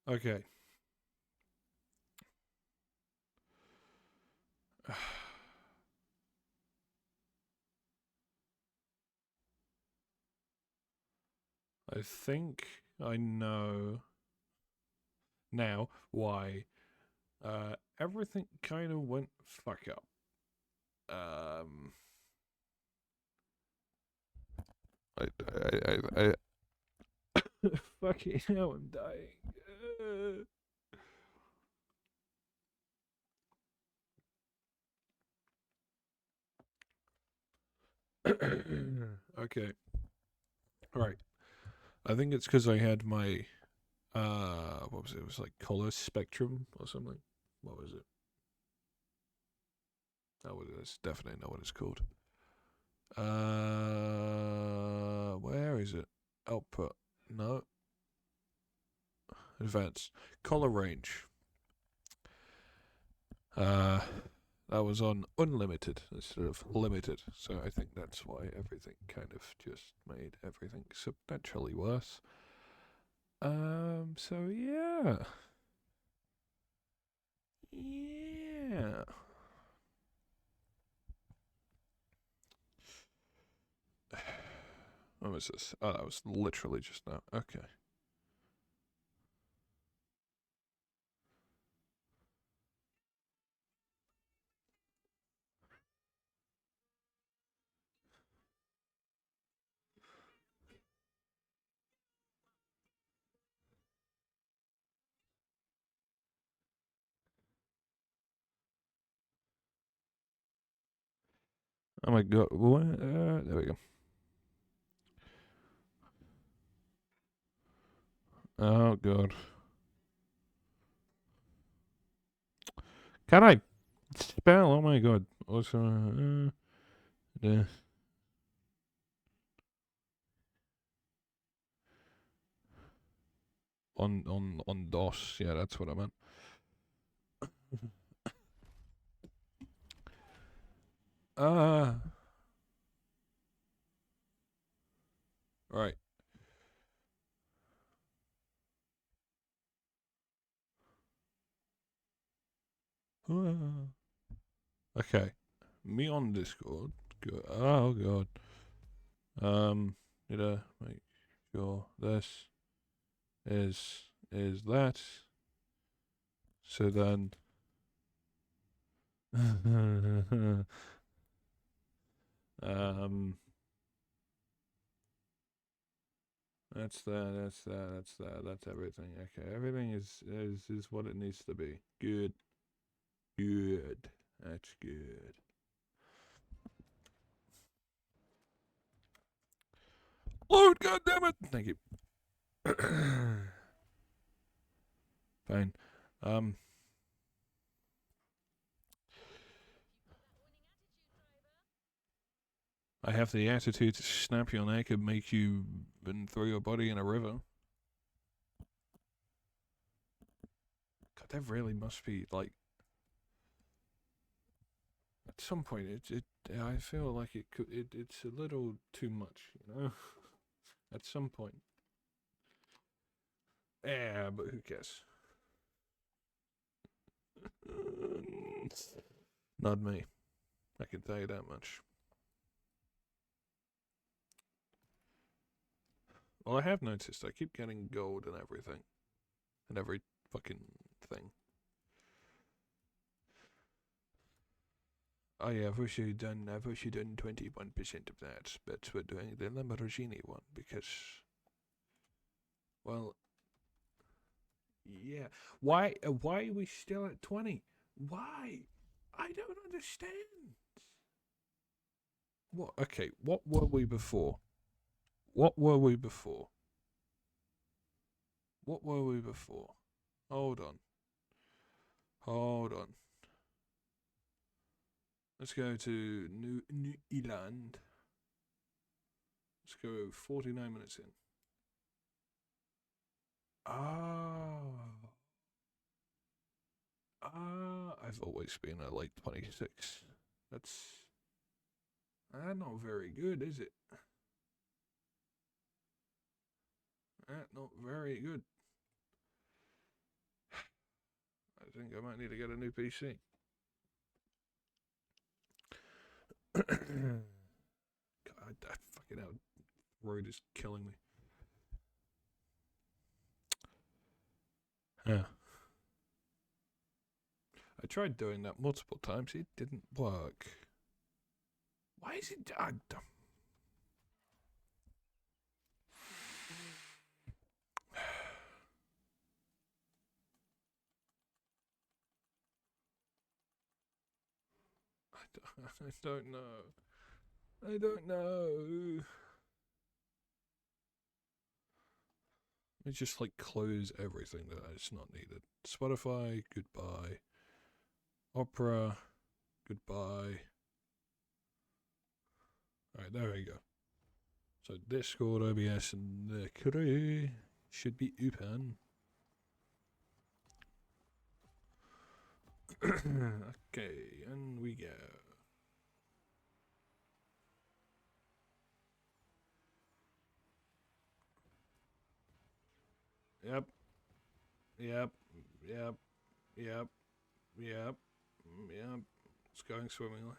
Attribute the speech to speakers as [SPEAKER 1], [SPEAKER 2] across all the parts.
[SPEAKER 1] Okay. I think I know now why everything kind of went fuck up. Um, fucking hell, I'm dying. Okay, right. I think it's because I had my what was it? It was like color spectrum or something. What was it? That was it's definitely not what it's called. Where is it? Output. No. Advanced. Color range. Uh, that was on unlimited instead of limited. So I think that's why everything kind of just made everything substantially worse. So yeah. Yeah. What was this? Oh, that was literally just now. Okay. Oh my god. What? There we go. Oh god. Can I spell? Oh my god. Also, the on DOS. Yeah, that's what I meant. Uh right. Okay. Me on Discord. Good. Oh god. Need to make sure this is that. So then. um. That's that. That's that. That's that. That's everything. Okay. Everything is what it needs to be. Good. Good. That's good. Load. God damn it. Thank you. Fine. Um. I have the attitude to snap your neck and make you and throw your body in a river. God, that really must be like at some point. I feel like it could. It's a little too much, you know. At some point. Yeah, but who cares? Not me. I can tell you that much. Well, I have noticed I keep getting gold and everything, and every fucking thing. Oh yeah, I've wish you'd done 21% of that, but we're doing the Lamborghini one because, well, yeah. Why are we still at 20? Why? I don't understand. What? Okay, what were we before? What were we before? What were we before? Hold on. Hold on. Let's go to New Eland. Let's go 49 minutes in. Oh. I've always been a late 26. That's not very good, is it? Not very good. think I might need to get a new PC. God, that fucking hell. Road is killing me. Yeah. I tried doing that multiple times. It didn't work. Why is it... I don't know. I don't know. Let me just like close everything that is not needed. Spotify, goodbye. Opera, goodbye. Alright, there we go. So Discord, OBS, and the crew should be open. Okay, and we go. Yep. Yep. Yep. Yep. Yep. Yep. It's going swimmingly.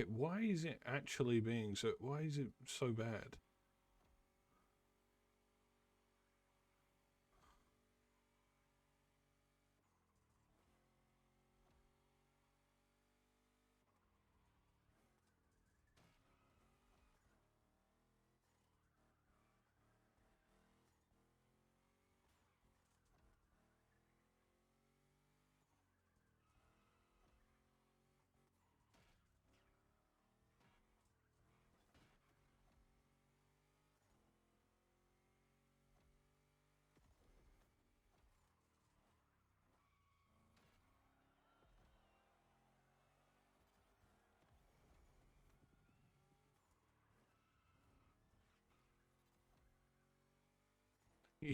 [SPEAKER 1] Okay, why is it actually being so... Why is it so bad?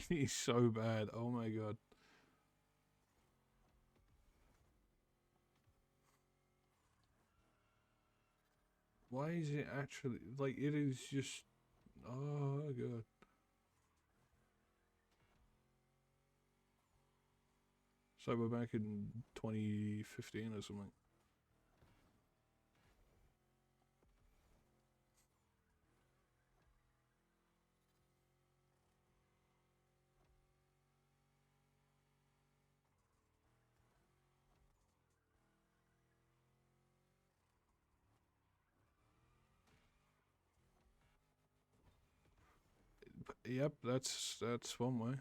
[SPEAKER 1] He's so bad. Oh my god. Why is it actually... Like, it is just... Oh god. So we're back in 2015 or something. Yep, that's one way.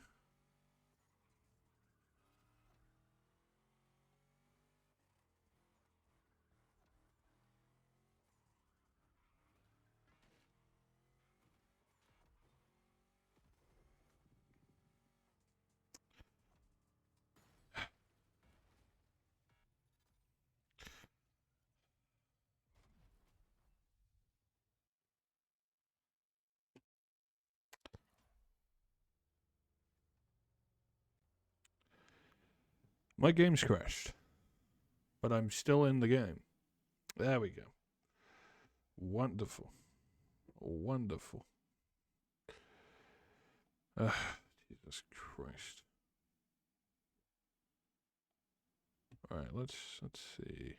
[SPEAKER 1] My game's crashed, but I'm still in the game. There we go. Wonderful. Wonderful. Jesus Christ. Alright, let's see.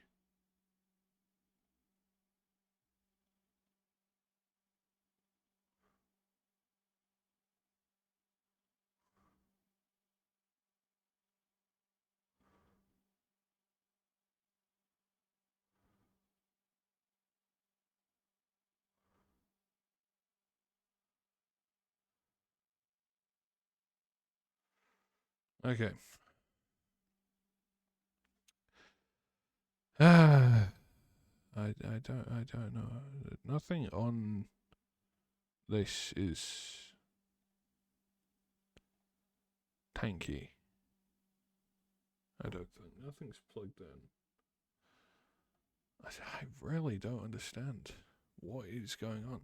[SPEAKER 1] Okay. I don't know. Nothing on this is tanky. I don't think. Nothing's plugged in. I really don't understand what is going on.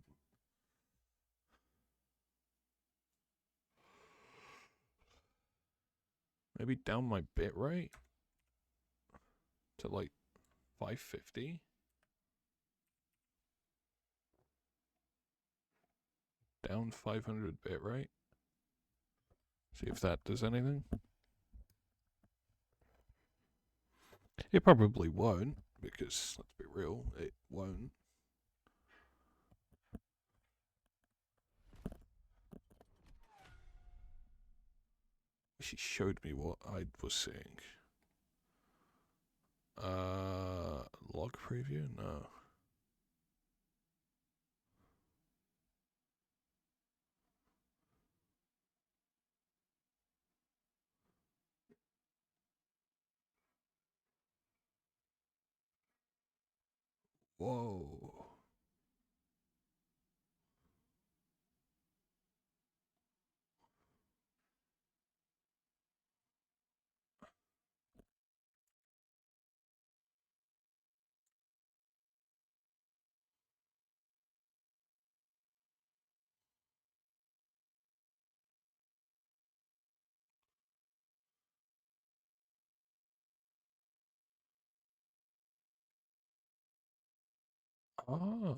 [SPEAKER 1] Maybe down my bit rate to like 550. Down 500 bit rate. See if that does anything. It probably won't, because let's be real, it won't. She showed me what I was seeing. Log preview? No. Whoa. Ah.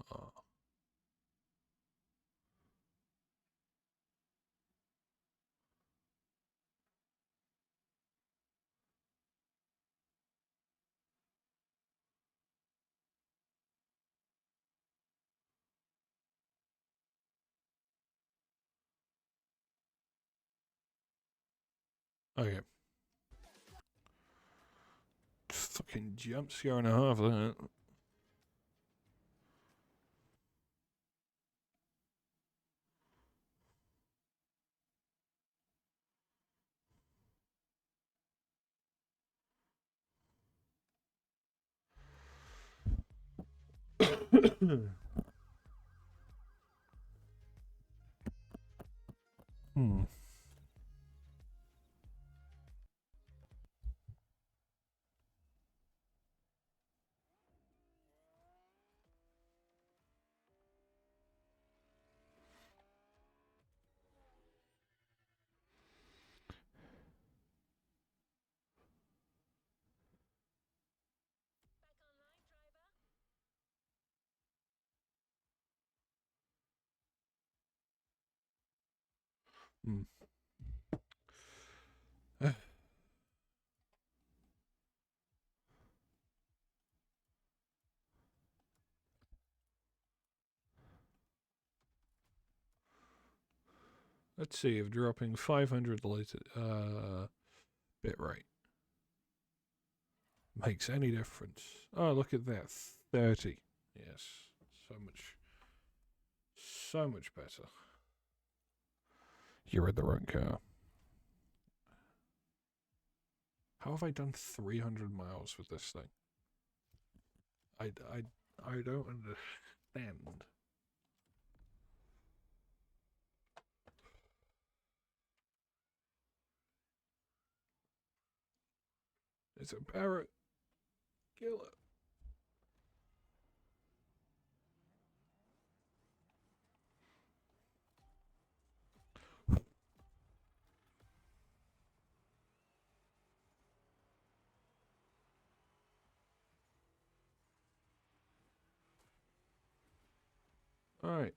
[SPEAKER 1] Okay. Fucking jump scare and a half, that. Hmm. Hmm. Let's see if dropping 500 bit rate makes any difference. Oh, look at that. 30. Yes. So much better. You're in the wrong car. How have I done 300 miles with this thing? I don't understand. It's a parrot. Kill it. Alright.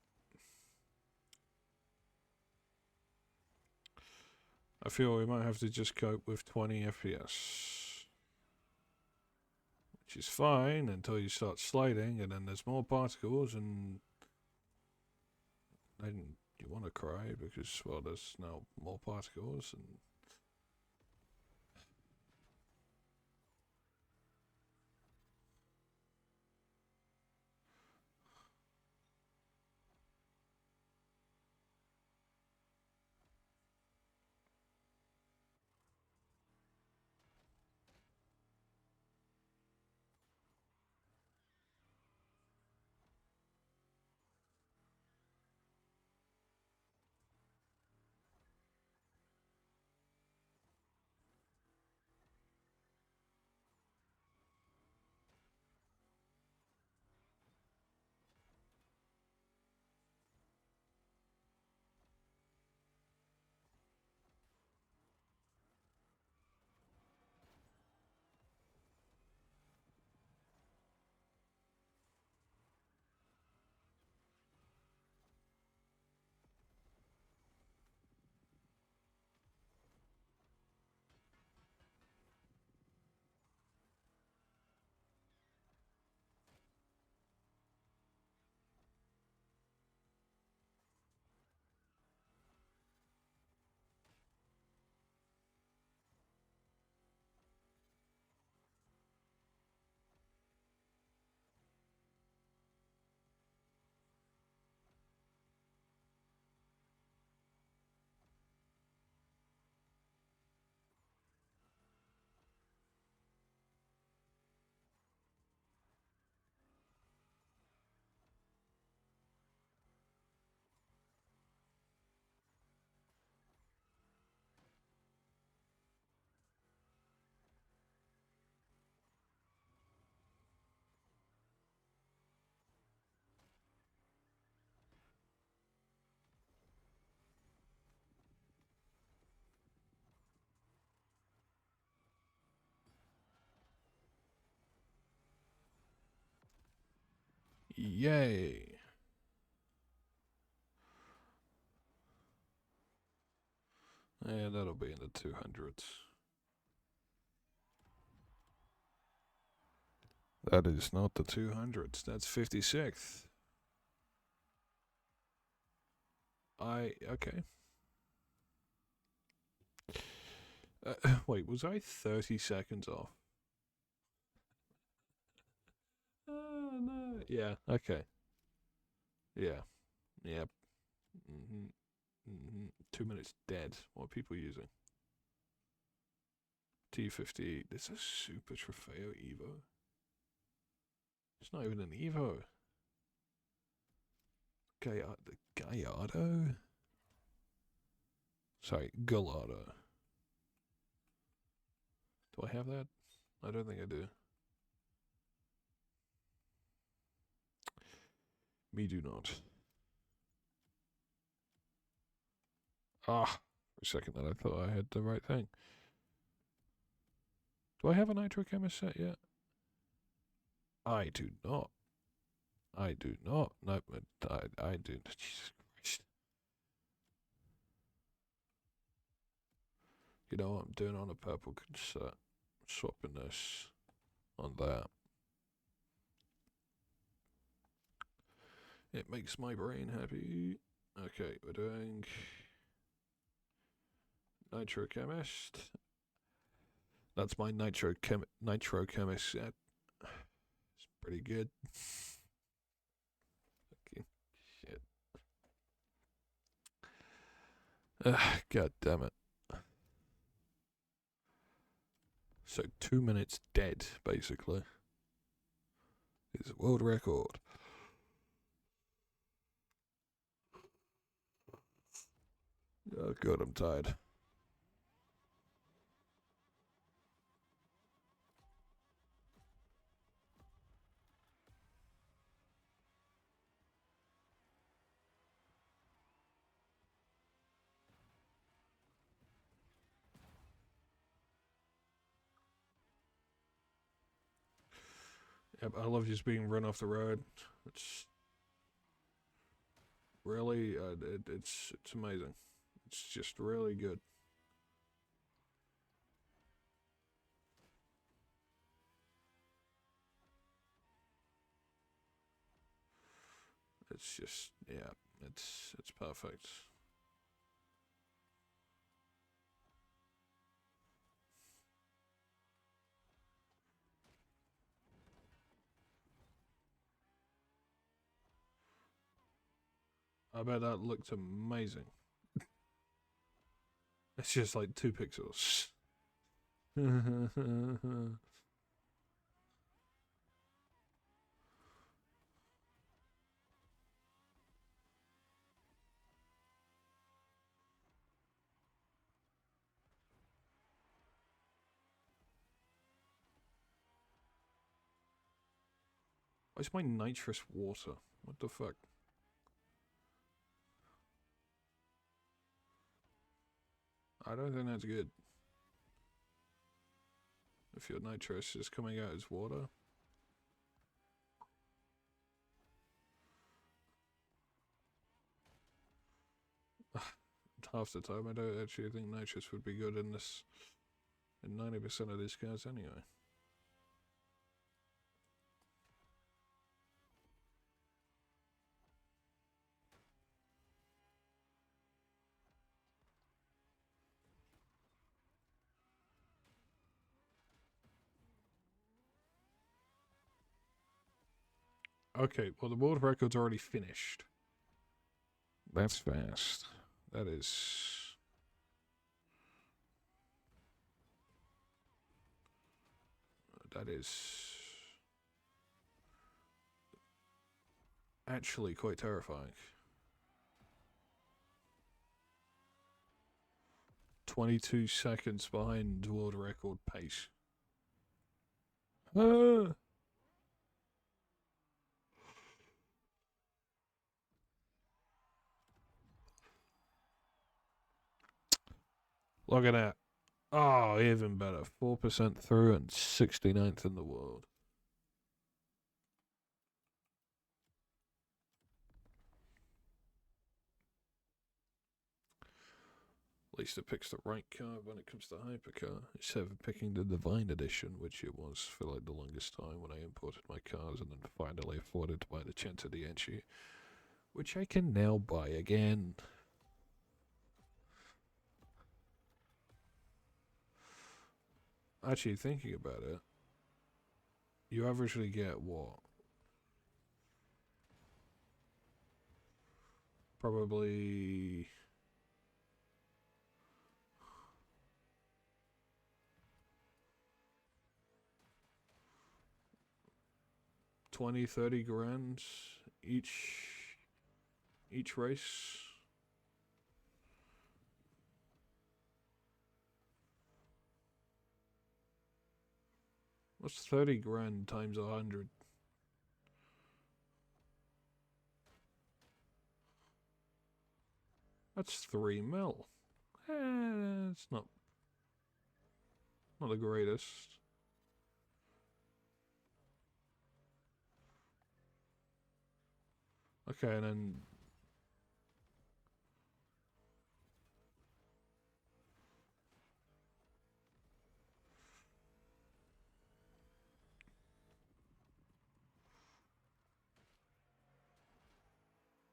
[SPEAKER 1] I feel we might have to just cope with 20 FPS. Which is fine until you start sliding and then there's more particles and then you want to cry because, well, there's now more particles and Yay. Yeah, that'll be in the 200s. That is not the 200s. That's 56th. Okay. Wait, was I 30 seconds off? No. Yeah, okay. Yeah. Yep. 2 minutes dead. What are people using? T58. This is a Super Trofeo Evo. It's not even an Evo. Gallardo? Sorry, Gallardo. Do I have that? I don't think I do. Me do not. Ah, for a second then I thought I had the right thing. Do I have a Nitro Chemist set yet? I do not. I do not. No, I do. Jesus Christ. You know what I'm doing on a purple set? Swapping this on that. It makes my brain happy. Okay, we're doing Nitro Chemist. That's my Nitro Chemist set. It's pretty good. Fucking shit. God damn it. So 2 minutes dead, basically. Is a world record. Oh god, I'm tired. Yep, I love just being run off the road. It's really, it's amazing. It's just really good. It's just, yeah, it's perfect. I bet that looked amazing. It's just like 2 pixels. Where's my nitrous water? What the fuck? I don't think that's good. If your nitrous is coming out as water. Half the time, I don't actually think nitrous would be good in this. In 90% of these cars, anyway. Okay, well, the world record's already finished. That's fast. That is. That is. Actually quite terrifying. 22 seconds behind world record pace. Ah. Look at that. Oh, even better. 4% through and 69th in the world. At least it picks the right car when it comes to hypercar, instead of picking the Divine Edition, which it was for like the longest time when I imported my cars and then finally afforded to buy the Cento Dieci, which I can now buy again. Actually, thinking about it, you averagely get what? Probably 20, 30 grand each race. What's 30 grand times 100? That's 3 mil. It's not the greatest. Okay, and then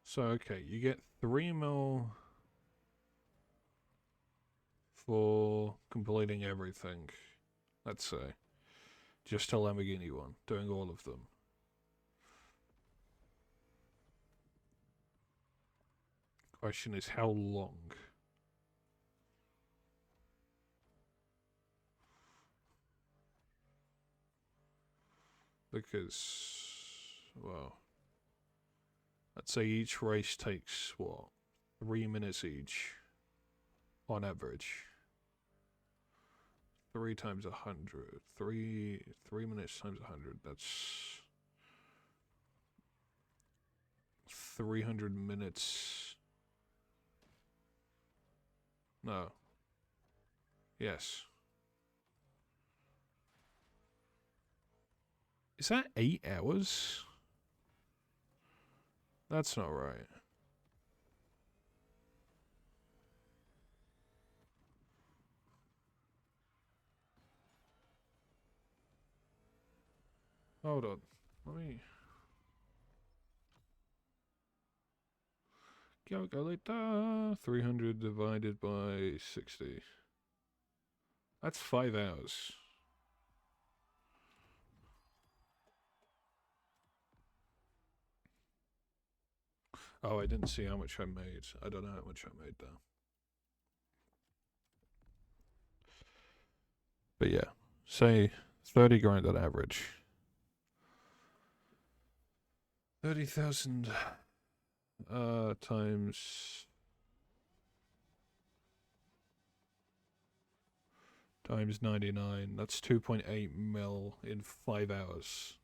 [SPEAKER 1] so okay, you get 3 mil for completing everything. Let's say just a Lamborghini one, doing all of them. Question is how long? Because, well, let's say each race takes what, 3 minutes each, on average. 3 times 100. 3 minutes times 100. That's 300 minutes. No. Yes. Is that 8 hours? That's not right. Hold on. Let me calculate that. 300 divided by 60. That's 5 hours. Oh, I didn't see how much I made. I don't know how much I made though. But yeah, say 30 grand on average. 30,000 times 99. That's 2.8 mil in 5 hours.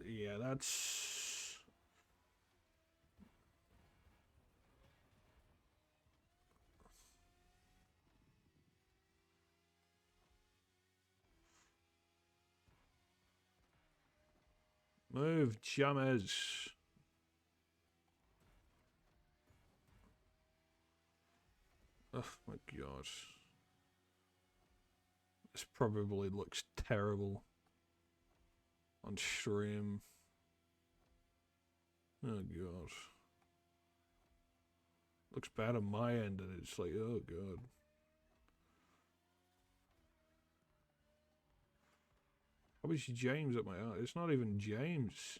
[SPEAKER 1] Yeah, that's move jammers. Oh my god. This probably looks terrible on stream. Oh god. Looks bad on my end and it's like, oh god. How is James at my eye? It's not even James.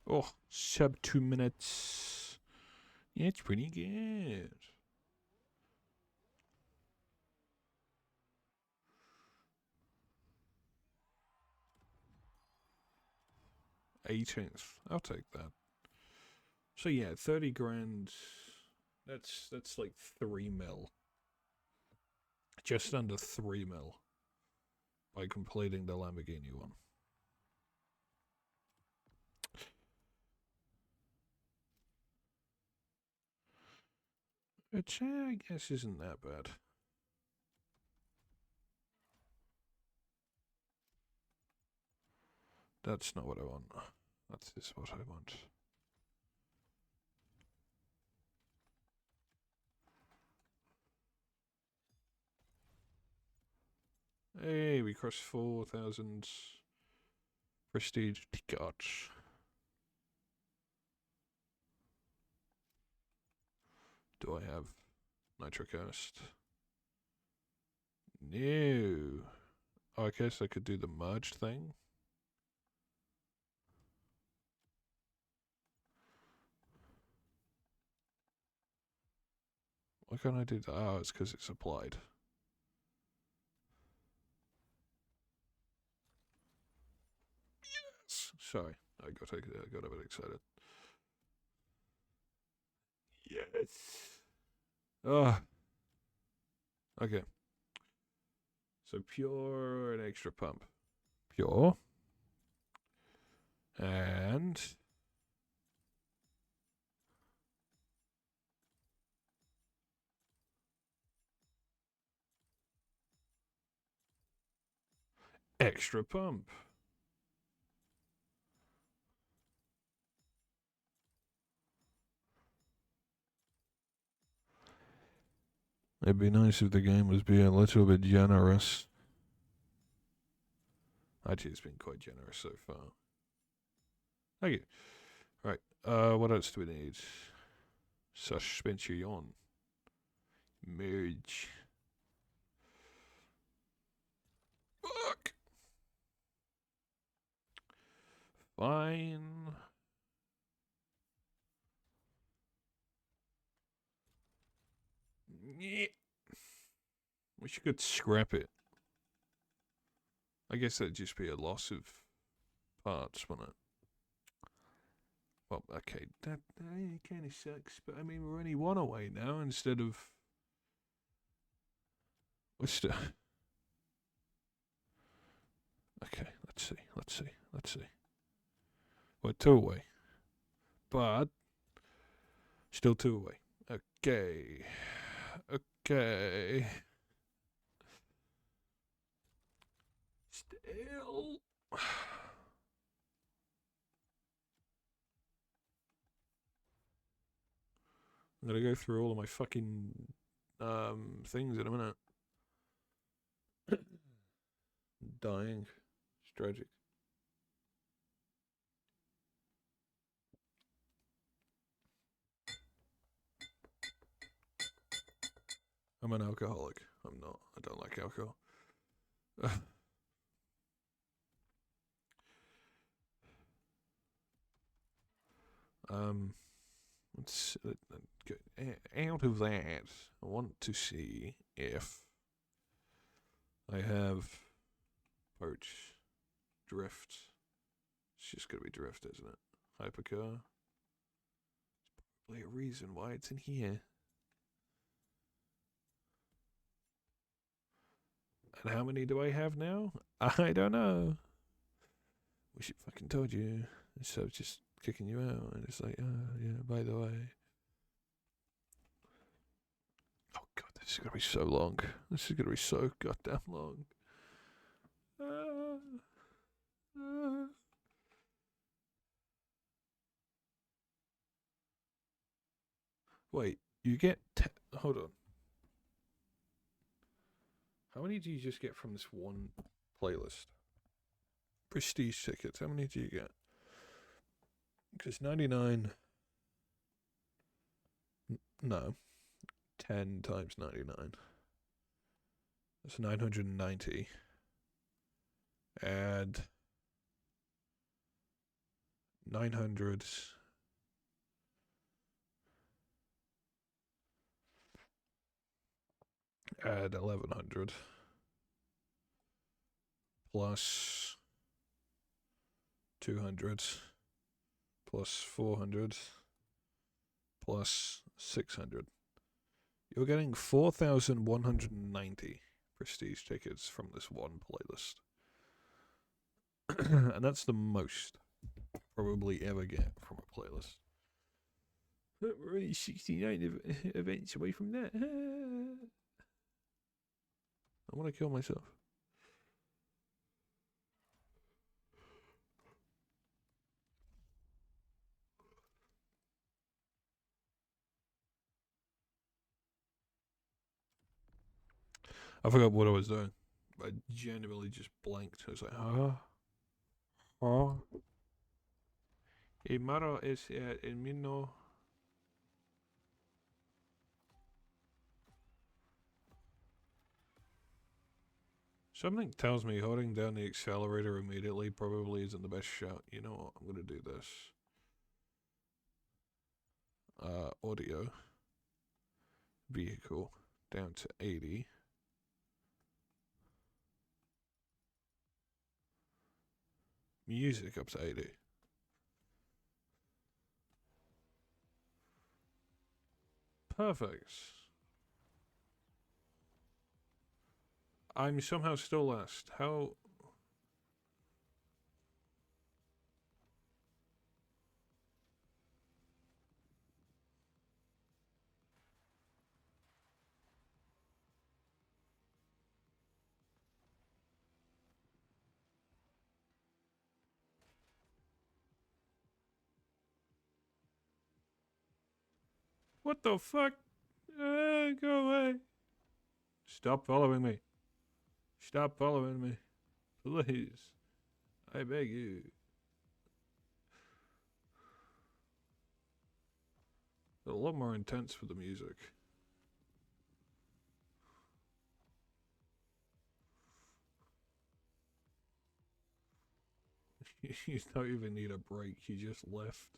[SPEAKER 1] Oh, sub 2 minutes. Yeah, it's pretty good. 18th. I'll take that. So yeah, 30 grand. That's like 3 mil. Just under 3 mil by completing the Lamborghini one. Which I guess isn't that bad. That's not what I want. That is what I want. Hey, we crossed 4,000 prestige tickets. Do I have Nitrocast? No. Oh, I guess I could do the merge thing. Why can't I do that? Oh, it's because it's applied. Yes. Sorry, I got a bit excited. Yes. Oh. Okay. So pure and extra pump. Pure. And extra pump. It'd be nice if the game was being a little bit generous. Actually, it's been quite generous so far. Thank you. Right. What else do we need? Suspension. Merge. Fuck. Fine. Yeah. Wish you could scrap it. I guess that'd just be a loss of parts, wouldn't it? Well, okay, that kind of sucks, but I mean, we're only one away now instead of. We're still. Okay, let's see. We're two away, but still two away. Okay. Still. I'm gonna go through all of my fucking things in a minute. Dying. It's tragic. I'm an alcoholic. I'm not. I don't like alcohol. um, let's get out of that. I want to see if I have poach, drift. It's just gonna be drift, isn't it? Hypercar. Probably a reason why it's in here. And how many do I have now? I don't know. Wish it fucking told you. Instead of just kicking you out. And it's like, yeah, by the way. Oh god, this is gonna be so long. This is gonna be so goddamn long. Wait, you get. Hold on. How many do you just get from this one playlist? Prestige tickets. How many do you get? Because 99. No. 10 times 99. That's 990. Add 900. Add 1100. Plus 200. Plus 400. Plus 600. You're getting 4,190 prestige tickets from this one playlist. And that's the most probably ever get from a playlist. But we're only 69 events away from that. I want to kill myself. I forgot what I was doing. I genuinely just blanked. I was like, huh? Huh? El maro es el mismo. Something tells me holding down the accelerator immediately probably isn't the best shot. You know what? I'm gonna do this. Audio. Vehicle. Down to 80. Music up to 80. Perfect. I'm somehow still last. How? What the fuck? Go away. Stop following me. Stop following me. Please. I beg you. A lot more intense for the music. You don't even need a break. You just left.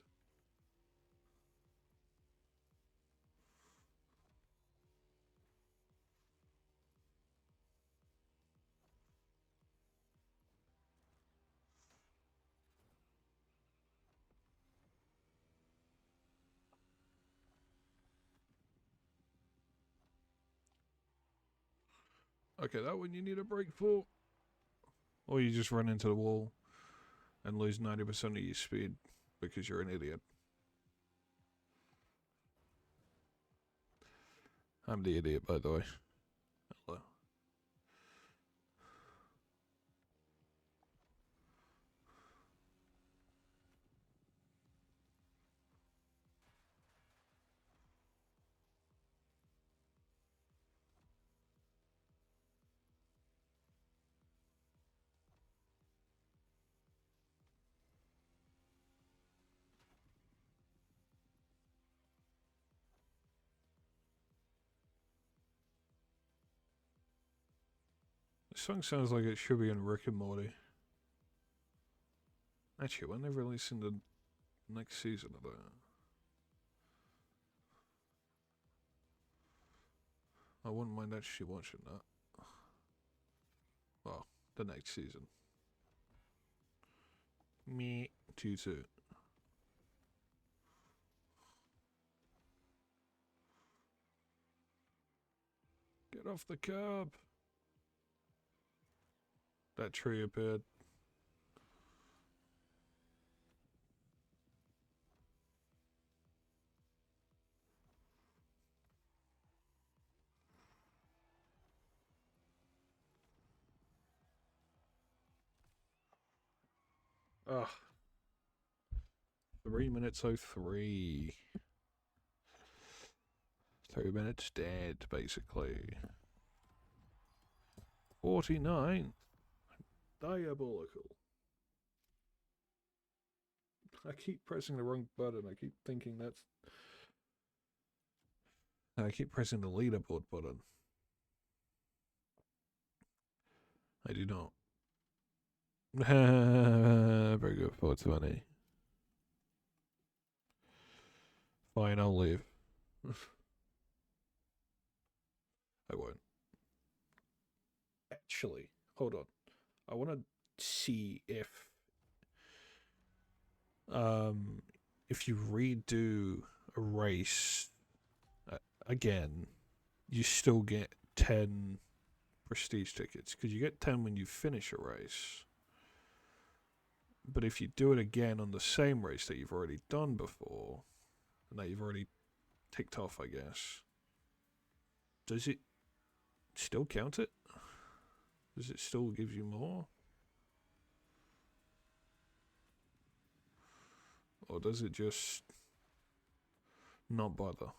[SPEAKER 1] Okay, that one you need a break for. Or you just run into the wall and lose 90% of your speed because you're an idiot. I'm the idiot, by the way. Hello. This song sounds like it should be in Rick and Morty. Actually, when they're releasing the next season of that? I wouldn't mind actually watching that. Well, the next season. Me. 2-2. Get off the curb. That tree appeared. Ugh. 3 minutes 03. 3 minutes dead, basically. 49. Diabolical. I keep pressing the wrong button. I keep thinking that's... I keep pressing the leaderboard button. I do not. Very good, 420. Fine, I'll leave. I won't. Actually, hold on. I want to see if you redo a race again, you still get 10 prestige tickets because you get 10 when you finish a race. But if you do it again on the same race that you've already done before, and that you've already ticked off, I guess, does it still count it? Does it still give you more? Or does it just not bother?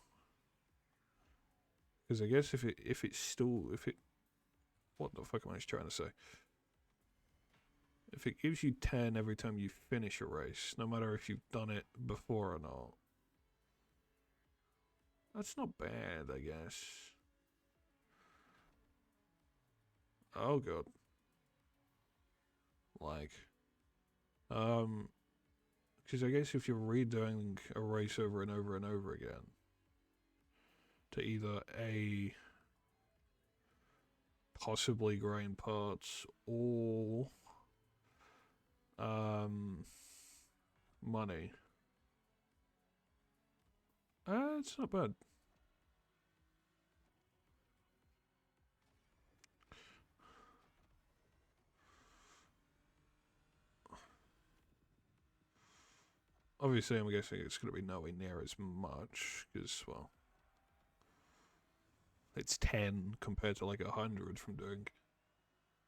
[SPEAKER 1] Because I guess if it what the fuck am I trying to say? If it gives you 10 every time you finish a race, no matter if you've done it before or not, that's not bad, I guess. Oh god. Like, because I guess if you're redoing a race over and over and over again, to either A, possibly grind parts, or money. It's not bad. Obviously, I'm guessing it's going to be nowhere near as much, because, well, it's 10 compared to like 100 from doing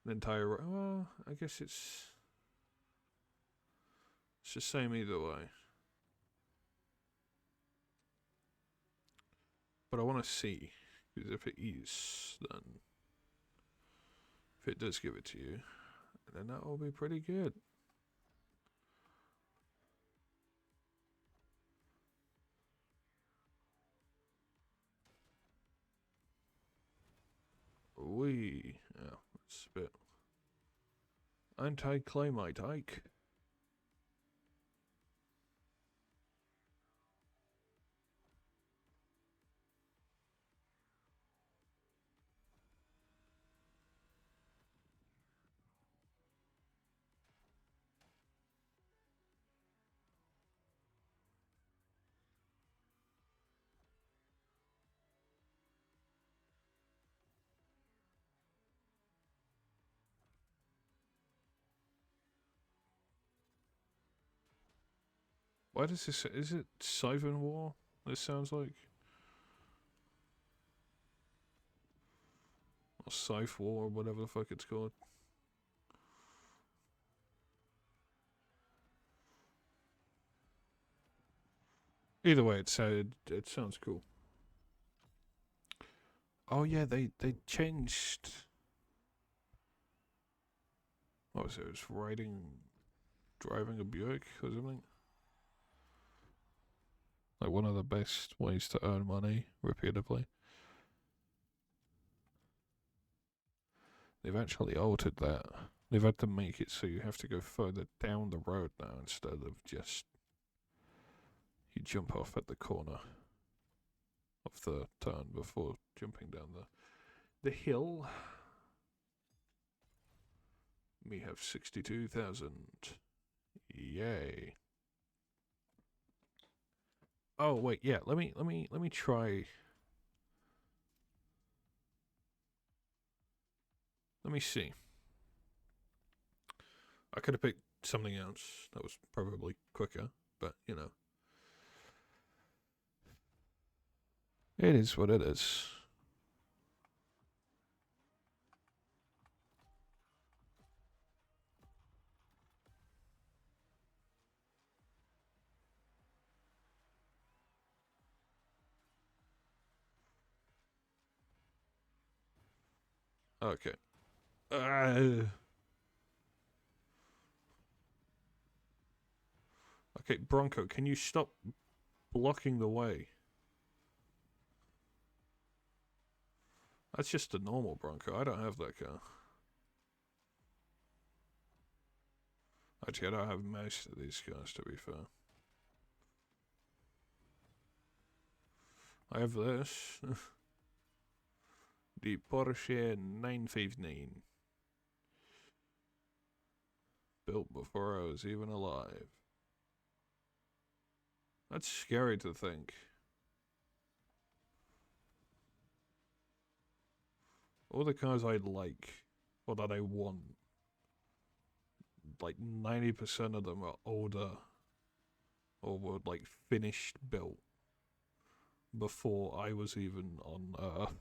[SPEAKER 1] an entire. Well, I guess it's the same either way. But I want to see, because if it is, then if it does give it to you, then that will be pretty good. Yeah, that's a bit anti-claymite hike. Why does this? Is it Siphon War? This sounds like. Or Scythe War, or whatever the fuck it's called. Either way, it sounds cool. Oh yeah, they changed. What was it? It was driving a Buick or something. Like one of the best ways to earn money repeatedly. They've actually altered that. They've had to make it so you have to go further down the road now instead of just you jump off at the corner of the turn before jumping down the hill. Me have 62,000. Yay. Oh wait, yeah, let me try. Let me see. I could have picked something else that was probably quicker, but you know. It is what it is. Okay. Okay, Bronco, can you stop blocking the way? That's just a normal Bronco. I don't have that car. Actually, I don't have most of these cars, to be fair. I have this. The Porsche 959. Built before I was even alive. That's scary to think. All the cars I like, or that I want, like 90% of them are older, or were like finished built before I was even on Earth.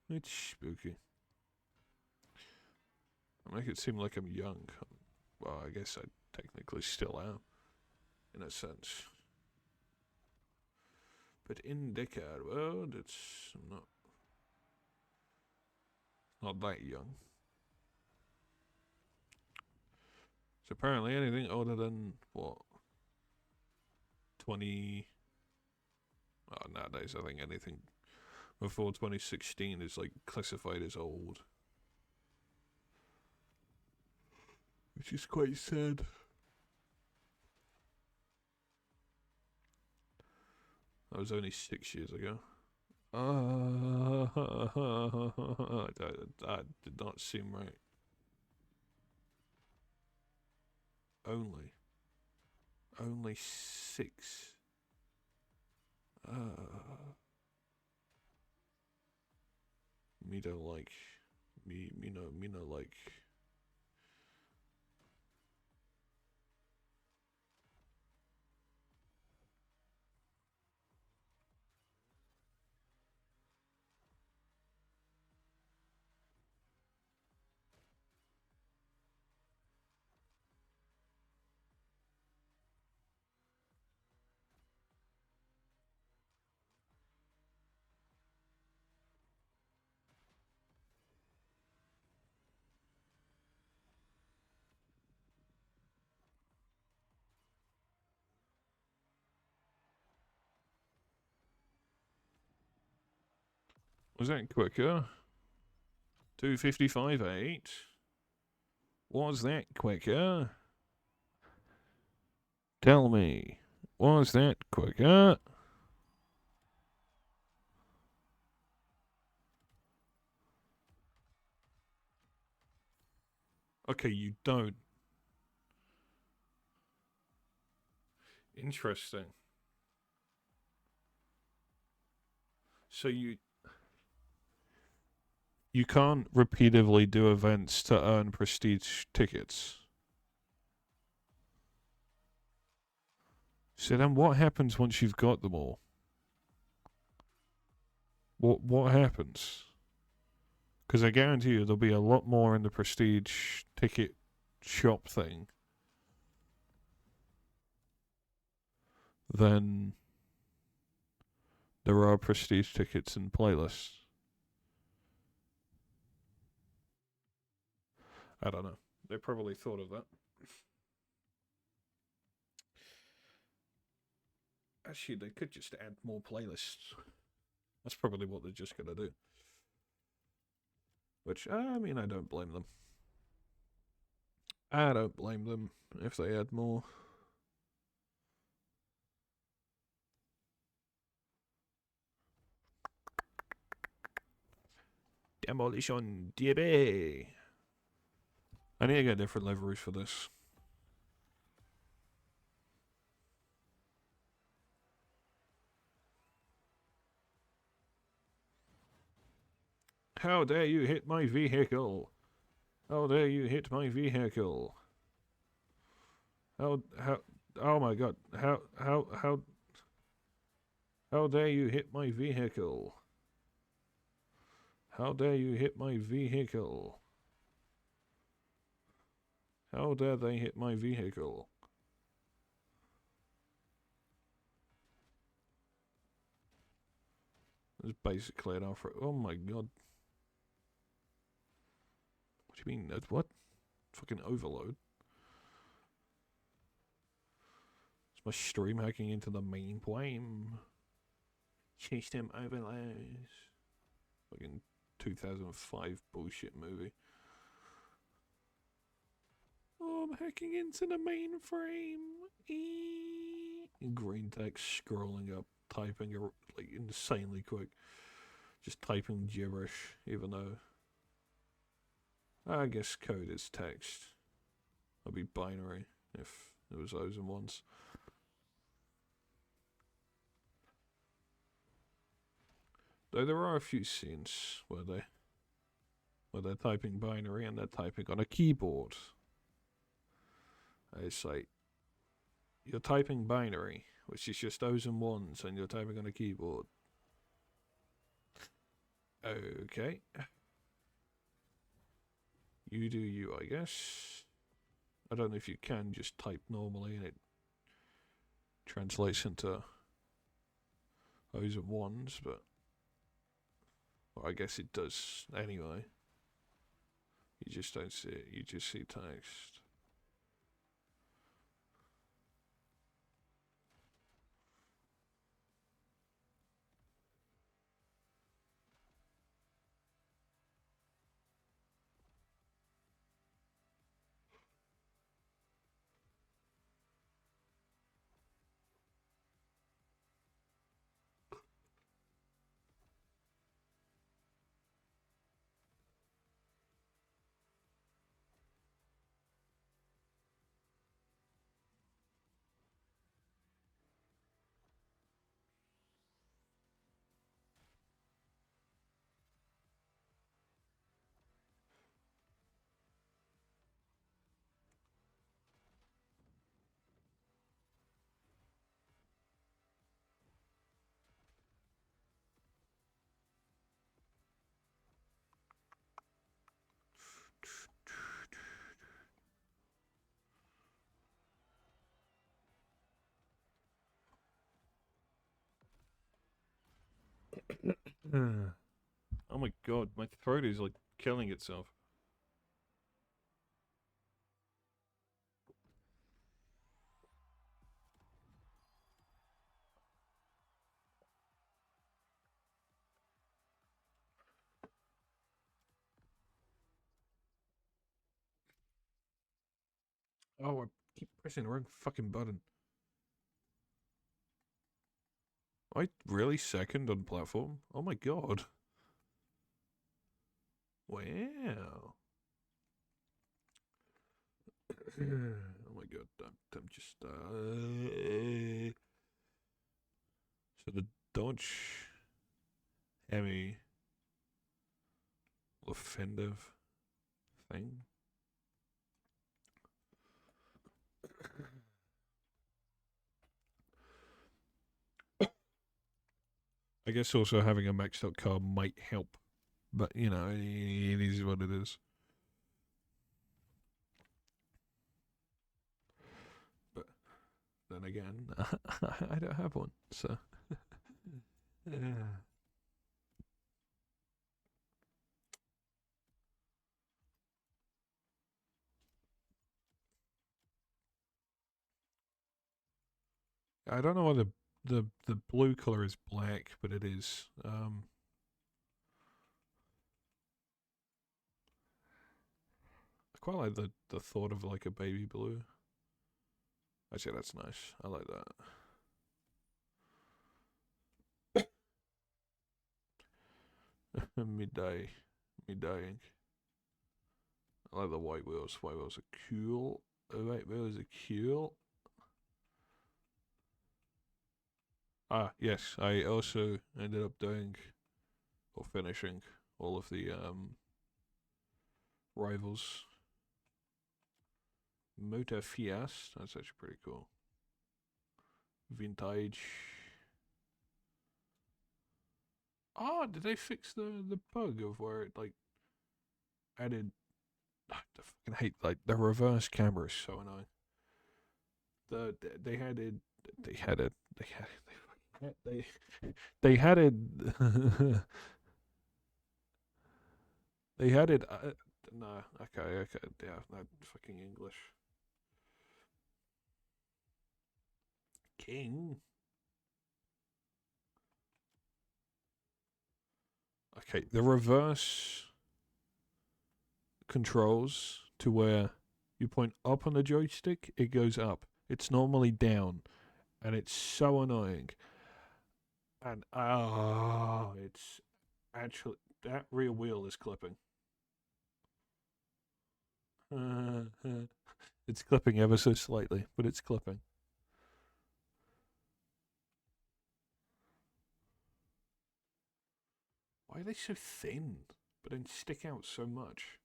[SPEAKER 1] It's spooky. I make it seem like I'm young. Well, I guess I technically still am, in a sense. But in Decade World, I'm not that young. So apparently anything older than, what, 20... Oh, nowadays I think anything before 2016 is like classified as old. Which is quite sad. That was only 6 years ago. That did not seem right. Only 6. Me don't like. Me no like. Was that quicker? 2:55.8. Was that quicker? Tell me. Was that quicker? Okay, you don't. Interesting. So you can't repeatedly do events to earn prestige tickets. So then what happens once you've got them all? What happens? Because I guarantee you there'll be a lot more in the prestige ticket shop thing than there are prestige tickets in playlists. I don't know. They probably thought of that. Actually, they could just add more playlists. That's probably what they're just going to do. Which, I mean, I don't blame them. I don't blame them if they add more. Demolition DB. I need to get different liveries for this. How dare you hit my vehicle? How dare you hit my vehicle? How, oh my god, how dare you hit my vehicle? How dare you hit my vehicle? How dare they hit my vehicle? It's basically an offer. Oh my god. What do you mean? What? Fucking overload. Is my stream hacking into the main plane? System overloads. Fucking 2005 bullshit movie. Oh, I'm hacking into the mainframe. green text scrolling up, typing like insanely quick, just typing gibberish, even though I guess code is text. It'd be binary if it was O's and ones. Though there are a few scenes where they're typing binary and they're typing on a keyboard. It's like you're typing binary, which is just O's and ones, and you're typing on a keyboard. Okay. You do you, I guess. I don't know if you can just type normally and it translates into O's and ones, but well, I guess it does anyway. You just don't see it, you just see text. Oh my god, my throat is like killing itself. Oh, I keep pressing the wrong fucking button. I really second on platform? Oh my god. Wow. Oh my god, I'm just so the Dodge Hemi offensive thing. I guess also having a maxed out car might help, but you know, it is what it is. But then again, I don't have one, so. I don't know why the blue color is black, but it is. I quite like the thought of like a baby blue. Actually, that's nice. I like that. Midday, midday. I like the white wheels. White wheels are cool. White wheels are cool. Ah, yes. I also ended up doing or finishing all of the rivals. Motor Fias. That's actually pretty cool. Vintage. Oh, did they fix the bug of where it like added? I fucking hate like the reverse camera is so annoying. They had it. They had it. They had it. They had it. No, okay. Yeah, no fucking English. King. Okay, the reverse controls to where you point up on the joystick, it goes up. It's normally down. and it's so annoying. And oh, it's actually that rear wheel is clipping. It's clipping ever so slightly, but it's clipping. Why are they so thin, but then stick out so much?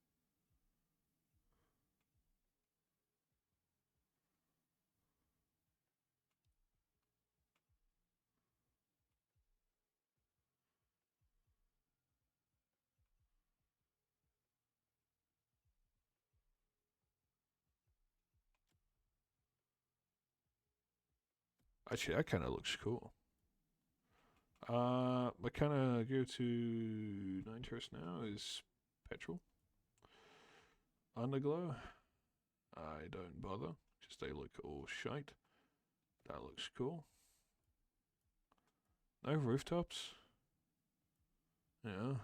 [SPEAKER 1] Actually, that kind of looks cool. My kind of go to interest now is petrol. Underglow. I don't bother. Just they look all shite. That looks cool. No rooftops. Yeah.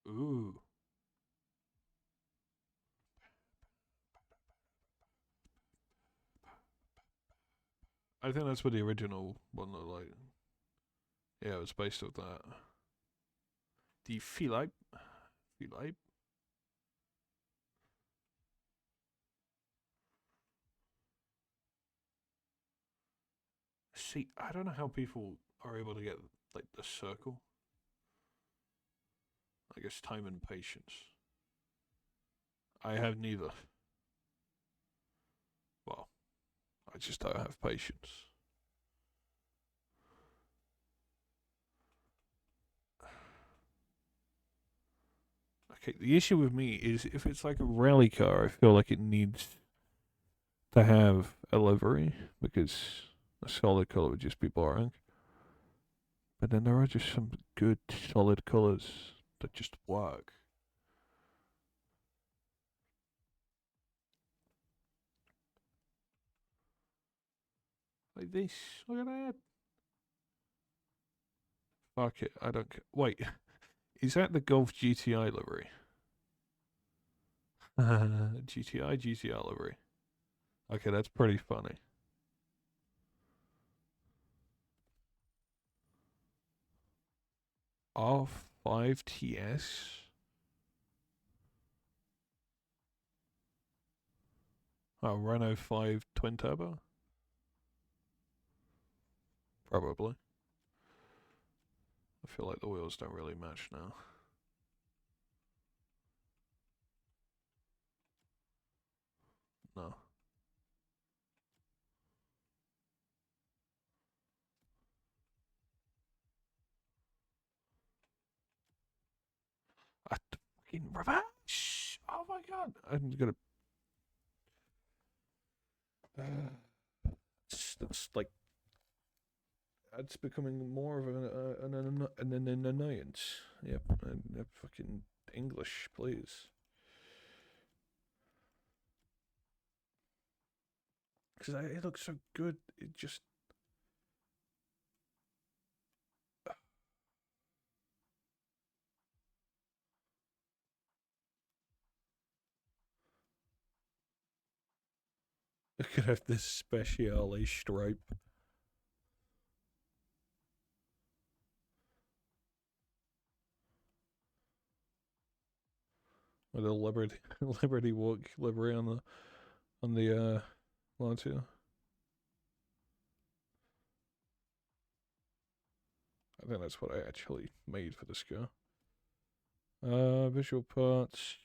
[SPEAKER 1] Ooh. I think that's what the original one looked like. Yeah, it was based off that. The Philippe. Philippe. See, I don't know how people are able to get like the circle. I guess time and patience. I have neither. Well, I just don't have patience. Okay, the issue with me is if it's like a rally car, I feel like it needs to have a livery because a solid color would just be boring. But then there are just some good solid colors that just work. Like this. Look at that. Fuck it. I don't care. Wait, is that the Golf GTI livery? GTI, GTR livery. Okay, that's pretty funny. R5TS? Oh, Renault 5 twin turbo? Probably. I feel like the wheels don't really match now. No. I fucking reverse! Oh my god! I'm gonna. It's like. It's becoming more of an annoyance. Yep. Fucking English, please. Because it looks so good. It just. I could have this speciale stripe. With a Liberty Liberty Walk livery on the Lancia. I think that's what I actually made for this car. Visual parts.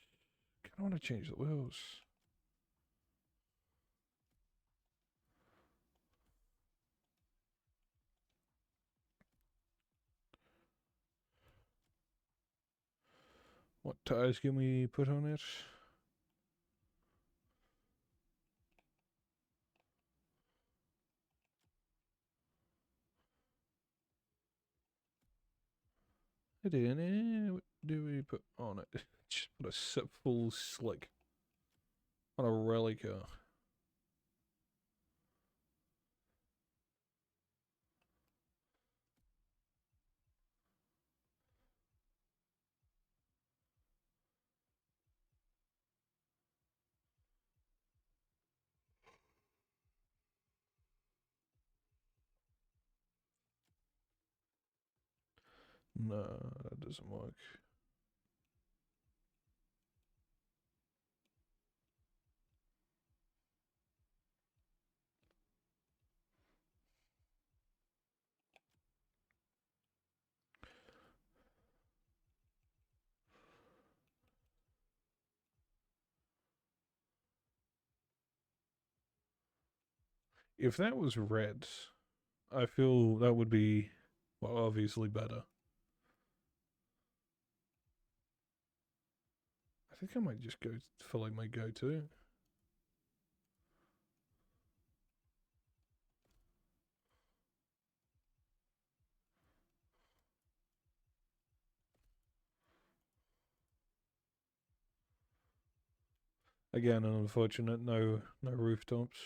[SPEAKER 1] I don't want to change the wheels. What tires can we put on it? What do we put on it? Just put a full slick on a rally car. No, that doesn't work. If that was red, I feel that would be, well, obviously better. I think I might just go for like my go-to. Again, an unfortunate no rooftops.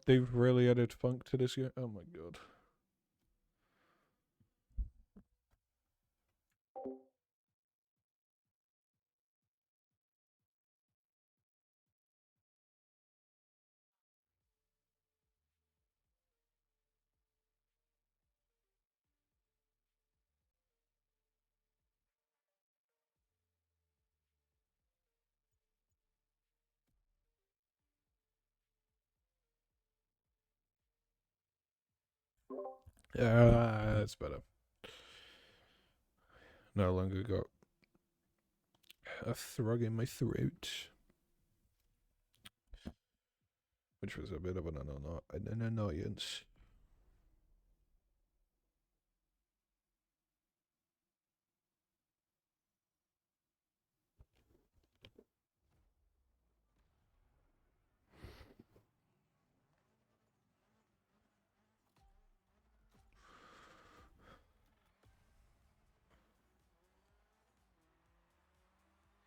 [SPEAKER 1] They've really added funk to this game. Oh my god. That's better. No longer got a thrug in my throat, which was a bit of an annoyance.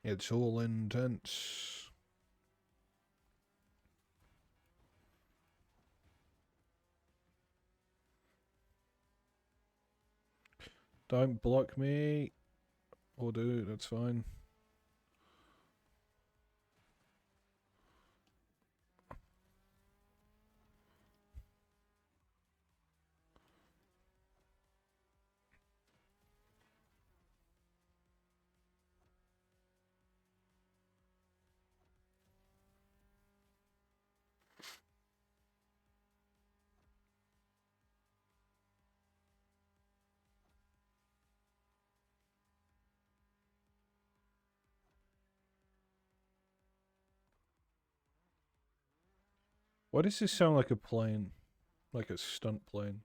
[SPEAKER 1] It's all intense. Don't block me. Or do, that's fine. Why does this sound like a plane? Like a stunt plane?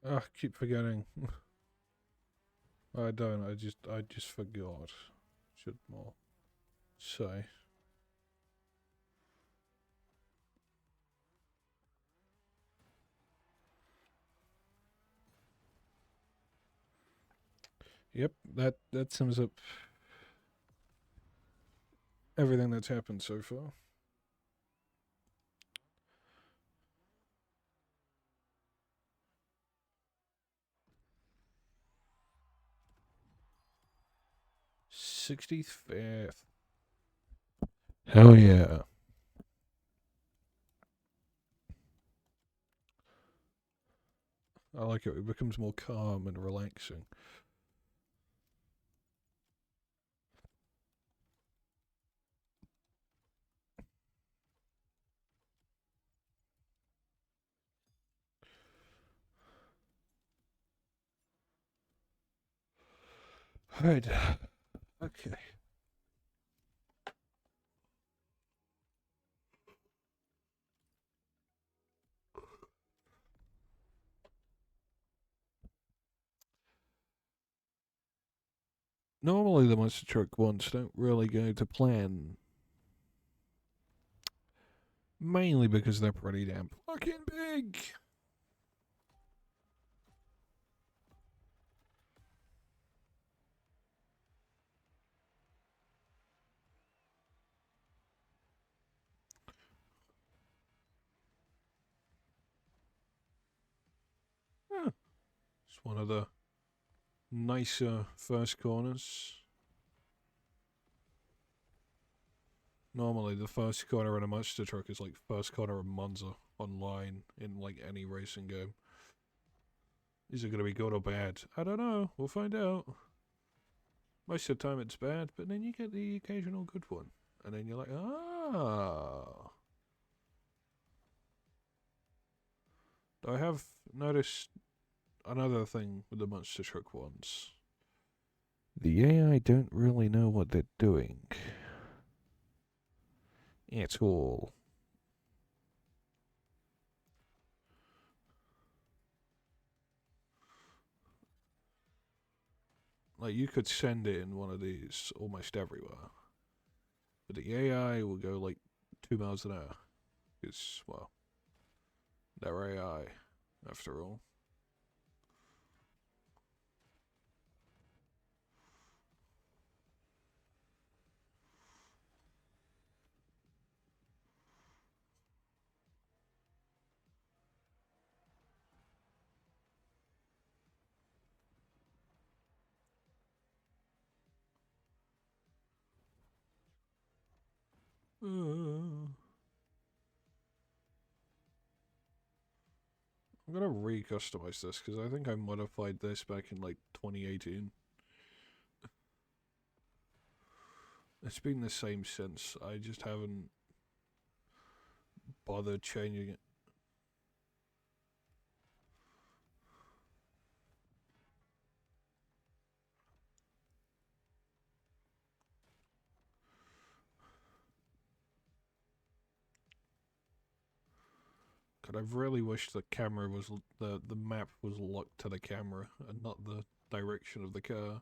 [SPEAKER 1] Ah, keep forgetting. I don't. I just forgot. Should more say. Yep, that sums up everything that's happened so far. 65th. Hell yeah. I like it. It becomes more calm and relaxing. Right. Okay. Normally the monster truck ones don't really go to plan. Mainly because they're pretty damn fucking big. Huh. It's one of the nicer first corners. Normally, the first corner in a monster truck is like first corner of Monza online in like any racing game. Is it going to be good or bad? I don't know. We'll find out. Most of the time it's bad, but then you get the occasional good one. And then you're like, ah. I have noticed another thing with the monster truck ones. The AI don't really know what they're doing. At all. Like, you could send it in one of these almost everywhere. But the AI will go like 2 miles an hour. Because, well, they're AI, after all. I'm gonna re-customize this because I think I modified this back in like 2018. It's been the same since. I just haven't bothered changing it. God, I've really wished the camera was the map was locked to the camera and not the direction of the car,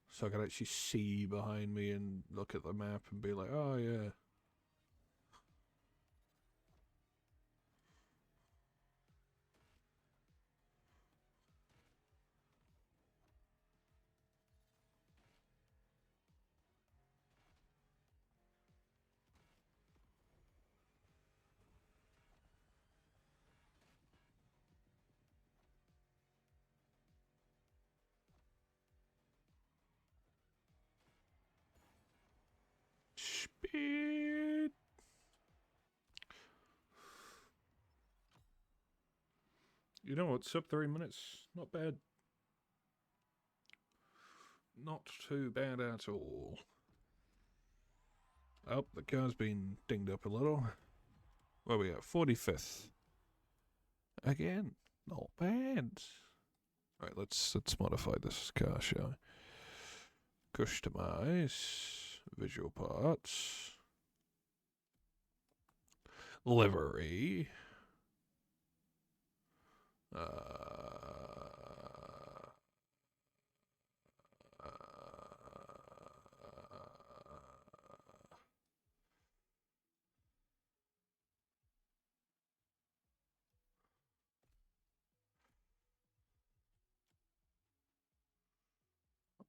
[SPEAKER 1] so I could actually see behind me and look at the map and be like, oh yeah. Speed. You know what? Sub 3 minutes. Not bad. Not too bad at all. Oh, the car's been dinged up a little. Where are we at? 45th. Again, not bad. Right, let's modify this car, shall we? Customize. Visual parts. Livery. Uh,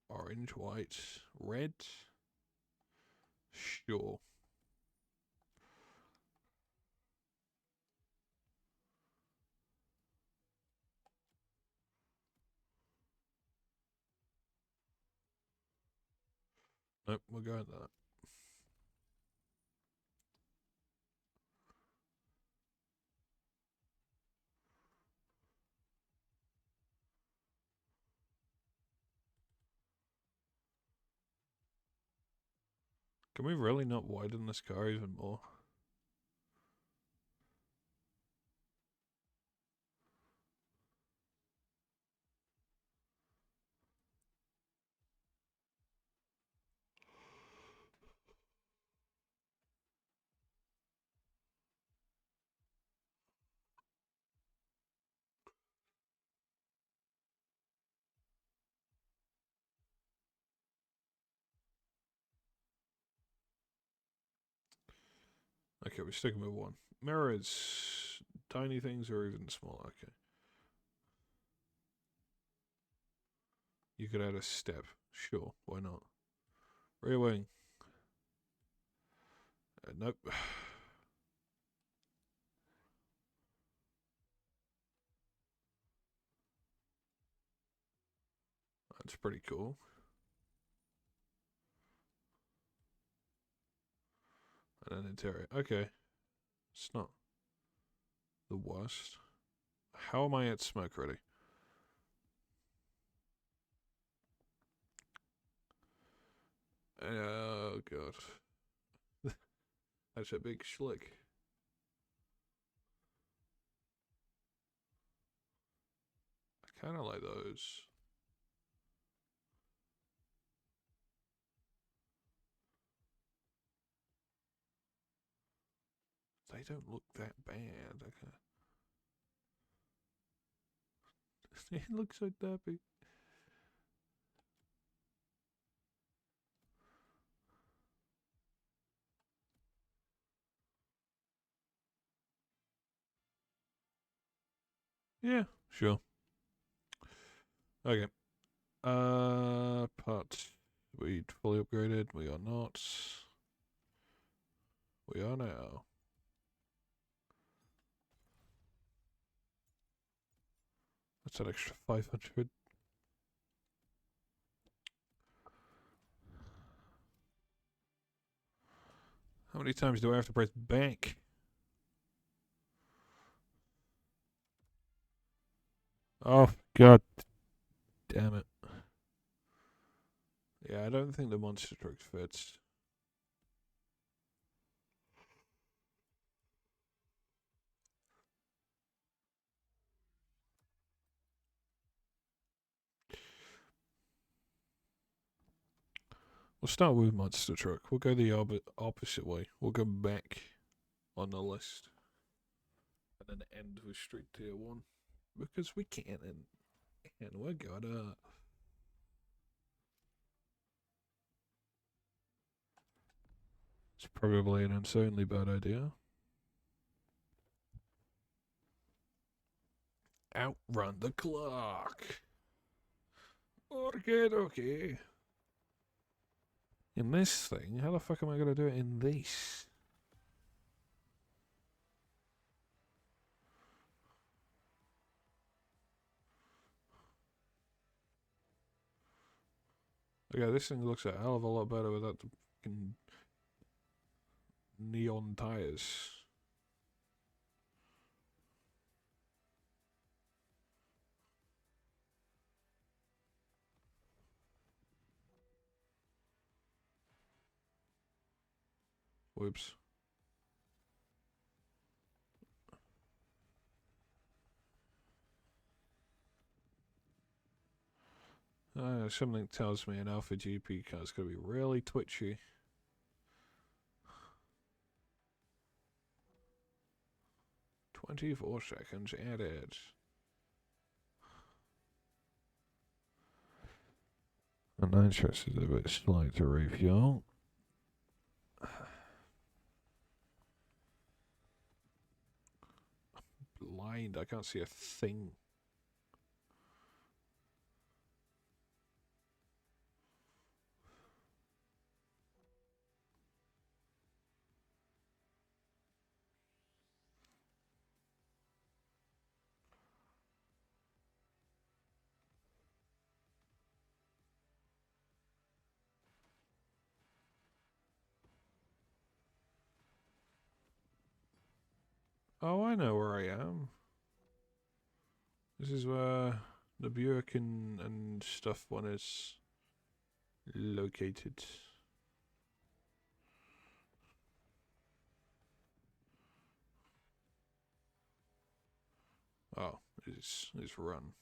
[SPEAKER 1] orange, white, red. Sure. Nope, we'll go into that. Can we really not widen this car even more? Okay, we're sticking with one. Mirrors, tiny things or even smaller. Okay. You could add a step. Sure, why not? Rear wing. Nope. That's pretty cool. And an interior. Okay. It's not the worst. How am I at smoke ready? Oh, God. That's a big schlick. I kind of like those. They don't look that bad. Okay. It looks so dappy. Yeah, sure. Okay. Parts. We fully upgraded. We are not. We are now. That's an extra 500. How many times do I have to press bank? Oh, God damn it. Yeah, I don't think the monster truck fits. We'll start with monster truck. We'll go the opposite way. We'll go back on the list. And then end with street tier 1. Because we can, and we're gonna. It's probably an insanely bad idea. Outrun the clock. Okay. In this thing, how the fuck am I gonna do it in this? Okay, this thing looks a hell of a lot better without the fucking neon tires. Whoops. Something tells me an Alpha GP car's gonna be really twitchy. 24 seconds added. The nitrous is a bit slow to refuel. Blind, I can't see a thing. Oh, I know where I am. This is where the Buick and stuff one is located. Oh, it's run.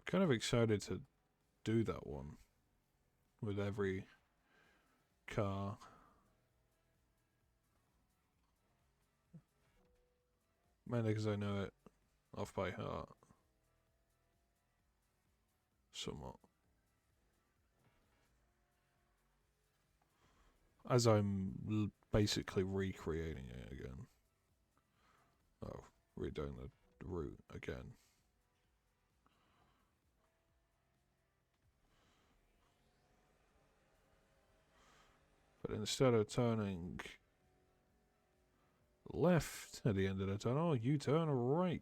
[SPEAKER 1] Kind of excited to do that one with every car. Mainly because I know it off by heart. Somewhat. As I'm basically recreating it again. Oh, redoing the route again. But instead of turning left at the end of the tunnel, you turn right.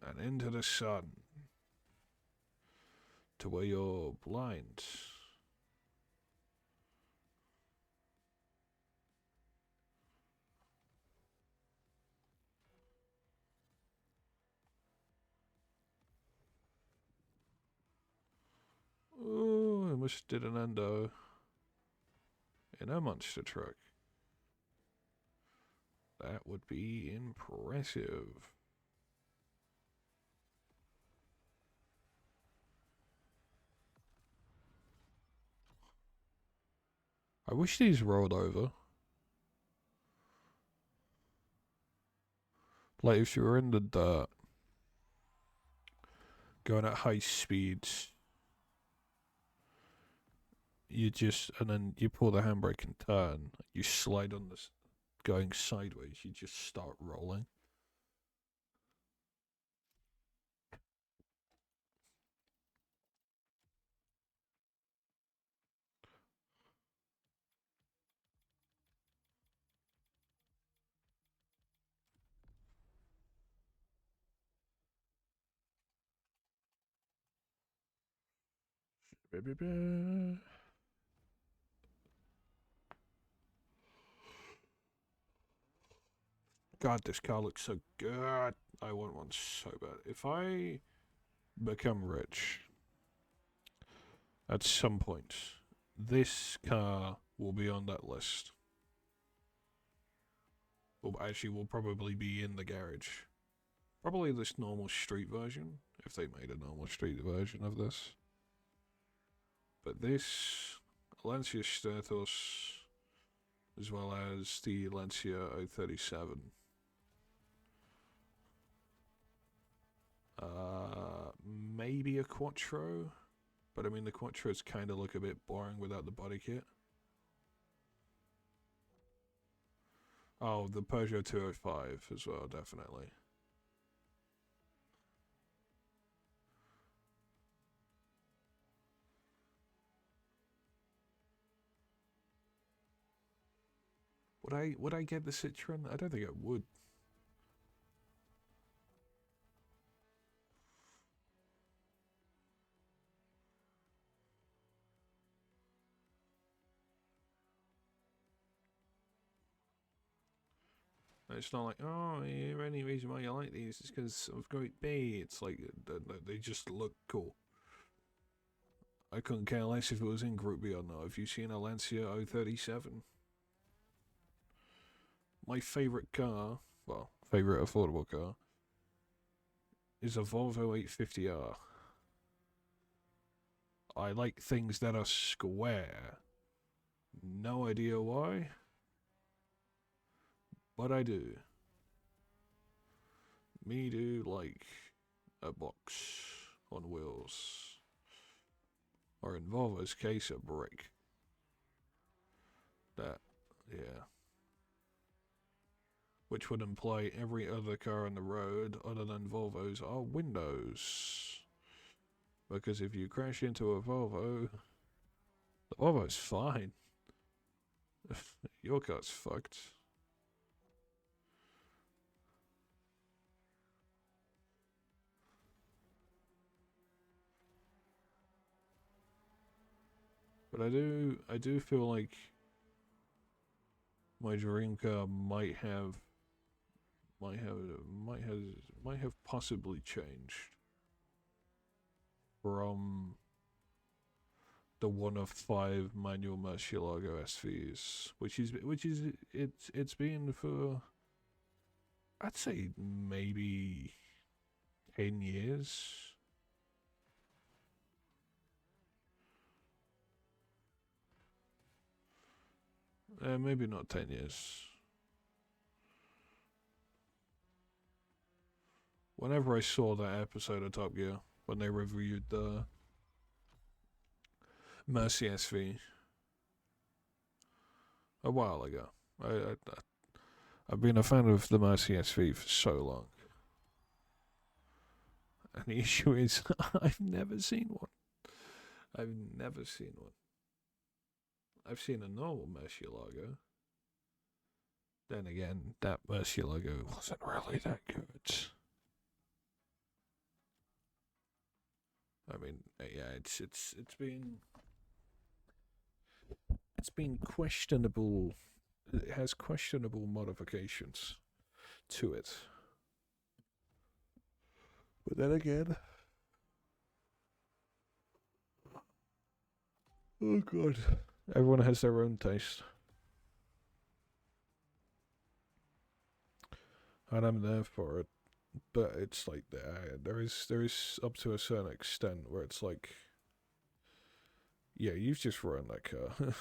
[SPEAKER 1] And into the sun. To where you're blind. Oh, I almost did an endo in a monster truck. That would be impressive. I wish these rolled over. Like if you were in the dirt, going at high speeds, and then you pull the handbrake and turn, you slide on this, going sideways, you just start rolling. God, this car looks so good. I want one so bad. If I become rich at some point, this car will be on that list. Well, actually, will probably be in the garage. Probably this normal street version, if they made a normal street version of this. But this Lancia Stratos, as well as the Lancia 037. Maybe a Quattro, but I mean the Quattros kind of look a bit boring without the body kit. Oh, the Peugeot 205 as well, definitely. Would I get the Citroen? I don't think I would. It's not like, oh, the only reason why you like these is because of Group B. It's like they just look cool. I couldn't care less if it was in Group B or not. Have you seen a Lancia 037? My favourite car, well, favourite affordable car, is a Volvo 850R. I like things that are square. No idea why, but I do. Me do like a box on wheels. Or in Volvo's case, a brick. That, yeah. Which would imply every other car on the road other than Volvos are windows. Because if you crash into a Volvo, the Volvo's fine. Your car's fucked. But I do feel like my dream car might have, might has, might have possibly changed from the one of five manual Murcielago SVs, which is it's been for, I'd say, maybe 10 years. Maybe not 10 years. Whenever I saw that episode of Top Gear when they reviewed the Mercy SV a while ago, I've been a fan of the Mercy SV for so long, and the issue is I've never seen one. I've never seen one. I've seen a normal Murcielago. Then again, that Murcielago wasn't really that good. I mean, yeah, it's been questionable. It has questionable modifications to it. But then again, oh god, everyone has their own taste, and I'm there for it. But it's like there is up to a certain extent where it's like, yeah, you've just ruined that car.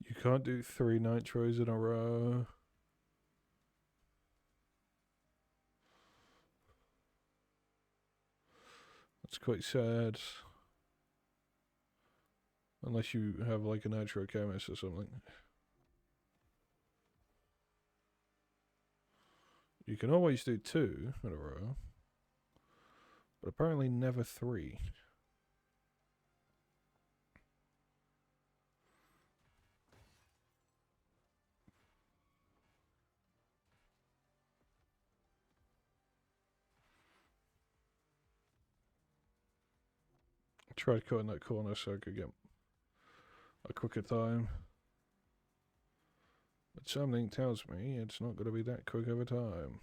[SPEAKER 1] You can't do three nitros in a row. That's quite sad. Unless you have like a nitro chemist or something. You can always do two in a row, but apparently never three. I tried cutting that corner so I could get a quicker time. But something tells me it's not going to be that quick of a time.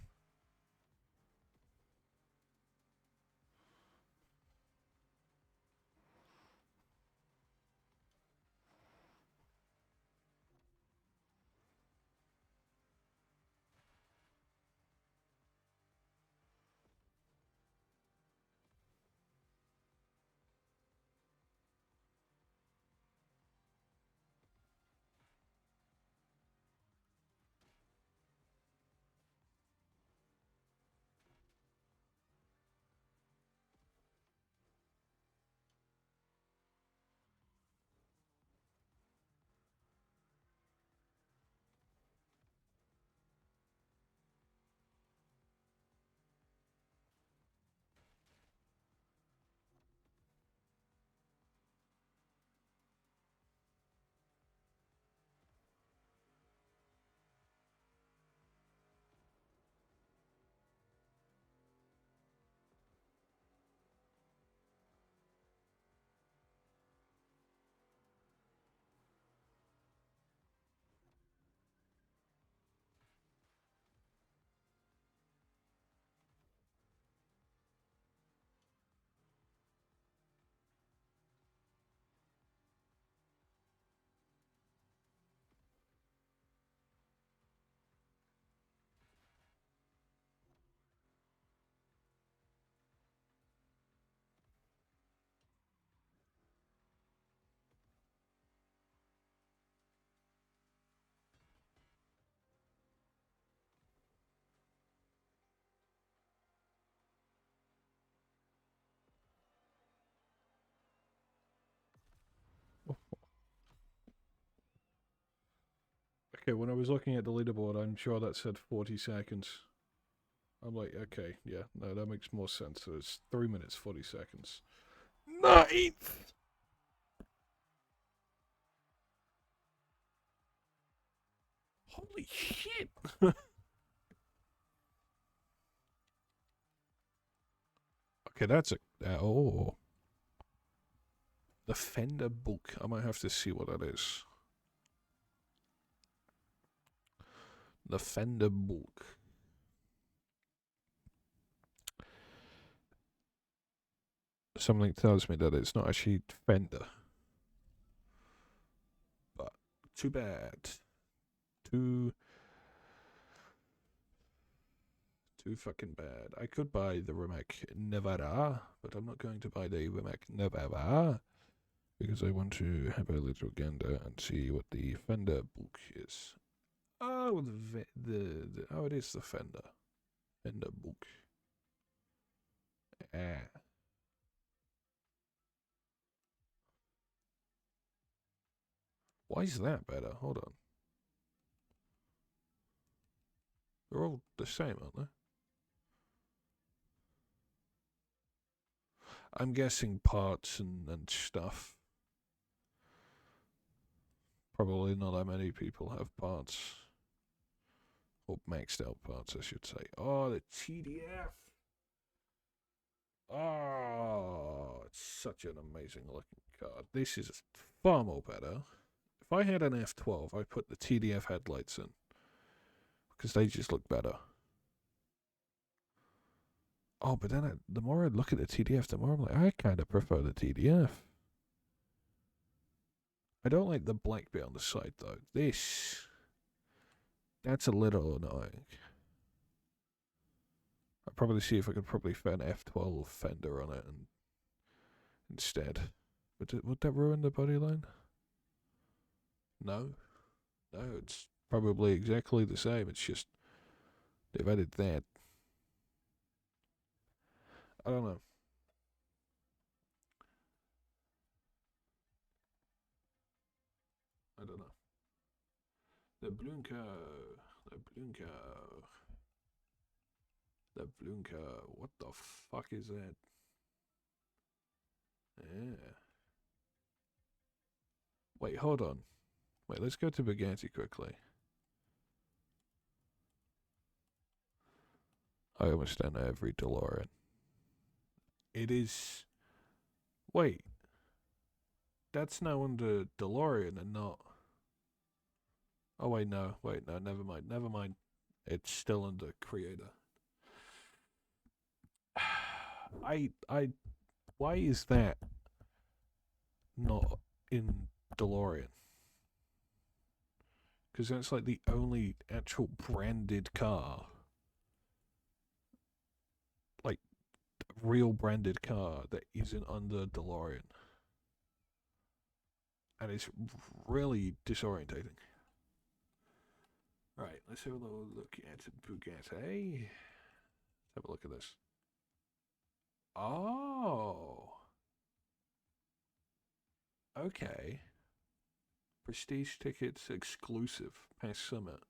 [SPEAKER 1] Okay, when I was looking at the leaderboard, I'm sure that said 40 seconds. I'm like, okay, yeah, no, that makes more sense. So it's 3 minutes, 40 seconds. Ninth! Holy shit! Okay, that's a... oh. The Fender book. I might have to see what that is. The Fender book. Something tells me that it's not actually Fender. But too bad. Too fucking bad. I could buy the Rimac Nevada, but I'm not going to buy the Rimac Nevada because I want to have a little gander and see what the Fender book is. Oh, oh, it is the Fender book. Ah. Why is that better? Hold on. They're all the same, aren't they? I'm guessing parts and stuff. Probably not that many people have parts. Or maxed out parts, I should say. Oh, the TDF! Oh, it's such an amazing looking card. This is far more better. If I had an F12, I'd put the TDF headlights in. Because they just look better. Oh, but then the more I look at the TDF, the more I'm like, I kind of prefer the TDF. I don't like the black bit on the side, though. That's a little annoying. I'll probably see if I could probably fit an F12 fender on it instead. Would that ruin the body line? No. No, it's probably exactly the same. It's just they've added that. I don't know. I don't know. The Blunker. The Blunker. The Blunker. What the fuck is that? Yeah. Wait, hold on. Wait, let's go to Bugatti quickly. I almost don't know every DeLorean. It is. Wait. That's now under DeLorean and not. Oh, wait, no. Wait, no, never mind. Never mind. It's still under Creator. Why is that not in DeLorean? Because that's like the only actual branded car. Like, real branded car that isn't under DeLorean. And it's really disorientating. Right, let's have a little look at Bugatti. Let's have a look at this. Oh. Okay. Prestige tickets exclusive past summit.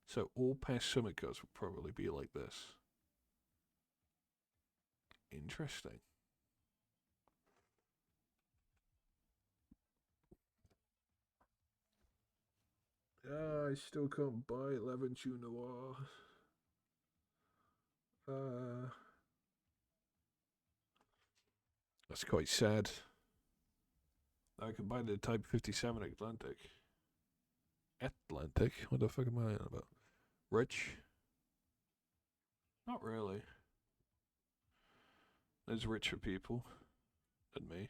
[SPEAKER 1] So all past summit cars will probably be like this. Interesting. I still can't buy 11 Noir. That's quite sad. I can buy the Type 57 Atlantic. Atlantic? What the fuck am I on about? Rich? Not really. There's richer people than me.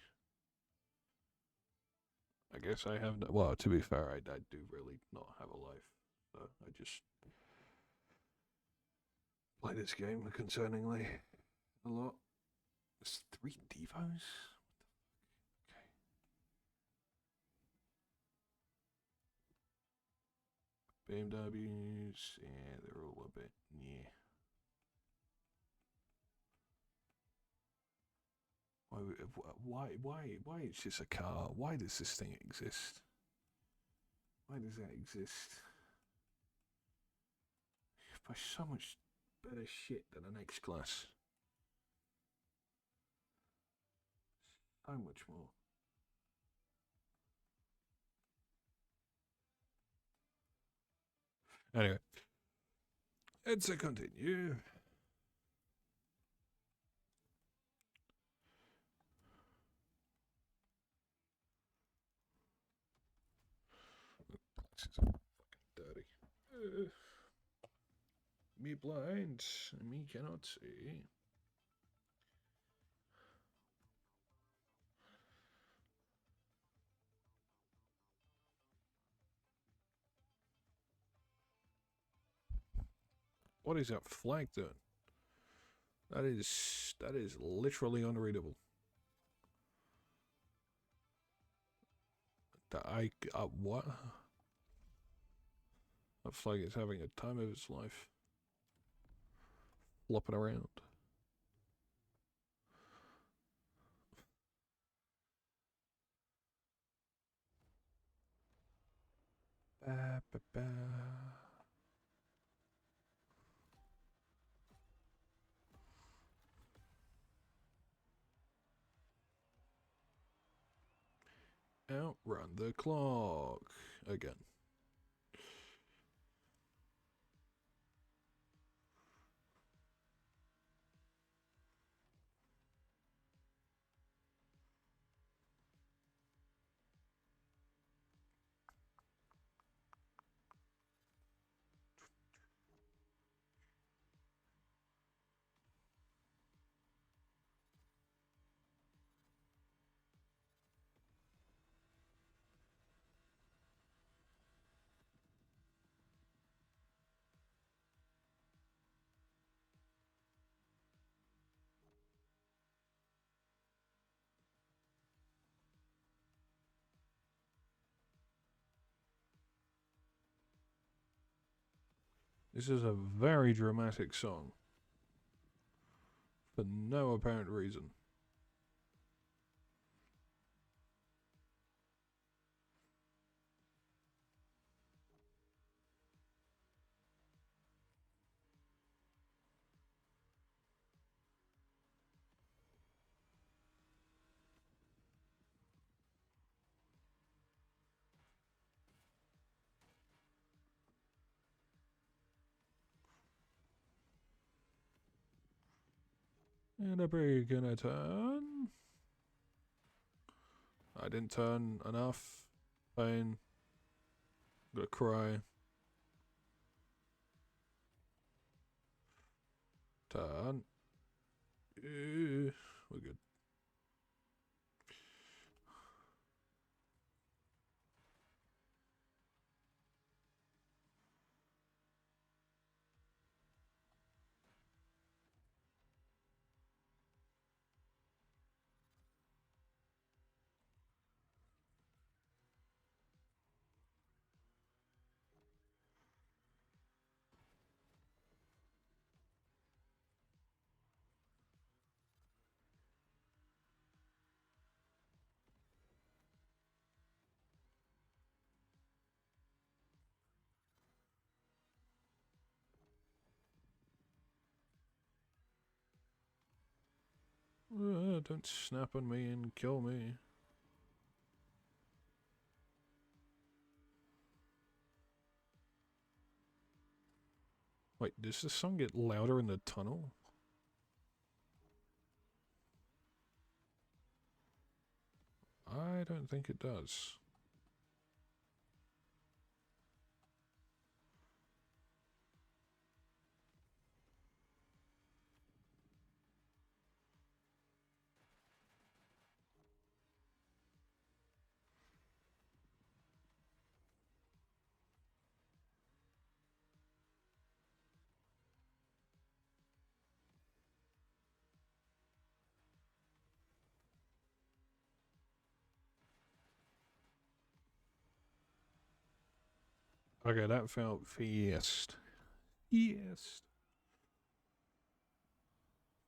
[SPEAKER 1] I guess I have no. Well, to be fair, I do really not have a life. So I just play this game concerningly a lot. There's 3 Devos? Okay. BMWs, yeah, they're all a bit, yeah. Why it's just a car? Why does this thing exist? Why does that exist? by so much better shit than an X class. So much more. Anyway, let's continue. This is fucking dirty. Me blind. Me cannot see. What is that flag doing? That is literally unreadable. What? That flag is having a time of its life. Flopping around. Ba, ba, ba. Outrun the clock again. This is a very dramatic song. For no apparent reason. And a break and a turn. I didn't turn enough. Pain. I'm gonna cry. Turn. We're good. Don't snap on me and kill me. Wait, does the song get louder in the tunnel? I don't think it does. Okay, that felt fast. Yes.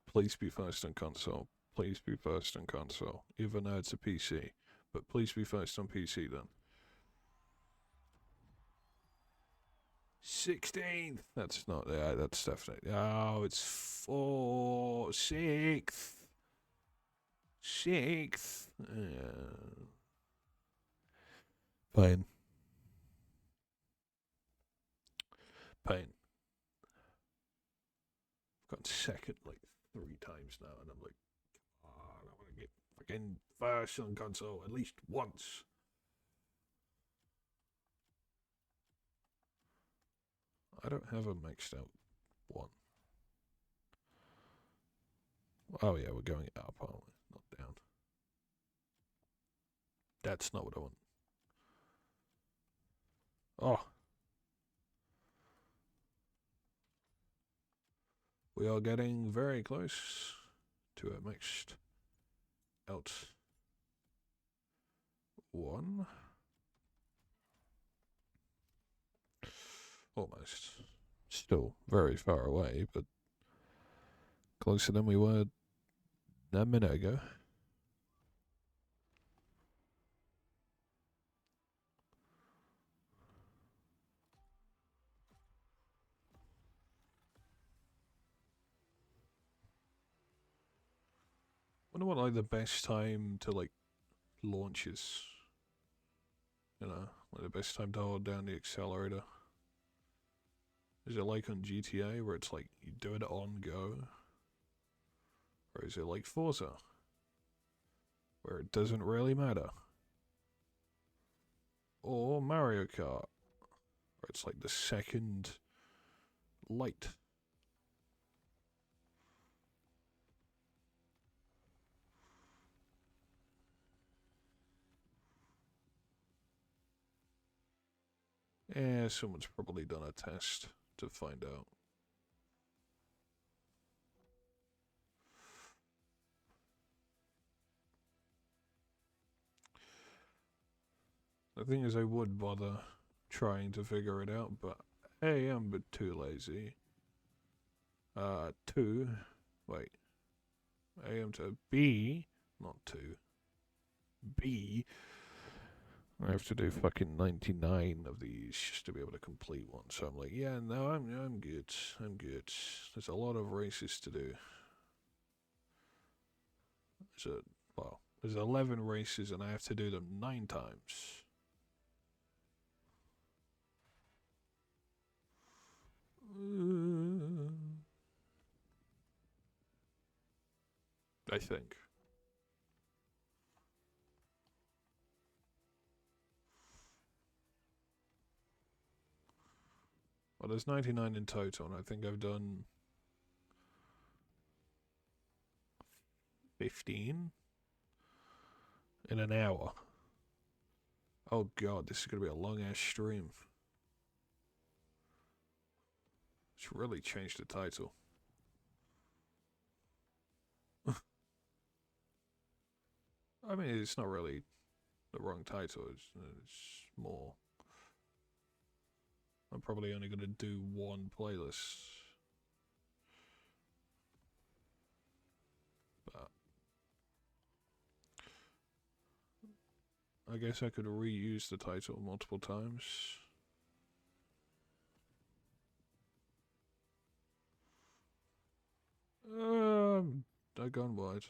[SPEAKER 1] Please be first on console. Please be first on console. Even though it's a PC. But please be first on PC then. 16th. That's not. Yeah, that's definitely. Oh, it's 6th. 6th. Pain. Pain. I've got second like 3 times now, and I'm like, oh, I want to get fucking first on console at least once. I don't have a maxed out one. Oh yeah, we're going up, aren't we? Not down. That's not what I want. Oh. We are getting very close to a maxed out one. Almost. Still very far away, but closer than we were a minute ago. Wonder what like the best time to like launch is. You know, like the best time to hold down the accelerator. Is it like on GTA where it's like you do it on go? Or is it like Forza? Where it doesn't really matter? Or Mario Kart? Where it's like the second light. Someone's probably done a test to find out. The thing is, I would bother trying to figure it out, but A, I'm a bit too lazy. 2, wait. A, I'm to B, not 2. B, I have to do fucking 99 of these just to be able to complete one. So I'm like, yeah, no, I'm good. I'm good. There's a lot of races to do. There's 11 races and I have to do them 9 times. I think. Well, there's 99 in total, and I think I've done 15 in an hour. Oh god, this is going to be a long ass stream. It's really changed the title. I mean, it's not really the wrong title, it's more. I'm probably only going to do one playlist. But I guess I could reuse the title multiple times. I've gone wide.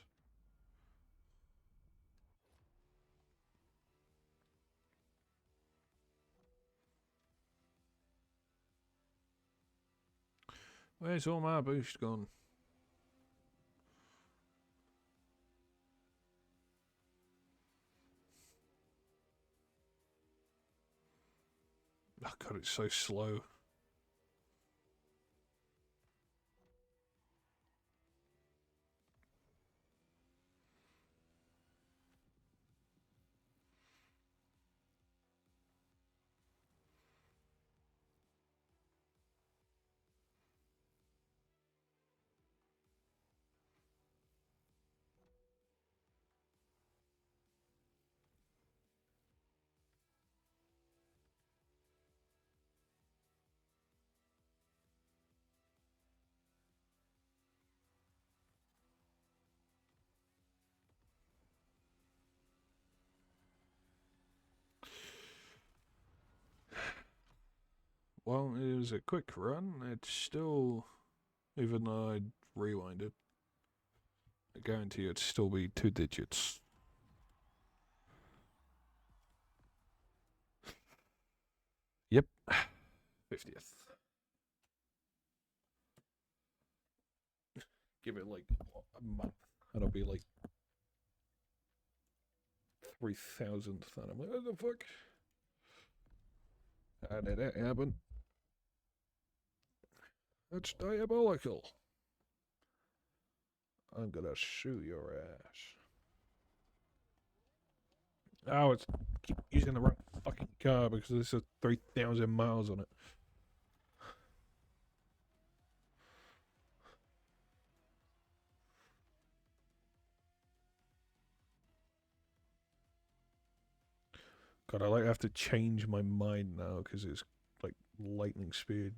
[SPEAKER 1] Where's all my boost gone? Oh god, it's so slow. Well, it was a quick run. It's still, even though I'd rewind it, I guarantee it'd still be 2 digits. Yep. 50th. Give it like a month, and it'll be like 3,000th. And I'm like, what the fuck? How did that happen? That's diabolical. I'm gonna sue your ass. Oh, it's keep using the wrong fucking car because this has 3,000 miles on it. God, I like have to change my mind now because it's like lightning speed.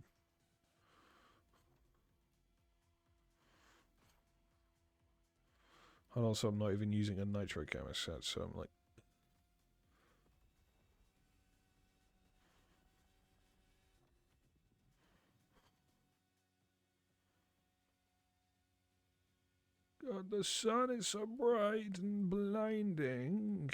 [SPEAKER 1] And also, I'm not even using a nitro camera set, so I'm like, God, the sun is so bright and blinding.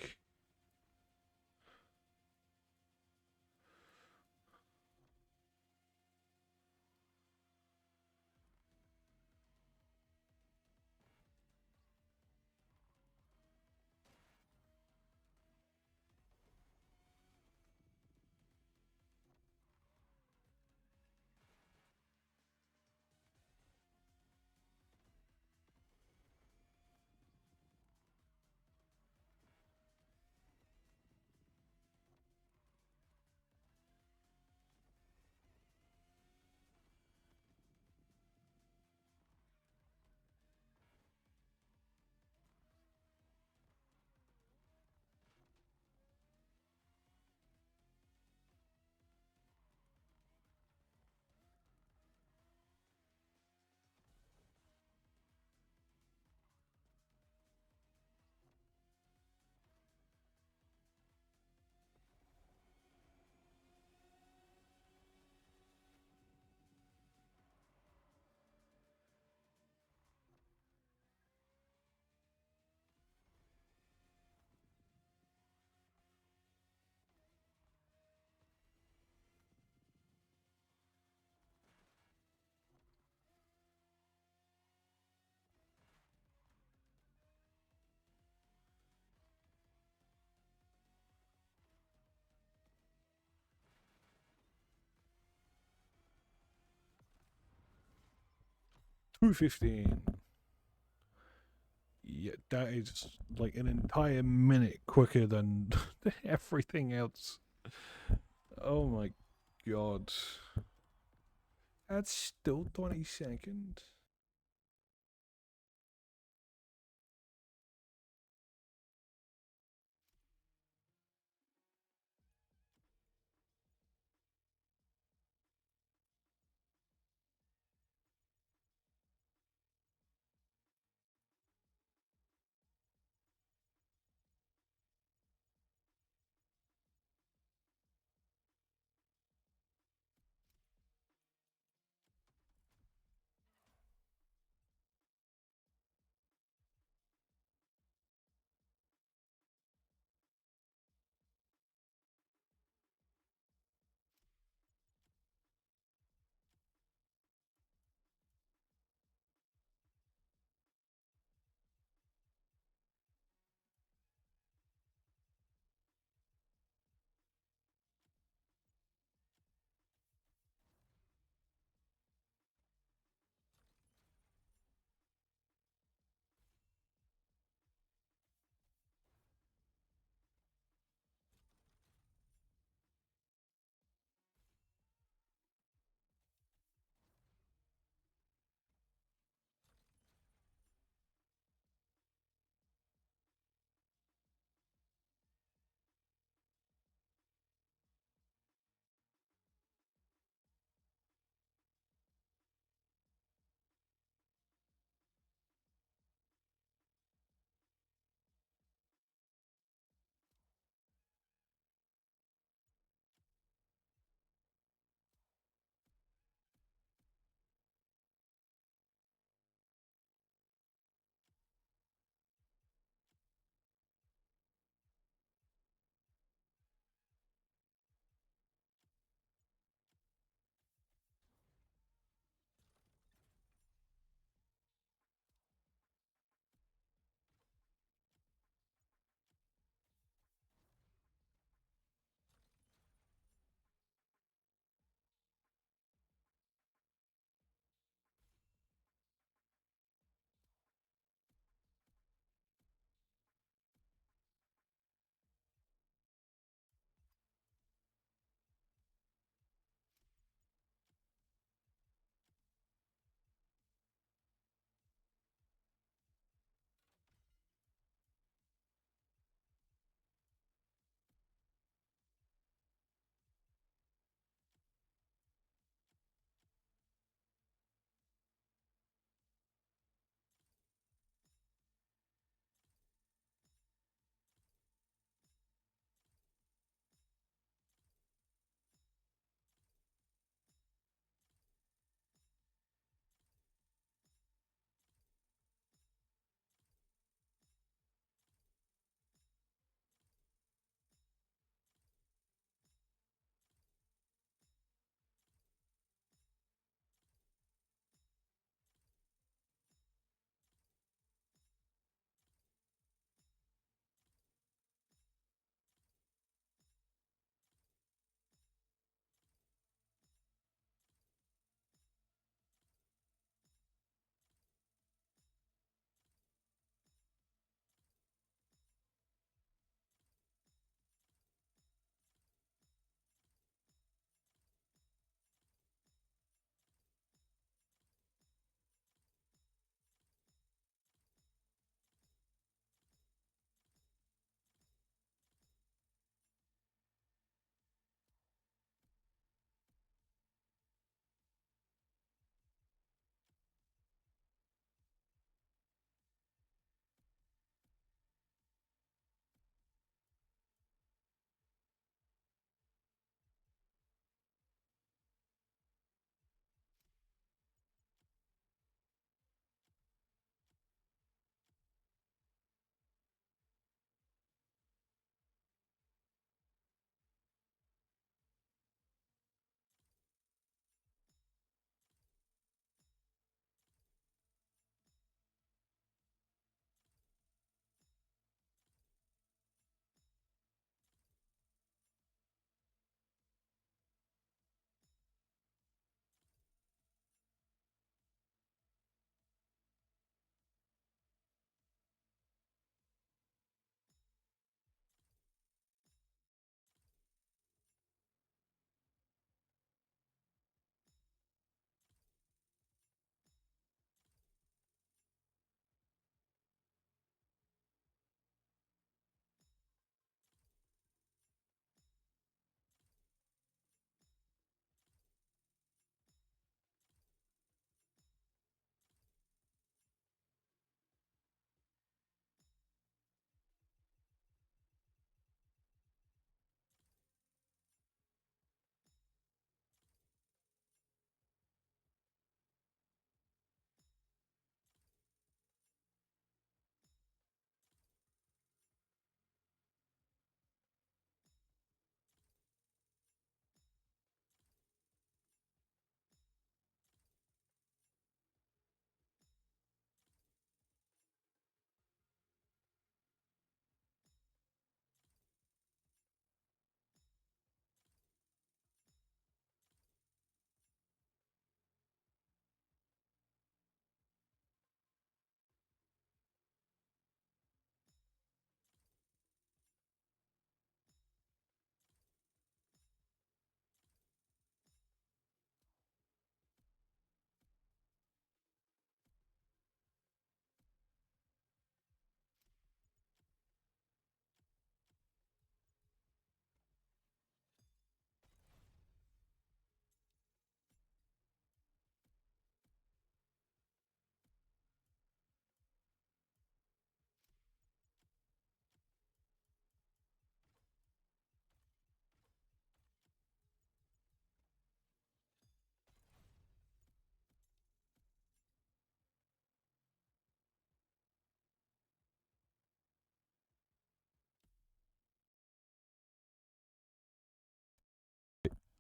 [SPEAKER 1] $2.15. Yeah, that is like an entire minute quicker than everything else. Oh my god. That's still 20 seconds.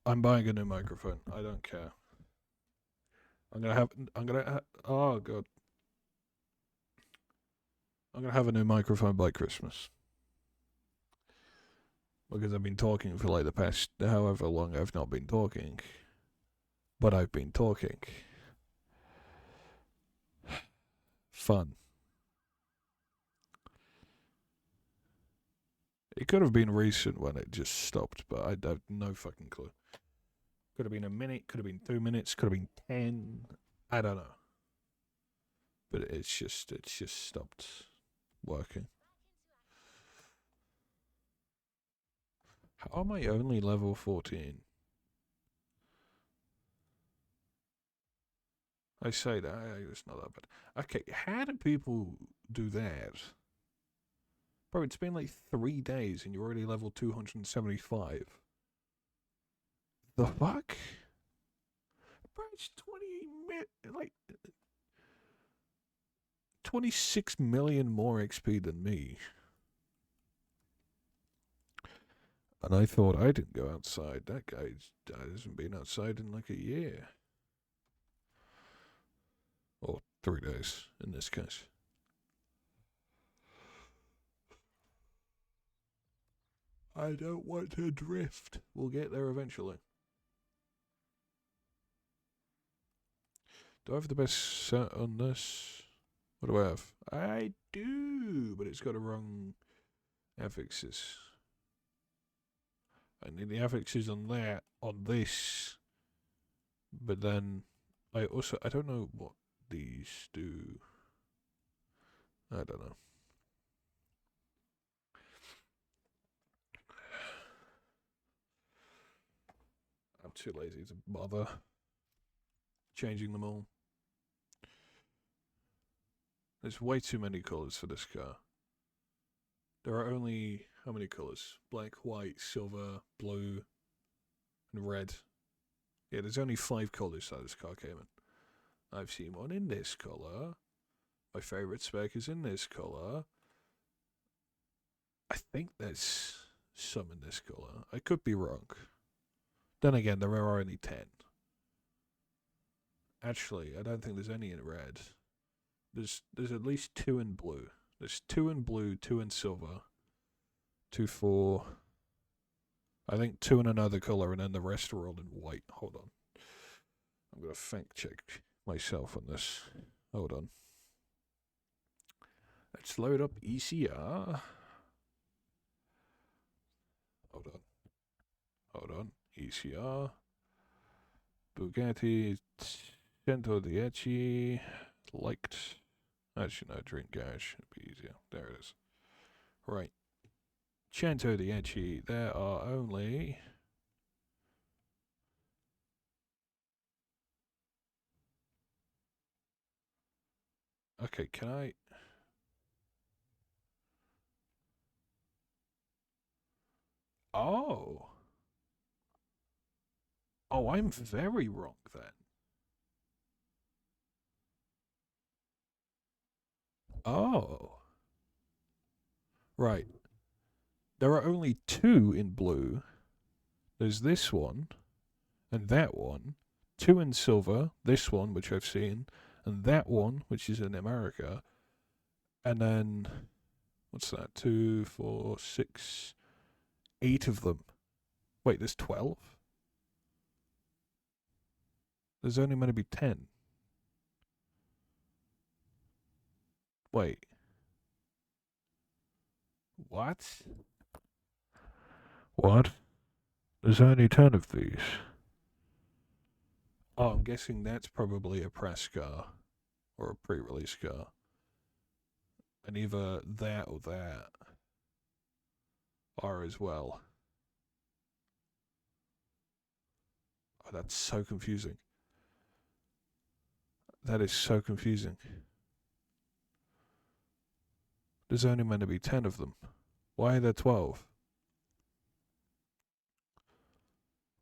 [SPEAKER 1] I'm buying a new microphone. I don't care. Oh god. I'm gonna have a new microphone by Christmas. Because I've been talking for like the past however long I've not been talking. But I've been talking. Fun. It could have been recent when it just stopped, but I have no fucking clue. Could have been a minute, could have been 2 minutes, could have been 10. I don't know. But it's just stopped working. How am I only level 14? I say that, it's not that bad. Okay, how do people do that? Bro, it's been like 3 days and you're already level 275. The fuck? Bro, it's 26 million more XP than me. And I thought I didn't go outside. That guy hasn't been outside in like a year. Or 3 days, in this case. I don't want to drift. We'll get there eventually. Do I have the best set on this? What do I have? I do, but it's got a wrong affixes. I need the affixes on that, on this. But then, I don't know what these do. I don't know. I'm too lazy to bother changing them all. There's way too many colours for this car. There are only, how many colours? Black, white, silver, blue, and red. Yeah, there's only 5 colours that this car came in. I've seen one in this colour. My favourite spec is in this colour. I think there's some in this colour. I could be wrong. Then again, there are only 10. Actually, I don't think there's any in red. There's at least 2 in blue. There's 2 in blue, 2 in silver, 2 for... I think 2 in another colour, and then the rest are all in white. Hold on. I'm going to fact check myself on this. Hold on. Let's load up ECR. Hold on. ECR. Bugatti. Cento Dieci. Liked. Actually, no, Drink Garage. It'd be easier. There it is. Right. Cento Dieci. There are only... Okay, can I... Oh. Oh, I'm very wrong then. Oh. Right. There are only 2 in blue. There's this one, and that one. 2 in silver, this one, which I've seen, and that one, which is in America. And then, what's that? 2, 4, 6, 8 of them. Wait, there's 12? There's only meant to be 10. Wait. What? What? There's only 10 of these. Oh, I'm guessing that's probably a press car. Or a pre-release car. And either that or that are as well. Oh, that's so confusing. That is so confusing. There's only meant to be 10 of them. Why are there 12?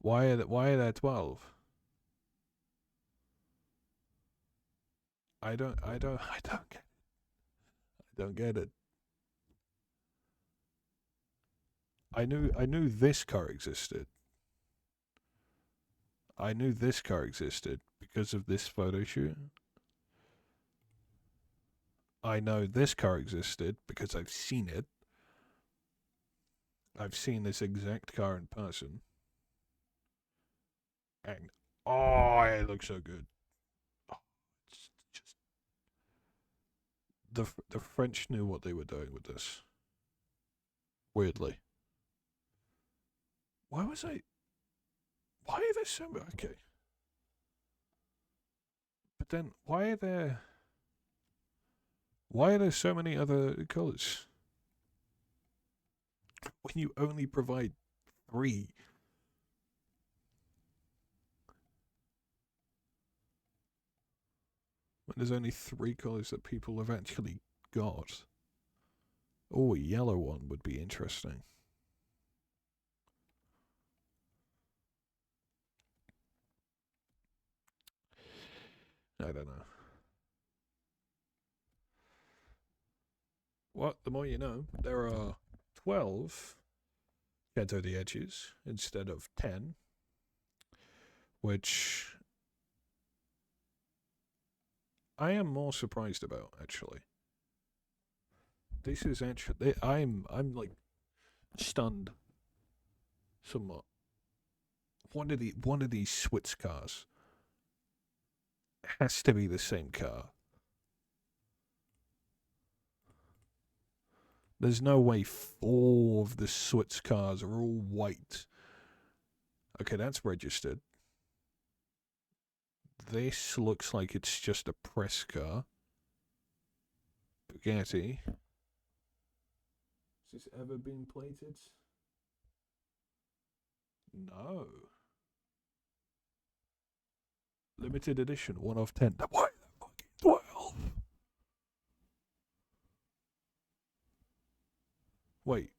[SPEAKER 1] Why are there 12? I don't get it. I knew this car existed. I knew this car existed because of this photo shoot. I know this car existed because I've seen it. I've seen this exact car in person. And, oh, it looks so good. Oh, it's just the French knew what they were doing with this. Weirdly. Why are there so many? Okay. But then, why are there so many other colours? When you only provide 3. When there's only 3 colours that people have actually got. Oh, a yellow one would be interesting. I don't know. Well, the more you know. There are 12 Shadow the Edges instead of 10, which I am more surprised about, actually. This is actually, I'm like stunned somewhat. One of these Swiss cars has to be the same car. There's no way 4 of the Swiss cars are all white. Okay, that's registered. This looks like it's just a press car. Bugatti. Has this ever been plated? No. Limited edition, 1 of 10. Why the fucking 12? Wait.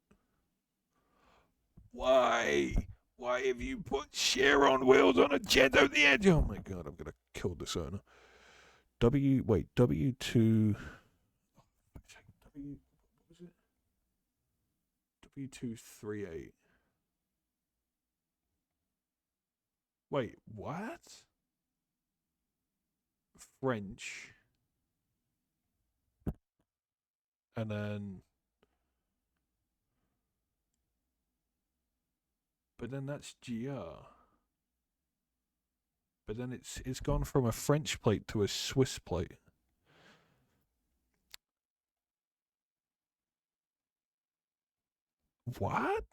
[SPEAKER 1] Why? Why have you put Chiron wheels on a Jet of the Edge? Oh my god, I'm gonna kill this owner. W2. What was it? W238. Wait, what? French. And then. But then that's GR. But then it's gone from a French plate to a Swiss plate. What?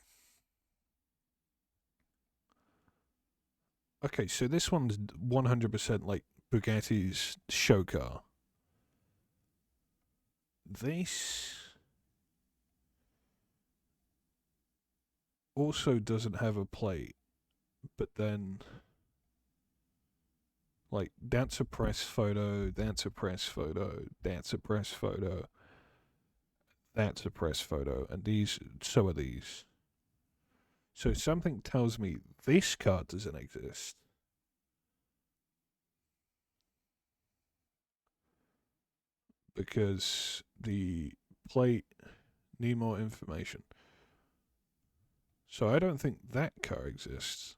[SPEAKER 1] Okay, so this one's 100% like Bugatti's show car. This also doesn't have a plate, but then like that's a press photo, that's a press photo, that's a press photo, that's a press photo, and so are these. So something tells me this car doesn't exist. Because the plate need more information. So I don't think that car exists.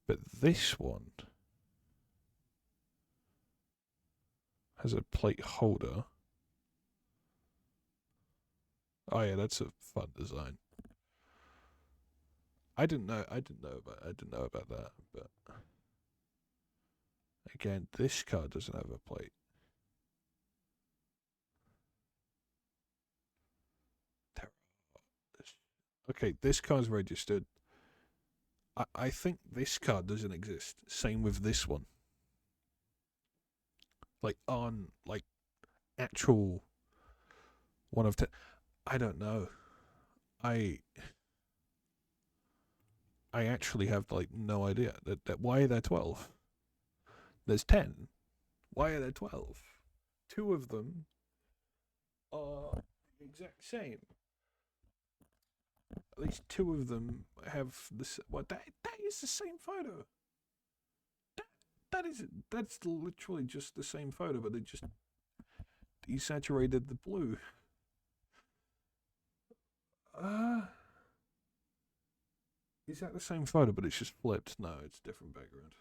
[SPEAKER 1] But this one has a plate holder. Oh yeah, that's a fun design. I didn't know about that, but again, this car doesn't have a plate. Okay, this car's registered. I think this car doesn't exist. Same with this one. Like on like actual 1 of 10. I don't know. I actually have like no idea that why are there 12? There's 10. Why are there 12? 2 of them are the exact same. At least 2 of them have this. Well, that is the same photo. That's literally just the same photo, but they just desaturated the blue. Is that the same photo, but it's just flipped? No, it's different background.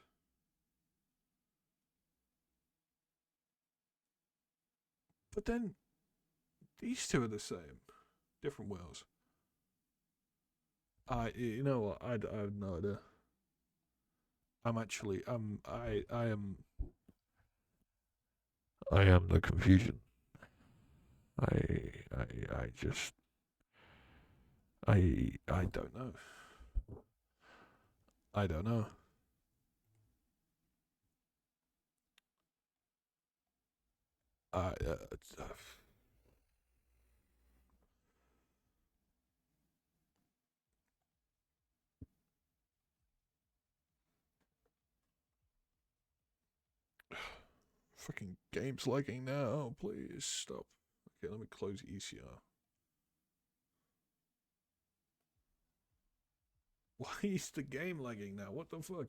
[SPEAKER 1] But then, these two are the same. Different whales. You know what? I have no idea. I'm actually, I am the confusion. I, I just, I don't know. I don't know. It's, fucking game's lagging now. Please stop. Okay, let me close ECR. Why is the game lagging now? What the fuck?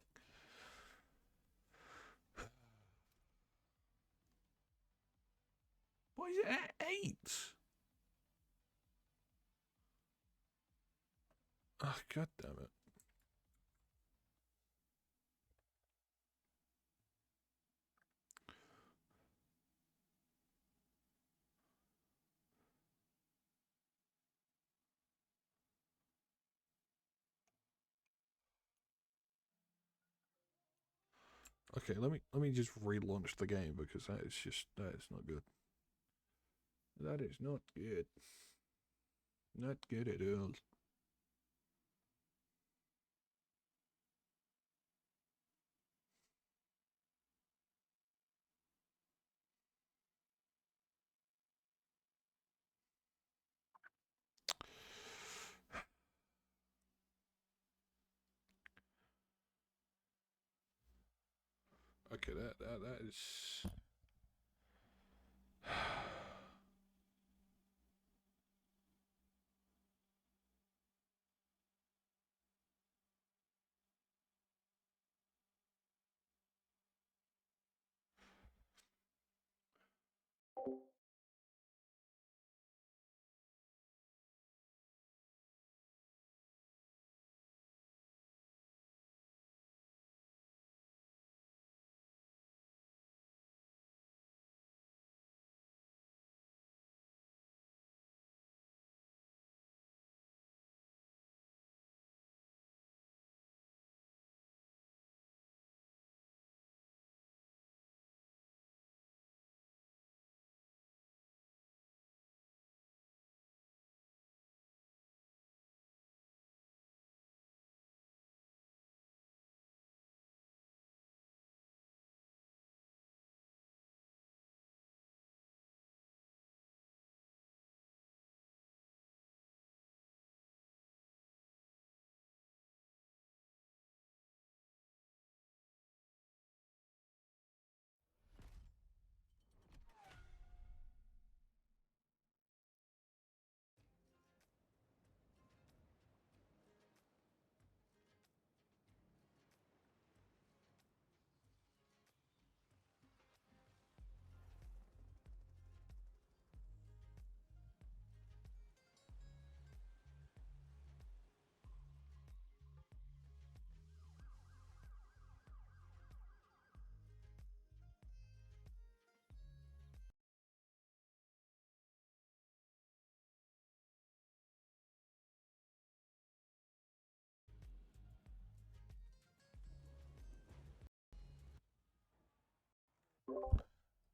[SPEAKER 1] Why is it at 8? Oh, god damn it. Okay, let me just relaunch the game because that is not good. That is not good. Not good at all. Okay, that is.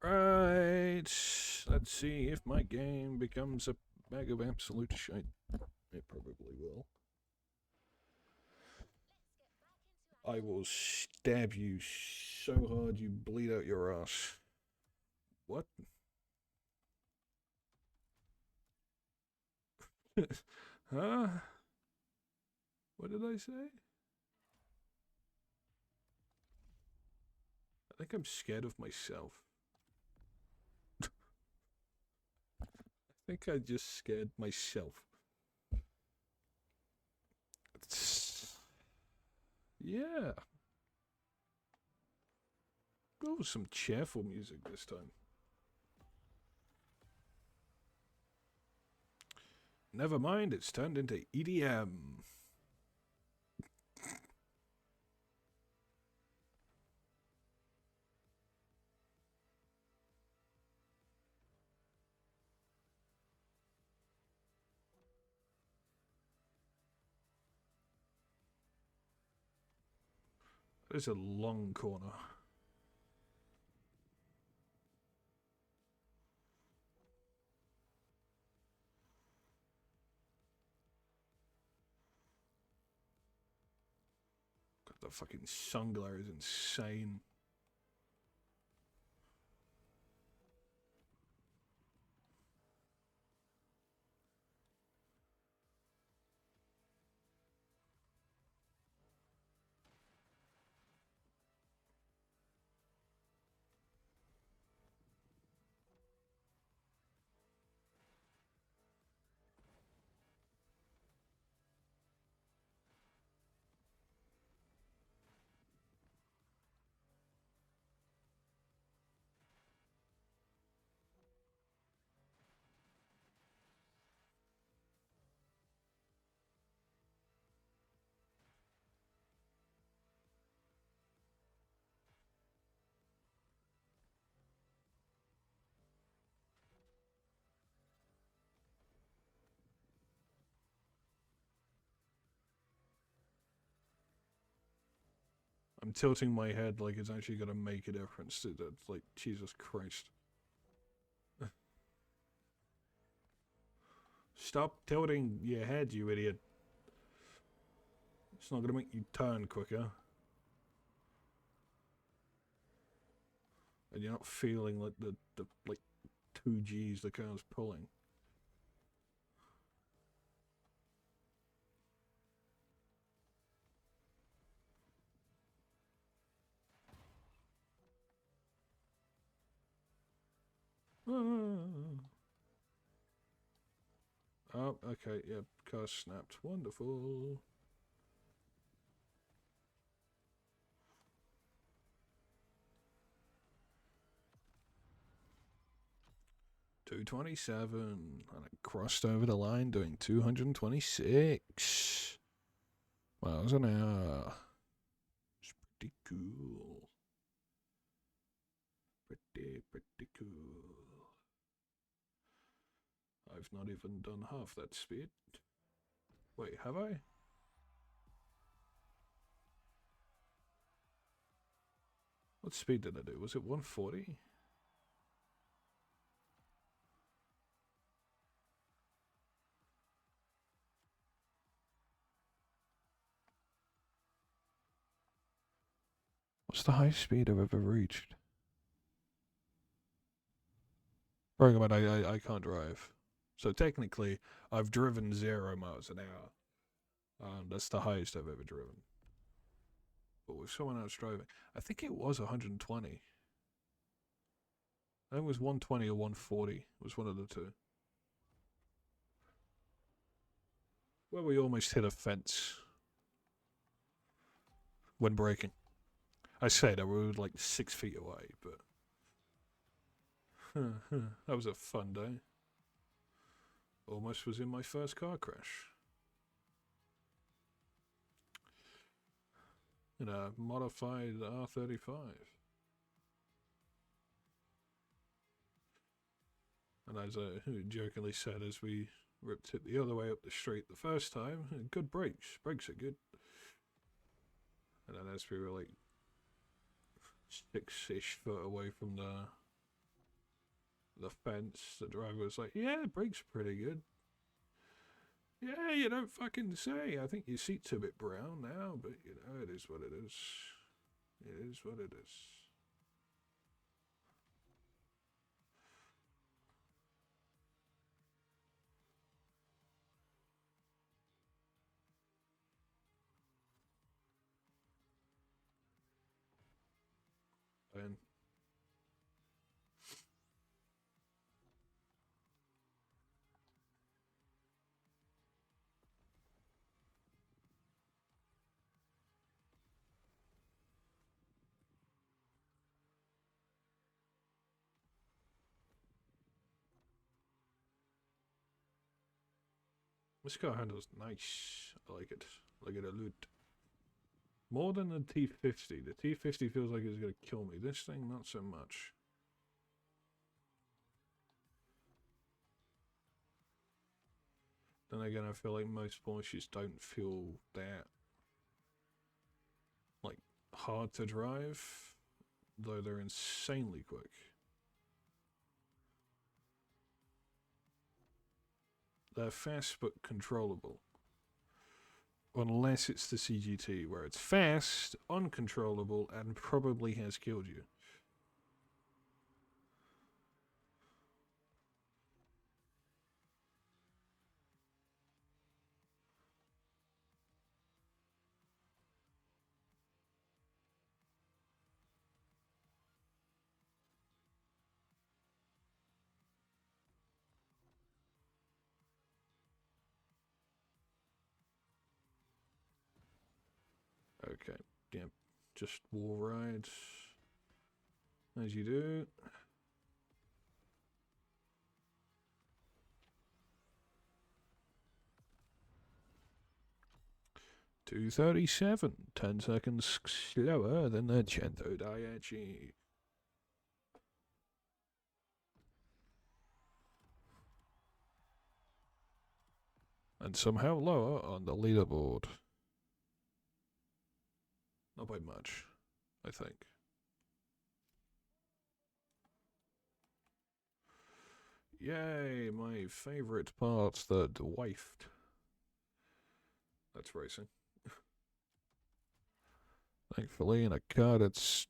[SPEAKER 1] Right. Let's see if my game becomes a bag of absolute shite. It probably will. I will stab you so hard you bleed out your ass. What? Huh? What did I say? I think I'm scared of myself. I think I just scared myself. Yeah. Go with some cheerful music this time. Never mind, it's turned into EDM. There's a long corner. God, the fucking sun glare is insane. I'm tilting my head like it's actually gonna make a difference to that. Like, Jesus Christ. Stop tilting your head, you idiot. It's not gonna make you turn quicker. And you're not feeling like the like 2Gs the car's pulling. Oh, okay, yep, car snapped. Wonderful. $227, and I crossed over the line doing 226 miles an hour. It's pretty cool. Pretty cool. I've not even done half that speed. Wait, have I? What speed did I do? Was it 140? What's the highest speed I've ever reached? Bearing in mind, I can't drive. So technically, I've driven 0 miles an hour. That's the highest I've ever driven. But with someone else driving, I think it was 120. I think it was 120 or 140. It was one of the two. Where we almost hit a fence when braking. I say that we were like 6 feet away, but that was a fun day. Almost was in my first car crash. In a modified R35. And as I jokingly said as we ripped it the other way up the street the first time, good brakes. Brakes are good. And then as we were like 6-ish foot away from the fence, the driver was like, yeah, brakes are pretty good. Yeah, you don't fucking say. I think your seat's a bit brown now, but you know, it is what it is. It is what it is. And this car handles nice. I like it. I like it a lot. More than the T50. The T50 feels like it's going to kill me. This thing, not so much. Then again, I feel like most Porsches don't feel that like hard to drive, though they're insanely quick. They're fast but controllable. Unless it's the CGT, where it's fast, uncontrollable, and probably has killed you. Okay, yep. Just wall rides. As you do. $237, 10 seconds slower than the Cento Daihatsu. And somehow lower on the leaderboard. Not by much, I think. Yay, my favourite part, the wifed. That's racing. Thankfully, in a car that's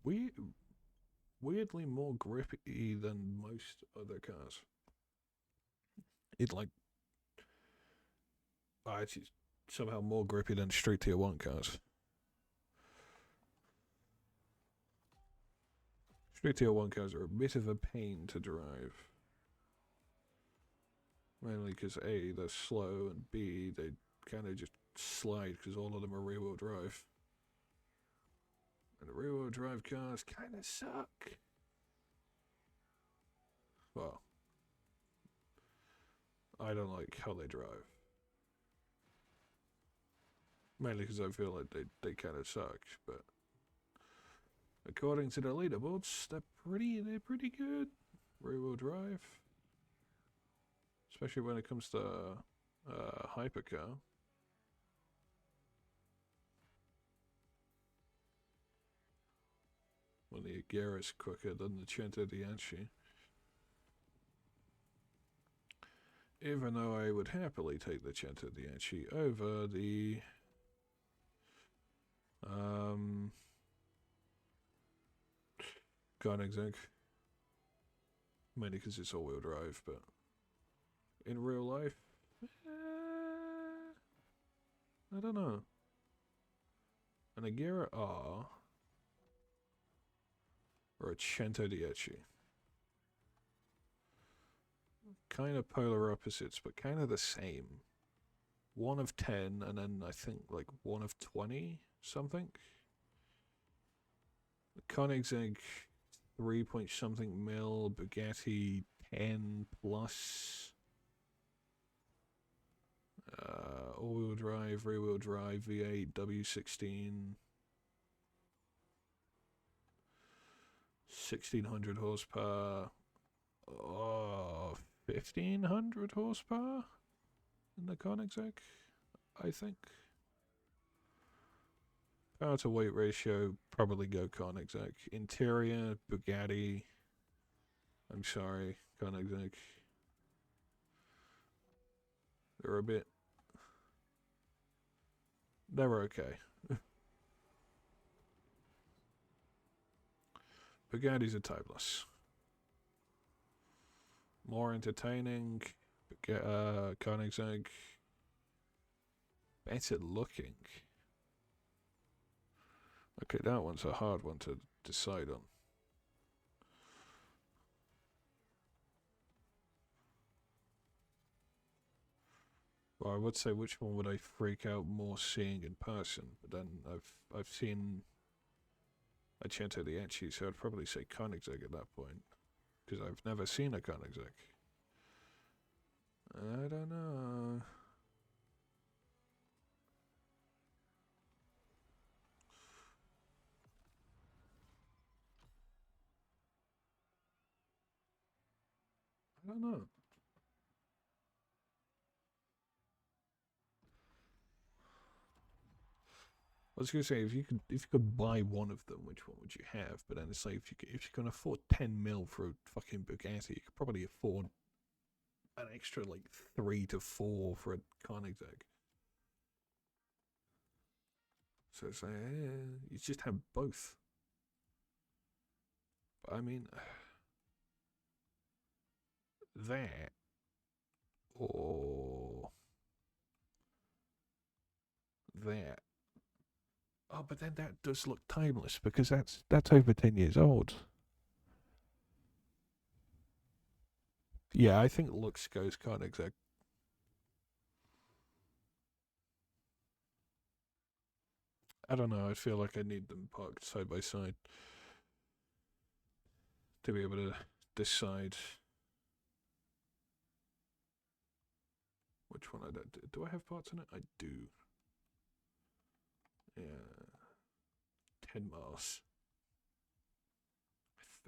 [SPEAKER 1] weirdly more grippy than most other cars. It's somehow more grippy than street tier 1 cars. Street tier 1 cars are a bit of a pain to drive. Mainly because A, they're slow, and B, they kind of just slide because all of them are rear wheel drive. And the rear wheel drive cars kind of suck. Well, I don't like how they drive. Mainly because I feel like they kind of suck, but according to the leaderboards, they're pretty good. Rear wheel drive. Especially when it comes to hypercar. Well, the Agera is quicker than the Cento Daihatsu. Even though I would happily take the Cento Daihatsu over the Koenigsegg. Mainly because it's all-wheel drive, but in real life, I don't know. An Agera R or a Cento Daihatsu. Kind of polar opposites, but kind of the same. 1 of 10, and then I think like 1 of 20 something. The Koenigsegg 3 point something mil, Bugatti 10 plus. All-wheel drive, rear-wheel drive, V8, W16. 1600 horsepower. Oh, 1500 horsepower in the Koenigsegg, I think. Power to weight ratio, probably go Koenigsegg. Interior, Bugatti. I'm sorry, Koenigsegg. They're okay. Bugattis are timeless. More entertaining. Koenigsegg. Better looking. Okay, that one's a hard one to decide on. Well, I would say which one would I freak out more seeing in person, but then I've seen a Cento Daihatsu, so I'd probably say Koenigsegg at that point, because I've never seen a Koenigsegg. I don't know. I don't know. was gonna say, if you could buy one of them, which one would you have? But then it's like if you can afford 10 mil for a fucking Bugatti, you could probably afford an extra like 3 to 4 for a Koenigsegg. So it's like, you just have both. But I mean, that or that. Oh, but then that does look timeless because that's over 10 years old. Yeah, I think looks goes Koenigsegg. I don't know. I feel like I need them parked side by side to be able to decide which one I do. I have parts in it? I do. Yeah, 10 miles,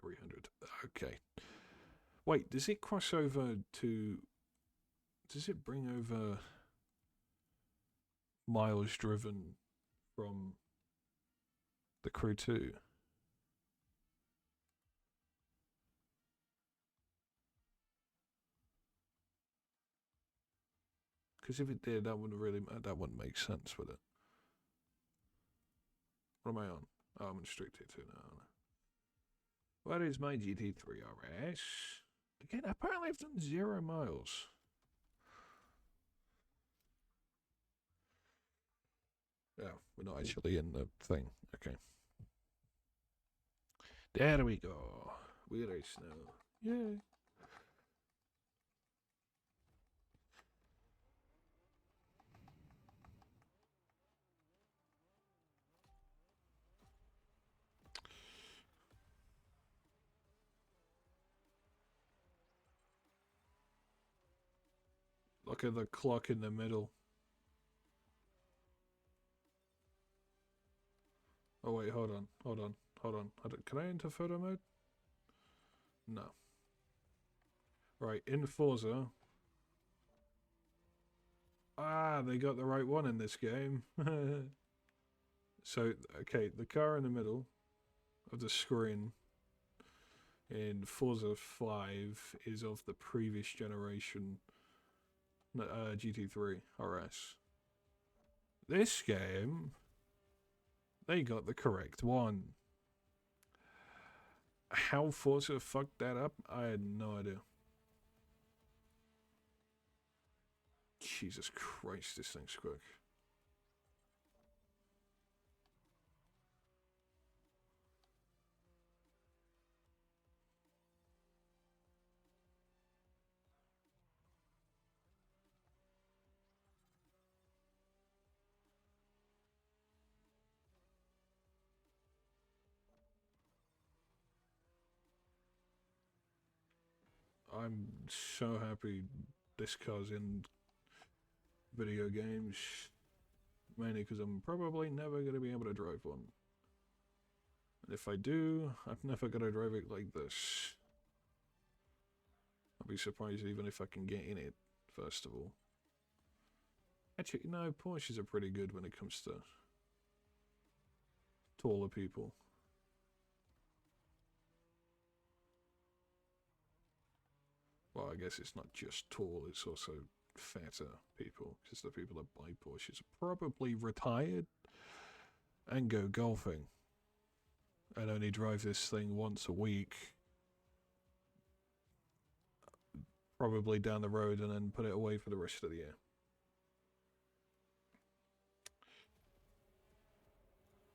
[SPEAKER 1] 300. Okay. Wait, does it cross over to? Does it bring over miles driven from the Crew 2? Because if it did, that wouldn't make sense with it. What am I on? Oh, I'm on Street 2 now. What is my GT3 RS? Again, apparently I've done 0 miles. Oh, we're not actually in the thing. Okay. There we go. We're a snow. Yay. Look at the clock in the middle. Oh wait, hold on. Can I enter photo mode? No. Right, in Forza. Ah, they got the right one in this game. So, okay, the car in the middle of the screen in Forza 5 is of the previous generation GT3 RS. This game, they got the correct one. How Forza fucked that up, I had no idea. Jesus Christ, this thing's quick. I'm so happy this car's in video games, mainly because I'm probably never going to be able to drive one. And if I do, I'm never going to drive it like this. I'll be surprised even if I can get in it, first of all. Actually, no, Porsches are pretty good when it comes to taller people. Well, I guess it's not just tall, it's also fatter people, because the people that buy Porsches are probably retired and go golfing and only drive this thing once a week, probably down the road, and then put it away for the rest of the year.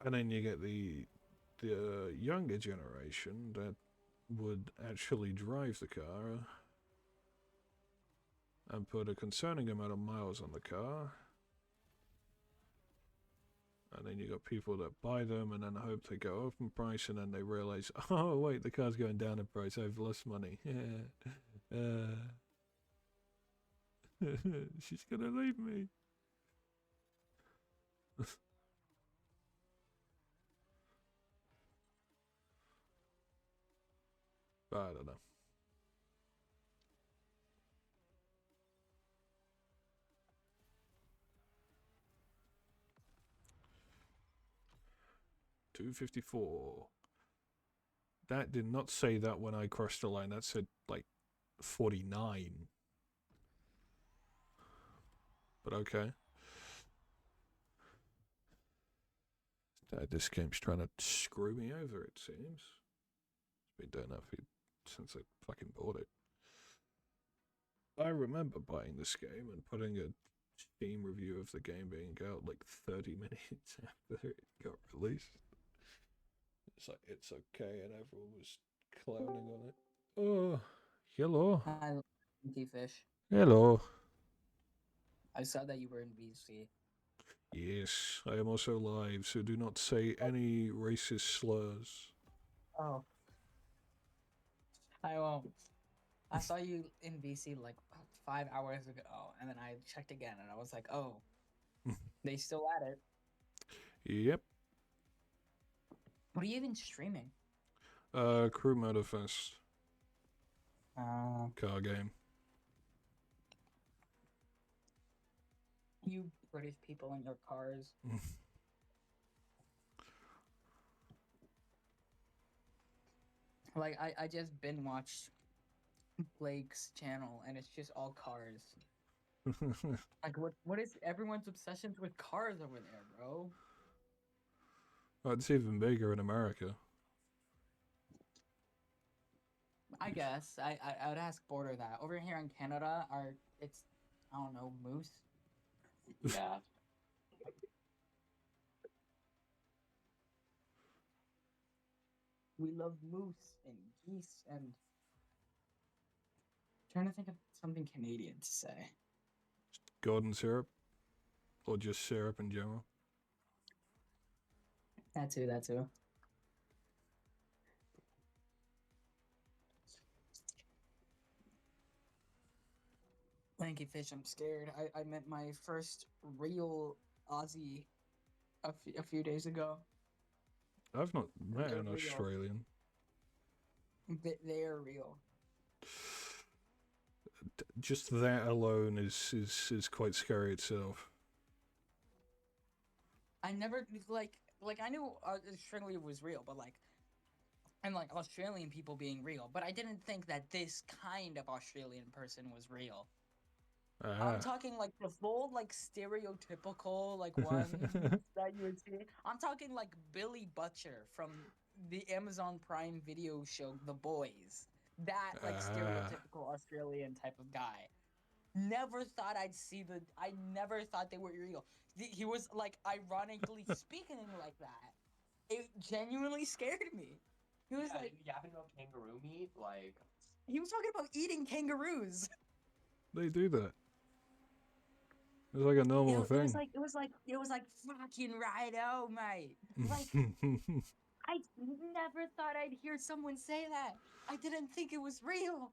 [SPEAKER 1] And then you get the younger generation that would actually drive the car and put a concerning amount of miles on the car. And then you got people that buy them and then hope they go up in price, and then they realize, oh wait, the car's going down in price, I've lost money. She's gonna leave me. I don't know. 254. That did not say that when I crossed the line. That said, like, 49. But okay. This game's trying to screw me over, it seems. It's been doing that since I fucking bought it. I remember buying this game and putting a Steam review of the game being out like 30 minutes after it got released. It's like, it's okay, and everyone was clowning on it. Oh, hello.
[SPEAKER 2] Hi, Monkey Fish.
[SPEAKER 1] Hello.
[SPEAKER 2] I saw that you were in VC.
[SPEAKER 1] Yes, I am also live, so do not say any racist slurs.
[SPEAKER 2] Oh. I won't. I saw you in VC like 5 hours ago, and then I checked again, and I was like, oh, they still at it.
[SPEAKER 1] Yep.
[SPEAKER 2] What are you even streaming?
[SPEAKER 1] Crew Motorfest.
[SPEAKER 2] Uh,
[SPEAKER 1] Car game.
[SPEAKER 2] you British people in your cars. Like, I just binge watched Blake's channel, and it's just all cars. Like, what is everyone's obsessions with cars over there, bro?
[SPEAKER 1] Oh, it's even bigger in America.
[SPEAKER 2] I guess I would ask Border that. Over here in Canada, it's I don't know, moose. Yeah. We love moose and geese and trying to think of something Canadian to say.
[SPEAKER 1] Golden syrup. Or just syrup in general.
[SPEAKER 2] That too, that too. Lanky Fish, I'm scared. I met my first real Aussie a few days ago.
[SPEAKER 1] I've not met
[SPEAKER 2] They're
[SPEAKER 1] an
[SPEAKER 2] real.
[SPEAKER 1] Australian.
[SPEAKER 2] They are real.
[SPEAKER 1] Just that alone is quite scary itself.
[SPEAKER 2] I never like I knew Australia was real, but like and like Australian people being real, but I didn't think that this kind of Australian person was real. I'm talking like the full like stereotypical like one that you would see. I'm talking like Billy Butcher from the Amazon Prime video show The Boys. That like stereotypical Australian type of guy. Never thought I'd see I never thought they were real. He was like ironically speaking like that. It genuinely scared me. He was like,
[SPEAKER 3] you happen to know kangaroo meat? Like,
[SPEAKER 2] he was talking about eating kangaroos.
[SPEAKER 1] They do that. It's like a normal thing.
[SPEAKER 2] It was like fucking righto, mate. Like, I never thought I'd hear someone say that. I didn't think it was real.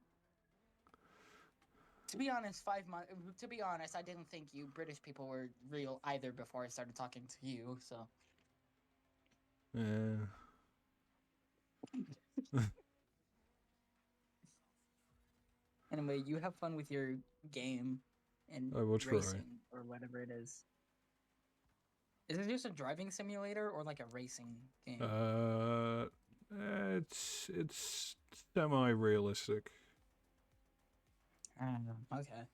[SPEAKER 2] To be honest, 5 months. To be honest, I didn't think you British people were real either before I started talking to you. So.
[SPEAKER 1] Yeah.
[SPEAKER 2] Anyway, you have fun with your game and
[SPEAKER 1] I will try.
[SPEAKER 2] racing or whatever it is. Is it just a driving simulator or like a racing game?
[SPEAKER 1] It's semi-realistic.
[SPEAKER 2] Okay.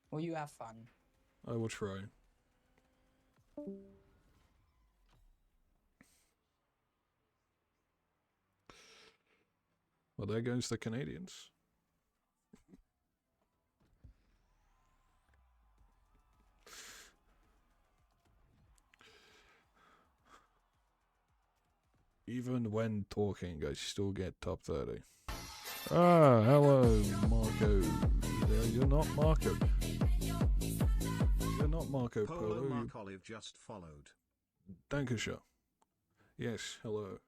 [SPEAKER 2] Well, you have fun.
[SPEAKER 1] I will try. Well, there goes the Canadians. Even when talking, I still get top 30. Ah, hello, Marco. You're not Marco. You're not Marco Polo.
[SPEAKER 4] Mark Olive just followed.
[SPEAKER 1] Dankeschön. Yes, hello.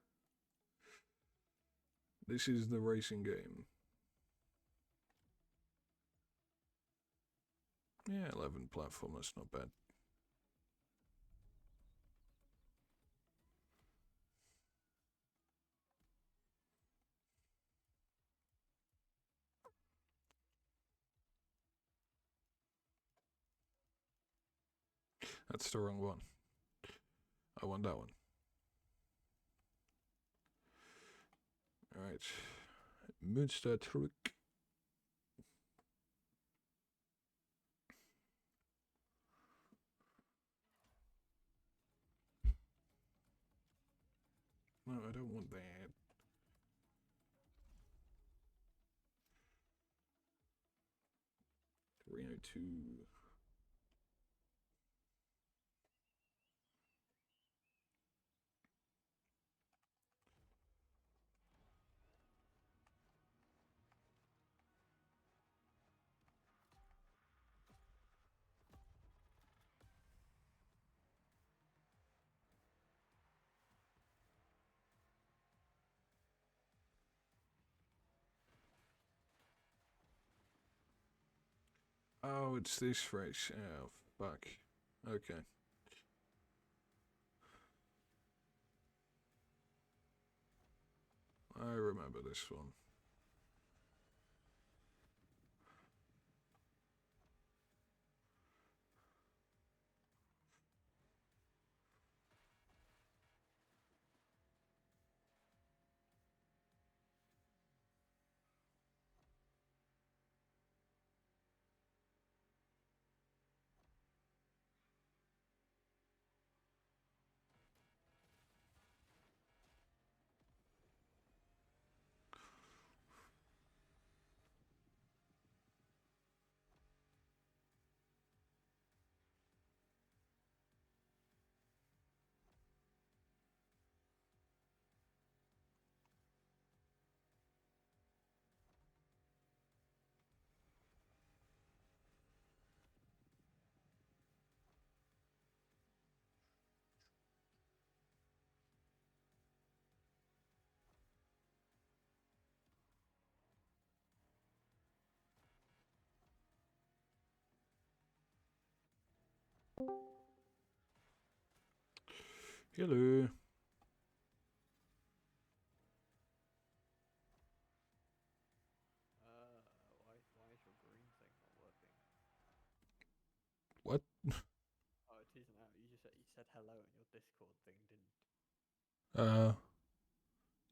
[SPEAKER 1] This is the racing game. Yeah, 11 platformers, not bad. That's the wrong one. I want that one. Alright. Monster truck. No, I don't want that. $302. Oh, it's this race. Oh, fuck. Okay. I remember this one. Hello.
[SPEAKER 5] Why is your green thing not working?
[SPEAKER 1] What?
[SPEAKER 5] Oh, it isn't out. You said hello and your Discord thing didn't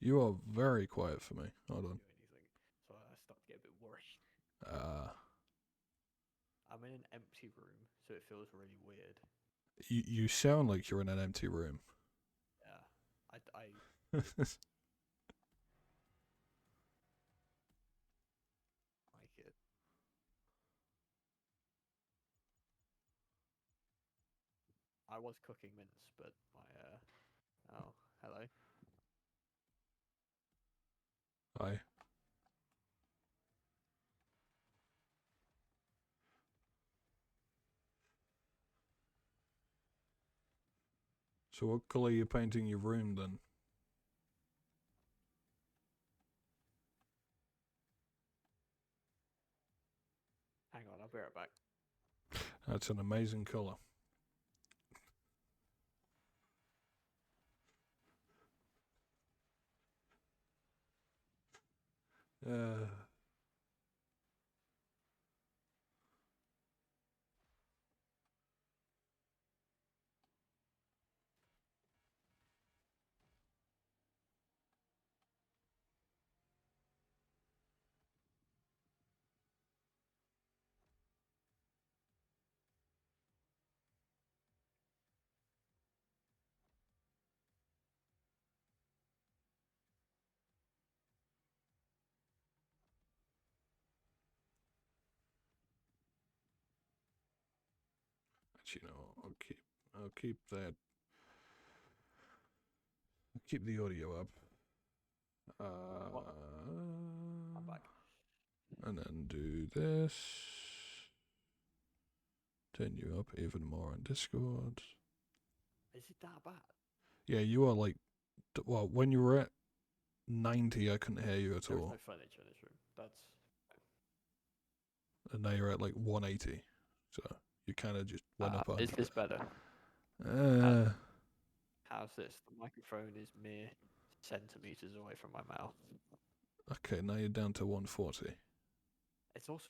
[SPEAKER 1] You are very quiet for me. Hold on.
[SPEAKER 5] do anything. So I started to get a bit worried. I'm in an empty room, so it feels really weird.
[SPEAKER 1] You sound like you're in an empty room.
[SPEAKER 5] Yeah. I like it. I was cooking mince, but my oh, hello.
[SPEAKER 1] Hi. So what colour are you painting your room then?
[SPEAKER 5] Hang on, I'll be right back.
[SPEAKER 1] That's an amazing colour. Actually, no, I'll keep that. I'll keep the audio up.
[SPEAKER 5] I'm back.
[SPEAKER 1] And then do this. Turn you up even more on Discord.
[SPEAKER 5] Is it that bad?
[SPEAKER 1] Yeah, you are like, well, when you were at 90, I couldn't hear you at
[SPEAKER 5] There's
[SPEAKER 1] all.
[SPEAKER 5] no furniture in this room. That's
[SPEAKER 1] And now you're at like 180. So you kind of just went up 100.
[SPEAKER 5] Is this better? How's this? The microphone is mere centimeters away from my mouth.
[SPEAKER 1] Okay, now you're down to 140.
[SPEAKER 5] It's also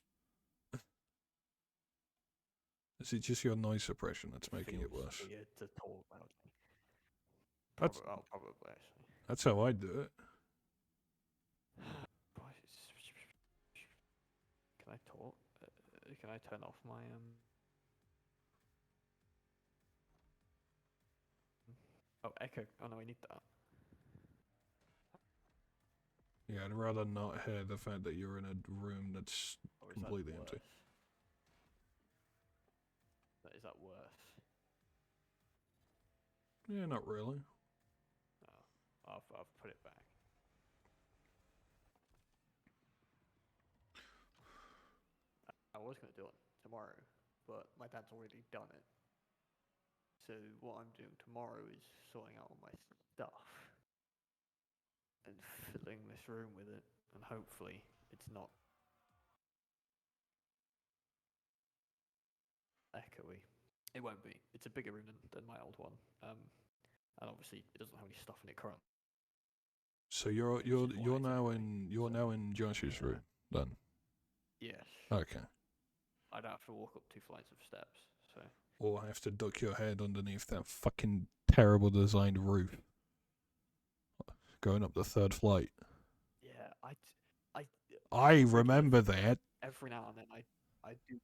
[SPEAKER 1] Is it just your noise suppression that's making it
[SPEAKER 5] feels
[SPEAKER 1] worse?
[SPEAKER 5] weird to talk loudly.
[SPEAKER 1] That's
[SPEAKER 5] Probably actually.
[SPEAKER 1] that's how I do it.
[SPEAKER 5] Can I talk? Can I turn off my Oh, echo. Oh no, I need that.
[SPEAKER 1] Yeah, I'd rather not hear the fact that you're in a room that's
[SPEAKER 5] Or is
[SPEAKER 1] completely
[SPEAKER 5] that
[SPEAKER 1] empty.
[SPEAKER 5] worse? Is that worse?
[SPEAKER 1] Yeah, not really.
[SPEAKER 5] Oh, I've put it back. I was gonna do it tomorrow, but my dad's already done it. So what I'm doing tomorrow is sorting out all my stuff and filling this room with it, and hopefully it's not echoey. It won't be. It's a bigger room than my old one, and obviously it doesn't have any stuff in it currently.
[SPEAKER 1] So you're now in Josh's room then.
[SPEAKER 5] Yes.
[SPEAKER 1] Okay.
[SPEAKER 5] I don't have to walk up 2 flights of steps, so.
[SPEAKER 1] Or have to duck your head underneath that fucking terrible designed roof. Going up the 3rd flight.
[SPEAKER 5] Yeah,
[SPEAKER 1] I remember that.
[SPEAKER 5] every now and then I do.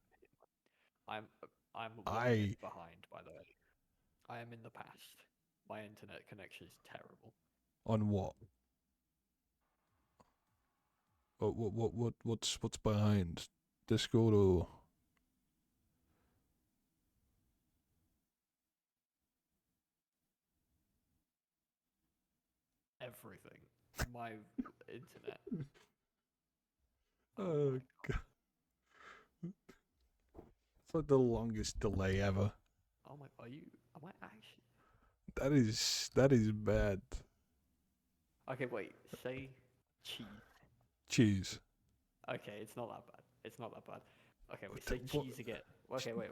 [SPEAKER 5] I'm 1
[SPEAKER 1] I-
[SPEAKER 5] minute behind, by the way. I am in the past. My internet connection is terrible.
[SPEAKER 1] On what? What's behind? Discord or?
[SPEAKER 5] Everything. My internet.
[SPEAKER 1] Oh
[SPEAKER 5] my
[SPEAKER 1] god. It's like the longest delay ever.
[SPEAKER 5] Oh my! Am I actually?
[SPEAKER 1] That is bad.
[SPEAKER 5] Okay, wait. Say cheese.
[SPEAKER 1] Cheese.
[SPEAKER 5] Okay, it's not that bad. It's not that bad. Okay, wait.
[SPEAKER 1] What
[SPEAKER 5] Say
[SPEAKER 1] the- what-
[SPEAKER 5] cheese again. Okay, wait.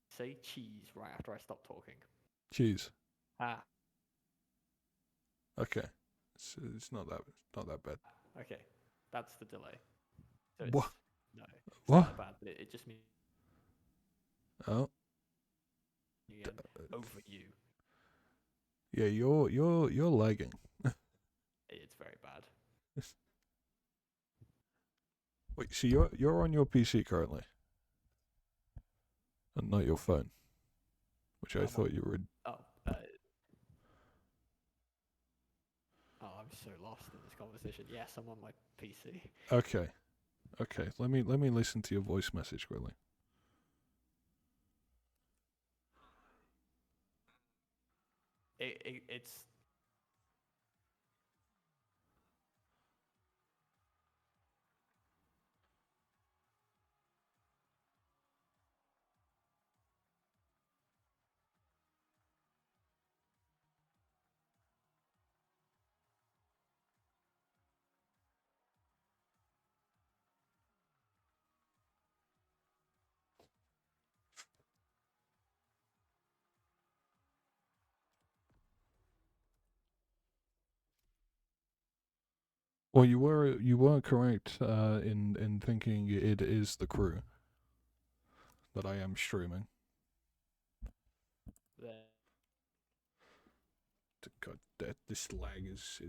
[SPEAKER 5] Say cheese right after I stop talking.
[SPEAKER 1] Cheese.
[SPEAKER 5] Ah.
[SPEAKER 1] Okay. It's not that bad.
[SPEAKER 5] Okay, that's the delay. So
[SPEAKER 1] What?
[SPEAKER 5] No, it's
[SPEAKER 1] What?
[SPEAKER 5] not that bad. But it just means
[SPEAKER 1] Oh.
[SPEAKER 5] again over you.
[SPEAKER 1] Yeah, you're lagging.
[SPEAKER 5] It's very bad.
[SPEAKER 1] Wait, so you're on your PC currently, and not your phone, which I
[SPEAKER 5] I'm
[SPEAKER 1] thought
[SPEAKER 5] on-
[SPEAKER 1] you were.
[SPEAKER 5] Oh, I'm so lost in this conversation. Yes, I'm on my PC.
[SPEAKER 1] Okay, okay. Let me listen to your voice message quickly.
[SPEAKER 5] It's
[SPEAKER 1] Well, you were correct in thinking it is the crew that I am streaming.
[SPEAKER 5] there.
[SPEAKER 1] God, this lag is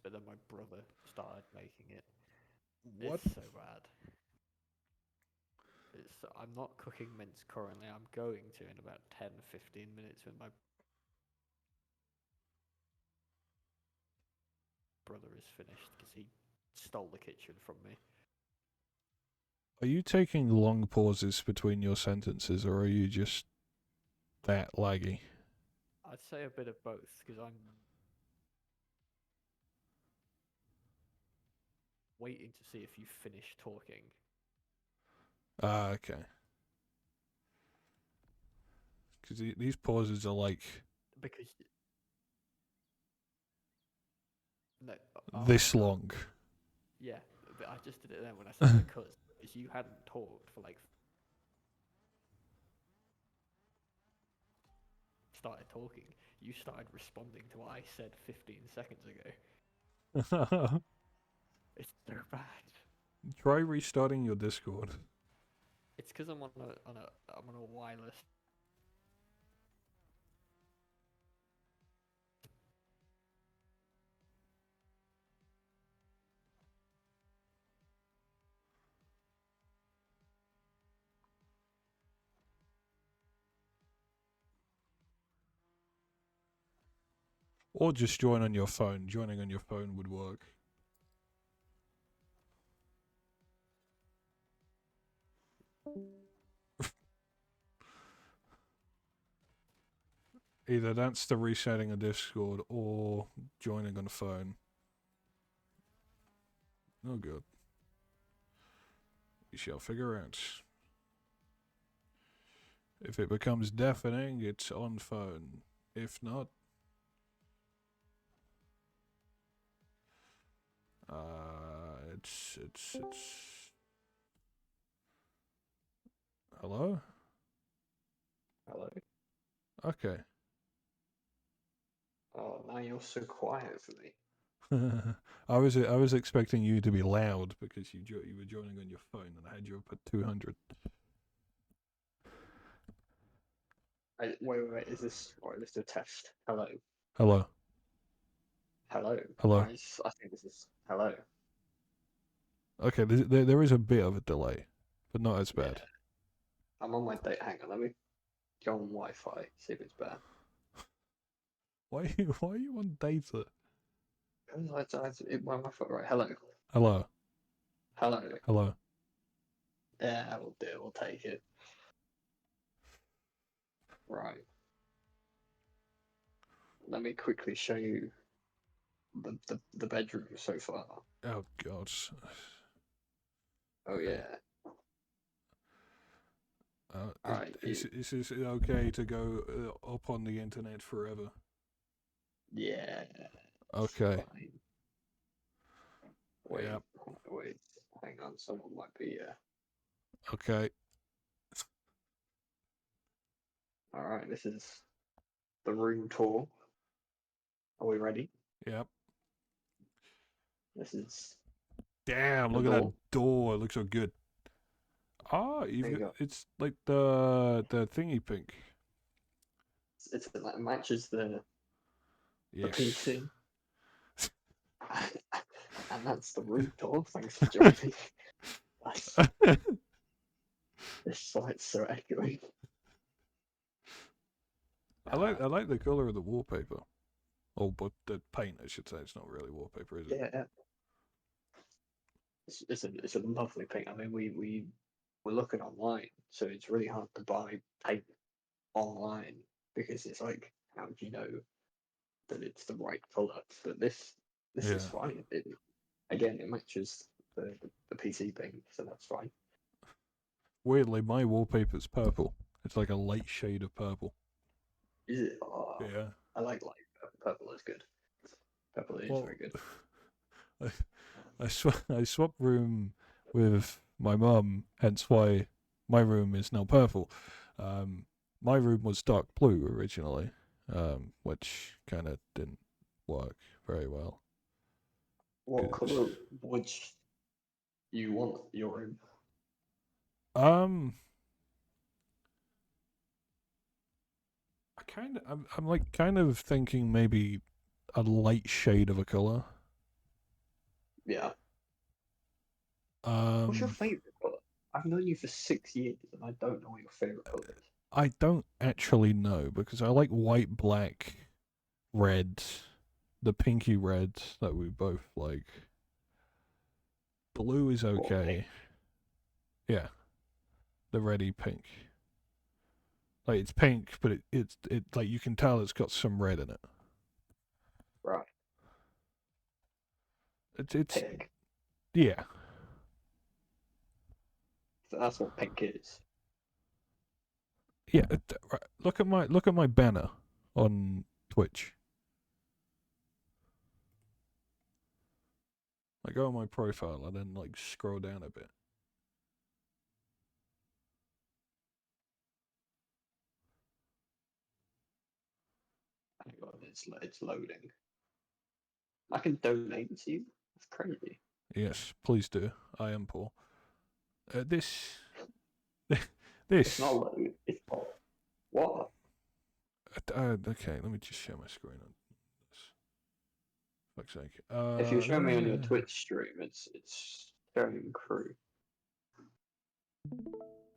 [SPEAKER 5] But then my brother started making it.
[SPEAKER 1] what?
[SPEAKER 5] It's so bad. I'm not cooking mince currently. I'm going to in about 10-15 minutes when my brother is finished because he stole the kitchen from me.
[SPEAKER 1] Are you taking long pauses between your sentences, or are you just that laggy?
[SPEAKER 5] I'd say a bit of both because I'm waiting to see if you finish talking.
[SPEAKER 1] Ah, okay. Because these pauses are like
[SPEAKER 5] Because no,
[SPEAKER 1] this long.
[SPEAKER 5] Yeah, but I just did it then when I said because you hadn't talked for like started talking. You started responding to what I said 15 seconds ago. It's so bad.
[SPEAKER 1] Try restarting your Discord.
[SPEAKER 5] It's because I'm on a wireless.
[SPEAKER 1] Or just join on your phone. Joining on your phone would work. Either that's the resetting of Discord or joining on the phone. Oh god. We shall figure out. If it becomes deafening, it's on phone. If not, it's. Hello?
[SPEAKER 6] Hello.
[SPEAKER 1] Okay.
[SPEAKER 6] Oh, now you're so quiet for me.
[SPEAKER 1] I was expecting you to be loud because you were joining on your phone and I had you up at 200.
[SPEAKER 6] Wait. Is this a test? Hello.
[SPEAKER 1] Hello.
[SPEAKER 6] Hello.
[SPEAKER 1] Hello.
[SPEAKER 6] I think this is hello.
[SPEAKER 1] Okay, there is a bit of a delay, but not as bad.
[SPEAKER 6] Yeah. I'm on my date. Hang on, let me go on Wi-Fi. See if it's better.
[SPEAKER 1] Why are you on data?
[SPEAKER 6] My Wi-Fi. Right. Hello.
[SPEAKER 1] Hello.
[SPEAKER 6] Hello.
[SPEAKER 1] Hello.
[SPEAKER 6] Yeah, we'll do it. We'll take it. Right. Let me quickly show you the bedroom so far.
[SPEAKER 1] Oh god.
[SPEAKER 6] Oh
[SPEAKER 1] Okay.
[SPEAKER 6] yeah.
[SPEAKER 1] Alright. Is this okay to go up on the internet forever?
[SPEAKER 6] Yeah.
[SPEAKER 1] Okay.
[SPEAKER 6] Fine. Wait.
[SPEAKER 1] Yep.
[SPEAKER 6] Wait. Hang on. Someone might be.
[SPEAKER 1] Okay.
[SPEAKER 6] All right. This is the room tour. Are we ready?
[SPEAKER 1] Yep.
[SPEAKER 6] This is
[SPEAKER 1] Damn,
[SPEAKER 6] the
[SPEAKER 1] look at that
[SPEAKER 6] door.
[SPEAKER 1] door. It looks so good. Ah,
[SPEAKER 6] There you go.
[SPEAKER 1] it's like the thingy pink.
[SPEAKER 6] It matches the
[SPEAKER 1] Yes.
[SPEAKER 6] PC. And that's the room tour. Thanks for joining. This site's so echoey.
[SPEAKER 1] I like the color of the wallpaper. Oh, but the paint, I should say. It's not really wallpaper, is it?
[SPEAKER 6] Yeah. It's a lovely pink. I mean, we were looking online, so it's really hard to buy paint online because it's like, how do you know that it's the right color? But this is
[SPEAKER 1] Yeah.
[SPEAKER 6] fine. Again, it matches the PC pink, so that's fine.
[SPEAKER 1] Weirdly, my wallpaper's purple. It's like a light shade of purple.
[SPEAKER 6] Is it? Oh,
[SPEAKER 1] Yeah.
[SPEAKER 6] I like light purple. Purple is good. Purple is
[SPEAKER 1] Well,
[SPEAKER 6] very good.
[SPEAKER 1] I swapped room with my mum, hence why my room is now purple. My room was dark blue originally, which kind of didn't work very well.
[SPEAKER 6] What
[SPEAKER 1] Good.
[SPEAKER 6] color would you want your room?
[SPEAKER 1] I'm like kind of thinking maybe a light shade of a color.
[SPEAKER 6] Yeah. What's your
[SPEAKER 1] Um,
[SPEAKER 6] favorite color? I've known you for 6 years, and I don't know what your favorite color is.
[SPEAKER 1] I don't actually know because I like white, black, red, the pinky red that we both like. Blue is
[SPEAKER 6] What,
[SPEAKER 1] okay.
[SPEAKER 6] pink?
[SPEAKER 1] Yeah, the reddy pink. Like it's pink, but it's like you can tell it's got some red in it.
[SPEAKER 6] Right.
[SPEAKER 1] It's
[SPEAKER 6] Pink.
[SPEAKER 1] yeah.
[SPEAKER 6] So that's what pink is.
[SPEAKER 1] Yeah, right. Look at my banner on Twitch. I go on my profile and then like scroll down a bit.
[SPEAKER 6] Hang on, it's loading. I can donate to you. That's crazy.
[SPEAKER 1] Yes, please do. I am poor. This
[SPEAKER 6] It's not loading. It's not. What?
[SPEAKER 1] okay. Let me just share my screen on this. Fuck's sake.
[SPEAKER 6] If you show me on your Twitch stream, it's showing crew.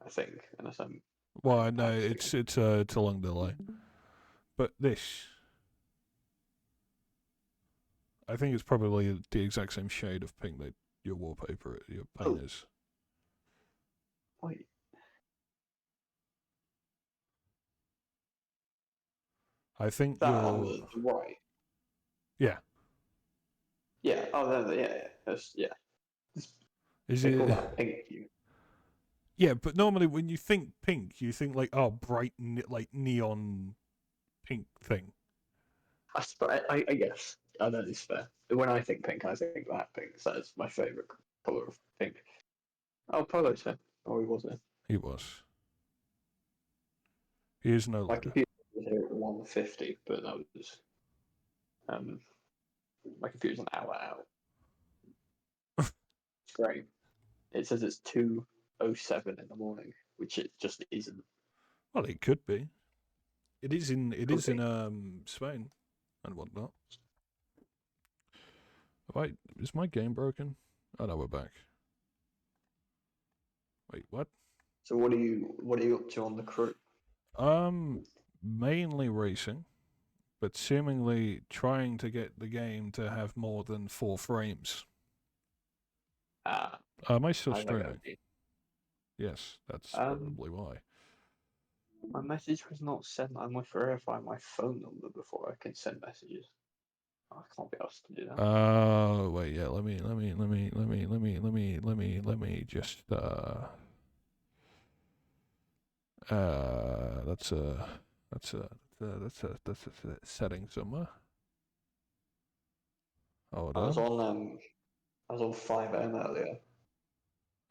[SPEAKER 6] I think, unless I'm.
[SPEAKER 1] Well, no, it's a long delay. But this I think it's probably the exact same shade of pink that your wallpaper, your paint
[SPEAKER 6] Oh.
[SPEAKER 1] is.
[SPEAKER 6] Wait.
[SPEAKER 1] I think
[SPEAKER 6] That on
[SPEAKER 1] your
[SPEAKER 6] the right.
[SPEAKER 1] yeah.
[SPEAKER 6] Yeah. Oh, yeah. Yeah.
[SPEAKER 1] Is
[SPEAKER 6] They call
[SPEAKER 1] it?
[SPEAKER 6] that pink.
[SPEAKER 1] Yeah, but normally when you think pink, you think like bright like neon pink thing.
[SPEAKER 6] I guess. I know it's fair. When I think pink, I think that pink. So that's my favourite colour of pink. Oh, Polo's here. Oh, he was here.
[SPEAKER 1] He was. He is no
[SPEAKER 6] My
[SPEAKER 1] longer.
[SPEAKER 6] computer was here at 1:50, but that was my computer's an hour out. It's great. It says it's 2:07 in the morning, which it just isn't.
[SPEAKER 1] Well, it could be. It is in. It
[SPEAKER 6] Could
[SPEAKER 1] is
[SPEAKER 6] be.
[SPEAKER 1] in Spain and whatnot. Is my game broken? Oh no, we're back. Wait, what?
[SPEAKER 6] So what are you up to on the crew?
[SPEAKER 1] Mainly racing, but seemingly trying to get the game to have more than 4 frames. Am I still
[SPEAKER 6] How's that gonna
[SPEAKER 1] streaming?
[SPEAKER 6] be?
[SPEAKER 1] Yes, that's
[SPEAKER 6] Um,
[SPEAKER 1] probably why.
[SPEAKER 6] My message was not sent. I must verify my phone number before I can send messages. I can't be asked to do that.
[SPEAKER 1] Wait, yeah. Let me just that's a setting somewhere. Hold
[SPEAKER 6] I was
[SPEAKER 1] on.
[SPEAKER 6] on 5M earlier,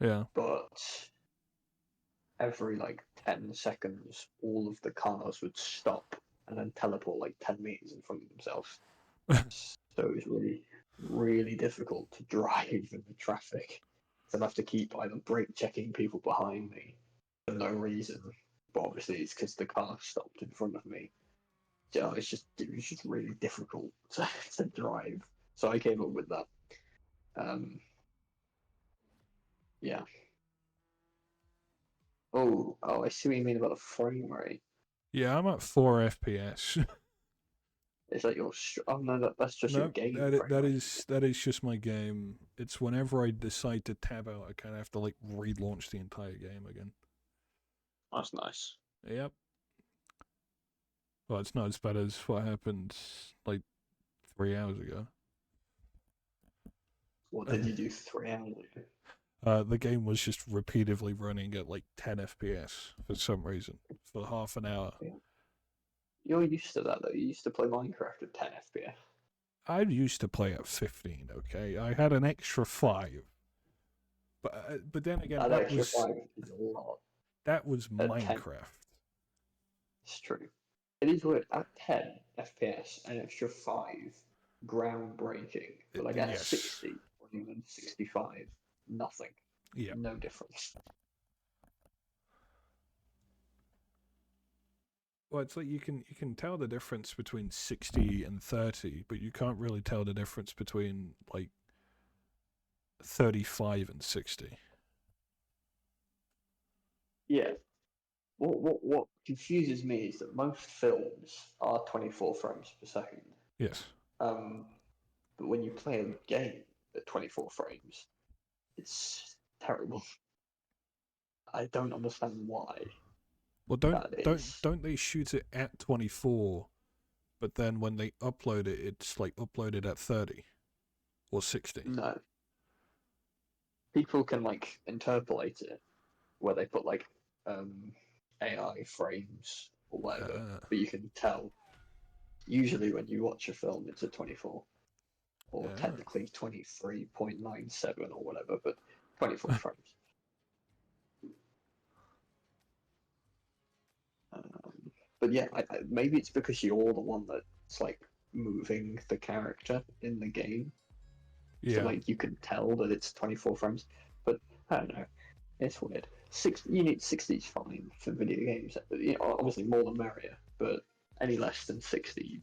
[SPEAKER 1] Yeah.
[SPEAKER 6] but every like 10 seconds, all of the cars would stop and then teleport like 10 meters in front of themselves. So it was really, really difficult to drive in the traffic. So I'd have to keep either brake checking people behind me for no reason, but obviously it's because the car stopped in front of me. So it was just really difficult to drive. So I came up with that. Yeah. Oh, I see what you mean about the frame rate.
[SPEAKER 1] Yeah, I'm at 4 FPS.
[SPEAKER 6] Is that your? Oh no, that's just your
[SPEAKER 1] No,
[SPEAKER 6] game frame
[SPEAKER 1] that
[SPEAKER 6] rate.
[SPEAKER 1] is just my game. It's whenever I decide to tab out, I kind of have to like relaunch the entire game again.
[SPEAKER 6] That's nice.
[SPEAKER 1] Yep. Well, it's not as bad as what happened like 3 hours ago.
[SPEAKER 6] What did you do 3 hours ago?
[SPEAKER 1] The game was just repeatedly running at like 10 FPS for some reason for half an hour.
[SPEAKER 6] You're used to that though. You used to play Minecraft at 10 FPS.
[SPEAKER 1] I used to play at 15. Okay, I had an extra 5, but then again,
[SPEAKER 6] That extra 5 is a lot.
[SPEAKER 1] that was
[SPEAKER 6] At 10,
[SPEAKER 1] Minecraft.
[SPEAKER 6] it's true. It is weird. At 10 FPS, an extra 5, groundbreaking. But like at
[SPEAKER 1] Yes.
[SPEAKER 6] 60 or even 65, nothing.
[SPEAKER 1] Yeah.
[SPEAKER 6] No difference.
[SPEAKER 1] Well, it's like you can tell the difference between 60 and 30, but you can't really tell the difference between like 35 and 60.
[SPEAKER 6] Yeah. What confuses me is that most films are 24 frames per second.
[SPEAKER 1] Yes.
[SPEAKER 6] But when you play a game at 24 frames, it's terrible. I don't understand why.
[SPEAKER 1] Well,
[SPEAKER 6] That is.
[SPEAKER 1] don't they shoot it at 24, but then when they upload it, it's like uploaded at 30 or 60.
[SPEAKER 6] No. People can like interpolate it where they put like AI frames or whatever, but you can tell. Usually, when you watch a film, it's at 24, or technically 23.97 or whatever, but 24 frames. But yeah, maybe it's because you're the one that's like moving the character in the game, so
[SPEAKER 1] Yeah.
[SPEAKER 6] like you can tell that it's 24 frames. But I don't know, it's weird. You need 60 is fine for video games. You know, obviously more the merrier, but any less than 60,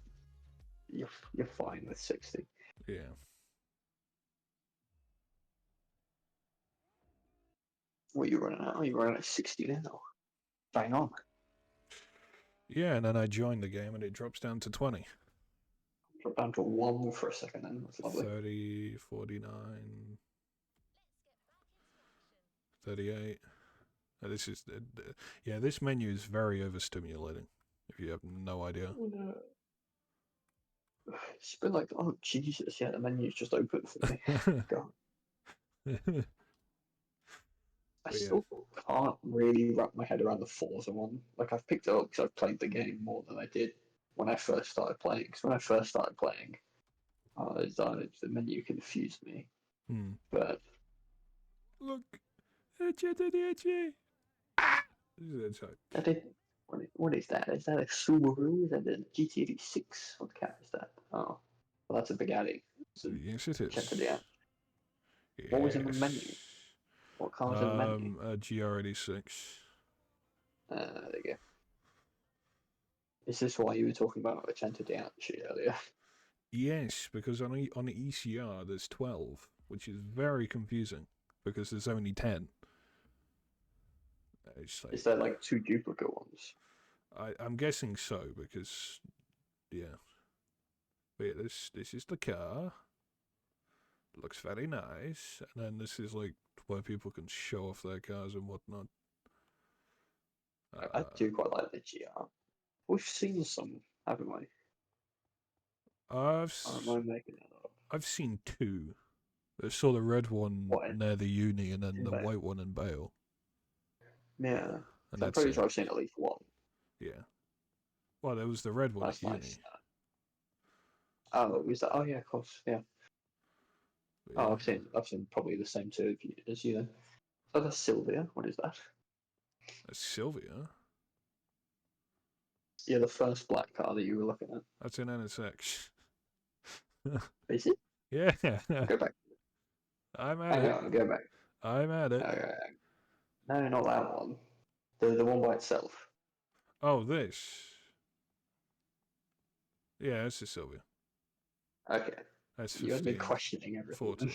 [SPEAKER 6] you're fine with 60.
[SPEAKER 1] Yeah.
[SPEAKER 6] What are you running at? Oh, you're running at 60 now. Bang on.
[SPEAKER 1] Yeah, and then I join the game and it drops down to 20.
[SPEAKER 6] Drop down to 1 for a second then. That's lovely.
[SPEAKER 1] 30, 49, 38. This is yeah. This menu is very overstimulating. If you have no idea.
[SPEAKER 6] It's been like, oh Jesus, yeah, the menu's just open for me. God. I
[SPEAKER 1] But yeah.
[SPEAKER 6] still can't really wrap my head around the Forza one. Like, I've picked it up because I've played the game more than I did when I first started playing. Because when I first started playing, the menu confused me.
[SPEAKER 1] Hmm.
[SPEAKER 6] But
[SPEAKER 1] Look, itchy. Ah! This is inside.
[SPEAKER 6] I did. What is that? Is that a Subaru? Is that a GTV 6? What cat is that? Oh, well, that's a big Addy. It's a
[SPEAKER 1] Yes, it is.
[SPEAKER 6] Centurion. What was in the menu?
[SPEAKER 1] Yes.
[SPEAKER 6] What car's in the menu?
[SPEAKER 1] A GR86.
[SPEAKER 6] There you go. Is this why you were talking about a Centurion earlier?
[SPEAKER 1] Yes, because on the ECR there's 12, which is very confusing because there's only 10. It's like,
[SPEAKER 6] Is there like 2 duplicate ones?
[SPEAKER 1] I'm guessing so because yeah. But yeah, this is the car. Looks very nice, and then this is like where people can show off their cars and whatnot.
[SPEAKER 6] I do quite like the GR. We've seen some, haven't we?
[SPEAKER 1] I've
[SPEAKER 6] Or am I making that up?
[SPEAKER 1] I've seen 2. I saw the red one
[SPEAKER 6] What?
[SPEAKER 1] near the uni, and then
[SPEAKER 6] In
[SPEAKER 1] the
[SPEAKER 6] Bale?
[SPEAKER 1] white one in Bale.
[SPEAKER 6] Yeah.
[SPEAKER 1] And
[SPEAKER 6] I'm
[SPEAKER 1] that's
[SPEAKER 6] pretty
[SPEAKER 1] it.
[SPEAKER 6] sure I've seen at least one.
[SPEAKER 1] Yeah. Well, there was the red one
[SPEAKER 6] That's
[SPEAKER 1] at uni.
[SPEAKER 6] nice. Oh, is that? Oh yeah, of course. Yeah.
[SPEAKER 1] But
[SPEAKER 6] Oh,
[SPEAKER 1] yeah.
[SPEAKER 6] I've seen probably the same 2 as you then. Oh, that's Sylvia. What is that?
[SPEAKER 1] That's Sylvia.
[SPEAKER 6] Yeah, the first black car that you were looking at.
[SPEAKER 1] That's an NSX.
[SPEAKER 6] Is it?
[SPEAKER 1] Yeah.
[SPEAKER 6] Go back.
[SPEAKER 1] I'm at
[SPEAKER 6] Hang
[SPEAKER 1] it.
[SPEAKER 6] on, go back.
[SPEAKER 1] I'm at it.
[SPEAKER 6] Okay. No, not that one. The one by itself.
[SPEAKER 1] Oh, this. Yeah, this is Sylvia.
[SPEAKER 6] Okay.
[SPEAKER 1] That's
[SPEAKER 6] You had me
[SPEAKER 1] 15.
[SPEAKER 6] questioning everything.
[SPEAKER 1] 14.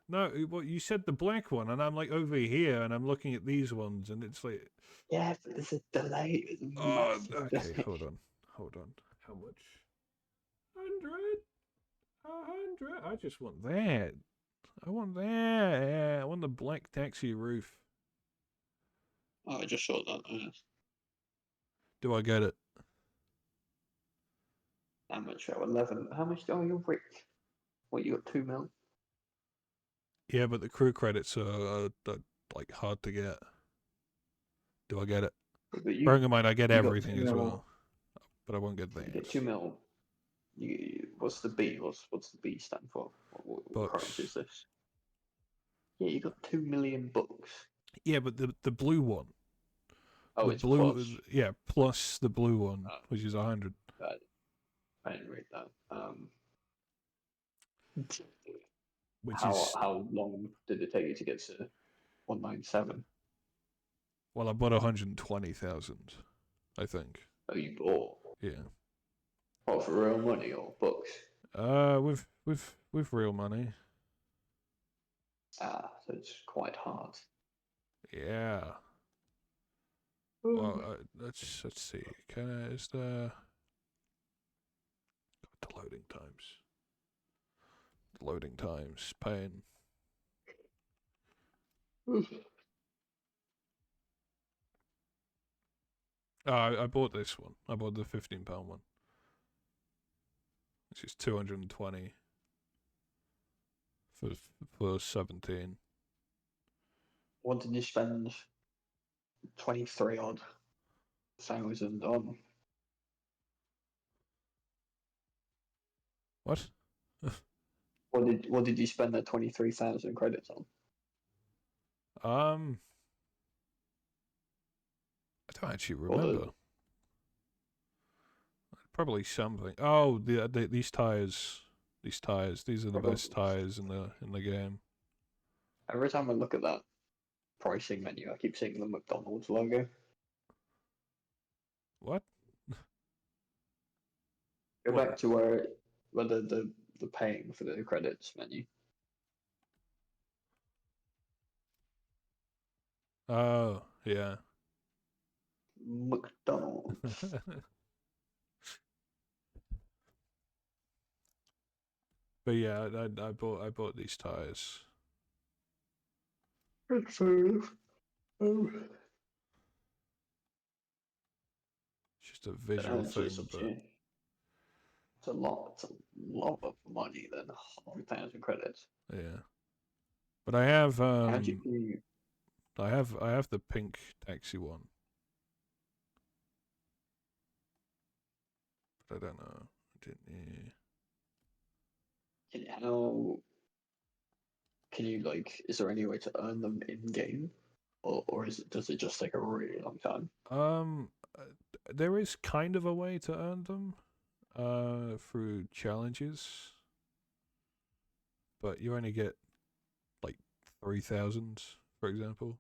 [SPEAKER 1] No, well, you said the black one, and I'm like over here, and I'm looking at these ones, and it's like,
[SPEAKER 6] Yeah, but there's a delay. There's a
[SPEAKER 1] oh,
[SPEAKER 6] massive
[SPEAKER 1] okay,
[SPEAKER 6] delay.
[SPEAKER 1] hold on. How much? 100? 100? I just want that. I want that. Yeah, I want the black taxi roof.
[SPEAKER 6] Oh, I just saw that.
[SPEAKER 1] Do I get it?
[SPEAKER 6] How much? Oh, 11. How much? Oh, you're rich. What, you got 2 mil?
[SPEAKER 1] Yeah, but the crew credits are like hard to get. Do I get it?
[SPEAKER 6] But
[SPEAKER 1] Bearing in mind, I get
[SPEAKER 6] you got
[SPEAKER 1] everything
[SPEAKER 6] 2
[SPEAKER 1] as
[SPEAKER 6] mil.
[SPEAKER 1] well, but I won't get
[SPEAKER 6] You
[SPEAKER 1] that.
[SPEAKER 6] get 2 mil. What's the B? What's the B stand for? What currency is this? Yeah, you got 2 million bucks.
[SPEAKER 1] Yeah, but the blue one.
[SPEAKER 6] Oh,
[SPEAKER 1] the
[SPEAKER 6] it's
[SPEAKER 1] blue,
[SPEAKER 6] plus.
[SPEAKER 1] yeah, plus the blue one, which is 100.
[SPEAKER 6] I didn't read that.
[SPEAKER 1] Which is,
[SPEAKER 6] How long did it take you to get to 197?
[SPEAKER 1] well, I bought 120,000, I think.
[SPEAKER 6] Oh, you bought?
[SPEAKER 1] Yeah.
[SPEAKER 6] What, for real money or bucks?
[SPEAKER 1] With real money.
[SPEAKER 6] Ah, so it's quite hard.
[SPEAKER 1] Yeah. Well, let's see. Is the loading times? Loading times, pain. I bought this one. I bought the £15 one. Which is 220 for 17.
[SPEAKER 6] What did you spend 23 odd thousand on?
[SPEAKER 1] What?
[SPEAKER 6] What did you spend that 23,000 credits on?
[SPEAKER 1] I don't actually
[SPEAKER 6] Or
[SPEAKER 1] remember. Probably something. Oh, these tires. These tires. These are the best tires in the game.
[SPEAKER 6] Every time I look at that pricing menu, I keep seeing the McDonald's logo.
[SPEAKER 1] What?
[SPEAKER 6] Go
[SPEAKER 1] What?
[SPEAKER 6] back to where the paying for the credits menu.
[SPEAKER 1] Oh, yeah.
[SPEAKER 6] McDonald's.
[SPEAKER 1] But yeah, I bought these tires.
[SPEAKER 6] Fair enough. Oh.
[SPEAKER 1] It's just a visual
[SPEAKER 6] It's
[SPEAKER 1] thing,
[SPEAKER 6] up to
[SPEAKER 1] but
[SPEAKER 6] you. It's a lot. It's a lot of money than 100,000 credits.
[SPEAKER 1] yeah. But I have
[SPEAKER 6] How do you?
[SPEAKER 1] I have the pink taxi one. But I don't know. I didn't.
[SPEAKER 6] How can you like? Is there any way to earn them in game, or does it just take a really long time?
[SPEAKER 1] Uh, there is kind of a way to earn them, through challenges, but you only get like 3,000, for example.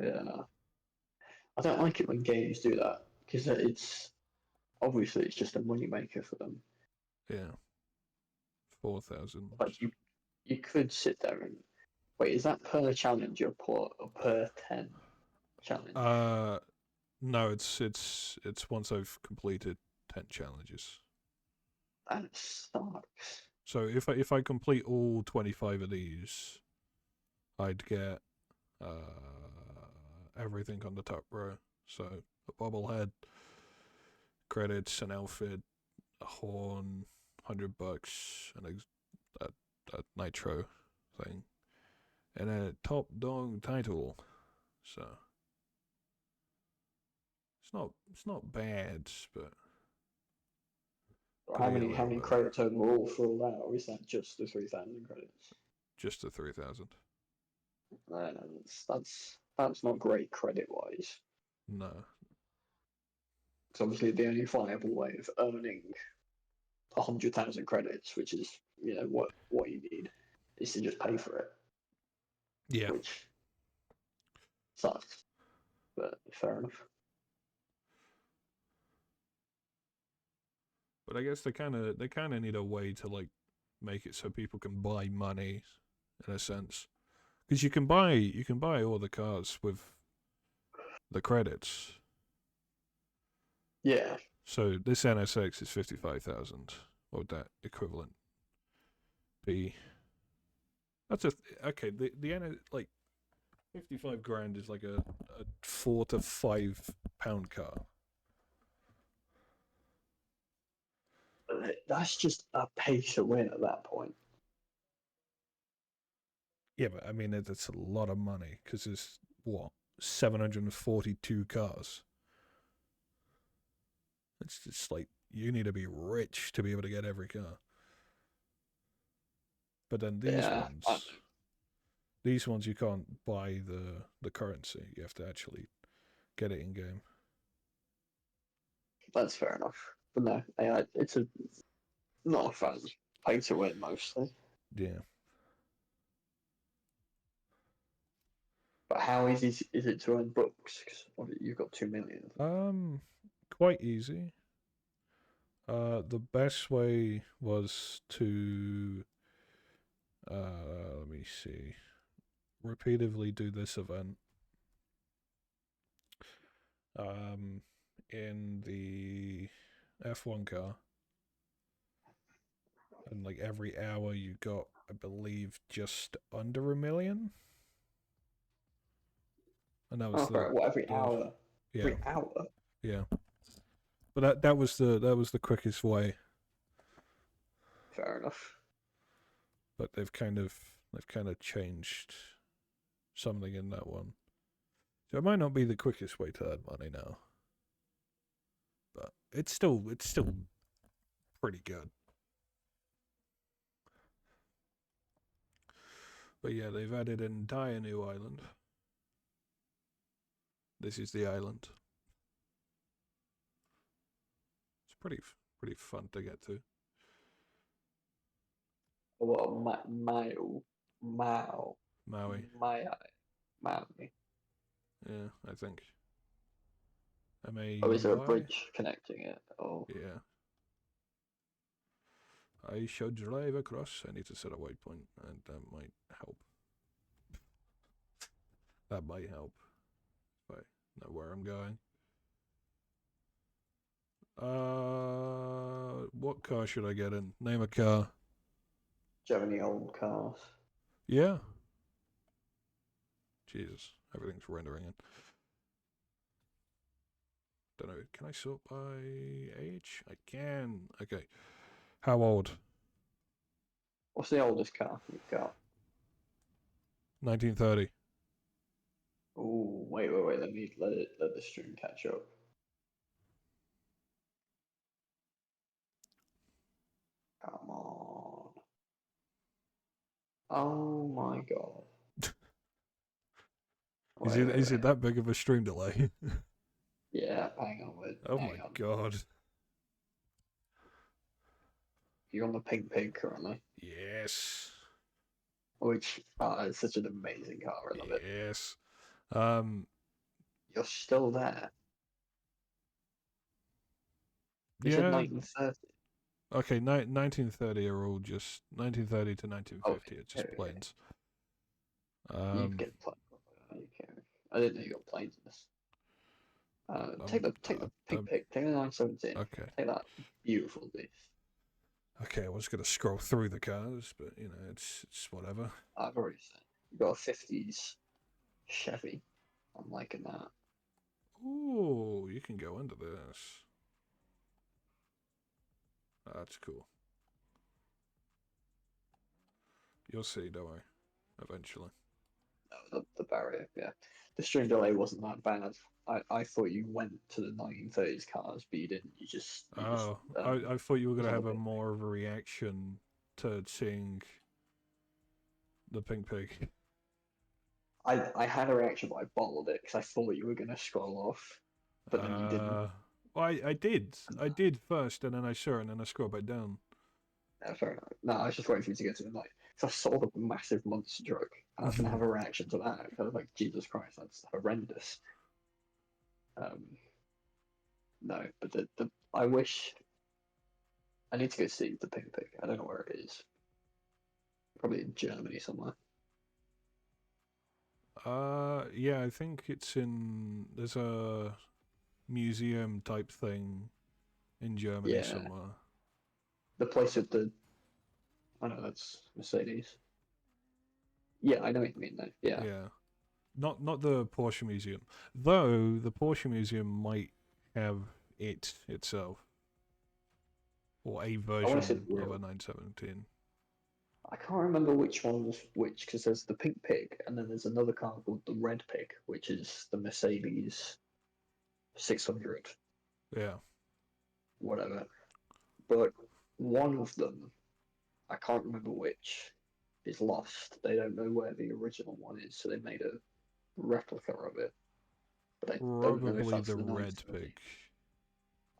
[SPEAKER 6] Yeah, I don't like it when games do that because it's obviously it's just a money maker for them.
[SPEAKER 1] Yeah, 4,000.
[SPEAKER 6] Like you could sit there and wait. Is that per challenge or per 10 challenge?
[SPEAKER 1] No, it's once I've completed 10 challenges.
[SPEAKER 6] That sucks.
[SPEAKER 1] So if I complete all 25 of these, I'd get everything on the top row. So a bobblehead, credits, an outfit, a horn, $100, and a nitro thing, and a top dog title. So it's not bad, but could
[SPEAKER 6] How
[SPEAKER 1] have been a
[SPEAKER 6] many
[SPEAKER 1] little better.
[SPEAKER 6] credits overall for all that, or is that just the 3,000 credits?
[SPEAKER 1] Just the 3,000.
[SPEAKER 6] That's not great credit wise.
[SPEAKER 1] No.
[SPEAKER 6] It's obviously the only viable way of earning 100,000 credits, which is what you need, is to just pay for it,
[SPEAKER 1] Yeah.
[SPEAKER 6] which sucks, but fair enough.
[SPEAKER 1] But I guess they kind of need a way to like make it so people can buy money, in a sense, because you can buy all the cars with the credits.
[SPEAKER 6] Yeah,
[SPEAKER 1] So this NSX is 55,000. What would that equivalent be? That's okay. The like 55 grand is like a £4 to £5 car.
[SPEAKER 6] but that's just a pay to win at that point.
[SPEAKER 1] Yeah, but I mean it's a lot of money because there's what 742 cars. It's just like you need to be rich to be able to get every car. But then these ones you can't buy the currency. You have to actually get it in game.
[SPEAKER 6] That's fair enough. But no, it's not a fun pay to win mostly.
[SPEAKER 1] Yeah.
[SPEAKER 6] But how easy is it to earn books? Because you've got 2 million.
[SPEAKER 1] Quite easy. The best way was to let me see, repeatedly do this event. In the F1 car, and like every hour you got, I believe, just under 1 million. And that was
[SPEAKER 6] Every hour?
[SPEAKER 1] Yeah,
[SPEAKER 6] Every hour?
[SPEAKER 1] yeah. But that was the quickest way.
[SPEAKER 6] Fair enough.
[SPEAKER 1] But they've kind of changed something in that one. So it might not be the quickest way to earn money now, but it's still pretty good. But yeah, they've added an entire new island. This is the island. It's pretty fun to get to.
[SPEAKER 6] What,
[SPEAKER 1] Maui.
[SPEAKER 6] Maui.
[SPEAKER 1] Yeah, I think.
[SPEAKER 6] Oh, is there a
[SPEAKER 1] MAUI?
[SPEAKER 6] bridge connecting it? Oh,
[SPEAKER 1] Yeah. I should drive across. I need to set a waypoint, and that might help. That might help. If I know where I'm going. What car should I get in? Name a car.
[SPEAKER 6] Do you have any old cars?
[SPEAKER 1] Yeah. Jesus, everything's rendering in. Don't know. Can I sort by age? I can. Okay. How old?
[SPEAKER 6] What's the oldest car you've got?
[SPEAKER 1] 1930.
[SPEAKER 6] Oh, wait. Let the stream catch up. Come on. Oh my god.
[SPEAKER 1] Is it
[SPEAKER 6] Wait.
[SPEAKER 1] that big of a stream delay?
[SPEAKER 6] Yeah, hang on.
[SPEAKER 1] Oh
[SPEAKER 6] Hang
[SPEAKER 1] my
[SPEAKER 6] on.
[SPEAKER 1] god.
[SPEAKER 6] You're on the Pink Pig currently,
[SPEAKER 1] Yes.
[SPEAKER 6] which is such an amazing car. I love it.
[SPEAKER 1] Yes. Um.
[SPEAKER 6] You're still there. You said
[SPEAKER 1] Yeah.
[SPEAKER 6] 1930.
[SPEAKER 1] Okay. 1930 are all just 1930 to 1950. It's just
[SPEAKER 6] okay.
[SPEAKER 1] planes.
[SPEAKER 6] You get planes. I didn't know you got planes in this. Take the Pink Pig. Take the 917.
[SPEAKER 1] Okay.
[SPEAKER 6] Take that beautiful beast.
[SPEAKER 1] Okay. I was gonna scroll through the cars, but you know, it's whatever.
[SPEAKER 6] I've already said. You got a 50s Chevy. I'm liking that.
[SPEAKER 1] Ooh, you can go under this. That's cool. You'll see, don't worry. Eventually.
[SPEAKER 6] No, the barrier, yeah. The stream delay wasn't that bad. I thought you went to the 1930s cars, but you didn't.
[SPEAKER 1] Oh, I thought you were
[SPEAKER 6] was
[SPEAKER 1] gonna
[SPEAKER 6] on
[SPEAKER 1] have
[SPEAKER 6] the
[SPEAKER 1] a
[SPEAKER 6] Pink
[SPEAKER 1] more of a reaction to seeing the pink pig.
[SPEAKER 6] I had a reaction, but I bottled it because I thought you were gonna scroll off, but then you didn't.
[SPEAKER 1] Well, I did. I did first, and then I saw it, and then I scrolled back down.
[SPEAKER 6] Fair enough. No, I was just waiting for you to get to the night. So I saw the massive monster truck, and I was gonna have a reaction to that. I was like, Jesus Christ, that's horrendous. Um, no, but the I wish I need to go see the Pink Pig. I don't know where it is. Probably in Germany somewhere.
[SPEAKER 1] Yeah, I think it's in. There's a museum type thing in Germany
[SPEAKER 6] Yeah,
[SPEAKER 1] somewhere.
[SPEAKER 6] the place with the. I know that's Mercedes. Yeah, I know what you mean though. Yeah.
[SPEAKER 1] Yeah, not the Porsche Museum, though. The Porsche Museum might have it itself, or a
[SPEAKER 6] I want to see
[SPEAKER 1] version
[SPEAKER 6] the
[SPEAKER 1] of
[SPEAKER 6] real.
[SPEAKER 1] a 917.
[SPEAKER 6] I can't remember which one was which because there's the Pink Pig and then there's another car called the Red Pig, which is the Mercedes 600,
[SPEAKER 1] Yeah.
[SPEAKER 6] whatever. But one of them, I can't remember which, is lost. They don't know where the original one is, so they made a replica of it. But I don't know if
[SPEAKER 1] Probably
[SPEAKER 6] that's
[SPEAKER 1] the
[SPEAKER 6] the
[SPEAKER 1] red
[SPEAKER 6] 970.
[SPEAKER 1] pig,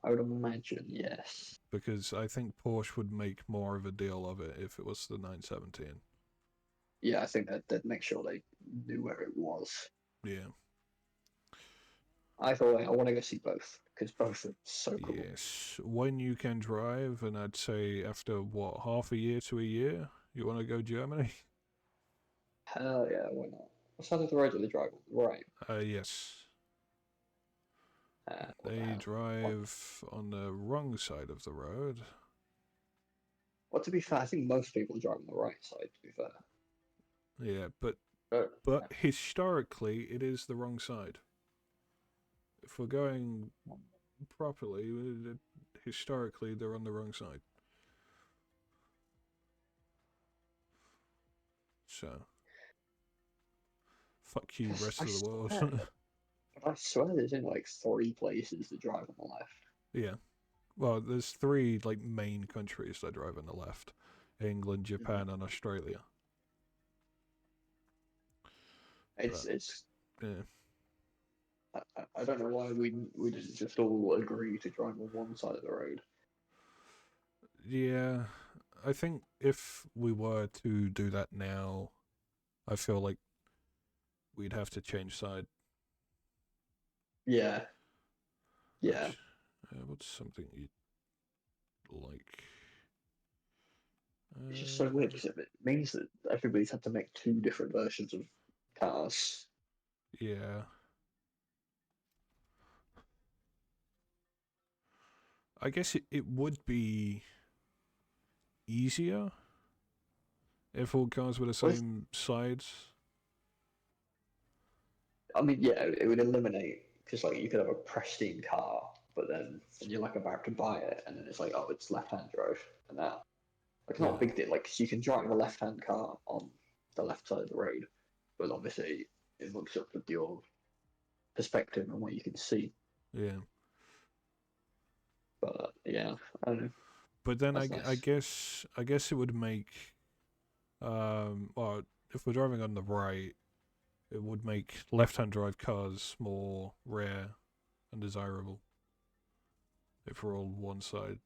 [SPEAKER 6] I would imagine yes.
[SPEAKER 1] because I think Porsche would make more of a deal of it if it was the 917.
[SPEAKER 6] Yeah, I think that they'd make sure they knew where it was.
[SPEAKER 1] Yeah.
[SPEAKER 6] I thought I want to go see both because both are so cool.
[SPEAKER 1] Yes. When you can drive, and I'd say after what, half a year to a year, you want to go Germany?
[SPEAKER 6] Hell yeah, why not? What side of the road do they drive on? Right.
[SPEAKER 1] Yes.
[SPEAKER 6] What the
[SPEAKER 1] They
[SPEAKER 6] hell?
[SPEAKER 1] drive on the wrong side of the road.
[SPEAKER 6] Well, to be fair, I think most people drive on the right side. To be fair,
[SPEAKER 1] Yeah, but
[SPEAKER 6] yeah.
[SPEAKER 1] historically, it is the wrong side. If we're going properly, historically, they're on the wrong side. So, fuck you, rest of the world.
[SPEAKER 6] I swear there's only like 3 places to drive on the left.
[SPEAKER 1] Yeah. Well, there's 3 like main countries that drive on the left: England, Japan, and Australia.
[SPEAKER 6] It's
[SPEAKER 1] Yeah.
[SPEAKER 6] I don't know why we didn't just all agree to drive on one side of the road.
[SPEAKER 1] Yeah. I think if we were to do that now, I feel like we'd have to change side.
[SPEAKER 6] Yeah. Yeah.
[SPEAKER 1] Which, what's something you'd like?
[SPEAKER 6] It's just so weird because it means that everybody's had to make 2 different versions of cars.
[SPEAKER 1] Yeah. I guess it would be easier If all cars were the
[SPEAKER 6] Well,
[SPEAKER 1] same sides.
[SPEAKER 6] I mean, yeah, it would eliminate because like you could have a pristine car, but then you're like about to buy it, and then it's like, oh, it's left-hand drive, and that like it's not a
[SPEAKER 1] Yeah.
[SPEAKER 6] big deal. Like 'cause you can drive a left-hand car on the left side of the road, but obviously it looks up with your perspective and what you can see.
[SPEAKER 1] Yeah.
[SPEAKER 6] But yeah, I don't know.
[SPEAKER 1] But then
[SPEAKER 6] That's
[SPEAKER 1] I
[SPEAKER 6] nice.
[SPEAKER 1] guess it would make well, if we're driving on the right, it would make left-hand drive cars more rare and desirable if we're all one side.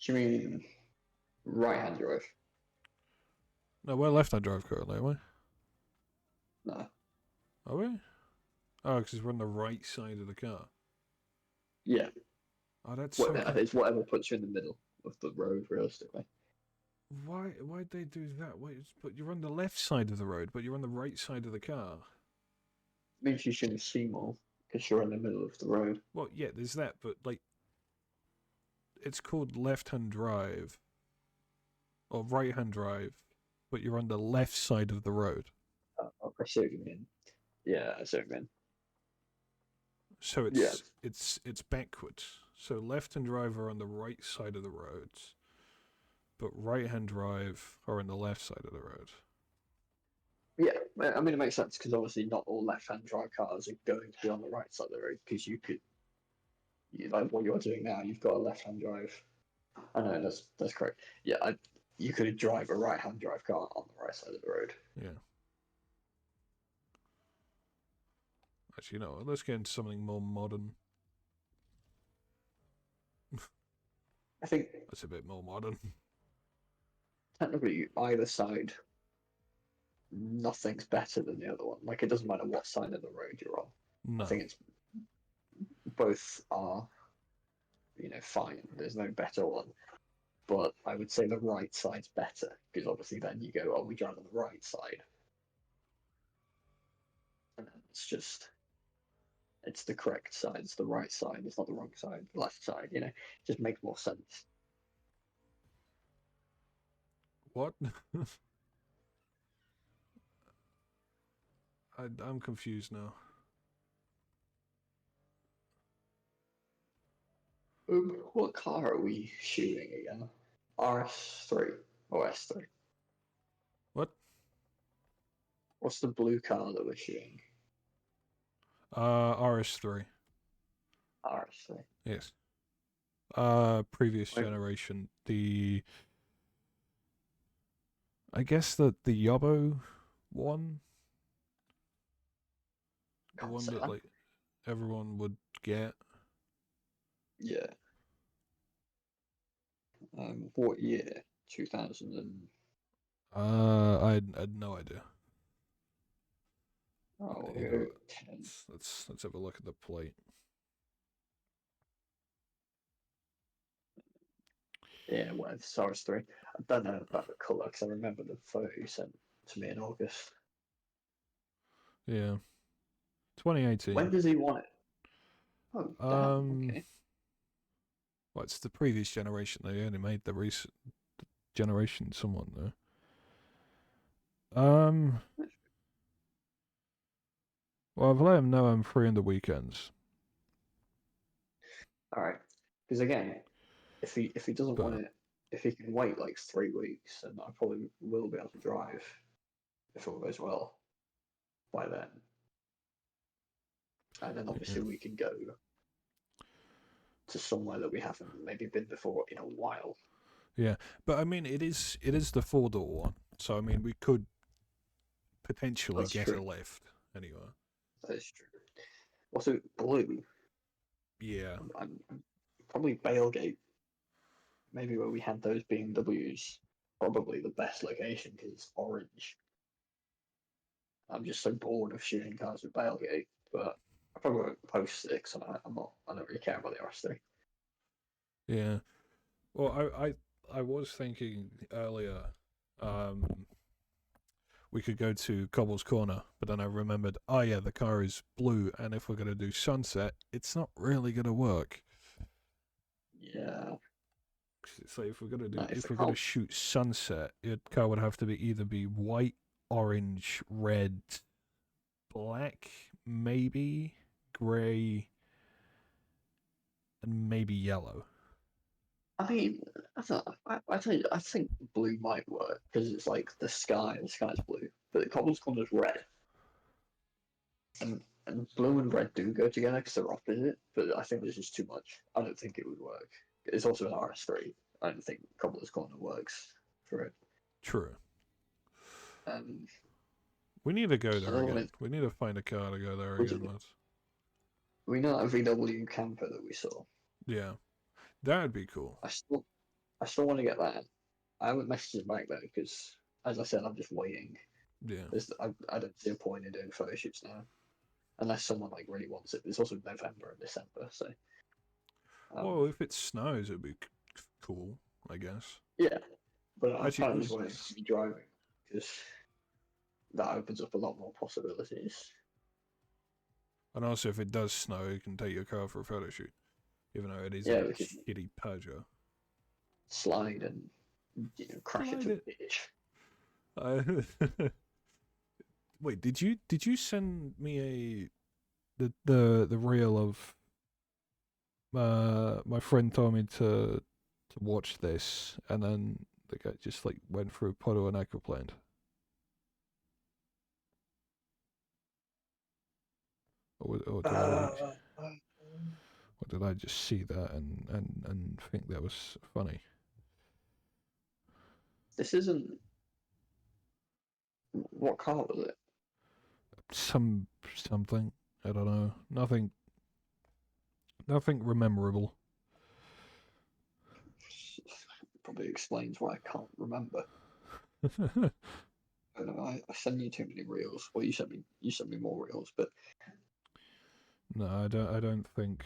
[SPEAKER 6] Do you mean right-hand drive?
[SPEAKER 1] No, we're left-hand drive currently, are we?
[SPEAKER 6] No.
[SPEAKER 1] Are we? Oh, because we're on the right side of the car.
[SPEAKER 6] Yeah.
[SPEAKER 1] Oh, that's
[SPEAKER 6] What,
[SPEAKER 1] so.
[SPEAKER 6] it's whatever puts you in the middle of the road, realistically.
[SPEAKER 1] Why'd they do that? Wait, but you're on the left side of the road, but you're on the right side of the car.
[SPEAKER 6] Means you shouldn't see more because you're in the middle of the road.
[SPEAKER 1] Well, yeah, there's that, but like, it's called left-hand drive or right-hand drive, but you're on the left side of the road.
[SPEAKER 6] I see what you mean. Yeah, I see what you mean.
[SPEAKER 1] So
[SPEAKER 6] Yeah.
[SPEAKER 1] it's backwards. So left-hand drive are on the right side of the road, but right-hand drive are on the left side of the road.
[SPEAKER 6] Yeah, I mean, it makes sense because obviously not all left-hand drive cars are going to be on the right side of the road because like what you're doing now, you've got a left-hand drive. I know that's correct. Yeah, you could drive a right-hand drive car on the right side of the road.
[SPEAKER 1] Yeah. Actually, no. Let's get into something more modern.
[SPEAKER 6] I think
[SPEAKER 1] That's a bit more modern.
[SPEAKER 6] technically either side, nothing's better than the other one. Like it doesn't matter what side of the road you're on.
[SPEAKER 1] No.
[SPEAKER 6] I think it's both are, fine. There's no better one. But I would say the right side's better because obviously then you go, oh, we drive on the right side, and then it's the correct side, it's the right side, it's not the wrong side, the left side. It just makes more sense.
[SPEAKER 1] What? I'm confused now.
[SPEAKER 6] What car are we shooting again? RS3 or S3?
[SPEAKER 1] What?
[SPEAKER 6] What's the blue car that we're shooting?
[SPEAKER 1] RS3.
[SPEAKER 6] RS3.
[SPEAKER 1] Yes. Previous
[SPEAKER 6] Wait.
[SPEAKER 1] generation. I guess the Yobo one. The
[SPEAKER 6] Can't
[SPEAKER 1] one
[SPEAKER 6] say
[SPEAKER 1] that
[SPEAKER 6] that.
[SPEAKER 1] like everyone would get.
[SPEAKER 6] Yeah. What year? 2000 and...
[SPEAKER 1] I had no idea.
[SPEAKER 6] Oh,
[SPEAKER 1] You know,
[SPEAKER 6] 10.
[SPEAKER 1] let's have a look at the plate.
[SPEAKER 6] Yeah, whatever. It's RS3. I don't know about the colour because I remember the photo you sent to me in August.
[SPEAKER 1] Yeah. 2018.
[SPEAKER 6] When does he want it? Oh, damn. Okay.
[SPEAKER 1] Well, it's the previous generation. They only made the recent generation somewhat though. Well, I've let him know I'm free on the weekends.
[SPEAKER 6] All right. Because again, if he doesn't want
[SPEAKER 1] But
[SPEAKER 6] it, if he can wait like 3 weeks, then I probably will be able to drive if all goes well by then. And then obviously we can go to somewhere that we haven't maybe been before in a while.
[SPEAKER 1] yeah, but I mean, it is the 4-door one, so I mean, we could potentially
[SPEAKER 6] That's
[SPEAKER 1] get
[SPEAKER 6] true.
[SPEAKER 1] a lift anyway.
[SPEAKER 6] That is true. Also, blue.
[SPEAKER 1] Yeah,
[SPEAKER 6] I'm probably Bailgate. Maybe where we had those BMWs. Probably the best location because it's orange. I'm just so bored of shooting cars with Bailgate, but I probably won't post it because I don't really care about the RS3.
[SPEAKER 1] yeah. Well, I was thinking earlier, we could go to Cobble's Corner, but then I remembered, oh yeah, the car is blue, and if we're gonna do sunset, it's not really gonna work.
[SPEAKER 6] Yeah.
[SPEAKER 1] 'Cause it's like if we're gonna do,
[SPEAKER 6] No, if
[SPEAKER 1] if
[SPEAKER 6] the
[SPEAKER 1] we're gonna
[SPEAKER 6] car-
[SPEAKER 1] shoot sunset, your car would have to be either be white, orange, red, black, maybe grey, and maybe yellow.
[SPEAKER 6] I mean, I don't know. I tell you, I think blue might work because it's like the sky's blue, but the cobble's corner's red. And blue and red do go together because they're opposite, but I think there's just too much. I don't think it would work. It's also an RS3. I don't think Cobbler's Corner works for it.
[SPEAKER 1] True.
[SPEAKER 6] Um,
[SPEAKER 1] We need to go there
[SPEAKER 6] Although
[SPEAKER 1] again.
[SPEAKER 6] it-
[SPEAKER 1] We need to find a car to go there
[SPEAKER 6] Would
[SPEAKER 1] again,
[SPEAKER 6] you-
[SPEAKER 1] lads.
[SPEAKER 6] we know that VW camper that we saw.
[SPEAKER 1] Yeah, that'd be cool.
[SPEAKER 6] I still want to get that. I haven't messaged him back though because, as I said, I'm just waiting.
[SPEAKER 1] Yeah.
[SPEAKER 6] I don't see a point in doing photo shoots now, unless someone like really wants it. It's also November and December, so.
[SPEAKER 1] Well, if it snows, it'd be cool, I guess.
[SPEAKER 6] Yeah, but I
[SPEAKER 1] Actually,
[SPEAKER 6] kind of just want it to be driving because that opens up a lot more possibilities.
[SPEAKER 1] And also, if it does snow, you can take your car for a photo shoot, even though it is
[SPEAKER 6] Yeah,
[SPEAKER 1] a
[SPEAKER 6] we could-
[SPEAKER 1] shitty Peugeot.
[SPEAKER 6] Slide and crash
[SPEAKER 1] Slide
[SPEAKER 6] into
[SPEAKER 1] it.
[SPEAKER 6] a ditch.
[SPEAKER 1] Wait, did you send me the reel of my friend told me to watch this, and then the guy just like went through a puddle and aquaplaned. Or did I just see that and think that was funny?
[SPEAKER 6] This isn't. What car was it?
[SPEAKER 1] Something, I don't know. Nothing memorable.
[SPEAKER 6] Probably explains why I can't remember. I don't know. I send you too many reels. Well, you sent me more reels, but
[SPEAKER 1] No, I don't think.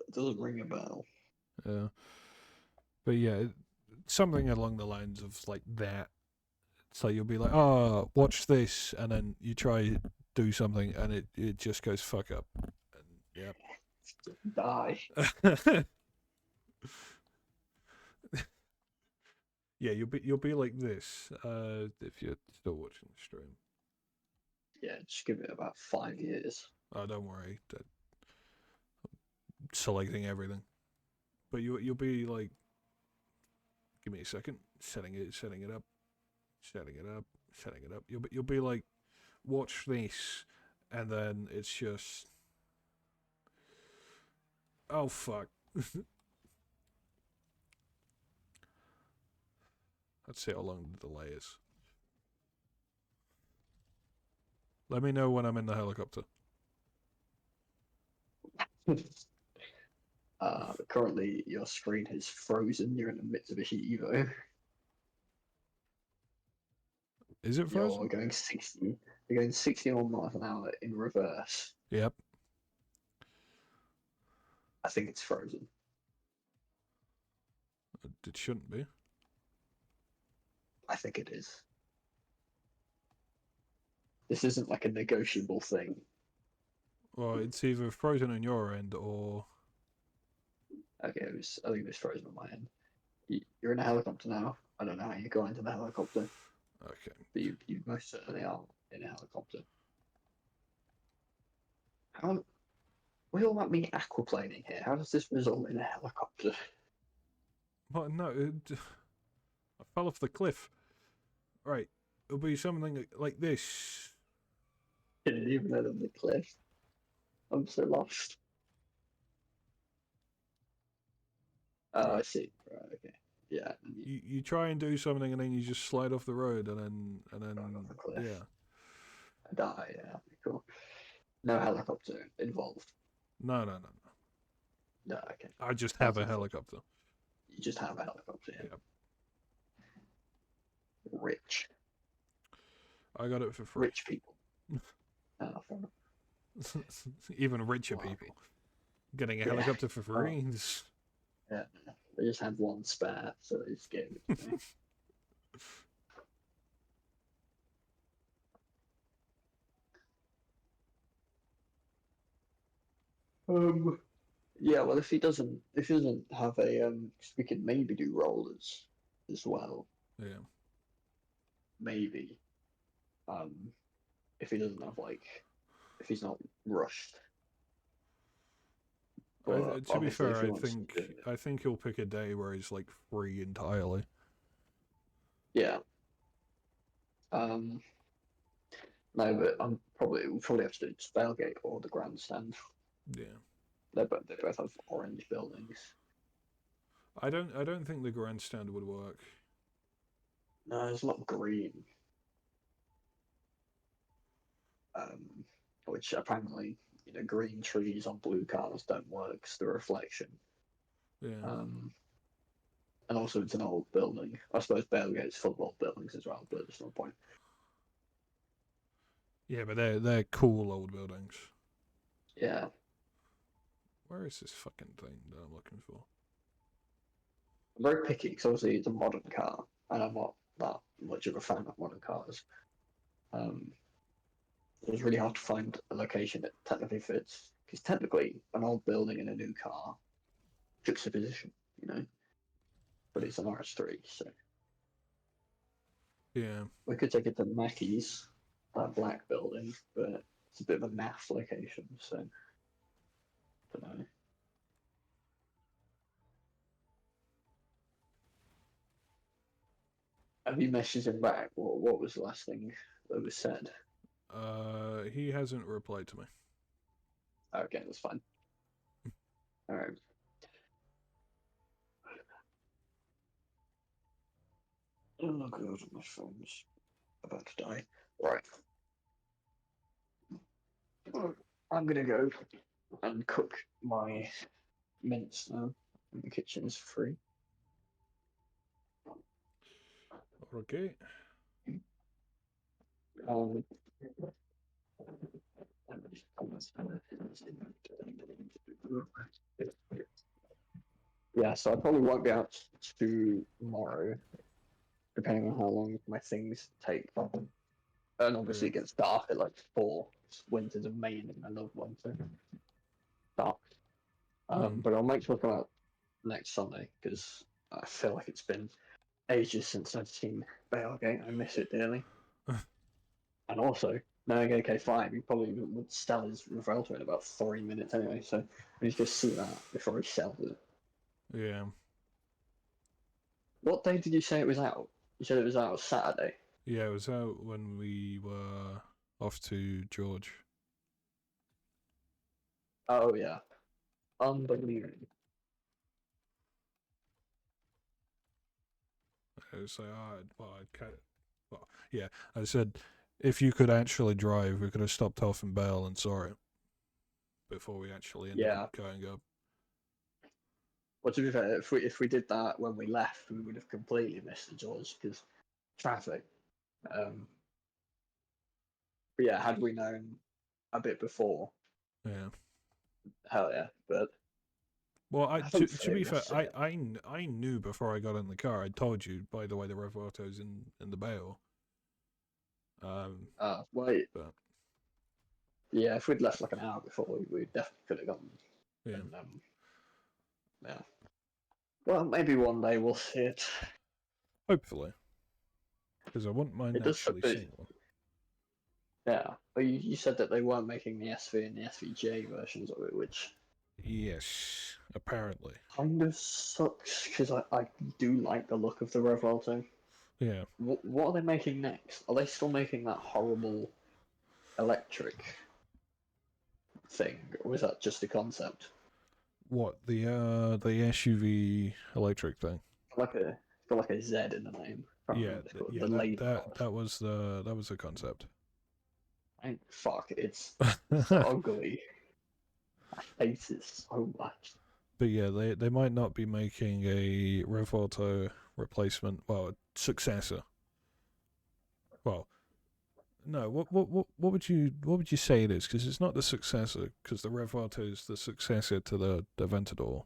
[SPEAKER 6] it doesn't ring a bell.
[SPEAKER 1] Yeah, but yeah, something along the lines of like that. So you'll be like, "Oh, watch this," and then you try do something, and it just goes fuck up. And,
[SPEAKER 6] Die.
[SPEAKER 1] yep. Yeah, you'll be like this if you're still watching the stream.
[SPEAKER 6] Yeah, just give it about 5 years.
[SPEAKER 1] Oh, don't worry. I'm selecting everything, but you'll be like, give me a second, setting it up, setting it up. You'll be like, watch this, and then it's just, oh fuck. Let's see how long the delay is. Let me know when I'm in the helicopter.
[SPEAKER 6] Currently, your screen is frozen. You're in the Mitsubishi Evo.
[SPEAKER 1] Is it frozen?
[SPEAKER 6] You're going 60. You're going 61 miles an hour in reverse.
[SPEAKER 1] Yep.
[SPEAKER 6] I think it's frozen.
[SPEAKER 1] It shouldn't be.
[SPEAKER 6] I think it is. This isn't like a negotiable thing.
[SPEAKER 1] Well, it's either frozen on your end or.
[SPEAKER 6] Okay, I think it was frozen on my end. You're in a helicopter now. I don't know how you got into the helicopter,
[SPEAKER 1] Okay.
[SPEAKER 6] but you most certainly are in a helicopter. How? We all about me aquaplaning here. How does this result in a helicopter?
[SPEAKER 1] Well, no, I fell off the cliff. Right, it'll be something like this.
[SPEAKER 6] Didn't even know the cliff. I'm so lost. Oh, I
[SPEAKER 1] Right.
[SPEAKER 6] see. Right, okay. Yeah.
[SPEAKER 1] You try and do something, and then you just slide off the road, and then
[SPEAKER 6] Slide off the cliff.
[SPEAKER 1] yeah.
[SPEAKER 6] I die. Yeah, cool. No helicopter involved.
[SPEAKER 1] No.
[SPEAKER 6] No, okay.
[SPEAKER 1] I just have a
[SPEAKER 6] That's
[SPEAKER 1] helicopter.
[SPEAKER 6] You just have a helicopter. Yeah.
[SPEAKER 1] Yep.
[SPEAKER 6] Rich.
[SPEAKER 1] I got it for free.
[SPEAKER 6] Rich people. Oh, fair enough.
[SPEAKER 1] Even richer
[SPEAKER 6] Wow.
[SPEAKER 1] people getting a
[SPEAKER 6] Yeah.
[SPEAKER 1] helicopter for free. Just-
[SPEAKER 6] Yeah. They just have one spare, so they just gave it to me. Yeah, well, if he doesn't have a 'cause we could maybe do rollers as well,
[SPEAKER 1] Yeah.
[SPEAKER 6] maybe. If he doesn't have if he's not rushed. But
[SPEAKER 1] To be
[SPEAKER 6] obviously, if
[SPEAKER 1] fair,
[SPEAKER 6] he wants to do it,
[SPEAKER 1] I think he'll pick a day where he's like free entirely.
[SPEAKER 6] yeah. Um, no, but we'll probably have to do Spellgate or the Grandstand.
[SPEAKER 1] Yeah.
[SPEAKER 6] They both have orange buildings.
[SPEAKER 1] I don't think the grandstand would work.
[SPEAKER 6] No, there's a lot of green. Um, which apparently, green trees on blue cars don't work. It's the reflection.
[SPEAKER 1] Yeah.
[SPEAKER 6] And also it's an old building. I suppose Balegate's full of old buildings as well, but there's no point.
[SPEAKER 1] Yeah, but they're cool old buildings.
[SPEAKER 6] Yeah.
[SPEAKER 1] Where is this fucking thing that I'm looking for?
[SPEAKER 6] I'm very picky because obviously it's a modern car, and I'm not that much of a fan of modern cars. It's really hard to find a location that technically fits because technically an old building and a new car juxtaposition, but it's an RS3, so
[SPEAKER 1] Yeah.
[SPEAKER 6] we could take it to Mackey's, that black building, but it's a bit of a naff location, so I don't know. Have you messaged him back? What was the last thing that was said?
[SPEAKER 1] He hasn't replied to me.
[SPEAKER 6] Okay, that's fine. All right. Oh god, my phone's about to die. Right. I'm gonna go and cook my mince now. The kitchen's free.
[SPEAKER 1] Okay.
[SPEAKER 6] Um, yeah, so I probably won't be out tomorrow, depending on how long my things take. And obviously it gets dark at like 4. Winter's amazing. I love winter. Dark. But I'll make sure to come out next Sunday because I feel like it's been ages since I've seen Bailgate. I miss it dearly. And also, knowing AK5, he probably would sell his Revolver in about 3 minutes anyway, so we need to see that before he sells it.
[SPEAKER 1] Yeah.
[SPEAKER 6] What day did you say it was out? You said it was out Saturday.
[SPEAKER 1] Yeah, it was out when we were off to George.
[SPEAKER 6] Oh, yeah. Unbelievable.
[SPEAKER 1] I was like, yeah. I said, if you could actually drive, we could have stopped off in Bale and saw it before we actually ended up going up.
[SPEAKER 6] Well, to be fair, if we did that when we left, we would have completely missed the George because traffic. But yeah, had we known a bit before,
[SPEAKER 1] Yeah.
[SPEAKER 6] hell yeah. But
[SPEAKER 1] well, to be fair,
[SPEAKER 6] it.
[SPEAKER 1] I knew before I got in the car. I told you, by the way, the Rev Auto's in the Bale.
[SPEAKER 6] Wait.
[SPEAKER 1] But
[SPEAKER 6] Yeah, if we'd left like an hour before, we definitely could have gone.
[SPEAKER 1] yeah.
[SPEAKER 6] And, yeah. Well, maybe one day we'll see it.
[SPEAKER 1] Hopefully, because I wouldn't mind
[SPEAKER 6] It does
[SPEAKER 1] actually
[SPEAKER 6] look-
[SPEAKER 1] seeing one.
[SPEAKER 6] Yeah, but you said that they weren't making the SV and the SVJ versions of it, which
[SPEAKER 1] Yes, apparently.
[SPEAKER 6] kind of sucks because I do like the look of the Revolto.
[SPEAKER 1] Yeah.
[SPEAKER 6] What are they making next? Are they still making that horrible electric thing, or is that just a concept?
[SPEAKER 1] What, the SUV electric thing?
[SPEAKER 6] It's got like a Z in the name.
[SPEAKER 1] Yeah,
[SPEAKER 6] The label.
[SPEAKER 1] that was the concept.
[SPEAKER 6] Fuck, it's so ugly. I hate it so much.
[SPEAKER 1] But yeah, they might not be making a Rev Auto replacement, well, successor. Well, no, what would you say it is? Because it's not the successor, because the Rev Auto is the successor to the Aventador.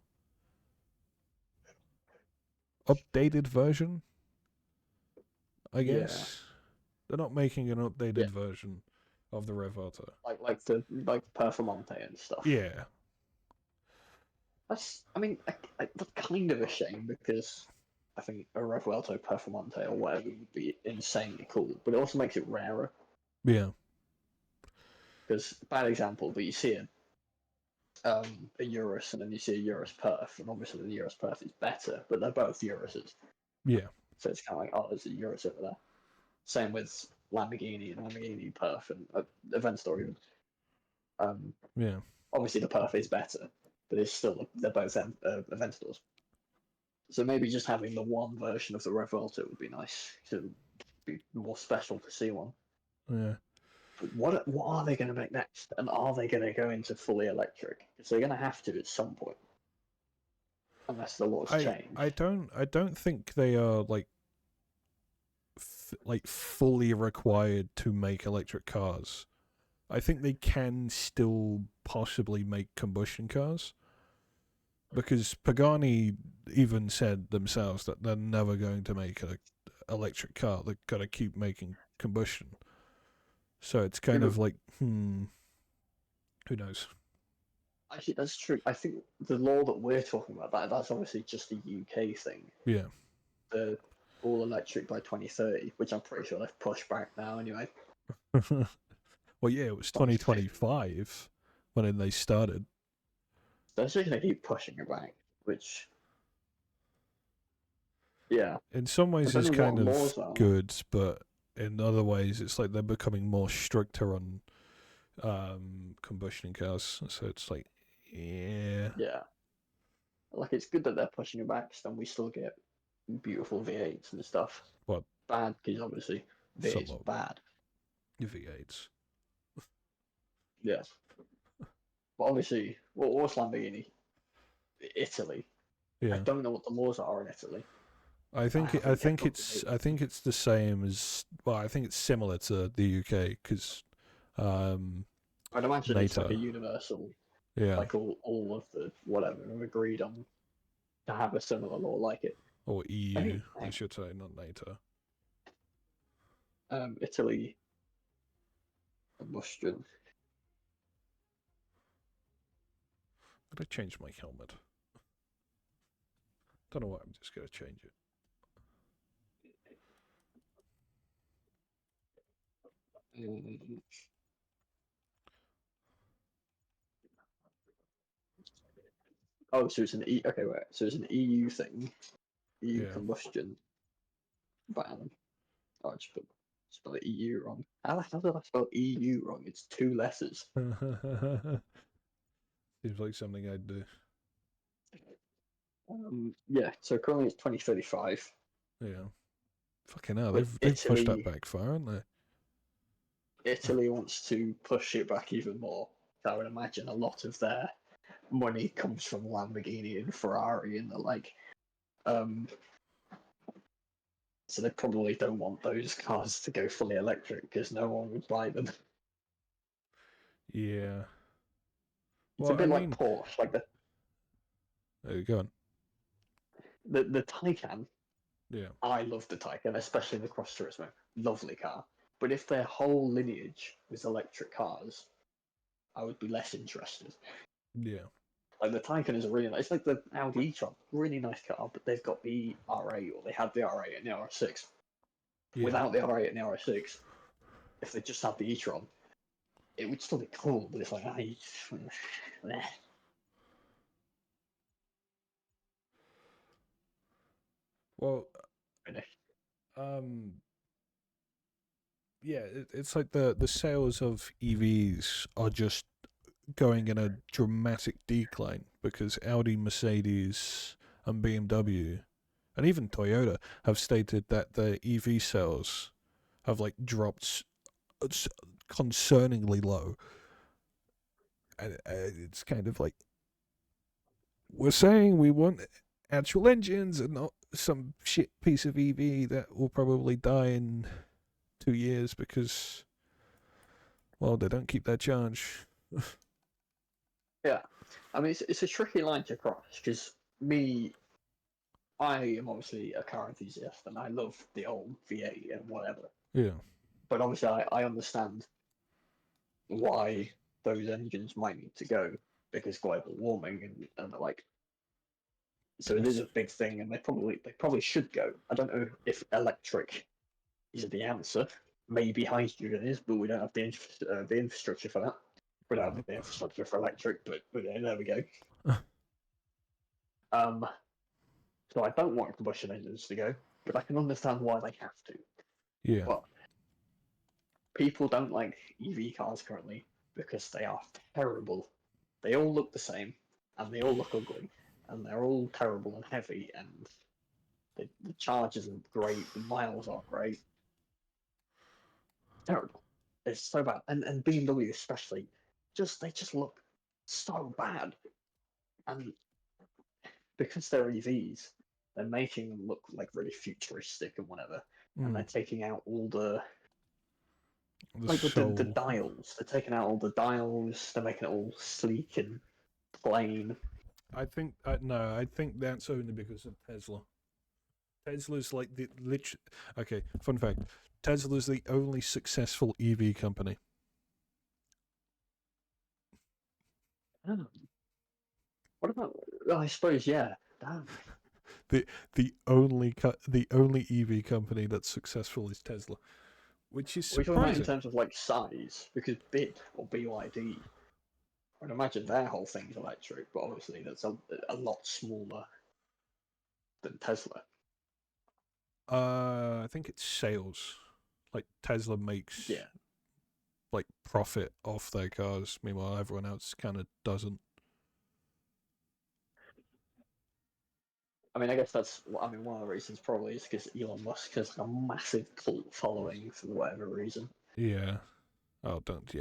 [SPEAKER 1] Updated version, I guess. They're not making an updated version of the Rev Auto.
[SPEAKER 6] Like the Performante and stuff.
[SPEAKER 1] Yeah.
[SPEAKER 6] That's kind of a shame because I think a Revuelto Performante or whatever would be insanely cool, but it also makes it rarer.
[SPEAKER 1] Yeah.
[SPEAKER 6] Because, bad example, but you see a Urus and then you see a Urus Perf, and obviously the Urus Perf is better, but they're both Uruses.
[SPEAKER 1] Yeah.
[SPEAKER 6] So it's kind of like, oh, there's a Urus over there. Same with Lamborghini and Lamborghini Perf and Event Story.
[SPEAKER 1] Yeah.
[SPEAKER 6] Obviously the Perf is better, but it's still they're both Aventadors. So maybe just having the one version of the Revuelto would be nice to be more special to see one.
[SPEAKER 1] Yeah.
[SPEAKER 6] But what are they going to make next? And are they going to go into fully electric? Because they're going to have to at some point, unless the laws change.
[SPEAKER 1] I don't think they are like fully required to make electric cars. I think they can still possibly make combustion cars, because Pagani even said themselves that they're never going to make an electric car. They're gonna keep making combustion. So it's kind
[SPEAKER 6] Yeah,
[SPEAKER 1] of like, who knows?
[SPEAKER 6] Actually, that's true. I think the law that we're talking about that's obviously just a UK thing.
[SPEAKER 1] Yeah.
[SPEAKER 6] The all electric by 2030, which I'm pretty sure they've pushed back now anyway.
[SPEAKER 1] Well, yeah, it was 2025 when they started.
[SPEAKER 6] They're just going to keep pushing it back, which, yeah.
[SPEAKER 1] In some ways, it's
[SPEAKER 6] Depending
[SPEAKER 1] kind
[SPEAKER 6] what
[SPEAKER 1] of
[SPEAKER 6] laws are.
[SPEAKER 1] good, but in other ways, it's like they're becoming more stricter on combustion cars. So it's like, yeah.
[SPEAKER 6] Yeah. Like, it's good that they're pushing it back, so then we still get beautiful V8s and stuff.
[SPEAKER 1] What?
[SPEAKER 6] Bad, because obviously V8's
[SPEAKER 1] Somewhat.
[SPEAKER 6] bad.
[SPEAKER 1] V8s.
[SPEAKER 6] Yeah. But obviously, what's Lamborghini? Italy. I
[SPEAKER 1] Yeah.
[SPEAKER 6] don't know what the laws are in Italy.
[SPEAKER 1] I think
[SPEAKER 6] haven't kept up to
[SPEAKER 1] it's the same as, well, I think it's similar to the UK because
[SPEAKER 6] I'd imagine it's like a
[SPEAKER 1] NATO.
[SPEAKER 6] universal,
[SPEAKER 1] Yeah,
[SPEAKER 6] like all of the whatever have agreed on to have a similar law like it.
[SPEAKER 1] or EU,
[SPEAKER 6] Any-
[SPEAKER 1] I should say, not NATO.
[SPEAKER 6] Italy combustion.
[SPEAKER 1] But I changed my helmet. Don't know why. I'm just gonna change it.
[SPEAKER 6] Oh, so it's an E. Okay, wait. So it's an EU thing. EU
[SPEAKER 1] Yeah.
[SPEAKER 6] combustion ban. Oh, I just spelled EU wrong. How did I spell EU wrong? It's two letters.
[SPEAKER 1] Seems like something I'd do.
[SPEAKER 6] Yeah. So currently it's 2035.
[SPEAKER 1] Yeah. Fucking hell,
[SPEAKER 6] But
[SPEAKER 1] they've pushed that
[SPEAKER 6] Italy,
[SPEAKER 1] back far, haven't they?
[SPEAKER 6] Italy wants to push it back even more. So I would imagine a lot of their money comes from Lamborghini and Ferrari, and they're like, so they probably don't want those cars to go fully electric because no one would buy them.
[SPEAKER 1] Yeah.
[SPEAKER 6] It's a
[SPEAKER 1] Well, I
[SPEAKER 6] bit like
[SPEAKER 1] mean,
[SPEAKER 6] Porsche, like
[SPEAKER 1] go on.
[SPEAKER 6] the Taycan.
[SPEAKER 1] Yeah.
[SPEAKER 6] I love the Taycan, especially the Cross Turismo. Lovely car. But if their whole lineage was electric cars, I would be less interested.
[SPEAKER 1] Yeah.
[SPEAKER 6] Like the Taycan is a really nice. It's like the Audi e-tron, really nice car, but they've got the R8, or they had the R8 and the R6.
[SPEAKER 1] Yeah.
[SPEAKER 6] Without the R8 and the R6, if they just had the e-tron, it would still be cool. But it's like,
[SPEAKER 1] Well,
[SPEAKER 6] finish.
[SPEAKER 1] yeah, it's like the sales of EVs are just going in a dramatic decline because Audi, Mercedes, and BMW, and even Toyota have stated that the EV sales have like dropped concerningly low. And it's kind of like, we're saying we want actual engines and not some shit piece of EV that will probably die in 2 years because, well, they don't keep their charge.
[SPEAKER 6] Yeah, I mean it's a tricky line to cross because I am obviously a car enthusiast and I love the old V8 and whatever.
[SPEAKER 1] Yeah.
[SPEAKER 6] But obviously I understand why those engines might need to go because global warming and like So it is
[SPEAKER 1] Yes.
[SPEAKER 6] a big thing, and they probably should go. I don't know if electric is the answer. Maybe hydrogen is, but we don't have the infrastructure for that. We don't have the infrastructure for electric, but there we go. Um, so I don't want combustion engines to go, but I can understand why they have to.
[SPEAKER 1] Yeah.
[SPEAKER 6] But people don't like EV cars currently because they are terrible. They all look the same, and they all look ugly, and they're all terrible and heavy, and the charge isn't great, the miles aren't great. Terrible. It's so bad, and BMW especially, they just look so bad, and because they're EVs, they're making them look like really futuristic and whatever, and they're taking out all the the
[SPEAKER 1] soul.
[SPEAKER 6] dials. They're taking out all the dials. They're making it all sleek and plain.
[SPEAKER 1] I think no. I think that's only because of Tesla. Tesla's like the Okay, fun fact: Tesla's the only successful EV company.
[SPEAKER 6] Oh. What about? Well, I suppose yeah. Damn.
[SPEAKER 1] The only EV company that's successful is Tesla, which is
[SPEAKER 6] Are we talking about in
[SPEAKER 1] surprising.
[SPEAKER 6] terms of like size? Because BID or BYD, I'd imagine their whole thing's electric, but obviously that's a lot smaller than Tesla.
[SPEAKER 1] I think it's sales. Like Tesla makes
[SPEAKER 6] Yeah.
[SPEAKER 1] like profit off their cars, meanwhile everyone else kind of doesn't.
[SPEAKER 6] I mean, I guess that's. I mean, one of the reasons probably is because Elon Musk has a massive cult following for whatever reason.
[SPEAKER 1] Yeah. Oh, don't.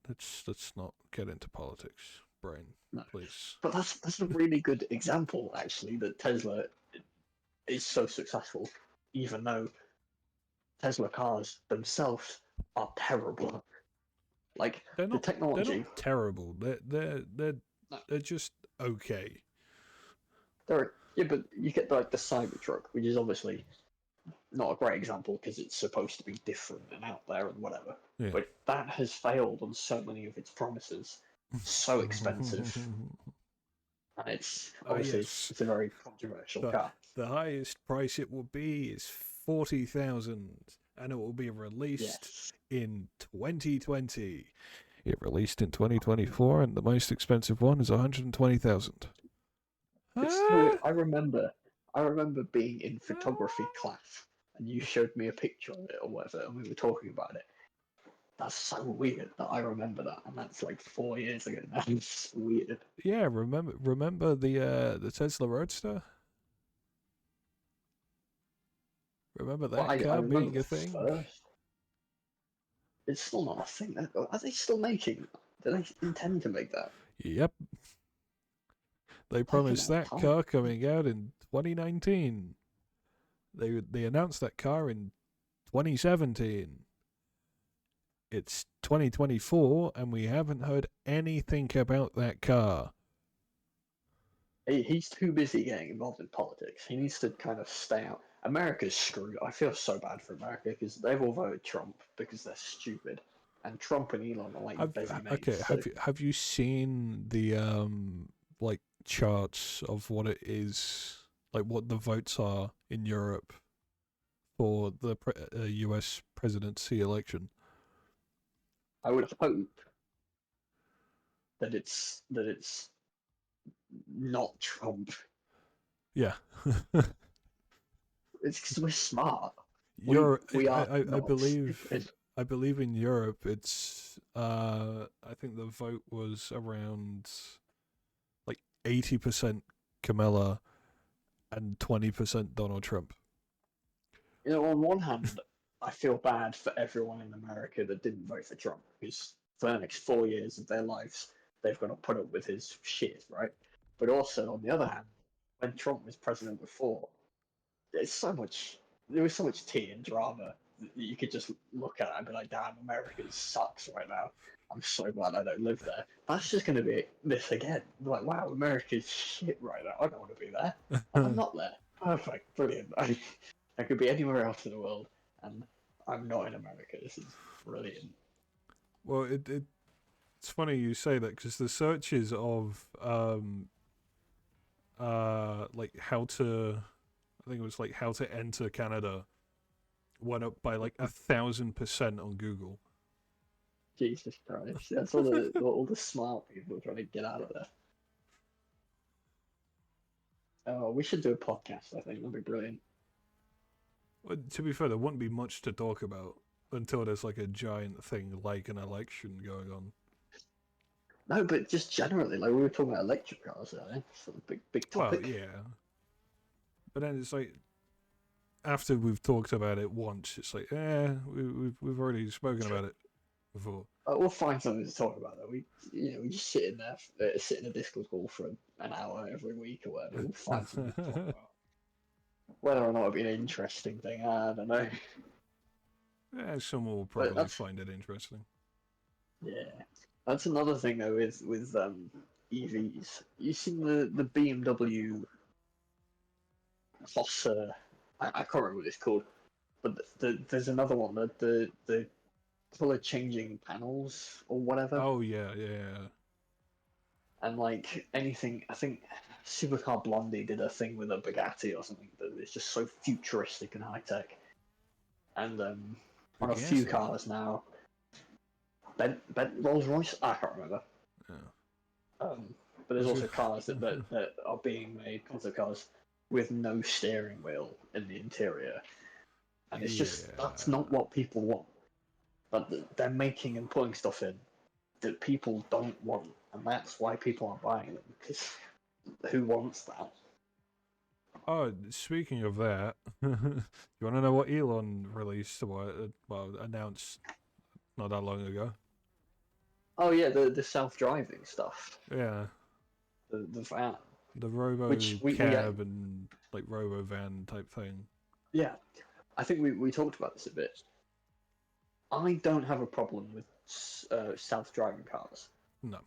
[SPEAKER 1] Let's not get into politics, brain,
[SPEAKER 6] No.
[SPEAKER 1] please.
[SPEAKER 6] But that's a really good example, actually, that Tesla is so successful, even though Tesla cars themselves are terrible. Like
[SPEAKER 1] They're
[SPEAKER 6] the
[SPEAKER 1] not. They're
[SPEAKER 6] technology,
[SPEAKER 1] not terrible.
[SPEAKER 6] no,
[SPEAKER 1] They're just okay.
[SPEAKER 6] yeah, but you get like the Cybertruck, which is obviously not a great example because it's supposed to be different and out there and whatever.
[SPEAKER 1] Yeah.
[SPEAKER 6] But that has failed on so many of its promises. So expensive, and it's obviously
[SPEAKER 1] Yes.
[SPEAKER 6] it's a very controversial car.
[SPEAKER 1] The highest price it will be is 40,000, and it will be released
[SPEAKER 6] Yes.
[SPEAKER 1] in 2020. It released in 2024, and the most expensive one is 120,000.
[SPEAKER 6] It's still, I remember being in photography class and you showed me a picture of it or whatever, and we were talking about it. That's so weird that I remember that, and that's like 4 years ago now. It's weird.
[SPEAKER 1] Yeah, remember the Tesla Roadster? Remember
[SPEAKER 6] Well,
[SPEAKER 1] that
[SPEAKER 6] I
[SPEAKER 1] car
[SPEAKER 6] remember
[SPEAKER 1] being
[SPEAKER 6] the
[SPEAKER 1] a thing?
[SPEAKER 6] first. It's still not a thing. Are they still making? Do they intend to make that?
[SPEAKER 1] Yep. They
[SPEAKER 6] Taking
[SPEAKER 1] promised
[SPEAKER 6] their
[SPEAKER 1] that
[SPEAKER 6] time.
[SPEAKER 1] car coming out in 2019. They announced that car in 2017. It's 2024, and we haven't heard anything about that car.
[SPEAKER 6] He's too busy getting involved in politics. He needs to kind of stay out. America's screwed. I feel so bad for America because they've all voted Trump because they're stupid, and Trump and Elon are like busy mates. So
[SPEAKER 1] Have you seen the like charts of what it is, like what the votes are in Europe for the U.S. presidency election?
[SPEAKER 6] I would hope that it's not Trump.
[SPEAKER 1] Yeah.
[SPEAKER 6] It's because we're smart.
[SPEAKER 1] Europe,
[SPEAKER 6] We are
[SPEAKER 1] I
[SPEAKER 6] not stupid.
[SPEAKER 1] believe in Europe it's I think the vote was around like 80% Kamala and 20% Donald Trump.
[SPEAKER 6] You know, on one hand, I feel bad for everyone in America that didn't vote for Trump because for the next 4 years of their lives, they've got to put up with his shit, right? But also, on the other hand, when Trump was president before, there was so much tea and drama that you could just look at it and be like, damn, America sucks right now. I'm so glad I don't live there. That's just going to be this again. Like, wow, America's shit right now. I don't want to be there. And I'm not there. Perfect. Brilliant. I could be anywhere else in the world, and I'm not in America. This is brilliant.
[SPEAKER 1] Well, it's funny you say that because the searches of like how to, I think it was like how to enter Canada, went up by like 1,000% on Google.
[SPEAKER 6] Jesus Christ, that's all the smart people trying to get out of there. Oh, we should do a podcast. I think that'd be brilliant.
[SPEAKER 1] Well, to be fair, there wouldn't be much to talk about until there's like a giant thing like an election going on.
[SPEAKER 6] No, but just generally, like we were talking about electric cars, it's a big
[SPEAKER 1] Well,
[SPEAKER 6] topic.
[SPEAKER 1] yeah. But then it's like, after we've talked about it once, it's like, we've already spoken about it before.
[SPEAKER 6] We'll find something to talk about though. We just sit in there, sit in a Discord call for an hour every week or whatever. We'll find something to talk about. Whether or not it'll be an interesting thing, I don't know.
[SPEAKER 1] Yeah, someone will probably find it interesting.
[SPEAKER 6] Yeah, that's another thing though with EVs. You seen the BMW Fossa? I can't remember what it's called, but there's another one, the color changing panels or whatever.
[SPEAKER 1] Oh yeah, yeah.
[SPEAKER 6] And like anything, I think Supercar Blondie did a thing with a Bugatti or something that is just so futuristic and high tech. And on a few
[SPEAKER 1] Bugatti?
[SPEAKER 6] cars now, Rolls Royce, I can't remember.
[SPEAKER 1] Yeah.
[SPEAKER 6] But there's also cars that are being made, concept cars, with no steering wheel in the interior, and it's just that's not what people want. But they're making and putting stuff in that people don't want, and that's why people aren't buying them. Because who wants that?
[SPEAKER 1] Oh, speaking of that, you want to know what Elon released or announced not that long ago?
[SPEAKER 6] Oh yeah, the self-driving stuff.
[SPEAKER 1] Yeah.
[SPEAKER 6] The van.
[SPEAKER 1] The robo cab and like robo van type thing.
[SPEAKER 6] Yeah, I think we talked about this a bit. I don't have a problem with self-driving cars.
[SPEAKER 1] No.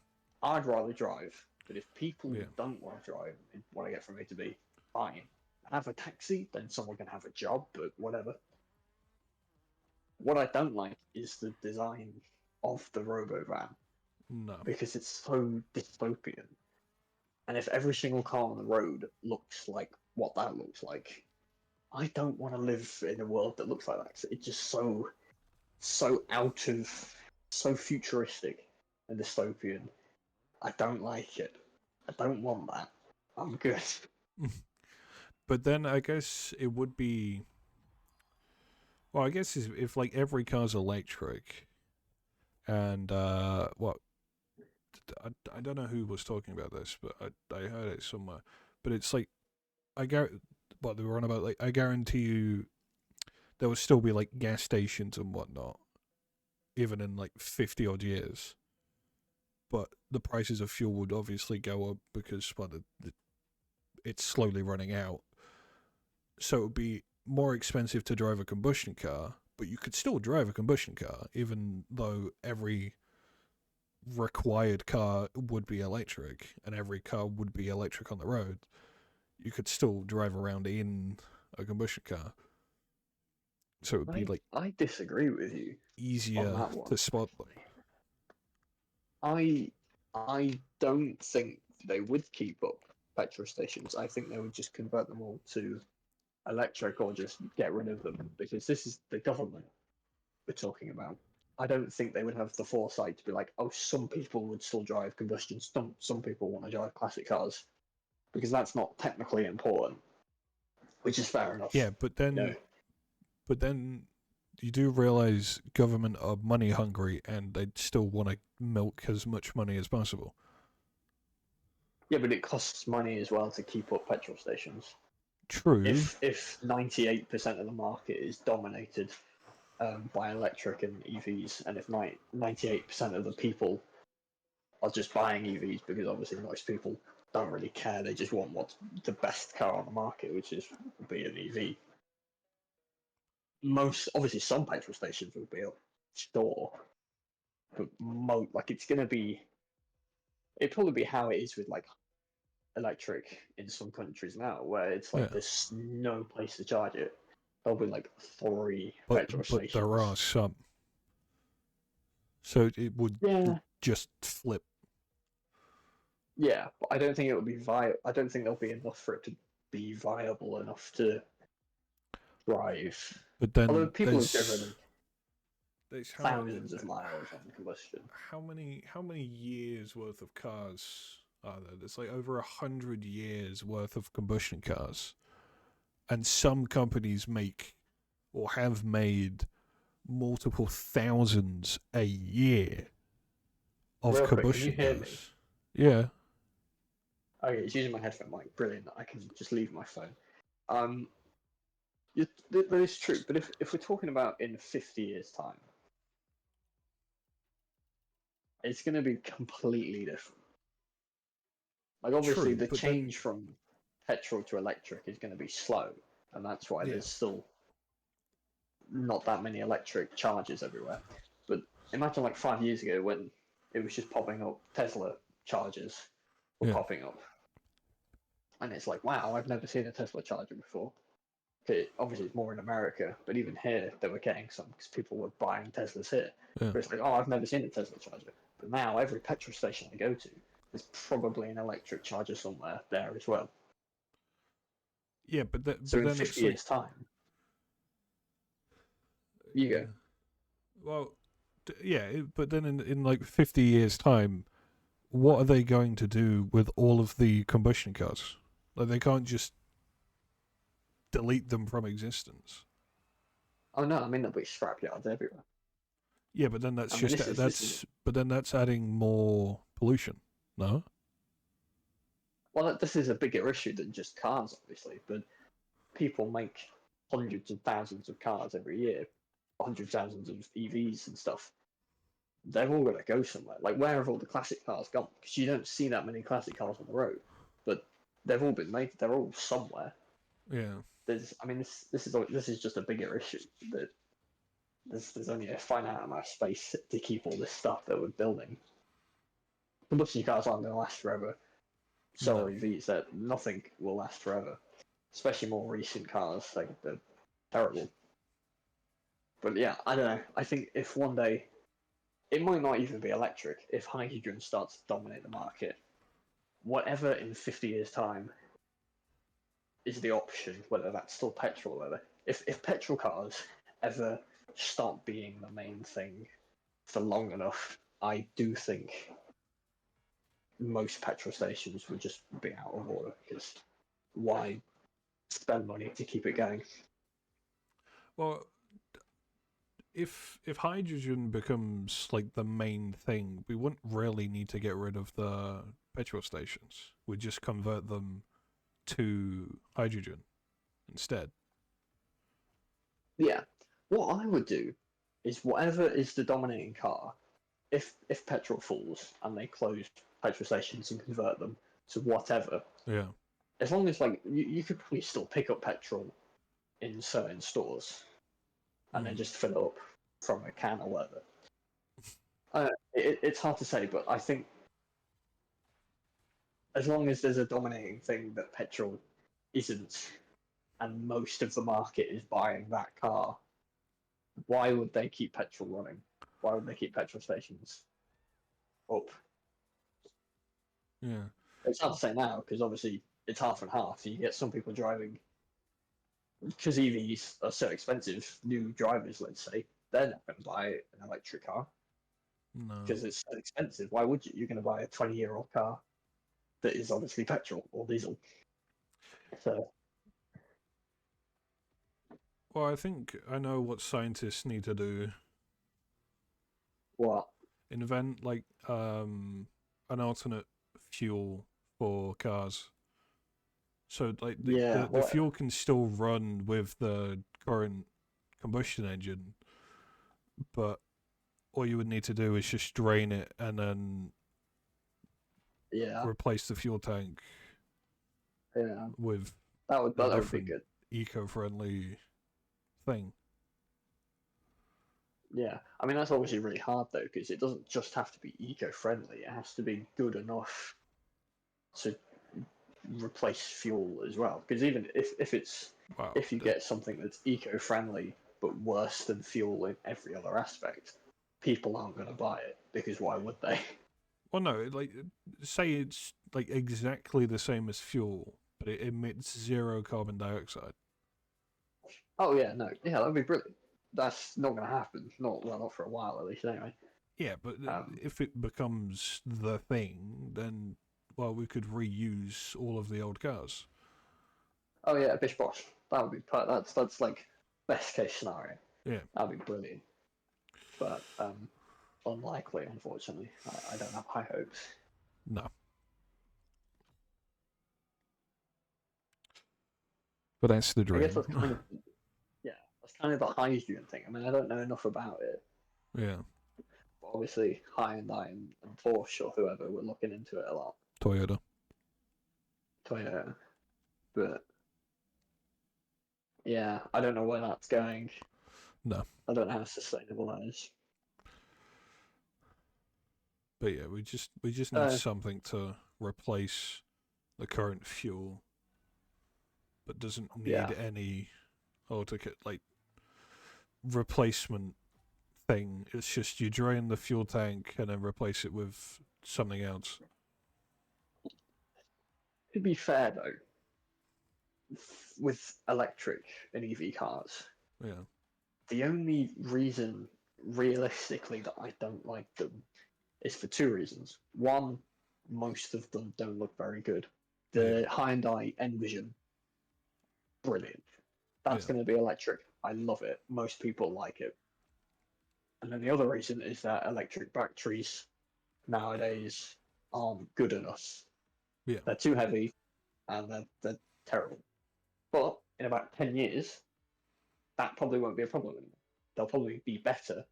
[SPEAKER 6] I'd rather drive, but if people don't want to drive and want to get from A to B, fine. Have a taxi, then someone can have a job, but whatever. What I don't like is the design of the robo van.
[SPEAKER 1] No.
[SPEAKER 6] Because it's so dystopian. And if every single car on the road looks like what that looks like, I don't want to live in a world that looks like that. It's just so so futuristic and dystopian. I don't like it. I don't want that. I'm good.
[SPEAKER 1] But then I guess it would be. Well, I guess if like every car's electric, and I don't know who was talking about this, but I heard it somewhere. But it's like what they were on about. Like I guarantee you, there will still be like gas stations and whatnot, even in like 50 odd years. But the prices of fuel would obviously go up because it's slowly running out. So it would be more expensive to drive a combustion car, but you could still drive a combustion car, even though every required car would be electric and every car would be electric on the road. You could still drive around in a combustion car. So it would be like
[SPEAKER 6] I disagree with you.
[SPEAKER 1] Easier to spot them.
[SPEAKER 6] I don't think they would keep up petrol stations. I think they would just convert them all to electric or just get rid of them, because this is the government we're talking about. I don't think they would have the foresight to be like, oh, some people would still drive combustion, some people want to drive classic cars, because that's not technically important, which is fair enough.
[SPEAKER 1] Yeah, but then you do realize government are money hungry and they still want to milk as much money as possible.
[SPEAKER 6] Yeah, but it costs money as well to keep up petrol stations.
[SPEAKER 1] True.
[SPEAKER 6] If 98% of the market is dominated by electric and EVs, and if 98% of the people are just buying EVs, because obviously most people don't really care, they just want what's the best car on the market, which is be an EV. Obviously some petrol stations will be a store, but it'd probably be how it is with like electric in some countries now, where it's like there's no place to charge it. There'll be like 3 petrol stations.
[SPEAKER 1] But there are some. So it would just flip.
[SPEAKER 6] Yeah, but I don't think it would be I don't think there'll be enough for it to be viable enough to drive.
[SPEAKER 1] But
[SPEAKER 6] Although
[SPEAKER 1] then
[SPEAKER 6] people have driven
[SPEAKER 1] there's
[SPEAKER 6] thousands of miles on combustion.
[SPEAKER 1] how many years worth of cars are there? There's like over 100 years worth of combustion cars, and some companies make or have made multiple thousands a year of
[SPEAKER 6] Real quick, can
[SPEAKER 1] combustion
[SPEAKER 6] you hear me?
[SPEAKER 1] cars. Yeah.
[SPEAKER 6] Okay, it's using my headphone mic. Brilliant. I can just leave my phone. Um, that is true. But if we're talking about in 50 years' time, it's going to be completely different. Like obviously,
[SPEAKER 1] True,
[SPEAKER 6] the
[SPEAKER 1] but then
[SPEAKER 6] change from petrol to electric is going to be slow, and that's why
[SPEAKER 1] yeah,
[SPEAKER 6] there's still not that many electric chargers everywhere. But imagine like 5 years ago when it was just popping up, Tesla chargers were
[SPEAKER 1] yeah,
[SPEAKER 6] popping up, and it's like, wow, I've never seen a Tesla charger before. Obviously, it's more in America, but even here, they were getting some because people were buying Teslas here.
[SPEAKER 1] yeah.
[SPEAKER 6] But it's like, oh, I've never seen a Tesla charger. But now, every petrol station I go to, there's probably an electric charger somewhere there as well.
[SPEAKER 1] Yeah, but
[SPEAKER 6] So in
[SPEAKER 1] then
[SPEAKER 6] 50
[SPEAKER 1] it's like,
[SPEAKER 6] years' time, you
[SPEAKER 1] yeah.
[SPEAKER 6] go,
[SPEAKER 1] Well, yeah, but then in like 50 years' time, what are they going to do with all of the combustion cars? Like, they can't just delete them from existence.
[SPEAKER 6] oh no, I mean, there'll be scrapyards everywhere.
[SPEAKER 1] Yeah, but then that's
[SPEAKER 6] I mean,
[SPEAKER 1] just but then that's adding more pollution. No?
[SPEAKER 6] well, this is a bigger issue than just cars, obviously, but people make hundreds of thousands of cars every year, hundreds of thousands of EVs and stuff. They're all going to go somewhere. Like, where have all the classic cars gone? Because you don't see that many classic cars on the road, but they've all been made. They're all somewhere.
[SPEAKER 1] Yeah.
[SPEAKER 6] I mean, this is just a bigger issue. That there's only a finite amount of space to keep all this stuff that we're building. Combustion cars aren't going to last forever. So
[SPEAKER 1] No.
[SPEAKER 6] are EVs. That nothing will last forever. Especially more recent cars, like they're terrible. But yeah, I don't know. I think if one day it might not even be electric. If hydrogen starts to dominate the market, whatever in 50 years' time is the option, whether that's still petrol or whatever. If petrol cars ever stop being the main thing for long enough, I do think most petrol stations would just be out of order because why spend money to keep it going?
[SPEAKER 1] Well, if hydrogen becomes like the main thing, we wouldn't really need to get rid of the petrol stations. We'd just convert them to hydrogen instead.
[SPEAKER 6] Yeah. What I would do is whatever is the dominating car, if petrol falls and they close petrol stations and convert them to whatever,
[SPEAKER 1] Yeah.
[SPEAKER 6] as long as like you could probably still pick up petrol in certain stores and then just fill it up from a can or whatever. It's hard to say, but I think as long as there's a dominating thing that petrol isn't, and most of the market is buying that car, why would they keep petrol running? Why would they keep petrol stations up?
[SPEAKER 1] Yeah.
[SPEAKER 6] It's hard to say now because obviously it's half and half. You get some people driving because EVs are so expensive. New drivers, let's say, they're not going to buy an electric car
[SPEAKER 1] No.
[SPEAKER 6] because it's so expensive. Why would you? You're going to buy a 20-year-old car that is obviously petrol or diesel. So
[SPEAKER 1] Well, I think I know what scientists need to do.
[SPEAKER 6] what?
[SPEAKER 1] Invent like an alternate fuel for cars. So like
[SPEAKER 6] Yeah,
[SPEAKER 1] the fuel can still run with the current combustion engine, but all you would need to do is just drain it and then
[SPEAKER 6] yeah,
[SPEAKER 1] replace the fuel tank
[SPEAKER 6] yeah.
[SPEAKER 1] with
[SPEAKER 6] That
[SPEAKER 1] a
[SPEAKER 6] would be
[SPEAKER 1] different
[SPEAKER 6] good.
[SPEAKER 1] eco-friendly thing.
[SPEAKER 6] Yeah, I mean that's obviously really hard though because it doesn't just have to be eco-friendly. It has to be good enough to replace fuel as well. Because even if it's
[SPEAKER 1] Wow.
[SPEAKER 6] if you get something that's eco-friendly but worse than fuel in every other aspect, people aren't going to buy it because why would they?
[SPEAKER 1] Well, no, say it's like exactly the same as fuel, but it emits zero carbon dioxide.
[SPEAKER 6] Oh yeah, no, yeah, that'd be brilliant. That's not going to happen. Not for a while at least, anyway.
[SPEAKER 1] Yeah, but
[SPEAKER 6] Um,
[SPEAKER 1] if it becomes the thing, then well, we could reuse all of the old cars.
[SPEAKER 6] oh yeah, bish bosh. That would be that's like best case scenario.
[SPEAKER 1] Yeah.
[SPEAKER 6] That'd be brilliant. But unlikely, unfortunately. I don't have high hopes.
[SPEAKER 1] No. But that's the
[SPEAKER 6] I
[SPEAKER 1] dream.
[SPEAKER 6] guess that's kind of yeah, that's kind of the hydrogen thing. I mean, I don't know enough about it.
[SPEAKER 1] Yeah.
[SPEAKER 6] But obviously, Hyundai and Porsche or whoever were looking into it a lot.
[SPEAKER 1] Toyota.
[SPEAKER 6] Toyota, but yeah, I don't know where that's going.
[SPEAKER 1] No.
[SPEAKER 6] I don't know how sustainable that is.
[SPEAKER 1] But yeah, we just need something to replace the current fuel, but doesn't need any like replacement thing. It's just you drain the fuel tank and then replace it with something else.
[SPEAKER 6] To be fair though, with electric and EV cars,
[SPEAKER 1] Yeah.
[SPEAKER 6] the only reason realistically that I don't like them is for two reasons. One, most of them don't look very good. The Hyundai Envision, brilliant. That's going to be electric. I love it. Most people like it. And then the other reason is that electric batteries nowadays aren't good enough.
[SPEAKER 1] Yeah.
[SPEAKER 6] They're too heavy and they're terrible. But in about 10 years, that probably won't be a problem anymore. They'll probably be better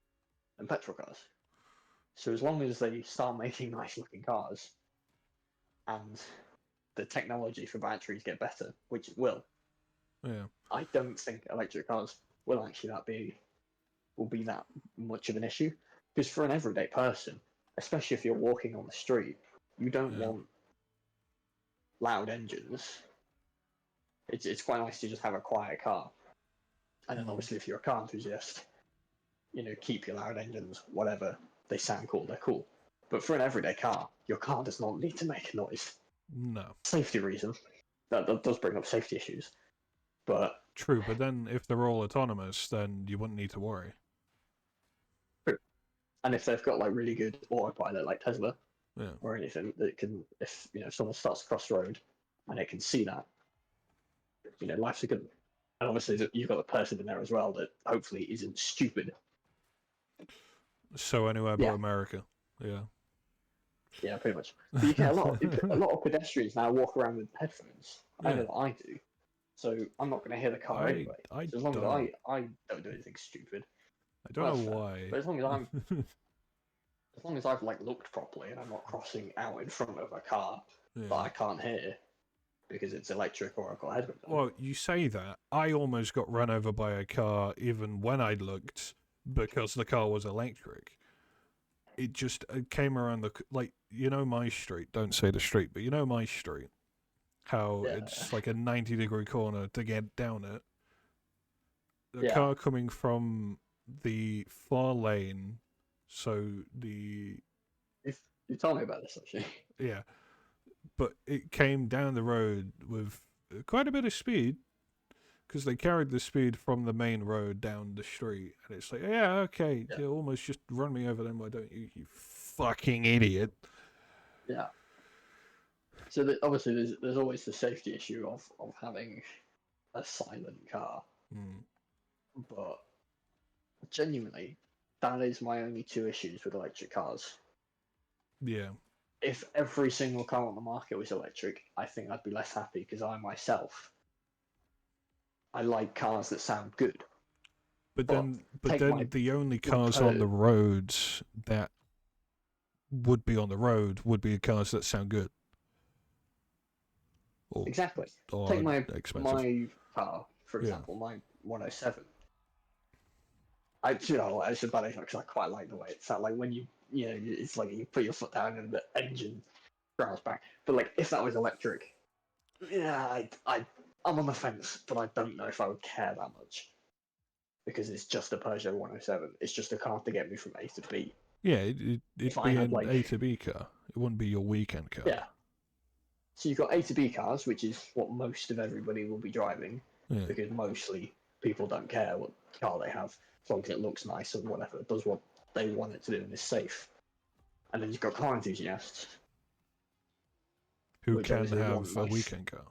[SPEAKER 6] than petrol cars. So as long as they start making nice looking cars and the technology for batteries get better, which it will, I don't think electric cars will actually be that much of an issue. Because for an everyday person, especially if you're walking on the street, you don't want loud engines. It's quite nice to just have a quiet car. And then obviously if you're a car enthusiast, keep your loud engines, whatever. They sound cool, they're cool. But for an everyday car, your car does not need to make a noise.
[SPEAKER 1] No.
[SPEAKER 6] Safety reason. That does bring up safety issues. But
[SPEAKER 1] true, but then if they're all autonomous, then you wouldn't need to worry.
[SPEAKER 6] True. And if they've got like really good autopilot like Tesla or anything that can, if someone starts to cross the road and it can see that, life's a good one. And obviously you've got a person in there as well that hopefully isn't stupid.
[SPEAKER 1] So anyway about America. Yeah.
[SPEAKER 6] Yeah, pretty much. But you get a lot of pedestrians now walk around with headphones. I know that I do. So I'm not going to hear the car anyway. So as long as I don't do anything stupid.
[SPEAKER 1] I don't know why.
[SPEAKER 6] But as long as I've like looked properly and I'm not crossing out in front of a car that I can't hear because it's electric or I've got headphones on.
[SPEAKER 1] Well, you say that. I almost got run over by a car even when I looked because the car was electric. It just came around my street. Don't say the street, but my street. How it's like a 90-degree corner to get down it. The car coming from the far lane, so the...
[SPEAKER 6] You told me about this, actually.
[SPEAKER 1] Yeah. But it came down the road with quite a bit of speed, because they carried the speed from the main road down the street, and it's like, you almost just run me over, then why don't you fucking idiot?
[SPEAKER 6] Yeah. So obviously there's always the safety issue of having a silent car. But genuinely, that is my only two issues with electric cars.
[SPEAKER 1] Yeah.
[SPEAKER 6] If every single car on the market was electric, I think I'd be less happy because I like cars that sound good.
[SPEAKER 1] But then the only cars on the roads that would be on the road would be cars that sound good.
[SPEAKER 6] Exactly. Take my car, for example, my 107. It's a bad example because I quite like the way it sounds. Like when it's like you put your foot down and the engine growls back. But like if that was electric, I'm on the fence, but I don't know if I would care that much because it's just a Peugeot 107. It's just a car to get me from A to B.
[SPEAKER 1] Yeah, it'd be an A to B car. It wouldn't be your weekend car.
[SPEAKER 6] Yeah. So you've got A to B cars, which is what most of everybody will be driving,
[SPEAKER 1] Yeah.
[SPEAKER 6] because mostly people don't care what car they have, as long as it looks nice and whatever, it does what they want it to do and is safe. And then you've got car enthusiasts,
[SPEAKER 1] Who
[SPEAKER 6] which
[SPEAKER 1] can
[SPEAKER 6] obviously
[SPEAKER 1] have
[SPEAKER 6] want
[SPEAKER 1] a
[SPEAKER 6] nice.
[SPEAKER 1] weekend car?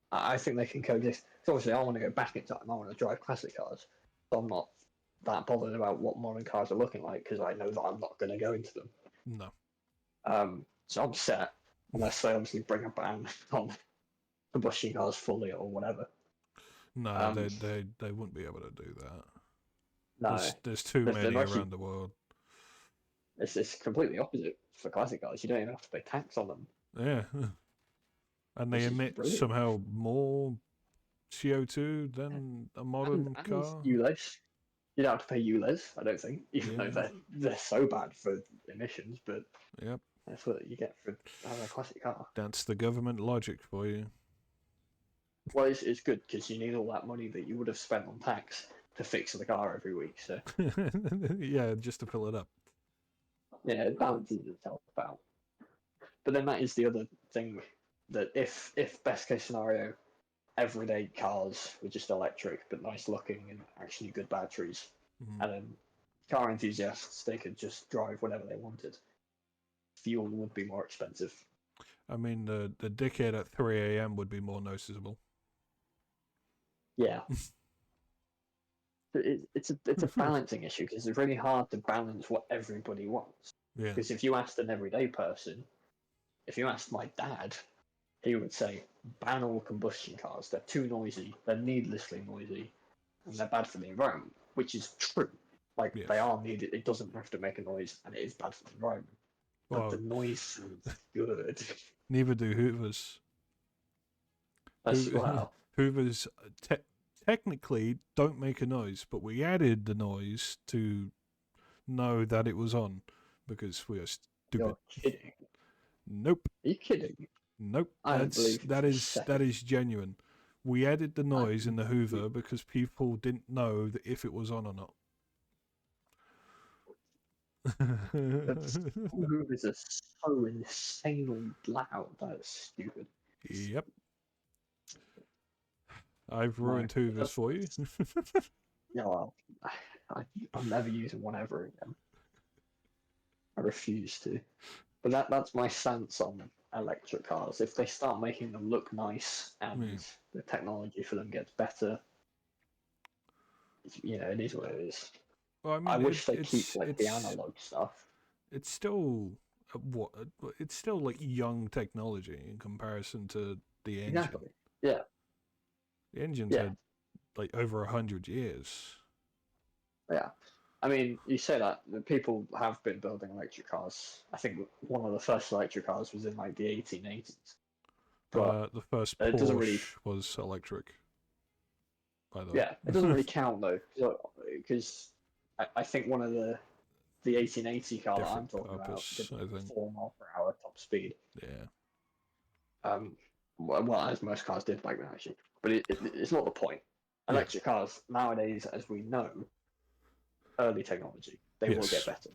[SPEAKER 6] I think they can coexist. So obviously, I want to go back in time. I want to drive classic cars. So I'm not that bothered about what modern cars are looking like because I know that I'm not going to go into them.
[SPEAKER 1] No.
[SPEAKER 6] So I'm set unless they obviously bring a ban on combustion cars fully or whatever.
[SPEAKER 1] No, they wouldn't be able to do that.
[SPEAKER 6] No,
[SPEAKER 1] There's too
[SPEAKER 6] They've
[SPEAKER 1] many
[SPEAKER 6] actually-
[SPEAKER 1] around the world.
[SPEAKER 6] it's completely opposite for classic cars. You don't even have to pay tax on them.
[SPEAKER 1] Yeah. And they
[SPEAKER 6] Which is
[SPEAKER 1] emit
[SPEAKER 6] brilliant.
[SPEAKER 1] somehow more CO2 than a modern
[SPEAKER 6] And
[SPEAKER 1] car.
[SPEAKER 6] ULEZ. You don't have to pay ULEZ, I don't think, even
[SPEAKER 1] Yeah.
[SPEAKER 6] though they're so bad for emissions, but
[SPEAKER 1] Yep.
[SPEAKER 6] that's what you get for having a classic car.
[SPEAKER 1] That's the government logic for you.
[SPEAKER 6] Well, it's good because you need all that money that you would have spent on tax to fix the car every week. So
[SPEAKER 1] Yeah, just to fill it up.
[SPEAKER 6] yeah, it balances itself out. But then that is the other thing, that if best case scenario, everyday cars were just electric but nice looking and actually good batteries,
[SPEAKER 1] Mhm.
[SPEAKER 6] and then car enthusiasts, they could just drive whatever they wanted. Fuel would be more expensive.
[SPEAKER 1] I mean, the dickhead at 3 a.m. would be more noticeable.
[SPEAKER 6] Yeah. It's a balancing issue because it's really hard to balance what everybody wants.
[SPEAKER 1] Yeah.
[SPEAKER 6] Because if you asked an everyday person, if you asked my dad, he would say ban all combustion cars. They're too noisy. They're needlessly noisy, and they're bad for the environment. Which is true. Like
[SPEAKER 1] Yes.
[SPEAKER 6] they are needed. It doesn't have to make a noise, and it is bad for the environment. But
[SPEAKER 1] Well,
[SPEAKER 6] the noise is good.
[SPEAKER 1] neither do Hoovers.
[SPEAKER 6] As well.
[SPEAKER 1] Hoovers technically don't make a noise, but we added the noise to know that it was on because we are stupid.
[SPEAKER 6] You're kidding.
[SPEAKER 1] Nope.
[SPEAKER 6] Are you kidding?
[SPEAKER 1] Nope.
[SPEAKER 6] I don't believe you for a
[SPEAKER 1] that
[SPEAKER 6] second.
[SPEAKER 1] is genuine. We added the noise in the Hoover because people didn't know that if it was on or not.
[SPEAKER 6] Hoovers are so insanely loud. That is stupid.
[SPEAKER 1] Yep. I've
[SPEAKER 6] My
[SPEAKER 1] ruined Hoovers for you.
[SPEAKER 6] Yeah, well, I'm never using one ever again. I refuse to. But that's my stance on electric cars. If they start making them look nice and
[SPEAKER 1] Yeah.
[SPEAKER 6] the technology for them gets better, it is what it is.
[SPEAKER 1] Well, I mean,
[SPEAKER 6] I wish they
[SPEAKER 1] it's
[SPEAKER 6] keep like the analog stuff.
[SPEAKER 1] it's still it's still like young technology in comparison to the engine.
[SPEAKER 6] Exactly. Yeah.
[SPEAKER 1] The engine's
[SPEAKER 6] Yeah.
[SPEAKER 1] had like over 100 years.
[SPEAKER 6] Yeah. I mean, you say that the people have been building electric cars. I think one of the first electric cars was in like the 1880s. But
[SPEAKER 1] The first
[SPEAKER 6] it doesn't
[SPEAKER 1] Porsche
[SPEAKER 6] really-
[SPEAKER 1] was electric. By the way.
[SPEAKER 6] yeah, it doesn't really count though, because I think one of the 1880 car that I'm
[SPEAKER 1] Different
[SPEAKER 6] talking
[SPEAKER 1] purpose,
[SPEAKER 6] about
[SPEAKER 1] I
[SPEAKER 6] did
[SPEAKER 1] think.
[SPEAKER 6] 4 miles per hour top speed.
[SPEAKER 1] Yeah.
[SPEAKER 6] Well, as most cars did back then actually, but it's not the point.
[SPEAKER 1] Yeah.
[SPEAKER 6] Electric cars nowadays, as we know, early technology, they will
[SPEAKER 1] Yes.
[SPEAKER 6] get better.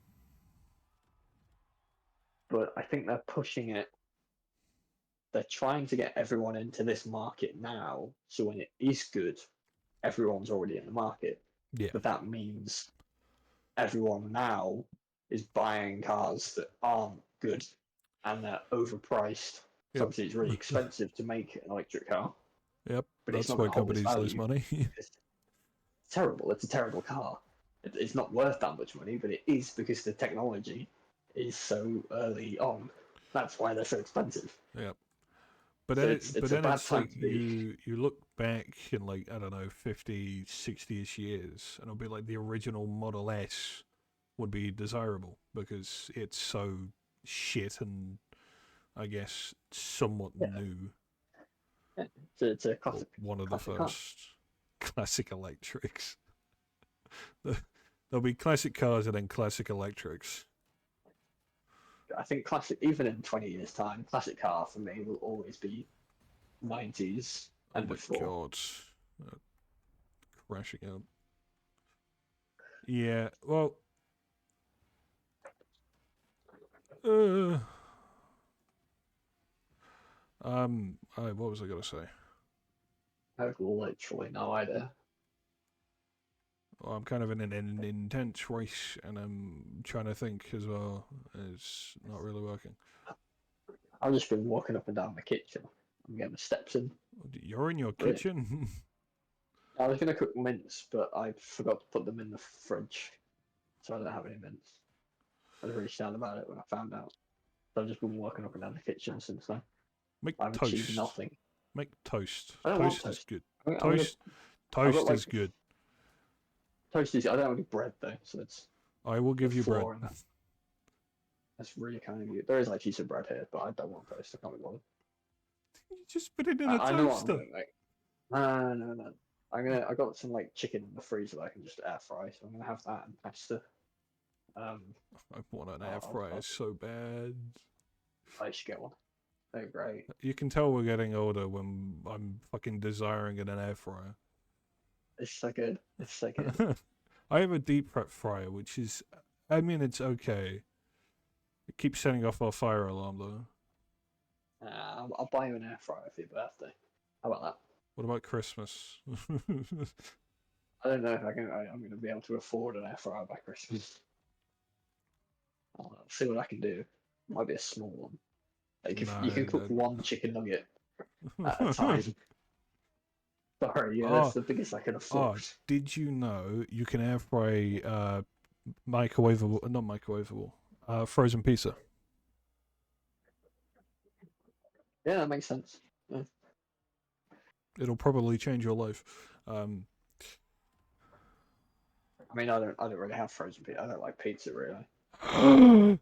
[SPEAKER 6] But I think they're pushing it. They're trying to get everyone into this market now, so when it is good, everyone's already in the market.
[SPEAKER 1] Yeah.
[SPEAKER 6] But that means everyone now is buying cars that aren't good and they're overpriced. So
[SPEAKER 1] Yep.
[SPEAKER 6] obviously it's really expensive to make an electric car.
[SPEAKER 1] Yep.
[SPEAKER 6] But it's
[SPEAKER 1] That's
[SPEAKER 6] not
[SPEAKER 1] why
[SPEAKER 6] gonna hold its
[SPEAKER 1] companies lose
[SPEAKER 6] value.
[SPEAKER 1] money.
[SPEAKER 6] It's terrible. It's a terrible car. It's not worth that much money, but it is because the technology is so early on. That's why they're so expensive.
[SPEAKER 1] Yep. But
[SPEAKER 6] So
[SPEAKER 1] then,
[SPEAKER 6] it's a
[SPEAKER 1] then
[SPEAKER 6] bad
[SPEAKER 1] it's
[SPEAKER 6] time
[SPEAKER 1] like
[SPEAKER 6] to be.
[SPEAKER 1] you look back in like, I don't know, 50, 60-ish years, and it'll be like the original Model S would be desirable because it's so shit and I guess somewhat
[SPEAKER 6] Yeah.
[SPEAKER 1] new.
[SPEAKER 6] It's a
[SPEAKER 1] Or
[SPEAKER 6] classic.
[SPEAKER 1] one of the
[SPEAKER 6] classic car.
[SPEAKER 1] first classic electrics. There'll be classic cars and then classic electrics.
[SPEAKER 6] I think classic, even in 20 years' time, classic car for me will always be 90s
[SPEAKER 1] Oh
[SPEAKER 6] and
[SPEAKER 1] my
[SPEAKER 6] before.
[SPEAKER 1] god. Crashing out. Yeah, well, What was I gonna say?
[SPEAKER 6] I have literally no idea.
[SPEAKER 1] Well, I'm kind of in an intense race, and I'm trying to think as well. It's not really working.
[SPEAKER 6] I've just been walking up and down the kitchen. I'm getting the steps in.
[SPEAKER 1] You're in your
[SPEAKER 6] Really?
[SPEAKER 1] kitchen.
[SPEAKER 6] I was gonna cook mince, but I forgot to put them in the fridge, so I don't have any mince. I was really sad about it when I found out. So I've just been walking up and down the kitchen since then.
[SPEAKER 1] Make
[SPEAKER 6] I've
[SPEAKER 1] toast.
[SPEAKER 6] achieved nothing.
[SPEAKER 1] Make toast.
[SPEAKER 6] I don't want
[SPEAKER 1] Toast is
[SPEAKER 6] toast.
[SPEAKER 1] good.
[SPEAKER 6] I'm gonna,
[SPEAKER 1] Toast.
[SPEAKER 6] I've got,
[SPEAKER 1] Toast
[SPEAKER 6] like,
[SPEAKER 1] is good.
[SPEAKER 6] toast is. I don't have any bread though, so it's
[SPEAKER 1] I will give you bread.
[SPEAKER 6] flour and that's really kind of you. There is like piece of bread here, but I don't want toast. I can't be bothered.
[SPEAKER 1] You just put it in a
[SPEAKER 6] I know what I'm
[SPEAKER 1] toaster.
[SPEAKER 6] doing. Like, no. I got some like chicken in the freezer that I can just air fry, so I'm gonna have that and pasta.
[SPEAKER 1] I want an
[SPEAKER 6] I'll-
[SPEAKER 1] air fryer
[SPEAKER 6] I'll-
[SPEAKER 1] so bad.
[SPEAKER 6] I should get one. They're great.
[SPEAKER 1] You can tell we're getting older when I'm fucking desiring an air fryer.
[SPEAKER 6] It's so good. It's so good.
[SPEAKER 1] I have a deep prep fryer, which is, I mean, it's okay. It keeps setting off our fire alarm though.
[SPEAKER 6] I'll buy you an air fryer for your birthday. How about that?
[SPEAKER 1] What about Christmas?
[SPEAKER 6] I don't know if I'm going to be able to afford an air fryer by Christmas. I'll see what I can do. Might be a small one. Like if you can
[SPEAKER 1] No,
[SPEAKER 6] cook
[SPEAKER 1] no.
[SPEAKER 6] one chicken nugget at a time. Sorry, yeah, that's the biggest I can afford.
[SPEAKER 1] Did you know you can air fry microwavable, not microwavable, frozen pizza?
[SPEAKER 6] Yeah, that makes sense. Yeah.
[SPEAKER 1] It'll probably change your life.
[SPEAKER 6] I mean, I don't really have frozen pizza. I don't like pizza really.
[SPEAKER 1] How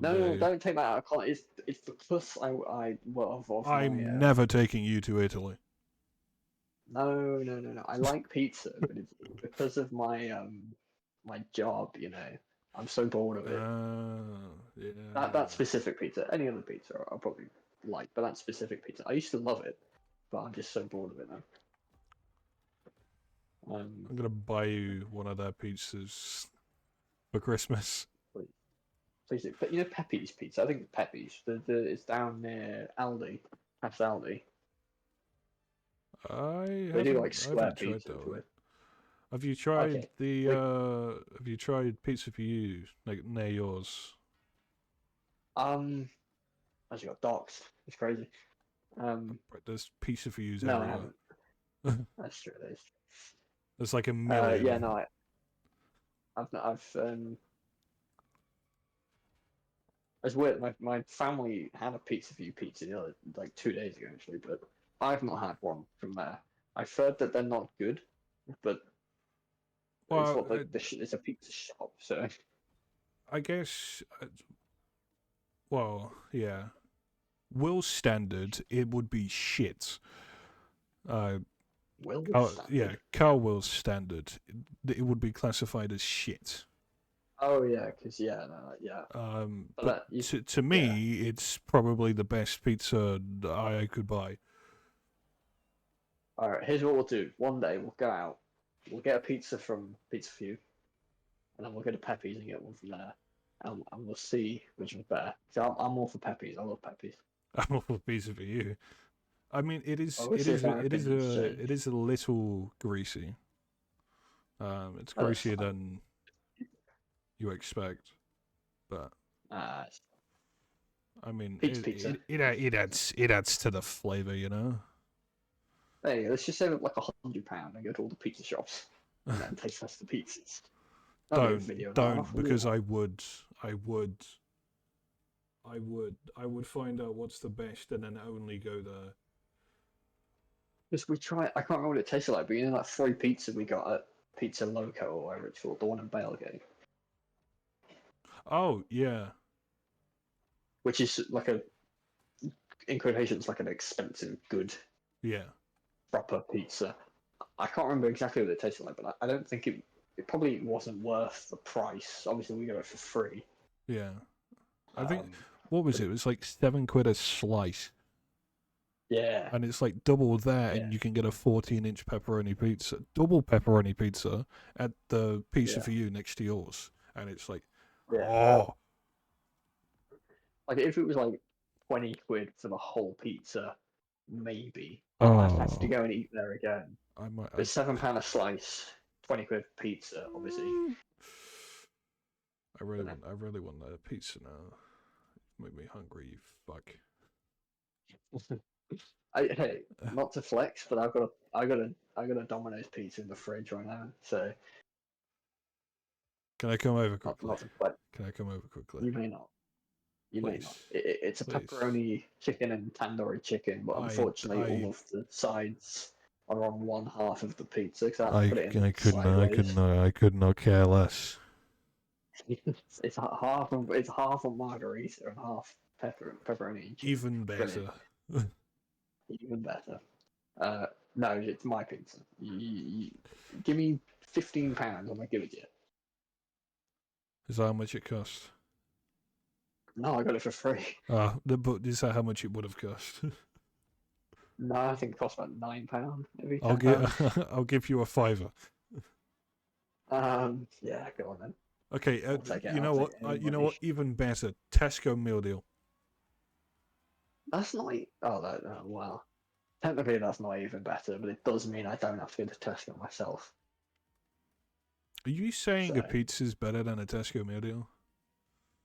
[SPEAKER 6] No,
[SPEAKER 1] dare you.
[SPEAKER 6] don't take that out of context. It's because
[SPEAKER 1] I'm never taking you to Italy.
[SPEAKER 6] No. I like pizza, but it's because of my my job. You know, I'm so bored of it.
[SPEAKER 1] Yeah.
[SPEAKER 6] That specific pizza. Any other pizza, I'll probably like, but that specific pizza, I used to love it, but I'm just so bored of it now.
[SPEAKER 1] I'm gonna buy you one of their pizzas for Christmas.
[SPEAKER 6] Please do. But you know Pepe's Pizza. I think Pepe's. It's down near Aldi, past Aldi. They do like square
[SPEAKER 1] tried
[SPEAKER 6] pizza
[SPEAKER 1] that
[SPEAKER 6] to
[SPEAKER 1] one.
[SPEAKER 6] it.
[SPEAKER 1] Have you tried
[SPEAKER 6] Okay,
[SPEAKER 1] the
[SPEAKER 6] like-
[SPEAKER 1] have you tried Pizza for You like near yours?
[SPEAKER 6] Actually got docs. It's crazy.
[SPEAKER 1] There's Pizza for You's
[SPEAKER 6] No, I
[SPEAKER 1] everywhere.
[SPEAKER 6] haven't. That's true. That is true.
[SPEAKER 1] There's like a million.
[SPEAKER 6] Yeah, no, I've It's weird. My family had a Pizza for You pizza the other, like 2 days ago actually, but I've not had one from there. I've heard that they're not good, but it's
[SPEAKER 1] Well,
[SPEAKER 6] what it's a pizza shop, so
[SPEAKER 1] I guess. Well, yeah. Will's standard, it would be shit.
[SPEAKER 6] Will
[SPEAKER 1] Yeah, Carl Will's standard, it would be classified as shit.
[SPEAKER 6] Oh yeah, because yeah.
[SPEAKER 1] But to me, it's probably the best pizza I could buy.
[SPEAKER 6] All right, here's what we'll do. One day we'll go out, we'll get a pizza from Pizza for You, and then we'll go to Pepe's and get one from there, and we'll see which one's better. So I'm all for Pepe's. I love Pepe's.
[SPEAKER 1] I'm all for Pizza for You. I mean, it is
[SPEAKER 6] Well, we'll see if our opinions change.
[SPEAKER 1] it is a little greasy. It's
[SPEAKER 6] Oh, that's
[SPEAKER 1] greasier
[SPEAKER 6] fine.
[SPEAKER 1] than you expect, but I mean,
[SPEAKER 6] Pete's Pizza.
[SPEAKER 1] it adds to the flavor, you know.
[SPEAKER 6] There you go. Let's just save up like £100 and go to all the pizza shops and then taste test the pizzas. That'll be a video
[SPEAKER 1] Don't,
[SPEAKER 6] now.
[SPEAKER 1] because I would find out what's the best and then only go there.
[SPEAKER 6] Because we try. I can't remember what it tasted like, but you know that free pizza we got at Pizza Loco or whatever it's called, the one in Bailgate,
[SPEAKER 1] Oh yeah,
[SPEAKER 6] which is like in quotations, like an expensive, good,
[SPEAKER 1] yeah.
[SPEAKER 6] proper pizza. I can't remember exactly what it tasted like, but I don't think it probably wasn't worth the price. Obviously, we got it for free.
[SPEAKER 1] Yeah, I think what was it? It was like £7 a slice,
[SPEAKER 6] Yeah.
[SPEAKER 1] and it's like double that, and you can get a 14-inch pepperoni pizza, double pepperoni pizza at the Pizza
[SPEAKER 6] Yeah.
[SPEAKER 1] for You next to yours, and it's like,
[SPEAKER 6] Yeah.
[SPEAKER 1] oh,
[SPEAKER 6] Like if it was like 20 quid for the whole pizza, maybe. I'd have to
[SPEAKER 1] Oh,
[SPEAKER 6] go and eat there again.
[SPEAKER 1] I might.
[SPEAKER 6] But £7 a slice, 20 quid pizza, obviously.
[SPEAKER 1] I really want a pizza now. Made me hungry, you fuck.
[SPEAKER 6] Hey, not to flex, but I got a Domino's pizza in the fridge right now. So
[SPEAKER 1] Can I come over quickly?
[SPEAKER 6] not to flex.
[SPEAKER 1] Can I come over quickly?
[SPEAKER 6] You may not. You may
[SPEAKER 1] Please.
[SPEAKER 6] not. It's a
[SPEAKER 1] Please.
[SPEAKER 6] pepperoni chicken and tandoori chicken, but unfortunately, all of the sides are on one half of the pizza because I
[SPEAKER 1] I
[SPEAKER 6] put it in
[SPEAKER 1] could not care less.
[SPEAKER 6] it's half a margarita and half pepperoni and cheese.
[SPEAKER 1] Even better.
[SPEAKER 6] Even better. No, it's my pizza. You give me £15, I'm gonna give it to you.
[SPEAKER 1] Is that how much it cost?
[SPEAKER 6] No, I got it for free.
[SPEAKER 1] But is that how much it would have cost?
[SPEAKER 6] No, I think it cost about £9, maybe.
[SPEAKER 1] I'll
[SPEAKER 6] £10.
[SPEAKER 1] I'll give you a fiver.
[SPEAKER 6] Yeah, go on then.
[SPEAKER 1] Okay,
[SPEAKER 6] I'll take it,
[SPEAKER 1] you know
[SPEAKER 6] I'll
[SPEAKER 1] what?
[SPEAKER 6] take any
[SPEAKER 1] You know
[SPEAKER 6] money.
[SPEAKER 1] what? Even better, Tesco meal deal.
[SPEAKER 6] That's not. Wow. Technically, that's not even better, but it does mean I don't have to go to Tesco myself.
[SPEAKER 1] Are you saying a
[SPEAKER 6] So-
[SPEAKER 1] pizza's better than a Tesco meal deal?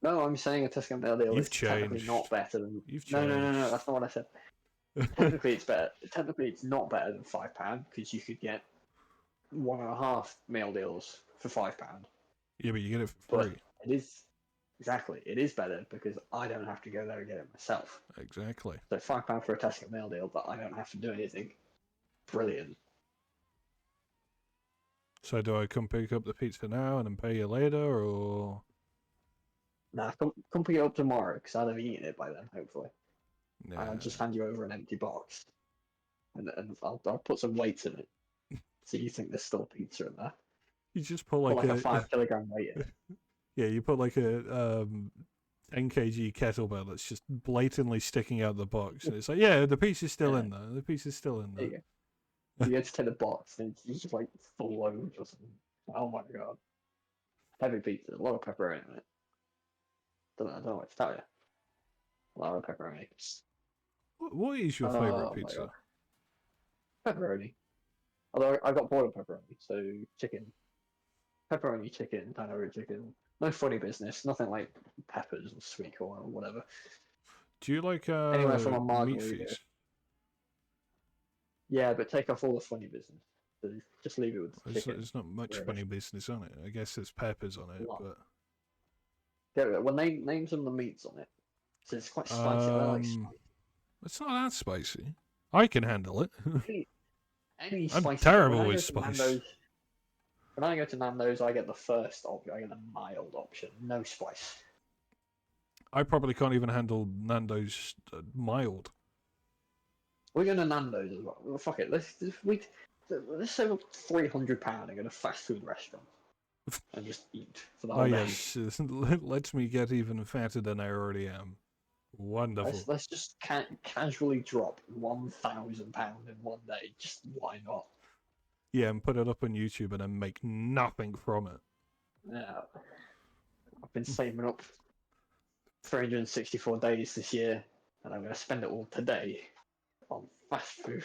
[SPEAKER 6] No, I'm saying a Tesco meal deal
[SPEAKER 1] You've
[SPEAKER 6] is technically
[SPEAKER 1] changed.
[SPEAKER 6] not better than.
[SPEAKER 1] You've
[SPEAKER 6] No,
[SPEAKER 1] changed.
[SPEAKER 6] that's not what I said. Technically, it's better. Technically, it's not better than £5 because you could get 1.5 meal deals for £5.
[SPEAKER 1] Yeah, but you get it for
[SPEAKER 6] But
[SPEAKER 1] free.
[SPEAKER 6] it is exactly. It is better because I don't have to go there and get it myself.
[SPEAKER 1] Exactly.
[SPEAKER 6] So £5 for a Tesco meal deal, but I don't have to do anything. Brilliant.
[SPEAKER 1] So do I come pick up the pizza now and then pay you later, or?
[SPEAKER 6] Nah, come pick it up tomorrow because I'll have eaten it by then, hopefully.
[SPEAKER 1] Nah.
[SPEAKER 6] And I'll just hand you over an empty box, and I'll put some weights in it, so you think there's still pizza in there.
[SPEAKER 1] You just put
[SPEAKER 6] Put
[SPEAKER 1] like
[SPEAKER 6] like a 5 kilogram weight in it.
[SPEAKER 1] Yeah, you put like a 10 kg kettlebell that's just blatantly sticking out the box, and it's like, yeah, the pizza's still in there. The pizza's still in
[SPEAKER 6] There
[SPEAKER 1] there.
[SPEAKER 6] you go. You get to take the box, and it's just like full load or something. Oh my god, heavy pizza, a lot of pepperoni in it. Don't know what to tell you. A lot of pepperoni.
[SPEAKER 1] What is your
[SPEAKER 6] Oh
[SPEAKER 1] favorite
[SPEAKER 6] my
[SPEAKER 1] pizza?
[SPEAKER 6] god, pepperoni. Although I got boiled pepperoni, so chicken, pepperoni chicken, tandoori chicken. No funny business. Nothing like peppers or sweet corn or whatever.
[SPEAKER 1] Do you like
[SPEAKER 6] Anywhere from a
[SPEAKER 1] meat
[SPEAKER 6] margarita.
[SPEAKER 1] feast?
[SPEAKER 6] Yeah, but take off all the funny business. So just leave it with the chicken.
[SPEAKER 1] There's not much
[SPEAKER 6] Really.
[SPEAKER 1] funny business on it. I guess there's peppers on it,
[SPEAKER 6] Lot.
[SPEAKER 1] but
[SPEAKER 6] Yeah, well, name some of the meats on it. So it's quite spicy. I like spicy.
[SPEAKER 1] it's not that spicy. I can handle it.
[SPEAKER 6] Any
[SPEAKER 1] I'm
[SPEAKER 6] spicy.
[SPEAKER 1] terrible
[SPEAKER 6] when I
[SPEAKER 1] with
[SPEAKER 6] go to
[SPEAKER 1] spice.
[SPEAKER 6] Nando's, when I go to Nando's, I get the first option. I get the mild option, no spice.
[SPEAKER 1] I probably can't even handle Nando's mild.
[SPEAKER 6] We're going to Nando's as well. Well, fuck it. Let's save £300 and go to a fast food restaurant and just eat for the
[SPEAKER 1] Oh
[SPEAKER 6] whole day.
[SPEAKER 1] yes, lets me get even fatter than I already am. Wonderful.
[SPEAKER 6] Let's just casually drop £1,000 in one day. Just why not?
[SPEAKER 1] Yeah, and put it up on YouTube and then make nothing from it.
[SPEAKER 6] Yeah. I've been saving up 364 days this year, and I'm going to spend it all today on fast food.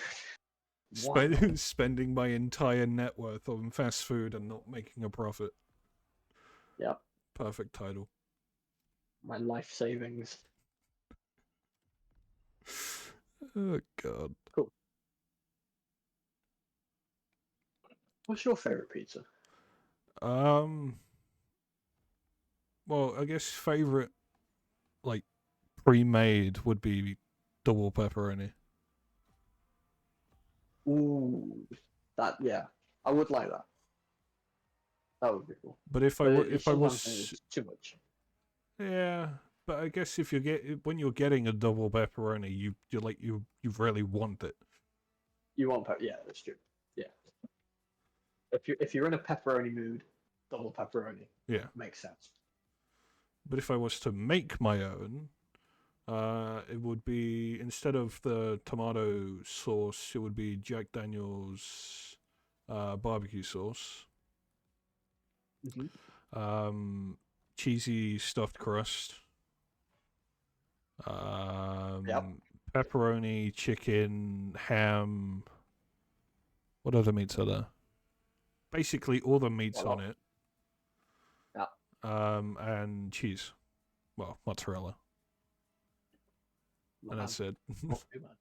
[SPEAKER 6] Why not?
[SPEAKER 1] Spending my entire net worth on fast food and not making a profit.
[SPEAKER 6] Yep.
[SPEAKER 1] Perfect title.
[SPEAKER 6] My life savings.
[SPEAKER 1] Oh god.
[SPEAKER 6] Cool. What's your favorite pizza?
[SPEAKER 1] Well, I guess favorite like pre-made would be double pepperoni.
[SPEAKER 6] Ooh, yeah, I would like that. That would be cool.
[SPEAKER 1] But if I
[SPEAKER 6] But
[SPEAKER 1] w-
[SPEAKER 6] it
[SPEAKER 1] if I
[SPEAKER 6] sometimes
[SPEAKER 1] was
[SPEAKER 6] it's too much.
[SPEAKER 1] yeah, but I guess if when you're getting a double pepperoni, you really want it.
[SPEAKER 6] You want yeah, that's true. Yeah. If you're in a pepperoni mood, double pepperoni
[SPEAKER 1] Yeah.
[SPEAKER 6] makes sense.
[SPEAKER 1] But if I was to make my own, it would be, instead of the tomato sauce, it would be Jack Daniel's barbecue sauce.
[SPEAKER 6] Mhm.
[SPEAKER 1] Cheesy stuffed crust. Pepperoni, chicken, ham. What other meats are there? Basically, all the meats
[SPEAKER 6] Well,
[SPEAKER 1] on it.
[SPEAKER 6] Yeah.
[SPEAKER 1] And cheese. Well, mozzarella.
[SPEAKER 6] Not
[SPEAKER 1] And
[SPEAKER 6] bad.
[SPEAKER 1] that's it.
[SPEAKER 6] Not too bad.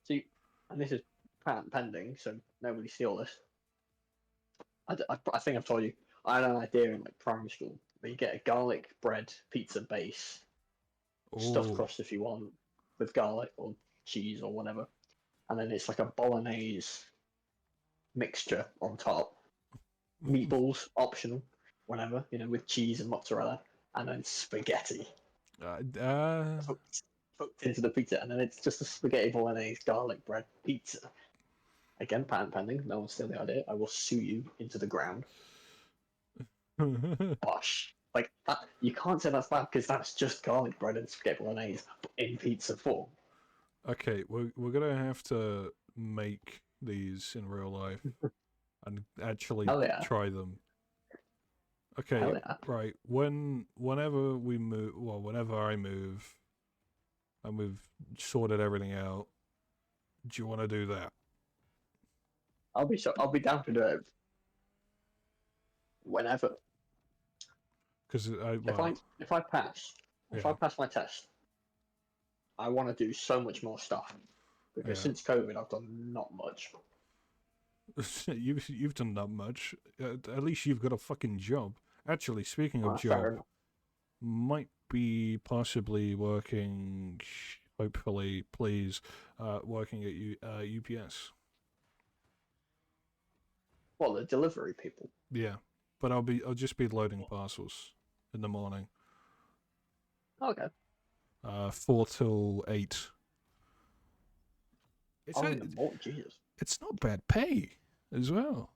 [SPEAKER 6] See, and this is patent pending, so nobody steal this. I think I've told you. I had an idea in like primary school where you get a garlic bread pizza base, stuffed
[SPEAKER 1] Ooh.
[SPEAKER 6] crust if you want, with garlic or cheese or whatever, and then it's like a bolognese mixture on top. Meatballs optional, whatever, with cheese and mozzarella, and then spaghetti hooked into the pizza, and then it's just a spaghetti bolognese garlic bread pizza. Again, patent pending. No one's steal the idea. I will sue you into the ground. Bosh. Like that, you can't say that's bad because that's just garlic bread and spaghetti bolognese in pizza form.
[SPEAKER 1] Okay, we're gonna have to make these in real life and actually
[SPEAKER 6] Hell yeah.
[SPEAKER 1] try them. Okay,
[SPEAKER 6] Hell yeah.
[SPEAKER 1] right. Whenever we move, well, whenever I move, and we've sorted everything out, do you want to do that?
[SPEAKER 6] I'll be down to do it whenever.
[SPEAKER 1] Because
[SPEAKER 6] If I pass my test, I want to do so much more stuff because
[SPEAKER 1] Yeah.
[SPEAKER 6] since COVID I've done not much.
[SPEAKER 1] you've done that much. At least you've got a fucking job. Actually, speaking of
[SPEAKER 6] Fair
[SPEAKER 1] job,
[SPEAKER 6] enough.
[SPEAKER 1] might be possibly working. Hopefully, please, working at UPS.
[SPEAKER 6] Well, the delivery people.
[SPEAKER 1] Yeah, but I'll just be loading parcels in the morning.
[SPEAKER 6] Okay.
[SPEAKER 1] 4 till 8.
[SPEAKER 6] Jesus.
[SPEAKER 1] It's not bad pay as well.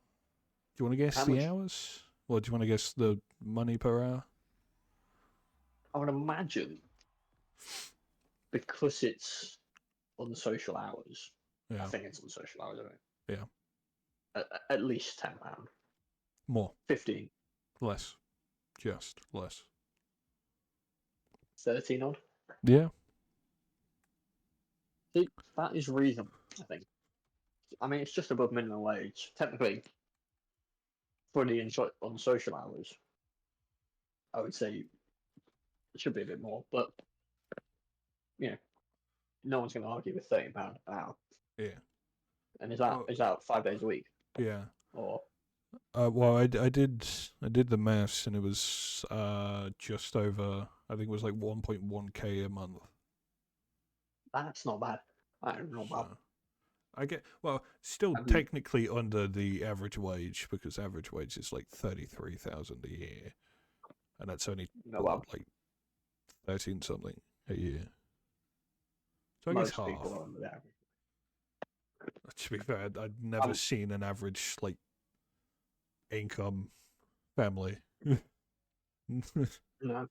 [SPEAKER 1] Do you want to guess
[SPEAKER 6] How
[SPEAKER 1] the
[SPEAKER 6] much?
[SPEAKER 1] hours? Or do you want to guess the money per hour?
[SPEAKER 6] I would imagine because it's on social hours. I
[SPEAKER 1] Yeah,
[SPEAKER 6] think it's on social hours, isn't it?
[SPEAKER 1] yeah.
[SPEAKER 6] At least £10,
[SPEAKER 1] More,
[SPEAKER 6] 15,
[SPEAKER 1] less, just less.
[SPEAKER 6] 13 odd.
[SPEAKER 1] Yeah,
[SPEAKER 6] See, that is reasonable. I think. I mean, it's just above minimum wage. Technically, for the on social hours, I would say it should be a bit more, but no one's going to argue with £13 an hour.
[SPEAKER 1] yeah.
[SPEAKER 6] And is that 5 days a week
[SPEAKER 1] Yeah.
[SPEAKER 6] or?
[SPEAKER 1] Well, I did the maths and it was just over. I think it was like 1.1k a month.
[SPEAKER 6] That's not bad. That is not bad.
[SPEAKER 1] So, I get still
[SPEAKER 6] Have you-
[SPEAKER 1] technically under the average wage because average wage is like 33,000 a year, and that's only
[SPEAKER 6] No, well,
[SPEAKER 1] like 13 something a year. So I guess
[SPEAKER 6] most people
[SPEAKER 1] half.
[SPEAKER 6] are under the average.
[SPEAKER 1] To be fair, I'd never seen an average like income family.
[SPEAKER 6] No.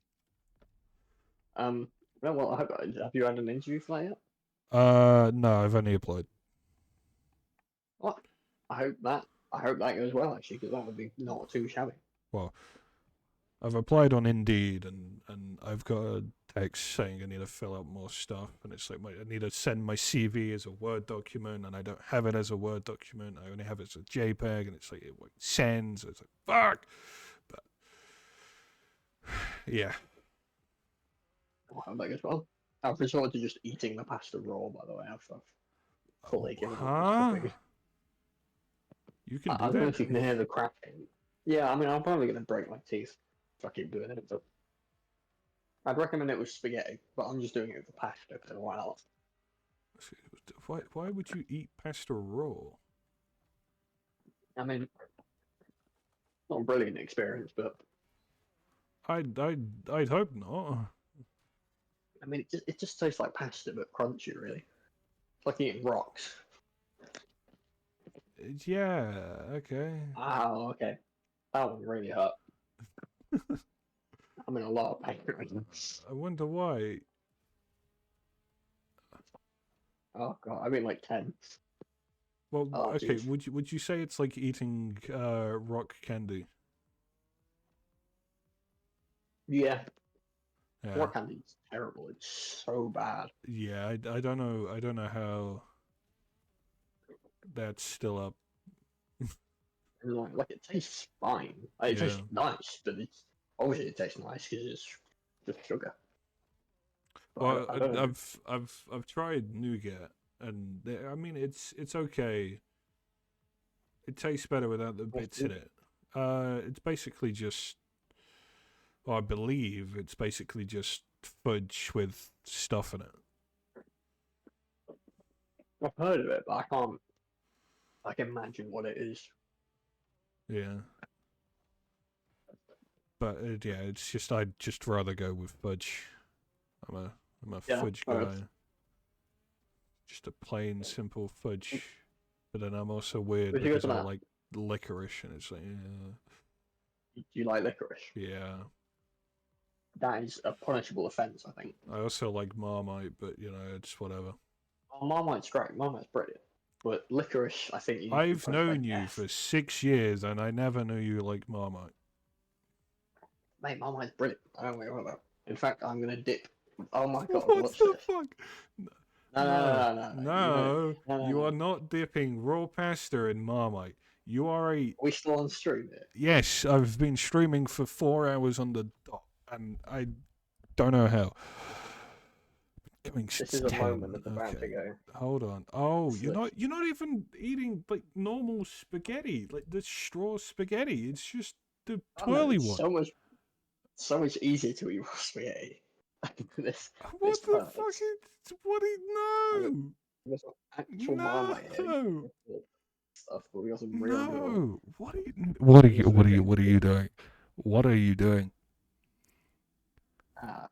[SPEAKER 6] Well, have you had an interview for that yet?
[SPEAKER 1] No, I've only applied.
[SPEAKER 6] What? I hope that goes well actually, because that would be not too shabby.
[SPEAKER 1] Well, I've applied on Indeed and I've got a text saying I need to fill out more stuff, and it's like I need to send my CV as a Word document, and I don't have it as a Word document. I only have it as a JPEG, and it's like it sends. It's like fuck. But yeah.
[SPEAKER 6] I hope that goes well. I've resorted to just eating the pasta raw, by the way. I've fully given up
[SPEAKER 1] Huh?
[SPEAKER 6] this cooking.
[SPEAKER 1] You can
[SPEAKER 6] I
[SPEAKER 1] do
[SPEAKER 6] don't know
[SPEAKER 1] that.
[SPEAKER 6] if you can hear the cracking. Yeah, I mean, I'm probably going to break my teeth if I keep doing it. But I'd recommend it with spaghetti, but I'm just doing it with pasta because why not?
[SPEAKER 1] Why would you eat pasta raw?
[SPEAKER 6] I mean, not a brilliant experience, but
[SPEAKER 1] I'd hope not.
[SPEAKER 6] I mean, it just tastes like pasta, but crunchy, really. It's like eating rocks.
[SPEAKER 1] Yeah. Okay.
[SPEAKER 6] Oh, okay. That one really hurt. I'm in a lot of pain right now.
[SPEAKER 1] I wonder why.
[SPEAKER 6] Oh god, I mean like 10.
[SPEAKER 1] Well,
[SPEAKER 6] Oh,
[SPEAKER 1] okay.
[SPEAKER 6] geez.
[SPEAKER 1] Would you say it's like eating rock candy?
[SPEAKER 6] Yeah,
[SPEAKER 1] Yeah.
[SPEAKER 6] Pork candy's terrible. It's so bad.
[SPEAKER 1] Yeah, I don't know. I don't know how that's still up.
[SPEAKER 6] And like it tastes fine. Like, it
[SPEAKER 1] Yeah.
[SPEAKER 6] tastes nice, but it's obviously it tastes nice because it's just sugar. But
[SPEAKER 1] Well,
[SPEAKER 6] I don't know.
[SPEAKER 1] I've tried nougat, and I mean it's okay. It tastes better without the
[SPEAKER 6] What's
[SPEAKER 1] bits in it. It's basically just, well, I believe it's basically just fudge with stuff in it.
[SPEAKER 6] I've heard of it, but I can't like imagine what it is.
[SPEAKER 1] Yeah. But yeah, it's just I'd just rather go with fudge. I'm a
[SPEAKER 6] Yeah,
[SPEAKER 1] fudge
[SPEAKER 6] fair
[SPEAKER 1] guy.
[SPEAKER 6] enough.
[SPEAKER 1] Just a plain simple fudge. But then I'm also weird
[SPEAKER 6] Would you go
[SPEAKER 1] because
[SPEAKER 6] to
[SPEAKER 1] I
[SPEAKER 6] that?
[SPEAKER 1] like licorice, and it's like
[SPEAKER 6] Do you like licorice?
[SPEAKER 1] yeah.
[SPEAKER 6] That is a punishable offence, I think.
[SPEAKER 1] I also like Marmite, but you know it's whatever.
[SPEAKER 6] Oh, Marmite's great. Marmite's brilliant. But licorice, I think you need to
[SPEAKER 1] I've
[SPEAKER 6] push
[SPEAKER 1] known
[SPEAKER 6] like
[SPEAKER 1] you
[SPEAKER 6] death.
[SPEAKER 1] for 6 years, and I never knew you like Marmite.
[SPEAKER 6] Mate, Marmite's brilliant. I don't know what you're on about. In fact, I'm gonna dip. Oh my god,
[SPEAKER 1] What
[SPEAKER 6] watch
[SPEAKER 1] the
[SPEAKER 6] this.
[SPEAKER 1] fuck?
[SPEAKER 6] No, no,
[SPEAKER 1] No,
[SPEAKER 6] no, no, no. You know,
[SPEAKER 1] no,
[SPEAKER 6] no, no,
[SPEAKER 1] you
[SPEAKER 6] no.
[SPEAKER 1] are not dipping raw pasta in Marmite. You are a.
[SPEAKER 6] Are we still on stream here?
[SPEAKER 1] Yes, I've been streaming for 4 hours on the dot, and I don't know how. Coming
[SPEAKER 6] This
[SPEAKER 1] since
[SPEAKER 6] is a
[SPEAKER 1] 10.
[SPEAKER 6] moment that's about to
[SPEAKER 1] Okay,
[SPEAKER 6] go.
[SPEAKER 1] hold on. Oh,
[SPEAKER 6] This
[SPEAKER 1] you're not even eating like normal spaghetti, like the straw spaghetti. It's just the
[SPEAKER 6] Oh no,
[SPEAKER 1] twirly
[SPEAKER 6] it's
[SPEAKER 1] one.
[SPEAKER 6] so much easier to eat raw spaghetti. this
[SPEAKER 1] What the fuck
[SPEAKER 6] works.
[SPEAKER 1] is? What is
[SPEAKER 6] I got
[SPEAKER 1] no?
[SPEAKER 6] we got some actual Marmite here.
[SPEAKER 1] No,
[SPEAKER 6] Stuff, but we got some real good ones.
[SPEAKER 1] no. What are you? What are you?
[SPEAKER 6] This
[SPEAKER 1] What are
[SPEAKER 6] is
[SPEAKER 1] you? What are you doing? What are you doing?
[SPEAKER 6] Ah,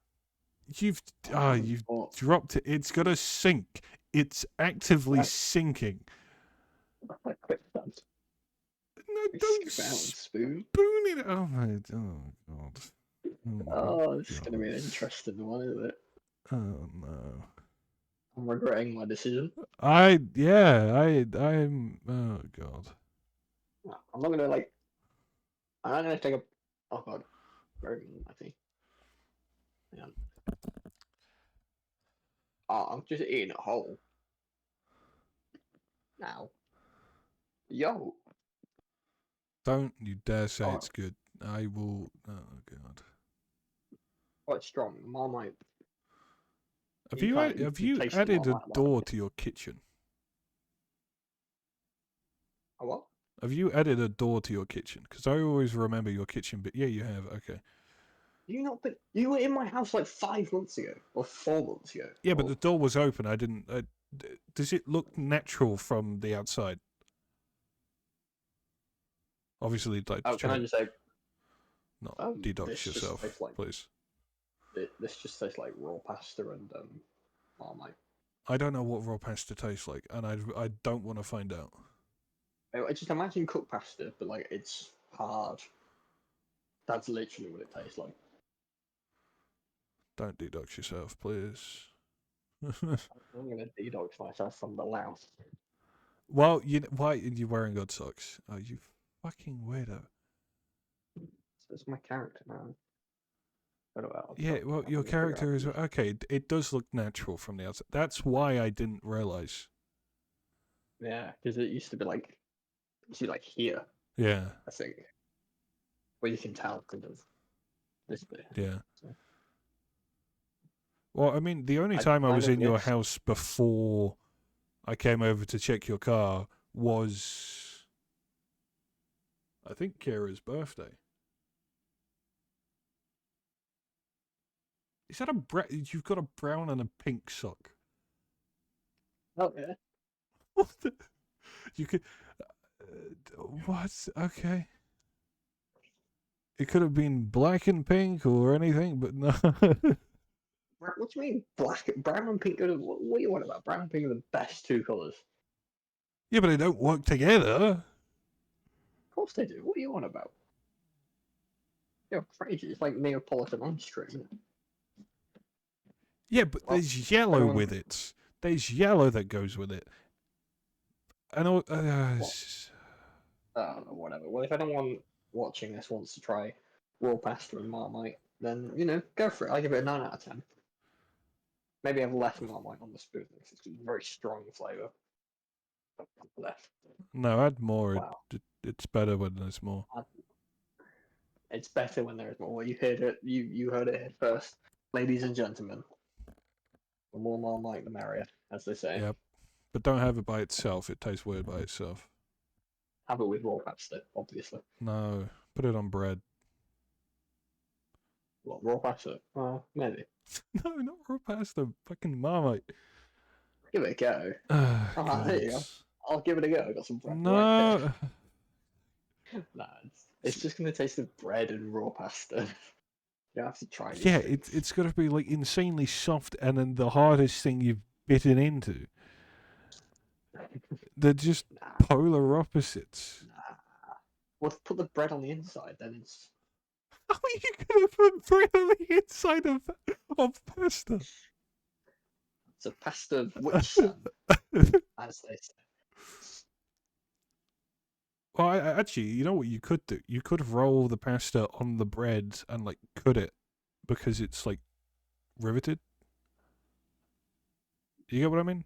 [SPEAKER 1] You've
[SPEAKER 6] I haven't
[SPEAKER 1] you've
[SPEAKER 6] thought.
[SPEAKER 1] dropped it. It's gonna sink. It's actively
[SPEAKER 6] Right.
[SPEAKER 1] sinking.
[SPEAKER 6] Quick done.
[SPEAKER 1] No,
[SPEAKER 6] We
[SPEAKER 1] don't
[SPEAKER 6] scoop it out with a spoon.
[SPEAKER 1] spoon it. Oh my. Oh god. Oh
[SPEAKER 6] Oh, this is
[SPEAKER 1] god.
[SPEAKER 6] gonna be an interesting one, isn't it?
[SPEAKER 1] Oh no.
[SPEAKER 6] I'm regretting my decision.
[SPEAKER 1] I'm. Oh god.
[SPEAKER 6] No, I'm not gonna like. I'm not gonna take a. Oh god, very unlucky. Hang on. Oh, I'm just eating it whole. Now, yo.
[SPEAKER 1] Don't you dare say
[SPEAKER 6] Oh,
[SPEAKER 1] it's good. I will. Oh god.
[SPEAKER 6] quite strong. Marmite.
[SPEAKER 1] Have
[SPEAKER 6] You
[SPEAKER 1] you
[SPEAKER 6] can't.
[SPEAKER 1] have
[SPEAKER 6] You
[SPEAKER 1] you
[SPEAKER 6] taste the
[SPEAKER 1] added a
[SPEAKER 6] Marmite a lot.
[SPEAKER 1] door to your kitchen?
[SPEAKER 6] A what?
[SPEAKER 1] Have you added a door to your kitchen? Because I always remember your kitchen. But yeah, you have. Okay.
[SPEAKER 6] You not been. You were in my house like 5 months ago or 4 months ago.
[SPEAKER 1] Yeah, but
[SPEAKER 6] Or-
[SPEAKER 1] the door was open. I didn't. Does it look natural from the outside? Obviously, like
[SPEAKER 6] Oh, can I just say?
[SPEAKER 1] not
[SPEAKER 6] This
[SPEAKER 1] dedox
[SPEAKER 6] just
[SPEAKER 1] yourself,
[SPEAKER 6] tastes like
[SPEAKER 1] please.
[SPEAKER 6] this just tastes like raw pasta and Marmite.
[SPEAKER 1] I don't know what raw pasta tastes like, and I don't want to find out.
[SPEAKER 6] I just imagine cooked pasta, but like it's hard. That's literally what it tastes like.
[SPEAKER 1] Don't dedox yourself, please.
[SPEAKER 6] I'm gonna detox myself from the lounge.
[SPEAKER 1] Well, why are you wearing good socks? Oh, you fucking weirdo.
[SPEAKER 6] It's my character now. I don't know,
[SPEAKER 1] Yeah, well,
[SPEAKER 6] I'm
[SPEAKER 1] your
[SPEAKER 6] gonna figure out
[SPEAKER 1] character is
[SPEAKER 6] this.
[SPEAKER 1] okay. It does look natural from the outside. That's why I didn't realize.
[SPEAKER 6] Yeah, because it used to be like, see, like here,
[SPEAKER 1] Yeah,
[SPEAKER 6] I think, where you can tell kind of this bit.
[SPEAKER 1] yeah.
[SPEAKER 6] So,
[SPEAKER 1] Well, I mean, the only
[SPEAKER 6] I
[SPEAKER 1] time I
[SPEAKER 6] kind
[SPEAKER 1] was
[SPEAKER 6] of
[SPEAKER 1] in your
[SPEAKER 6] missed.
[SPEAKER 1] house before I came over to check your car was, I think, Kira's birthday. Is that you've got a brown and a pink sock?
[SPEAKER 6] Oh yeah.
[SPEAKER 1] What the? You could. What? Okay. It could have been black and pink or anything, but no.
[SPEAKER 6] What do you mean black, brown and pink? What do you want about? Brown and pink are the best two colours.
[SPEAKER 1] Yeah, but they don't work together.
[SPEAKER 6] Of course they do. What do you want about? You're crazy. It's like Neapolitan ice cream. Isn't it?
[SPEAKER 1] Yeah, but
[SPEAKER 6] Well,
[SPEAKER 1] there's yellow
[SPEAKER 6] everyone-
[SPEAKER 1] with it. There's yellow that goes with it. And all,
[SPEAKER 6] I don't know, whatever. Well, if anyone watching this wants to try raw pasta and Marmite, then you know, go for it. I give it a 9 out of 10. Maybe have less Marmite on the spoon because it's a very strong flavour. Left.
[SPEAKER 1] No, add more.
[SPEAKER 6] Wow.
[SPEAKER 1] It's better when there's more.
[SPEAKER 6] It's better when there is more. You heard it. You heard it here first, ladies and gentlemen. The more Marmite, the merrier, as they say.
[SPEAKER 1] Yep. But don't have it by itself. It tastes weird by itself.
[SPEAKER 6] Have it with raw pasta, obviously.
[SPEAKER 1] No, put it on bread.
[SPEAKER 6] What, raw pasta? Maybe.
[SPEAKER 1] No, not raw pasta. Fucking Marmite.
[SPEAKER 6] Give it a go.
[SPEAKER 1] Ah,
[SPEAKER 6] There you go.
[SPEAKER 1] God.
[SPEAKER 6] I'll give it a go. I got some bread right
[SPEAKER 1] No.
[SPEAKER 6] here. Nah, it's just gonna taste of bread and raw pasta. You don't have to try these
[SPEAKER 1] Yeah,
[SPEAKER 6] things.
[SPEAKER 1] it's got to be like insanely soft, and then the hardest thing you've bitten into. They're just
[SPEAKER 6] Nah,
[SPEAKER 1] polar opposites.
[SPEAKER 6] nah. Well, put the bread on the inside, then it's
[SPEAKER 1] How are you gonna put bread on the inside of pasta?
[SPEAKER 6] it's a pasta witch sun, as they say.
[SPEAKER 1] Well, actually, you know what you could do? You could roll the pasta on the bread and like cut it because it's like riveted. You get what I mean?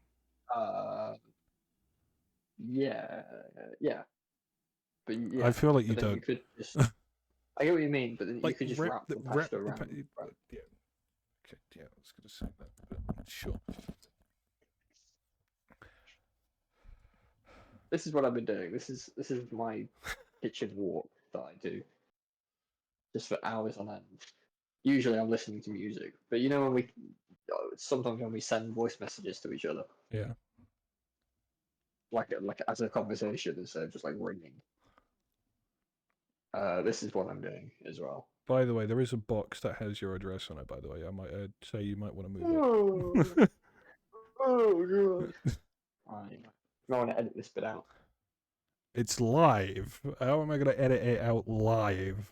[SPEAKER 6] Yeah, yeah. But yeah,
[SPEAKER 1] I feel like you
[SPEAKER 6] but then you
[SPEAKER 1] don't.
[SPEAKER 6] could just. I get what you mean, but then you could just wrap the pasta around.
[SPEAKER 1] Yeah. Okay. Yeah, I was gonna say that, but sure.
[SPEAKER 6] This is what I've been doing. This is my kitchen walk that I do, just for hours on end. Usually, I'm listening to music, but you know when we sometimes when we send voice messages to each other,
[SPEAKER 1] Yeah.
[SPEAKER 6] like as a conversation instead of just like ringing. This is what I'm doing as well.
[SPEAKER 1] By the way, there is a box that has your address on it. By the way, I might say you might want to move
[SPEAKER 6] Oh,
[SPEAKER 1] it.
[SPEAKER 6] oh god! I want to edit this bit out.
[SPEAKER 1] It's live. How am I gonna edit it out live?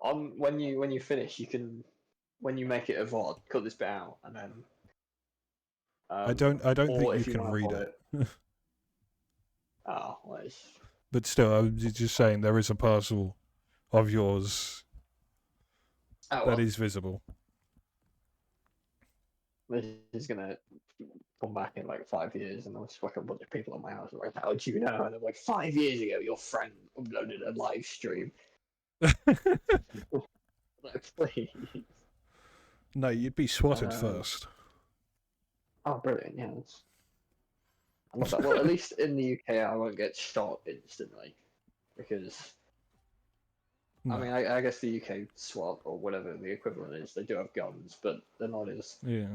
[SPEAKER 6] When you finish, you can when you make it a VOD, cut this bit out, and then.
[SPEAKER 1] I don't
[SPEAKER 6] or
[SPEAKER 1] think you
[SPEAKER 6] if
[SPEAKER 1] can
[SPEAKER 6] wanna
[SPEAKER 1] read
[SPEAKER 6] VOD
[SPEAKER 1] it.
[SPEAKER 6] Oh, well,
[SPEAKER 1] But still, I was just saying there is a parcel of yours that is visible.
[SPEAKER 6] This is gonna come back in like 5 years, and there's like a bunch of people at my house like, "How do you know?" And I'm like, 5 years ago, your friend uploaded a live stream. Like, please.
[SPEAKER 1] No, you'd be swatted first.
[SPEAKER 6] Oh, brilliant! Yeah, I love that. Well, at least in the UK, I won't get shot instantly because.
[SPEAKER 1] No.
[SPEAKER 6] I mean, I guess the UK SWAT or whatever the equivalent is, they do have guns, but they're not as
[SPEAKER 1] Yeah.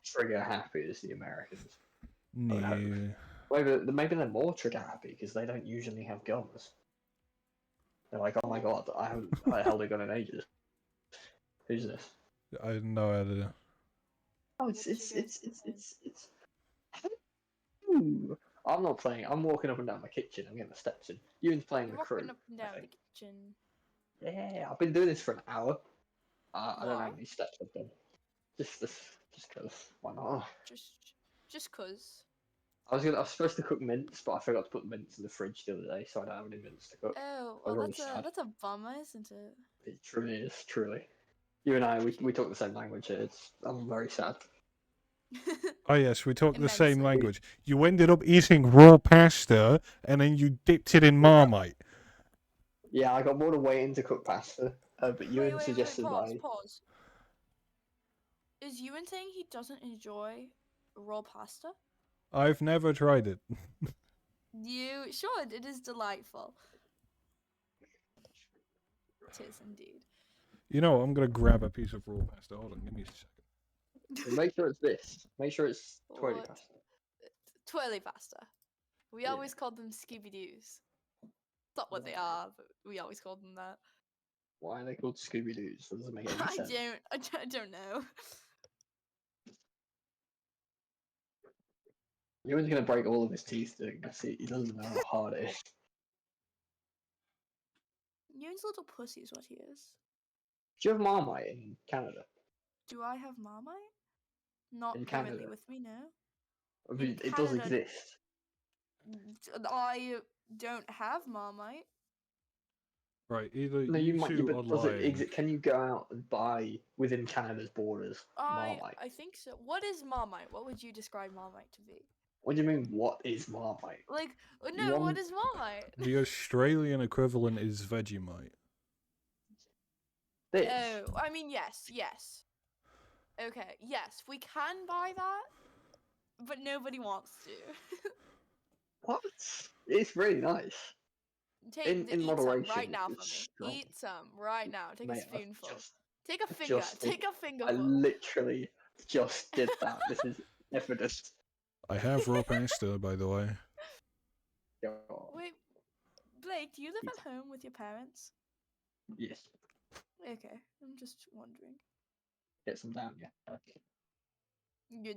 [SPEAKER 6] trigger happy as the Americans.
[SPEAKER 1] Yeah.
[SPEAKER 6] Maybe they're more trigger happy because they don't usually have guns. They're like, oh my god, I haven't held a gun in ages. Who's this?
[SPEAKER 1] I have no idea.
[SPEAKER 6] Oh, it's. Ooh. I'm not playing. I'm walking up and down my kitchen. I'm getting the steps in. Ewan's playing
[SPEAKER 7] You're
[SPEAKER 6] the crew.
[SPEAKER 7] walking up and
[SPEAKER 6] I
[SPEAKER 7] down the
[SPEAKER 6] think.
[SPEAKER 7] kitchen.
[SPEAKER 6] Yeah, I've been doing this for an hour. I don't know
[SPEAKER 7] Why?
[SPEAKER 6] how many steps I've done. Just because. Why not?
[SPEAKER 7] Just cause.
[SPEAKER 6] I was supposed to cook mince, but I forgot to put mince in the fridge the other day, so I don't have any mince to cook.
[SPEAKER 7] Oh,
[SPEAKER 6] I was
[SPEAKER 7] well,
[SPEAKER 6] really sad.
[SPEAKER 7] that's a bummer, isn't it?
[SPEAKER 6] It truly is, truly. You and I, we talk the same language here. I'm very sad.
[SPEAKER 1] Oh yes, we talk the same
[SPEAKER 7] Immensely.
[SPEAKER 1] language. You ended up eating raw pasta and then you dipped it in Marmite.
[SPEAKER 6] Yeah, I got more than waiting to cook pasta, but Ewan
[SPEAKER 7] wait,
[SPEAKER 6] suggested
[SPEAKER 7] pause,
[SPEAKER 6] like,
[SPEAKER 7] pause. Is Ewan saying he doesn't enjoy raw pasta?
[SPEAKER 1] I've never tried it.
[SPEAKER 7] You should. It is delightful. It is indeed.
[SPEAKER 1] You know, I'm gonna grab a piece of raw pasta. Hold on, give me a second.
[SPEAKER 6] make sure it's this. Make sure it's twirly
[SPEAKER 7] What?
[SPEAKER 6] pasta.
[SPEAKER 7] Twirly pasta. We
[SPEAKER 6] Yeah.
[SPEAKER 7] always called them Scooby Doos. Not what they are, but we always called them that.
[SPEAKER 6] Why are they called Scooby Doos? That doesn't make any
[SPEAKER 7] I
[SPEAKER 6] sense.
[SPEAKER 7] I don't know.
[SPEAKER 6] Ewan's gonna break all of his teeth doing this. He doesn't know how hard it is.
[SPEAKER 7] Ewan's a little pussy is what he is.
[SPEAKER 6] Do you have Marmite in Canada?
[SPEAKER 7] Do I have Marmite? Not
[SPEAKER 6] In
[SPEAKER 7] currently
[SPEAKER 6] Canada?
[SPEAKER 7] with me, no.
[SPEAKER 6] I mean,
[SPEAKER 7] In
[SPEAKER 6] it does
[SPEAKER 7] Canada-
[SPEAKER 6] exist.
[SPEAKER 7] I don't have Marmite.
[SPEAKER 1] Right, either
[SPEAKER 6] No,
[SPEAKER 1] you
[SPEAKER 6] you might. Yeah,
[SPEAKER 1] two
[SPEAKER 6] but
[SPEAKER 1] are
[SPEAKER 6] does it
[SPEAKER 1] lying.
[SPEAKER 6] Can you go out and buy within Canada's borders Marmite?
[SPEAKER 7] I think so. What is Marmite? What would you describe Marmite to be?
[SPEAKER 6] What do you mean? What is Marmite?
[SPEAKER 7] Like,
[SPEAKER 6] You
[SPEAKER 7] no, what
[SPEAKER 6] want-
[SPEAKER 7] is Marmite?
[SPEAKER 1] The Australian equivalent is Vegemite.
[SPEAKER 6] This.
[SPEAKER 7] Oh, I mean, yes. Okay, yes, we can buy that, but nobody wants to.
[SPEAKER 6] What? It's really nice.
[SPEAKER 7] Take,
[SPEAKER 6] In
[SPEAKER 7] eat
[SPEAKER 6] moderation.
[SPEAKER 7] some right now
[SPEAKER 6] it's
[SPEAKER 7] for me.
[SPEAKER 6] strong.
[SPEAKER 7] Eat some right now. Take
[SPEAKER 6] Mate,
[SPEAKER 7] a spoonful.
[SPEAKER 6] Just,
[SPEAKER 7] Take a
[SPEAKER 6] I've
[SPEAKER 7] finger.
[SPEAKER 6] just-
[SPEAKER 7] Take a
[SPEAKER 6] I
[SPEAKER 7] fingerful.
[SPEAKER 6] literally just did that. This is evidence.
[SPEAKER 1] I have raw pasta, by the way.
[SPEAKER 7] Wait, Blake, do you live
[SPEAKER 6] Eat
[SPEAKER 7] at home with your parents?
[SPEAKER 6] Yes.
[SPEAKER 7] Okay, I'm just wondering.
[SPEAKER 6] Get some down, yeah.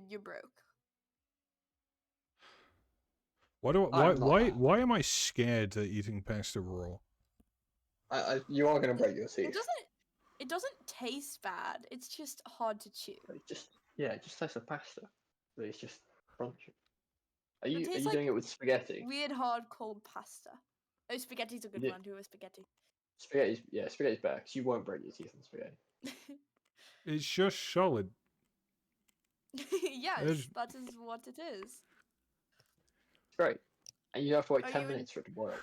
[SPEAKER 7] You're broke.
[SPEAKER 6] I'm not.
[SPEAKER 1] Why am I scared at eating pasta raw?
[SPEAKER 6] You are gonna break your teeth.
[SPEAKER 7] It doesn't taste bad. It's just hard to chew.
[SPEAKER 6] Just taste the pasta. But it's just crunchy. Are
[SPEAKER 7] It
[SPEAKER 6] you
[SPEAKER 7] tastes like
[SPEAKER 6] doing it with spaghetti?
[SPEAKER 7] weird hard cold pasta. Oh, spaghetti's a good
[SPEAKER 6] Yeah.
[SPEAKER 7] one too. A spaghetti.
[SPEAKER 6] Spaghetti's better because you won't break your teeth on spaghetti.
[SPEAKER 1] It's just solid.
[SPEAKER 7] Yes,
[SPEAKER 1] There's-
[SPEAKER 7] that is what it is.
[SPEAKER 6] It's great. And you have to wait
[SPEAKER 7] Are
[SPEAKER 6] 10
[SPEAKER 7] you
[SPEAKER 6] minutes for it to boil.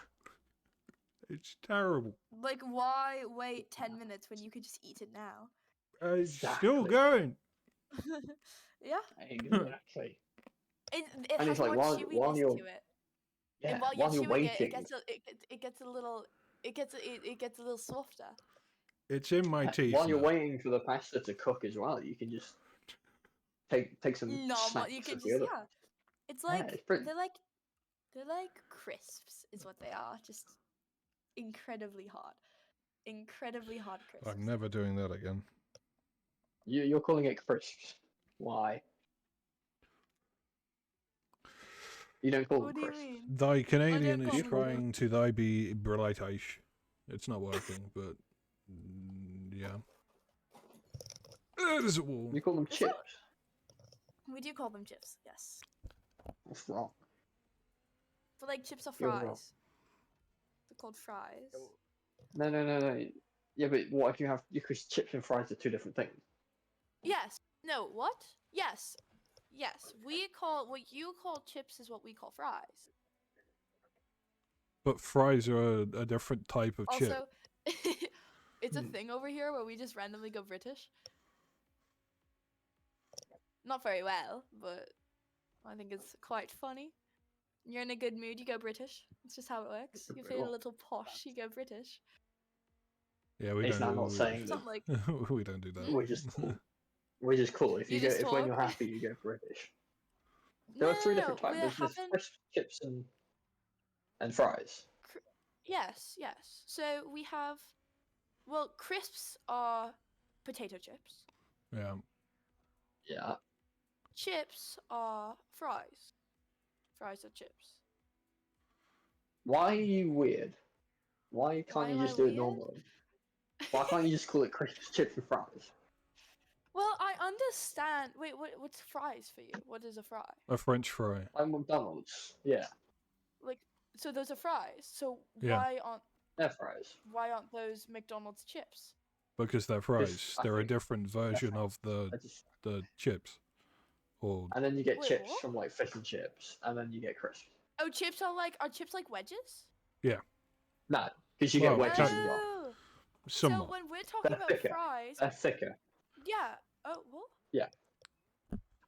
[SPEAKER 1] It's terrible.
[SPEAKER 7] Like, why wait 10 minutes when you could just eat it now?
[SPEAKER 1] It's still
[SPEAKER 6] Exactly.
[SPEAKER 1] going.
[SPEAKER 7] Yeah,
[SPEAKER 6] Exactly.
[SPEAKER 7] it
[SPEAKER 6] And
[SPEAKER 7] has
[SPEAKER 6] it's like,
[SPEAKER 7] more
[SPEAKER 6] while
[SPEAKER 7] chewiness
[SPEAKER 6] you're-
[SPEAKER 7] to it.
[SPEAKER 6] Yeah,
[SPEAKER 7] And while
[SPEAKER 6] while
[SPEAKER 7] you're
[SPEAKER 6] you're
[SPEAKER 7] chewing
[SPEAKER 6] waiting,
[SPEAKER 7] it gets a little it gets a little softer.
[SPEAKER 1] It's in my teeth.
[SPEAKER 6] while you're
[SPEAKER 1] now.
[SPEAKER 6] waiting for the pasta to cook as well, you can just take some
[SPEAKER 7] No,
[SPEAKER 6] snacks
[SPEAKER 7] you can
[SPEAKER 6] of
[SPEAKER 7] just
[SPEAKER 6] the other.
[SPEAKER 7] yeah. It's like
[SPEAKER 6] it's pretty.
[SPEAKER 7] they're like crisps is what they are. Just incredibly hard. Incredibly hard crisps.
[SPEAKER 1] I'm never doing that again.
[SPEAKER 6] You're calling it crisps. Why? You don't call
[SPEAKER 7] What
[SPEAKER 6] them
[SPEAKER 7] do you
[SPEAKER 6] crisps.
[SPEAKER 7] mean?
[SPEAKER 1] Thy Canadian
[SPEAKER 7] call
[SPEAKER 1] is
[SPEAKER 7] them
[SPEAKER 1] trying to thy be British. It's not working, but yeah. There's a wall.
[SPEAKER 6] You call them
[SPEAKER 7] Is
[SPEAKER 6] chips.
[SPEAKER 7] We do call them chips, yes.
[SPEAKER 6] That's wrong.
[SPEAKER 7] But like chips are
[SPEAKER 6] You're wrong.
[SPEAKER 7] fries. They're called fries.
[SPEAKER 6] No. Yeah, but what if you have because chips and fries are two different things?
[SPEAKER 7] Yes. No, what? Yes. Yes. We call what you call chips is what we call fries.
[SPEAKER 1] But fries are a different type of chip.
[SPEAKER 7] Also, it's a
[SPEAKER 6] Hmm.
[SPEAKER 7] thing over here where we just randomly go British. Not very well, but I think it's quite funny. You're in a good mood, you go British. It's just how it works. You feel a little posh, you go British.
[SPEAKER 1] Yeah, we
[SPEAKER 6] It's
[SPEAKER 1] don't.
[SPEAKER 6] not saying
[SPEAKER 7] It's
[SPEAKER 6] that.
[SPEAKER 7] not like
[SPEAKER 1] We don't do that.
[SPEAKER 6] We're just cool. We're just cool. If
[SPEAKER 7] You
[SPEAKER 6] you go,
[SPEAKER 7] just
[SPEAKER 6] if when you're
[SPEAKER 7] talk.
[SPEAKER 6] happy, you go British. There are three different types.
[SPEAKER 7] we're
[SPEAKER 6] There's
[SPEAKER 7] having
[SPEAKER 6] crisps, chips, and fries.
[SPEAKER 7] yes. So we have crisps are potato chips.
[SPEAKER 1] Yeah.
[SPEAKER 6] Yeah.
[SPEAKER 7] Chips are fries. Fries are chips.
[SPEAKER 6] Why are you weird? Why
[SPEAKER 7] Why
[SPEAKER 6] can't you
[SPEAKER 7] am I
[SPEAKER 6] just do it
[SPEAKER 7] weird?
[SPEAKER 6] normally? Why can't you just call it crisps, chips, and fries?
[SPEAKER 7] Well, I understand. Wait, what's fries for you? What is a fry?
[SPEAKER 1] A French fry.
[SPEAKER 6] Like McDonald's. Yeah,
[SPEAKER 7] Like, so those are fries. So
[SPEAKER 1] Yeah.
[SPEAKER 6] they're fries.
[SPEAKER 7] why aren't those McDonald's chips?
[SPEAKER 1] Because they're fries.
[SPEAKER 6] I
[SPEAKER 1] They're a
[SPEAKER 6] think
[SPEAKER 1] different version
[SPEAKER 6] fries.
[SPEAKER 1] of
[SPEAKER 6] I just,
[SPEAKER 1] the chips. Or
[SPEAKER 6] and then you get
[SPEAKER 7] Wait,
[SPEAKER 6] chips
[SPEAKER 7] what?
[SPEAKER 6] from like fish and chips, and then you get crisps.
[SPEAKER 7] Oh, chips are chips like wedges?
[SPEAKER 6] No, because you
[SPEAKER 1] Well,
[SPEAKER 6] get wedges as well.
[SPEAKER 7] Oh.
[SPEAKER 1] somewhat.
[SPEAKER 7] So when we're talking about
[SPEAKER 6] thicker.
[SPEAKER 7] fries,
[SPEAKER 6] They're thicker.
[SPEAKER 7] yeah. Oh, what?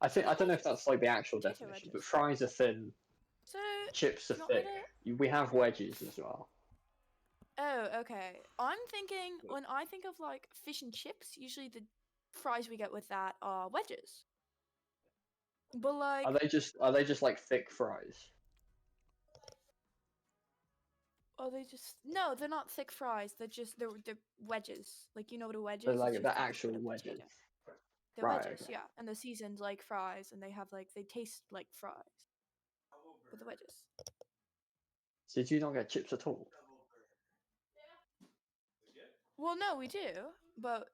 [SPEAKER 6] I don't know if that's like the actual
[SPEAKER 7] Potato
[SPEAKER 6] definition,
[SPEAKER 7] wedges.
[SPEAKER 6] but fries are thin,
[SPEAKER 7] So
[SPEAKER 6] chips are
[SPEAKER 7] not
[SPEAKER 6] thick.
[SPEAKER 7] really-
[SPEAKER 6] We have wedges as well.
[SPEAKER 7] oh, okay. I'm thinking when I think of like fish and chips, usually the fries we get with that are wedges. But like
[SPEAKER 6] Are they just like thick fries?
[SPEAKER 7] are they just no? They're not thick fries. They're wedges. Like you know what a wedge
[SPEAKER 6] They're
[SPEAKER 7] is?
[SPEAKER 6] like
[SPEAKER 7] It's
[SPEAKER 6] the
[SPEAKER 7] just a
[SPEAKER 6] actual
[SPEAKER 7] potato.
[SPEAKER 6] wedges.
[SPEAKER 7] They're
[SPEAKER 6] Right,
[SPEAKER 7] wedges,
[SPEAKER 6] okay.
[SPEAKER 7] yeah, and they're seasoned like fries, and they have like they taste like fries. But the wedges.
[SPEAKER 6] So did you not get chips at all?
[SPEAKER 7] Well, no, we do, but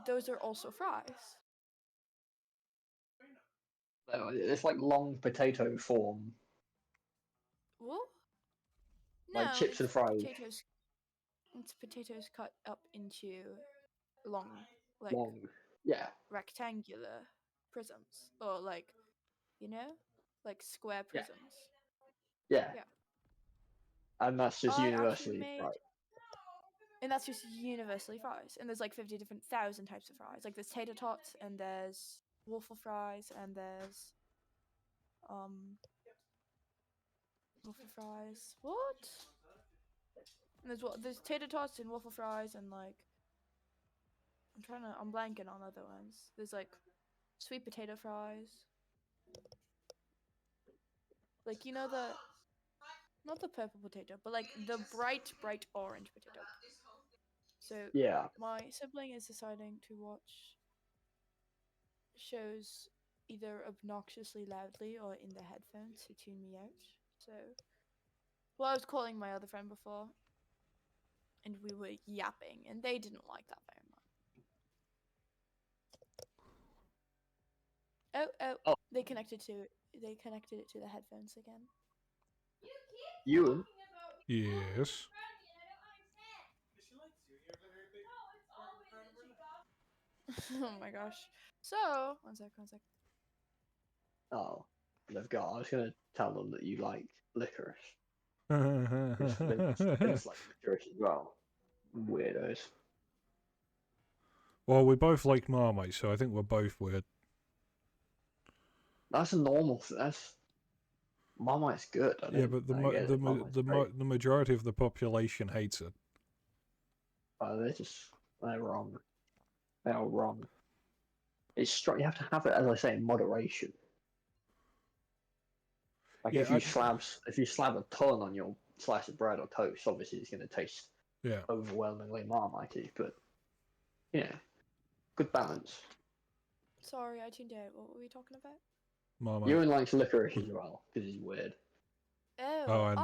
[SPEAKER 7] those are also fries.
[SPEAKER 6] It's like long potato form.
[SPEAKER 7] What?
[SPEAKER 6] Like
[SPEAKER 7] No,
[SPEAKER 6] chips and
[SPEAKER 7] it's
[SPEAKER 6] fries.
[SPEAKER 7] potatoes. It's potatoes cut up into long, like
[SPEAKER 6] Long. Yeah.
[SPEAKER 7] rectangular prisms, or like, like square
[SPEAKER 6] Yeah.
[SPEAKER 7] prisms.
[SPEAKER 6] Yeah.
[SPEAKER 7] Yeah.
[SPEAKER 6] And that's just
[SPEAKER 7] I actually
[SPEAKER 6] universally
[SPEAKER 7] made,
[SPEAKER 6] right.
[SPEAKER 7] and that's just universally fries. And there's like 50 different thousand types of fries. Like there's tater tots, and there's waffle fries, and there's waffle fries. What? And there's tater tots and waffle fries, and like I'm blanking on other ones. There's like sweet potato fries. Like not the purple potato, but like the bright orange potato. So
[SPEAKER 6] Yeah.
[SPEAKER 7] my sibling is deciding to watch shows either obnoxiously loudly or in the headphones to tune me out. So, well, I was calling my other friend before, and we were yapping, and they didn't like that very much.
[SPEAKER 6] Oh.
[SPEAKER 7] They connected it to the headphones again.
[SPEAKER 6] Ewan.
[SPEAKER 1] Yes.
[SPEAKER 7] Oh my gosh. So, one sec.
[SPEAKER 6] Oh. I was gonna tell them that you like licorice. Because Vince likes licorice as well. Weirdos.
[SPEAKER 1] Well, we both like Marmite, so I think we're both weird.
[SPEAKER 6] That's a normal. That's Marmite's good.
[SPEAKER 1] Yeah, but
[SPEAKER 6] I get it. Marmite's great.
[SPEAKER 1] the majority of the population hates it.
[SPEAKER 6] They're wrong. They are wrong. It's strong. You have to have it, as I say, in moderation. Like
[SPEAKER 1] Yeah,
[SPEAKER 6] if you slab a ton on your slice of bread or toast, obviously it's going to taste
[SPEAKER 1] yeah.
[SPEAKER 6] overwhelmingly Marmitey. But yeah, good balance.
[SPEAKER 7] Sorry, I tuned out. What were we talking about?
[SPEAKER 1] Marmite.
[SPEAKER 6] Ewan likes licorice as well because he's weird.
[SPEAKER 1] Oh, I know.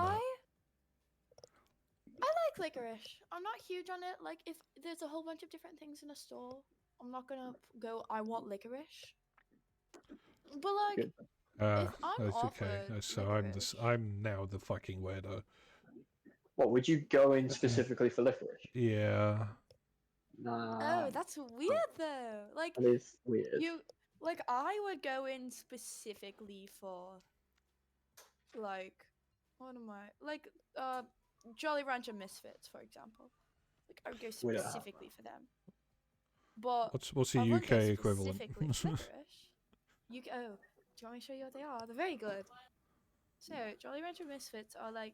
[SPEAKER 7] I like licorice. I'm not huge on it. Like, if there's a whole bunch of different things in a store, I'm not gonna go, I want licorice. But like,
[SPEAKER 6] Good.
[SPEAKER 7] if I'm
[SPEAKER 1] That's okay.
[SPEAKER 7] offered
[SPEAKER 1] So
[SPEAKER 7] licorice,
[SPEAKER 1] I'm now the fucking weirdo.
[SPEAKER 6] What would you go in specifically for licorice?
[SPEAKER 1] Yeah.
[SPEAKER 6] Nah,
[SPEAKER 7] oh, that's weird though. Like,
[SPEAKER 6] that is weird.
[SPEAKER 7] I would go in specifically for, like, what am I? Like, Jolly Rancher Misfits, for example. Like, I would go
[SPEAKER 6] We don't have
[SPEAKER 7] specifically for them. But
[SPEAKER 1] What's the
[SPEAKER 7] I wouldn't
[SPEAKER 1] UK
[SPEAKER 7] go
[SPEAKER 1] equivalent?
[SPEAKER 7] specifically for licorice. Do you want me to show you what they are? They're very good. So, Jolly Rancher Misfits are like,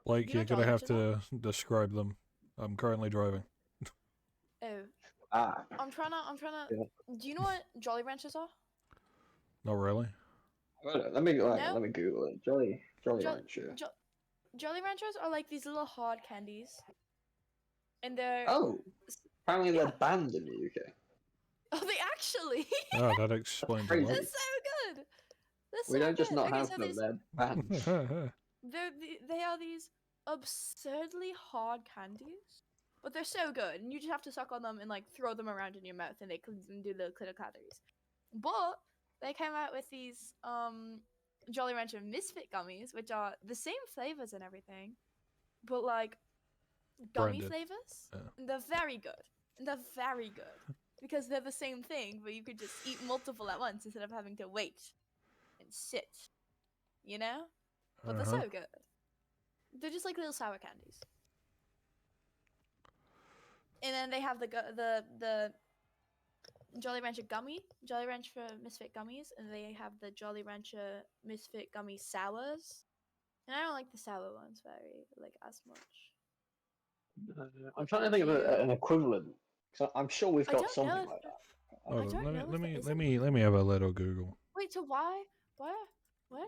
[SPEAKER 1] Like,
[SPEAKER 7] you know
[SPEAKER 1] you're gonna
[SPEAKER 7] Jolly
[SPEAKER 1] have
[SPEAKER 7] Ranchers
[SPEAKER 1] to describe them. I'm currently driving.
[SPEAKER 7] oh, I'm trying to.
[SPEAKER 6] Yeah.
[SPEAKER 7] Do you know what Jolly Ranchers are?
[SPEAKER 1] Not really.
[SPEAKER 6] Let me Google it. Jolly
[SPEAKER 7] Jo-
[SPEAKER 6] Rancher.
[SPEAKER 7] Jolly Ranchers are like these little hard candies, and they're
[SPEAKER 6] Oh, apparently
[SPEAKER 7] yeah.
[SPEAKER 6] they're banned in the UK.
[SPEAKER 7] Oh, they actually.
[SPEAKER 1] Oh, that explains a
[SPEAKER 6] Crazy.
[SPEAKER 1] lot.
[SPEAKER 7] That's so good. That's
[SPEAKER 6] We
[SPEAKER 7] so
[SPEAKER 6] don't just
[SPEAKER 7] good.
[SPEAKER 6] not
[SPEAKER 7] Okay,
[SPEAKER 6] have
[SPEAKER 7] so
[SPEAKER 6] them; they're banned.
[SPEAKER 7] they are these absurdly hard candies, but they're so good, and you just have to suck on them and like throw them around in your mouth, and they can do the clitter clatteries. But they came out with these Jolly Rancher Misfit gummies, which are the same flavors and everything, but like gummy
[SPEAKER 1] Branded.
[SPEAKER 7] flavors.
[SPEAKER 1] Yeah.
[SPEAKER 7] And they're very good. And they're very good because they're the same thing, but you could just eat multiple at once instead of having to wait and sit. You know? But they're so good. They're just like little sour candies. And then they have the Jolly Rancher Jolly Rancher Misfit gummies, and they have the Jolly Rancher Misfit gummy sours. And I don't like the sour ones as much.
[SPEAKER 6] I'm trying to think of an equivalent. Cause I'm sure we've got something like that.
[SPEAKER 1] Hold on,
[SPEAKER 7] don't know
[SPEAKER 1] let
[SPEAKER 7] if
[SPEAKER 1] me
[SPEAKER 7] there is
[SPEAKER 1] let me have a little Google.
[SPEAKER 7] Wait, so why are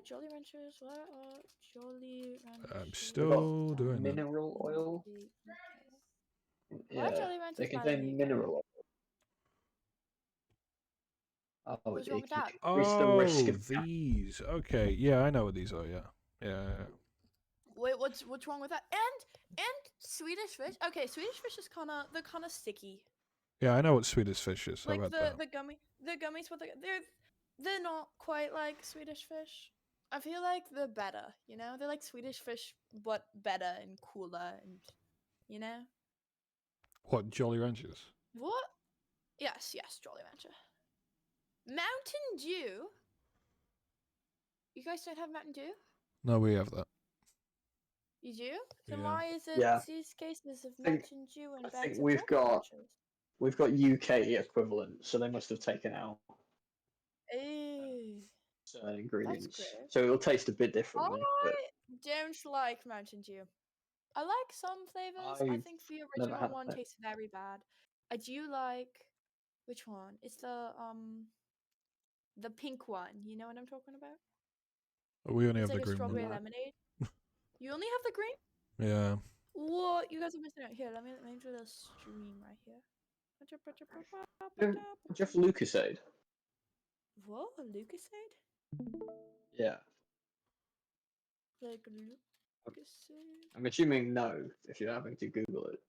[SPEAKER 7] Jolly Ranchers? Why are Jolly Ranchers?
[SPEAKER 1] I'm still doing that.
[SPEAKER 6] Mineral oil.
[SPEAKER 7] Why are
[SPEAKER 6] Yeah,
[SPEAKER 7] Jolly
[SPEAKER 6] they
[SPEAKER 7] Ranchers banned in
[SPEAKER 6] contain
[SPEAKER 7] the UK?
[SPEAKER 6] mineral oil. Oh,
[SPEAKER 7] What's wrong with that?
[SPEAKER 6] increase the risk
[SPEAKER 1] Oh,
[SPEAKER 6] of
[SPEAKER 1] these. Okay, yeah, I know what these are. Yeah.
[SPEAKER 7] Wait, what's wrong with that? And Swedish fish. Okay, Swedish fish is they're kind of sticky.
[SPEAKER 1] Yeah, I know what Swedish fish is. How
[SPEAKER 7] Like
[SPEAKER 1] about
[SPEAKER 7] the
[SPEAKER 1] that?
[SPEAKER 7] gummies, but they're not quite like Swedish fish. I feel like they're better. You know, they're like Swedish fish, but better and cooler and You know?
[SPEAKER 1] What, Jolly Ranchers?
[SPEAKER 7] What? Yes, Jolly Rancher. Mountain Dew? You guys don't have Mountain Dew?
[SPEAKER 1] No, we have that.
[SPEAKER 7] You do? Then
[SPEAKER 1] Yeah.
[SPEAKER 7] why is it
[SPEAKER 6] Yeah.
[SPEAKER 7] these cases of
[SPEAKER 6] think-
[SPEAKER 7] Mountain Dew and
[SPEAKER 6] I
[SPEAKER 7] bags
[SPEAKER 6] think
[SPEAKER 7] of
[SPEAKER 6] we've
[SPEAKER 7] Jolly
[SPEAKER 6] got-
[SPEAKER 7] Ranchers?
[SPEAKER 6] We've got UK equivalent, so they must have taken out
[SPEAKER 7] Ew.
[SPEAKER 6] certain ingredients.
[SPEAKER 7] gross.
[SPEAKER 6] So it'll taste a bit differently. But
[SPEAKER 7] I don't like Mountain Dew. I like some flavors. I
[SPEAKER 6] I've
[SPEAKER 7] think the
[SPEAKER 6] never
[SPEAKER 7] original
[SPEAKER 6] had
[SPEAKER 7] one
[SPEAKER 6] that.
[SPEAKER 7] tastes very bad. I do like which one? It's the pink one. You know what I'm talking about?
[SPEAKER 1] We only
[SPEAKER 7] It's
[SPEAKER 1] have
[SPEAKER 7] like
[SPEAKER 1] the
[SPEAKER 7] a
[SPEAKER 1] green one.
[SPEAKER 7] strawberry lemonade. You only have the green?
[SPEAKER 1] Yeah.
[SPEAKER 7] What? You guys are missing out. Here, let me do the stream right here.
[SPEAKER 6] Jeff Lucasade.
[SPEAKER 7] What? Lucasade?
[SPEAKER 6] Yeah.
[SPEAKER 7] Like Lucasade?
[SPEAKER 6] I'm assuming no, if you're having to Google it.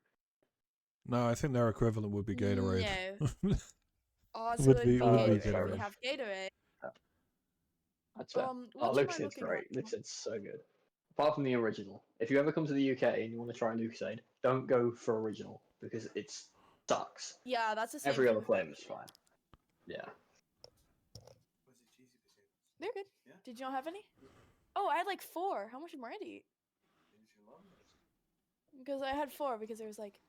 [SPEAKER 1] No, I think their equivalent would be Gatorade.
[SPEAKER 7] No. Ours
[SPEAKER 1] Would
[SPEAKER 7] would
[SPEAKER 1] be-
[SPEAKER 7] be
[SPEAKER 1] would
[SPEAKER 6] be
[SPEAKER 7] Gatorade. We
[SPEAKER 6] Gatorade.
[SPEAKER 7] have Gatorade.
[SPEAKER 6] That's fair.
[SPEAKER 7] Which
[SPEAKER 6] Oh,
[SPEAKER 7] am I
[SPEAKER 6] Lucasade's
[SPEAKER 7] looking
[SPEAKER 6] great.
[SPEAKER 7] at?
[SPEAKER 6] Lucasade's so good. Apart from the original. If you ever come to the UK and you want to try Lucasade, don't go for original because it sucks.
[SPEAKER 7] Yeah, that's the same.
[SPEAKER 6] Every
[SPEAKER 7] thing
[SPEAKER 6] other
[SPEAKER 7] with
[SPEAKER 6] flavor's
[SPEAKER 7] Gatorade.
[SPEAKER 6] fine. Yeah.
[SPEAKER 7] They're good. Did you not have any? Oh, I had like 4. How much did Miranda eat? Because I had 4 because there was like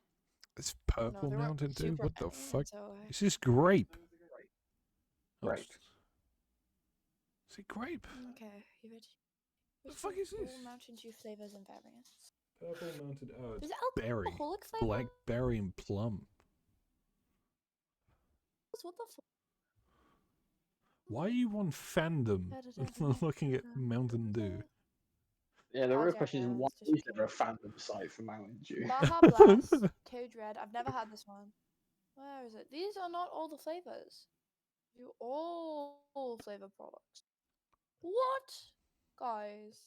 [SPEAKER 1] It's
[SPEAKER 7] no,
[SPEAKER 1] purple
[SPEAKER 7] there weren't
[SPEAKER 1] Mountain Dew?
[SPEAKER 7] super
[SPEAKER 1] What the
[SPEAKER 7] many,
[SPEAKER 1] fuck?
[SPEAKER 7] So
[SPEAKER 1] Is this grape? Oh,
[SPEAKER 6] Right.
[SPEAKER 1] Is it grape?
[SPEAKER 7] okay, you ready?
[SPEAKER 1] The fuck is
[SPEAKER 7] All
[SPEAKER 1] this?
[SPEAKER 7] Mountain Dew flavors and variants.
[SPEAKER 1] Purple Mountain. Oh,
[SPEAKER 7] Is
[SPEAKER 1] it's
[SPEAKER 7] it
[SPEAKER 1] berry.
[SPEAKER 7] alcoholic flavor?
[SPEAKER 1] Blackberry and plum.
[SPEAKER 7] What the fuck?
[SPEAKER 1] Why are you on fandom looking at Mountain Dew?
[SPEAKER 6] Yeah, the
[SPEAKER 7] I
[SPEAKER 6] real
[SPEAKER 7] don't
[SPEAKER 6] question is
[SPEAKER 7] know,
[SPEAKER 6] why
[SPEAKER 7] it's just
[SPEAKER 6] is there a fandom site for Mountain Dew?
[SPEAKER 7] Baja Blast, Code Red. I've never had this one. Where is it? These are not all the flavors. You all flavor products. What, guys?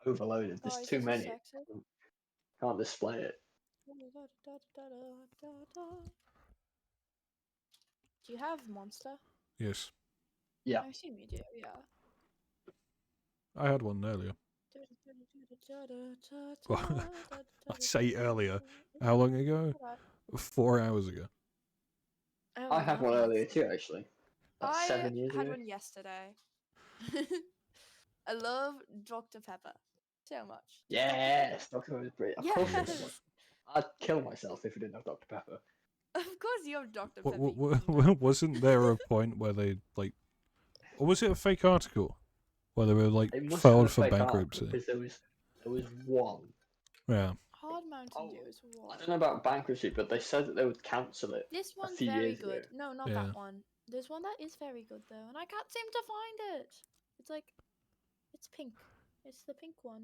[SPEAKER 6] Overloaded. There's
[SPEAKER 7] Guys,
[SPEAKER 6] too
[SPEAKER 7] this is
[SPEAKER 6] many.
[SPEAKER 7] sexy.
[SPEAKER 6] Can't display it.
[SPEAKER 7] Do you have Monster?
[SPEAKER 1] Yes.
[SPEAKER 6] Yeah.
[SPEAKER 7] I assume you do. Yeah.
[SPEAKER 1] I had one earlier. I say earlier. How long ago? 4 hours ago.
[SPEAKER 7] Oh,
[SPEAKER 6] I had one
[SPEAKER 7] nice.
[SPEAKER 6] earlier too, actually. About
[SPEAKER 7] I
[SPEAKER 6] 7 years
[SPEAKER 7] had
[SPEAKER 6] ago.
[SPEAKER 7] one yesterday. I love Dr. Pepper so much.
[SPEAKER 6] Yes, Dr. Pepper's great. Of course I
[SPEAKER 7] Yes.
[SPEAKER 6] would. I'd kill myself if I didn't have Dr. Pepper.
[SPEAKER 7] Of course you have Dr. Pepper. you
[SPEAKER 1] Wasn't there a point where they, like... Or was it a fake article? Where they were, like,
[SPEAKER 6] It must
[SPEAKER 1] filed
[SPEAKER 6] have
[SPEAKER 1] for
[SPEAKER 6] a fake article,
[SPEAKER 1] bankruptcy?
[SPEAKER 6] because there was one.
[SPEAKER 1] Yeah.
[SPEAKER 7] Hard Mountain
[SPEAKER 6] Oh,
[SPEAKER 7] Dew is
[SPEAKER 6] I
[SPEAKER 7] what?
[SPEAKER 6] don't know about bankruptcy, but they said that they would cancel it.
[SPEAKER 7] This one's
[SPEAKER 6] few
[SPEAKER 7] very
[SPEAKER 6] years ago.
[SPEAKER 7] good. No, not
[SPEAKER 1] Yeah.
[SPEAKER 7] that one. There's one that is very good though, and I can't seem to find it. It's like, it's pink. It's the pink one.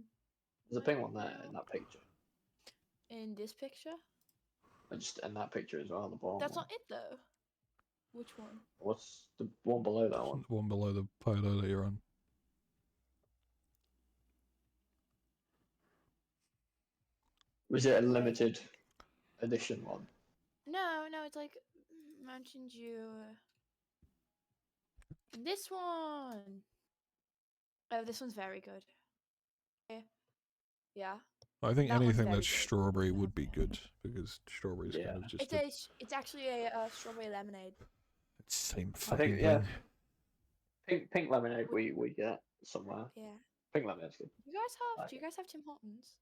[SPEAKER 6] There's a pink one there in that picture.
[SPEAKER 7] In this picture?
[SPEAKER 6] And just in that picture as well, the bottom
[SPEAKER 7] That's
[SPEAKER 6] one.
[SPEAKER 7] not it though. Which one?
[SPEAKER 6] What's the one below that one?
[SPEAKER 1] One below the photo that you're on.
[SPEAKER 6] Was it a limited edition one?
[SPEAKER 7] No, it's like Mountain Dew. This one. Oh, this one's very good. Yeah.
[SPEAKER 1] I think
[SPEAKER 7] That one's
[SPEAKER 1] anything
[SPEAKER 7] very
[SPEAKER 1] that's
[SPEAKER 7] good.
[SPEAKER 1] strawberry would be good, because strawberry is
[SPEAKER 6] Yeah.
[SPEAKER 1] kind of just
[SPEAKER 7] It's actually a strawberry lemonade.
[SPEAKER 1] the same
[SPEAKER 6] I
[SPEAKER 1] fucking
[SPEAKER 6] think, yeah.
[SPEAKER 1] thing.
[SPEAKER 6] Pink lemonade we get somewhere.
[SPEAKER 7] Yeah.
[SPEAKER 6] Pink lemonade's good.
[SPEAKER 7] You guys have?
[SPEAKER 6] Like
[SPEAKER 7] Do you guys have Tim Hortons?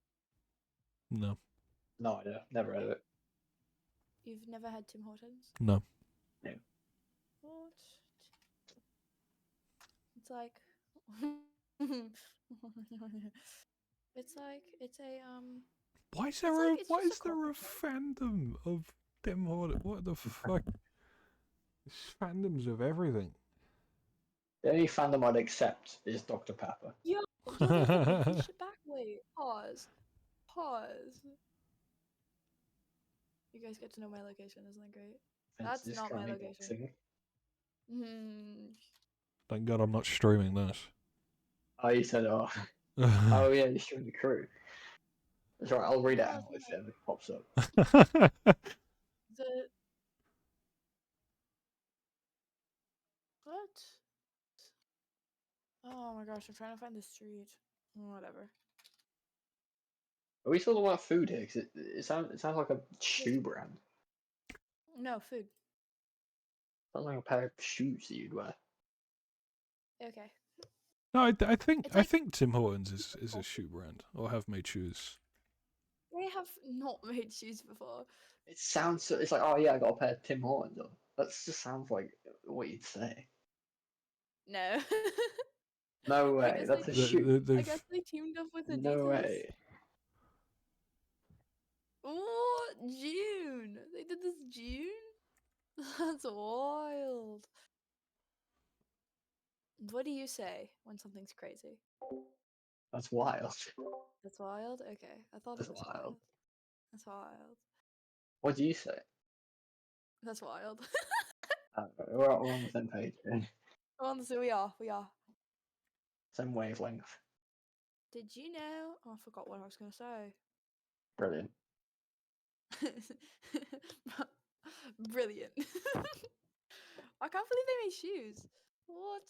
[SPEAKER 1] No.
[SPEAKER 6] No idea. Never heard of it.
[SPEAKER 7] You've never had Tim Hortons?
[SPEAKER 1] No.
[SPEAKER 7] What? It's like it's a
[SPEAKER 1] Why is
[SPEAKER 7] It's
[SPEAKER 1] there
[SPEAKER 7] like- it's
[SPEAKER 1] why
[SPEAKER 7] just
[SPEAKER 1] is
[SPEAKER 7] a
[SPEAKER 1] there a
[SPEAKER 7] coffee
[SPEAKER 1] fandom of Tim Hortons? What the fuck? There's fandoms of everything.
[SPEAKER 6] The only fandom I'd accept is Dr. Pepper.
[SPEAKER 7] yo, push it back. Wait, pause. You guys get to know my location, isn't that great? That's
[SPEAKER 6] Vince is
[SPEAKER 7] not my
[SPEAKER 6] currently
[SPEAKER 7] location.
[SPEAKER 6] boxing.
[SPEAKER 1] Thank God I'm not streaming this.
[SPEAKER 6] Oh, you said, oh. Oh, yeah, you're showing the crew. That's right, I'll read it
[SPEAKER 7] No,
[SPEAKER 6] out
[SPEAKER 7] it's
[SPEAKER 6] if it ever pops up.
[SPEAKER 7] The what? Oh my gosh, I'm trying to find the street. Whatever.
[SPEAKER 6] Are we talking about food here? 'Cause it sounds like a shoe brand.
[SPEAKER 7] No, food.
[SPEAKER 6] Sounds like a pair of shoes that you'd wear.
[SPEAKER 7] Okay.
[SPEAKER 1] No, I think
[SPEAKER 7] It's
[SPEAKER 1] I
[SPEAKER 7] like-
[SPEAKER 1] think Tim Hortons is a shoe brand or have made shoes.
[SPEAKER 7] They have not made shoes before.
[SPEAKER 6] It sounds so. It's like, oh yeah, I got a pair of Tim Hortons on. That just sounds like what you'd say.
[SPEAKER 7] No.
[SPEAKER 6] No
[SPEAKER 7] I
[SPEAKER 6] way.
[SPEAKER 7] guess
[SPEAKER 6] That's
[SPEAKER 7] they-
[SPEAKER 6] a
[SPEAKER 1] The-
[SPEAKER 6] shoe.
[SPEAKER 1] the-
[SPEAKER 7] I
[SPEAKER 1] they've-
[SPEAKER 7] guess they teamed up with Adidas.
[SPEAKER 6] No way.
[SPEAKER 7] Oh, June. They did this June? That's wild. What do you say when something's crazy?
[SPEAKER 6] That's wild.
[SPEAKER 7] That's wild? Okay. I thought
[SPEAKER 6] That's
[SPEAKER 7] it was
[SPEAKER 6] wild.
[SPEAKER 7] wild. That's wild.
[SPEAKER 6] What do you say?
[SPEAKER 7] That's wild.
[SPEAKER 6] We're on the same page.
[SPEAKER 7] Honestly, we are. We are.
[SPEAKER 6] Same wavelength.
[SPEAKER 7] Did you know? Oh, I forgot what I was going to say.
[SPEAKER 6] Brilliant.
[SPEAKER 7] Brilliant. I can't believe they made shoes. What?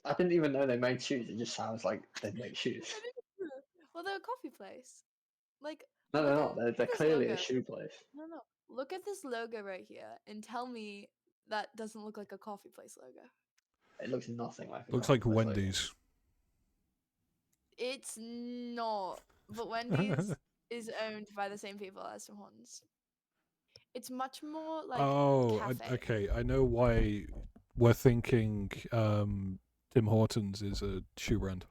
[SPEAKER 6] I didn't even know they made shoes. It just sounds like they make shoes.
[SPEAKER 7] I didn't either. Well, they're a coffee place. Like,
[SPEAKER 6] No,
[SPEAKER 7] look
[SPEAKER 6] no,
[SPEAKER 7] at
[SPEAKER 6] no. They're
[SPEAKER 7] this
[SPEAKER 6] clearly a
[SPEAKER 7] logo.
[SPEAKER 6] shoe place.
[SPEAKER 7] No. Look at this logo right here and tell me that doesn't look like a coffee place logo.
[SPEAKER 6] It looks nothing like. A
[SPEAKER 1] Looks
[SPEAKER 6] coffee
[SPEAKER 1] like
[SPEAKER 6] place logo.
[SPEAKER 1] Wendy's.
[SPEAKER 7] It's not. But Wendy's is owned by the same people as Tim Hortons. It's much more like cafe.
[SPEAKER 1] Okay. I know why we're thinking Tim Hortons is a shoe brand.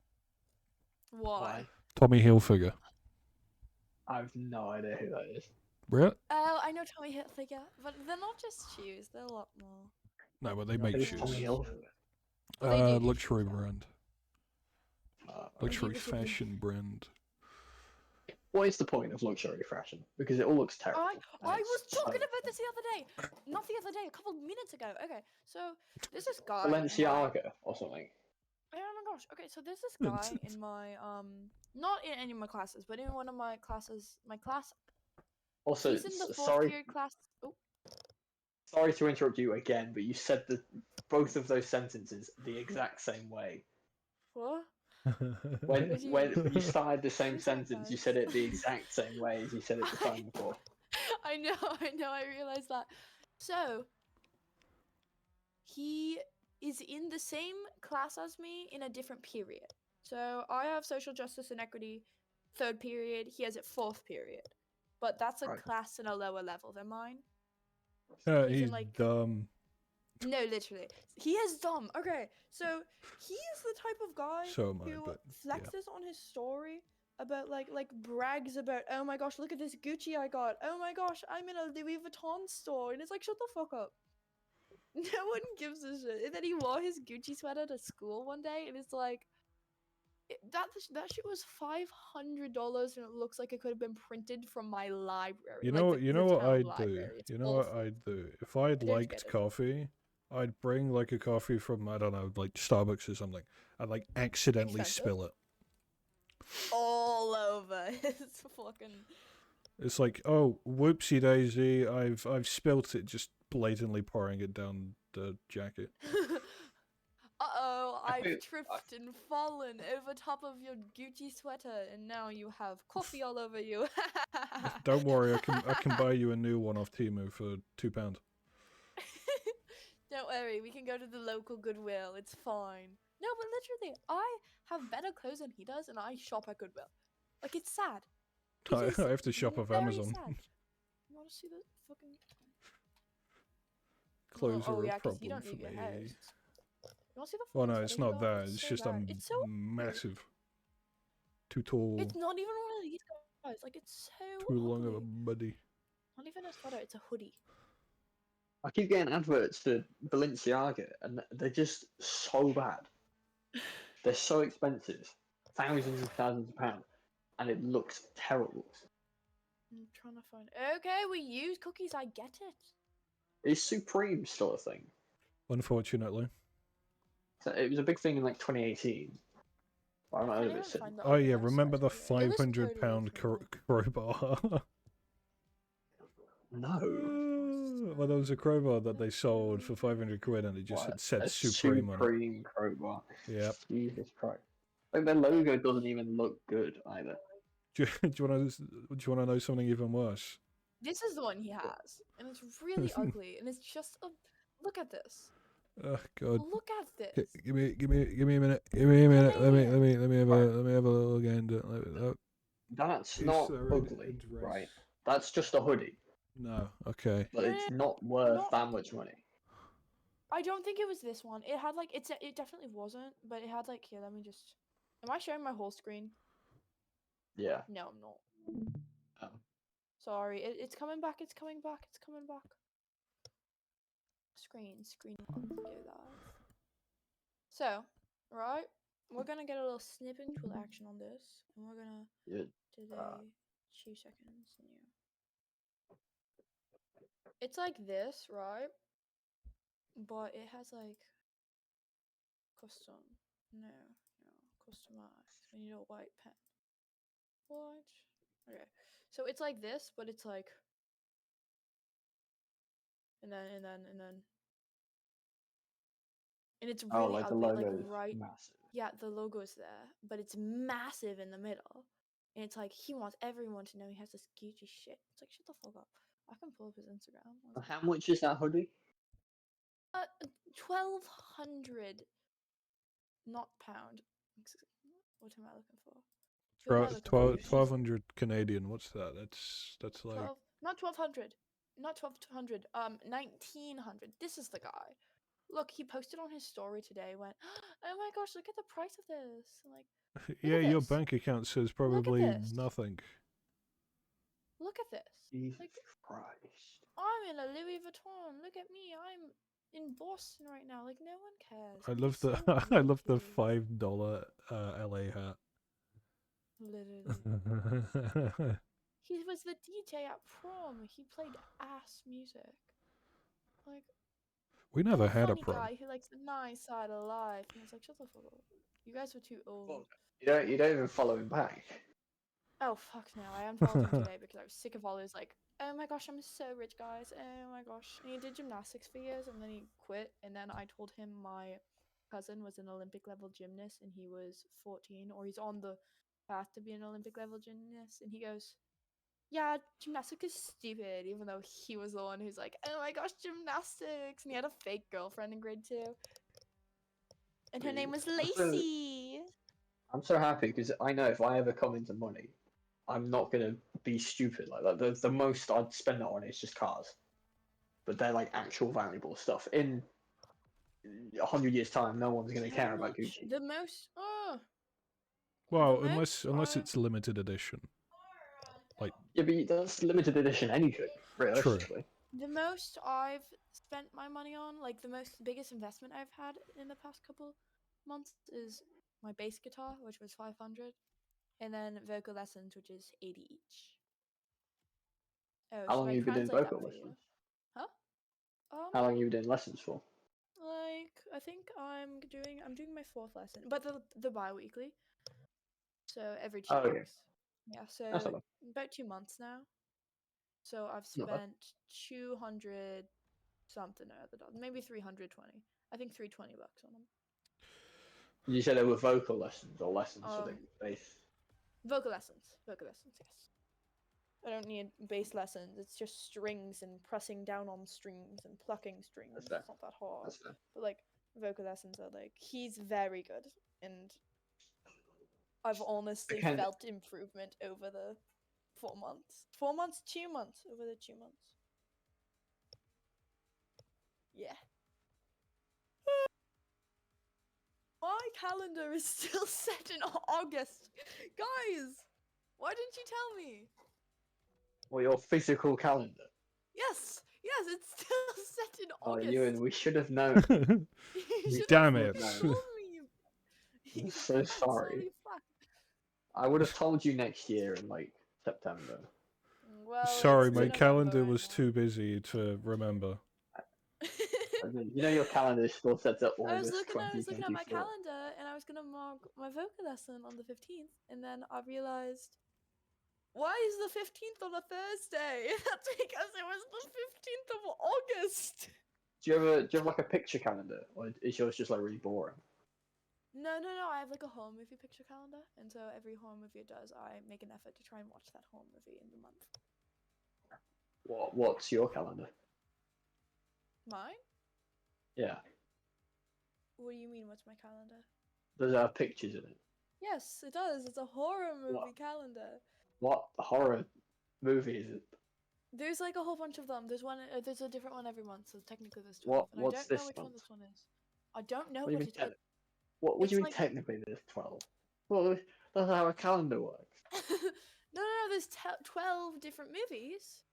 [SPEAKER 7] Why?
[SPEAKER 1] Tommy Hilfiger.
[SPEAKER 6] I have no idea who that is.
[SPEAKER 1] Really?
[SPEAKER 7] Oh, I know Tommy Hilfiger, but they're not just shoes. They're a lot more.
[SPEAKER 1] No, but they make
[SPEAKER 6] Who's
[SPEAKER 1] shoes.
[SPEAKER 6] Tommy Hilfiger?
[SPEAKER 7] Well, they do do
[SPEAKER 1] Luxury
[SPEAKER 7] shoes, though.
[SPEAKER 1] brand.
[SPEAKER 6] Uh,
[SPEAKER 1] Luxury
[SPEAKER 7] particularly-
[SPEAKER 1] fashion brand.
[SPEAKER 6] what is the point of luxury fashion? Because it all looks terrible.
[SPEAKER 7] I
[SPEAKER 6] and
[SPEAKER 7] was
[SPEAKER 6] it's so
[SPEAKER 7] talking about this the other day. Not the other day, a couple minutes ago. Okay, so there's this guy. in my-
[SPEAKER 6] Balenciaga or something.
[SPEAKER 7] Oh my gosh. Okay, so there's this guy in my not in any of my classes, but in one of my classes, my class.
[SPEAKER 6] Also,
[SPEAKER 7] He's in the fourth
[SPEAKER 6] sorry,
[SPEAKER 7] period class. Oh,
[SPEAKER 6] sorry to interrupt you again, but you said both of those sentences the exact same way.
[SPEAKER 7] what?
[SPEAKER 6] When
[SPEAKER 7] Would you-
[SPEAKER 6] when you started the same
[SPEAKER 7] Who's that
[SPEAKER 6] sentence,
[SPEAKER 7] guy?
[SPEAKER 6] you said it the exact same way as you said it the time before.
[SPEAKER 7] I know, I realized that. So, he is in the same class as me in a different period. So, I have social justice and equity third period, he has it fourth period. But that's a
[SPEAKER 6] Right.
[SPEAKER 7] class in a lower level than mine.
[SPEAKER 1] Yeah,
[SPEAKER 7] He's in,
[SPEAKER 1] he's
[SPEAKER 7] like-
[SPEAKER 1] dumb.
[SPEAKER 7] No, literally. He is dumb. Okay, so he is the type of guy
[SPEAKER 1] So am I,
[SPEAKER 7] who
[SPEAKER 1] but
[SPEAKER 7] flexes on his story about like brags about, oh my gosh, look at this Gucci I got. Oh my gosh, I'm in a Louis Vuitton store, and it's like, shut the fuck up. No one gives a shit. And then he wore his Gucci sweater to school one day, and it's like, that shit was $500, and it looks like it could have been printed from my library.
[SPEAKER 1] You
[SPEAKER 7] like
[SPEAKER 1] know,
[SPEAKER 7] the-
[SPEAKER 1] you
[SPEAKER 7] the
[SPEAKER 1] know what
[SPEAKER 7] town
[SPEAKER 1] I'd do.
[SPEAKER 7] library. It's
[SPEAKER 1] You know what
[SPEAKER 7] awful.
[SPEAKER 1] I'd do. If I'd
[SPEAKER 7] don't get
[SPEAKER 1] liked
[SPEAKER 7] it.
[SPEAKER 1] coffee, I'd bring like a coffee from I don't know, like Starbucks or something. I'd like accidentally
[SPEAKER 7] Expensive.
[SPEAKER 1] spill it.
[SPEAKER 7] All over. It's fucking.
[SPEAKER 1] It's like, oh, whoopsie daisy! I've spilt it, just blatantly pouring it down the jacket.
[SPEAKER 7] Uh-oh,
[SPEAKER 6] I
[SPEAKER 7] I've
[SPEAKER 6] think-
[SPEAKER 7] tripped and fallen over top of your Gucci sweater, and now you have coffee all over you.
[SPEAKER 1] Don't worry, I can buy you a new one off Temu for £2.
[SPEAKER 7] Don't worry, we can go to the local Goodwill. It's fine. No, but literally, I have better clothes than he does, and I shop at Goodwill. Like, it's sad. It is
[SPEAKER 1] I have to shop off
[SPEAKER 7] very
[SPEAKER 1] Amazon.
[SPEAKER 7] sad. You want to see the fucking
[SPEAKER 1] Clothes
[SPEAKER 7] oh,
[SPEAKER 1] are
[SPEAKER 7] yeah,
[SPEAKER 1] a
[SPEAKER 7] 'cause you
[SPEAKER 1] problem
[SPEAKER 7] don't
[SPEAKER 1] for
[SPEAKER 7] leave your
[SPEAKER 1] me.
[SPEAKER 7] house. You want to see the
[SPEAKER 1] Well,
[SPEAKER 7] fucking
[SPEAKER 1] no, it's
[SPEAKER 7] sweater he
[SPEAKER 1] not
[SPEAKER 7] got?
[SPEAKER 1] that. It's
[SPEAKER 7] so
[SPEAKER 1] just
[SPEAKER 7] bad.
[SPEAKER 1] I'm
[SPEAKER 7] It's so
[SPEAKER 1] massive, too tall,
[SPEAKER 7] It's not even one of these guys. Like, it's so
[SPEAKER 1] too long of a
[SPEAKER 7] ugly.
[SPEAKER 1] body.
[SPEAKER 7] Not even a sweater, it's a hoodie.
[SPEAKER 6] I keep getting adverts for Balenciaga, and they're just so bad. They're so expensive, thousands and thousands of pounds, and it looks terrible.
[SPEAKER 7] I'm trying to find. Okay, we use cookies. I get it.
[SPEAKER 6] Is Supreme still a thing?
[SPEAKER 1] Unfortunately.
[SPEAKER 6] So it was a big thing in like 2018. I don't know
[SPEAKER 7] Can't
[SPEAKER 6] if
[SPEAKER 7] even
[SPEAKER 6] it's
[SPEAKER 7] find the
[SPEAKER 1] Oh
[SPEAKER 7] other
[SPEAKER 1] yeah,
[SPEAKER 7] website
[SPEAKER 1] remember the
[SPEAKER 7] for it. It was totally
[SPEAKER 1] £500
[SPEAKER 7] different.
[SPEAKER 1] crowbar?
[SPEAKER 6] no.
[SPEAKER 1] Well, there was a crowbar that they sold for 500 quid, and it just
[SPEAKER 6] What?
[SPEAKER 1] had said
[SPEAKER 6] A
[SPEAKER 1] Supreme on it.
[SPEAKER 6] Supreme crowbar.
[SPEAKER 1] Yep.
[SPEAKER 6] Jesus Christ. Like their logo doesn't even look good either.
[SPEAKER 1] Do you want to know something even worse?
[SPEAKER 7] This is the one he has, and it's really ugly, and it's just a. Look at this.
[SPEAKER 1] Oh God.
[SPEAKER 7] Look at
[SPEAKER 1] Okay,
[SPEAKER 7] this.
[SPEAKER 1] give me a minute. Give me a minute. Let me have
[SPEAKER 6] Right.
[SPEAKER 1] a little gander.
[SPEAKER 6] That's
[SPEAKER 1] Is
[SPEAKER 6] not
[SPEAKER 1] there an
[SPEAKER 6] ugly,
[SPEAKER 1] address?
[SPEAKER 6] right? That's just a hoodie,
[SPEAKER 1] No. Okay.
[SPEAKER 6] but
[SPEAKER 7] No,
[SPEAKER 6] it's
[SPEAKER 7] no,
[SPEAKER 6] not worth
[SPEAKER 7] not-
[SPEAKER 6] that much money.
[SPEAKER 7] I don't think it was this one. It had like it definitely wasn't, but it had like here. Let me just. Am I showing my whole screen?
[SPEAKER 6] Yeah.
[SPEAKER 7] No, I'm not.
[SPEAKER 6] Oh.
[SPEAKER 7] Sorry, it's coming back. It's coming back. It's coming back. Screen on go live. So, right, we're gonna get a little snipping tool action on this, and we're gonna
[SPEAKER 6] Yeah.
[SPEAKER 7] delay 2 seconds. New. It's like this, right? But it has like custom. No, customized. We need a white pen. What? Okay. So it's like this, but it's like and it's
[SPEAKER 6] Oh,
[SPEAKER 7] really
[SPEAKER 6] like the
[SPEAKER 7] ugly. Like
[SPEAKER 6] logo is
[SPEAKER 7] right,
[SPEAKER 6] massive.
[SPEAKER 7] yeah, the logo's there, but it's massive in the middle, and it's like he wants everyone to know he has this Gucci shit. It's like shut the fuck up. I can pull up his Instagram. One
[SPEAKER 6] How much is that hoodie?
[SPEAKER 7] second. 1,200, not pound. What am I looking for? Who am I looking for?
[SPEAKER 1] 1200 Canadian. What's that? That's like
[SPEAKER 7] 12, not 1,200, not 1,200. 1,900. This is the guy. Look, he posted on his story today. Went, oh my gosh, look at the price of this. I'm like,
[SPEAKER 1] yeah.
[SPEAKER 7] at
[SPEAKER 1] Your
[SPEAKER 7] this.
[SPEAKER 1] bank account says
[SPEAKER 7] Look at
[SPEAKER 1] probably
[SPEAKER 7] this.
[SPEAKER 1] nothing.
[SPEAKER 7] Look at this.
[SPEAKER 6] Jesus
[SPEAKER 7] Like,
[SPEAKER 6] Christ.
[SPEAKER 7] I'm in a Louis Vuitton. Look at me. I'm in Boston right now. Like, no one cares.
[SPEAKER 1] I
[SPEAKER 7] I'm
[SPEAKER 1] love the
[SPEAKER 7] so
[SPEAKER 1] I love the
[SPEAKER 7] wealthy.
[SPEAKER 1] $5 LA hat.
[SPEAKER 7] Literally. He was the DJ at prom. He played ass music. Like,
[SPEAKER 1] We
[SPEAKER 7] I'm
[SPEAKER 1] never
[SPEAKER 7] a
[SPEAKER 1] had a
[SPEAKER 7] funny
[SPEAKER 1] prom.
[SPEAKER 7] guy who likes the nice side of life. And I was like, shut the fuck up. You guys were too old.
[SPEAKER 6] You don't even follow him back.
[SPEAKER 7] Oh fuck no! I unfollowed him today because I was sick of all those like, oh my gosh, I'm so rich, guys. Oh my gosh. And he did gymnastics for years, and then he quit. And then I told him my cousin was an Olympic level gymnast, and he was 14, or he's on the path to be an Olympic level gymnast. And he goes, yeah, gymnastics is stupid, even though he was the one who's like, oh my gosh, gymnastics. And he had a fake girlfriend in grade 2, and her name was Lacey.
[SPEAKER 6] I'm so happy because I know if I ever come into money, I'm not gonna be stupid like that. The most I'd spend it on is just cars, but they're like actual valuable stuff. In 100 years' time, no one's gonna care about Gucci.
[SPEAKER 7] The most. Oh.
[SPEAKER 1] Well,
[SPEAKER 7] The most
[SPEAKER 1] unless
[SPEAKER 7] I've-
[SPEAKER 1] it's limited edition. Like
[SPEAKER 6] Yeah, but that's limited edition anything, realistically.
[SPEAKER 7] The most I've spent my money on, like the biggest investment I've had in the past couple months, is my bass guitar, which was 500, and then vocal lessons, which is 80 each. Oh,
[SPEAKER 6] How
[SPEAKER 7] should
[SPEAKER 6] long
[SPEAKER 7] I
[SPEAKER 6] have you been doing
[SPEAKER 7] translate
[SPEAKER 6] vocal
[SPEAKER 7] that for you?
[SPEAKER 6] lessons?
[SPEAKER 7] Huh?
[SPEAKER 6] How long have you been doing lessons for?
[SPEAKER 7] Like I think I'm doing my 4th lesson, but the bi-weekly, so every 2
[SPEAKER 6] Oh, okay.
[SPEAKER 7] weeks. Yeah, so
[SPEAKER 6] That's not bad.
[SPEAKER 7] about 2 months now. So I've
[SPEAKER 6] Not bad.
[SPEAKER 7] spent 200 something or other, maybe 320. I think $320 on them.
[SPEAKER 6] You said they were vocal lessons or lessons for the bass.
[SPEAKER 7] Vocal lessons, yes. I don't need bass lessons. It's just strings and pressing down on strings and plucking strings.
[SPEAKER 6] That's fair.
[SPEAKER 7] It's not that hard.
[SPEAKER 6] That's fair.
[SPEAKER 7] But like vocal lessons are like he's very good, and I've honestly
[SPEAKER 6] Kind of-
[SPEAKER 7] felt improvement over the 4 months. 4 months, 2 months over the 2 months. Yeah. My calendar is still set in August. Guys, why didn't you tell me?
[SPEAKER 6] Well, your physical calendar.
[SPEAKER 7] Yes, it's still set in
[SPEAKER 6] Oh,
[SPEAKER 7] August.
[SPEAKER 6] Ewan, we should have known.
[SPEAKER 7] You should
[SPEAKER 1] Damn
[SPEAKER 7] have
[SPEAKER 1] it.
[SPEAKER 7] fucking told me.
[SPEAKER 6] I'm
[SPEAKER 7] You
[SPEAKER 6] so
[SPEAKER 7] fucking
[SPEAKER 6] sorry.
[SPEAKER 7] solely fuck.
[SPEAKER 6] I would have told you next year in like September.
[SPEAKER 7] Well,
[SPEAKER 1] Sorry,
[SPEAKER 7] it's
[SPEAKER 1] my
[SPEAKER 7] November
[SPEAKER 1] calendar
[SPEAKER 7] right
[SPEAKER 1] was
[SPEAKER 7] now.
[SPEAKER 1] too busy to remember.
[SPEAKER 6] And then, you know your calendar is still set to
[SPEAKER 7] I was
[SPEAKER 6] August
[SPEAKER 7] looking at my
[SPEAKER 6] 2024.
[SPEAKER 7] calendar and I was gonna mark my vocal lesson on the 15th, and then I realized, why is the 15th on a Thursday? That's because it was the 15th of August.
[SPEAKER 6] Do you have like a picture calendar, or is yours just like really boring?
[SPEAKER 7] No. I have like a horror movie picture calendar, and so every horror movie it does, I make an effort to try and watch that horror movie in the month.
[SPEAKER 6] What's your calendar?
[SPEAKER 7] Mine?
[SPEAKER 6] Yeah.
[SPEAKER 7] What do you mean? What's my calendar?
[SPEAKER 6] Does it have pictures in it?
[SPEAKER 7] Yes, it does. It's a horror movie
[SPEAKER 6] What?
[SPEAKER 7] calendar.
[SPEAKER 6] What horror movie is it?
[SPEAKER 7] There's like a whole bunch of them. There's one. There's a different one every month. So technically, there's 12. And I
[SPEAKER 6] What's
[SPEAKER 7] don't know
[SPEAKER 6] this
[SPEAKER 7] which one
[SPEAKER 6] month?
[SPEAKER 7] this one is. I don't know
[SPEAKER 6] What do you
[SPEAKER 7] what
[SPEAKER 6] mean?
[SPEAKER 7] it is.
[SPEAKER 6] What do
[SPEAKER 7] it's
[SPEAKER 6] you mean
[SPEAKER 7] like-
[SPEAKER 6] technically there's 12? Well, that's how a calendar works.
[SPEAKER 7] no. There's 12 different movies.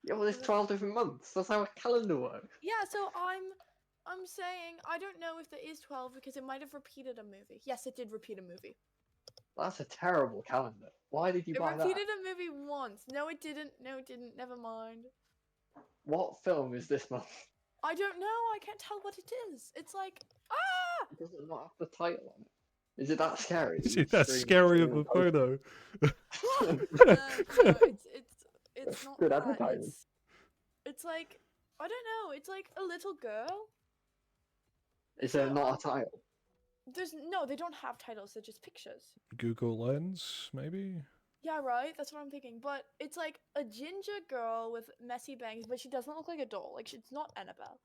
[SPEAKER 6] Yeah, well, there's 12 different months. That's how a calendar works.
[SPEAKER 7] Yeah. So I'm saying I don't know if there is 12 because it might have repeated a movie. Yes, it did repeat a movie.
[SPEAKER 6] That's a terrible calendar. Why did you
[SPEAKER 7] It
[SPEAKER 6] buy that?
[SPEAKER 7] repeated a movie once. No, it didn't. Never mind.
[SPEAKER 6] What film is this month?
[SPEAKER 7] I don't know. I can't tell what it is. It's like ah.
[SPEAKER 6] Does it not have the title on it? Is it that scary?
[SPEAKER 1] Is it that scary of a photo?
[SPEAKER 7] no, it's not
[SPEAKER 6] Good
[SPEAKER 7] that.
[SPEAKER 6] advertising.
[SPEAKER 7] It's like I don't know. It's like a little girl.
[SPEAKER 6] Is there not a title?
[SPEAKER 7] They don't have titles. They're just pictures.
[SPEAKER 1] Google Lens, maybe?
[SPEAKER 7] Yeah, right. That's what I'm thinking. But it's like a ginger girl with messy bangs, but she doesn't look like a doll. Like it's not Annabelle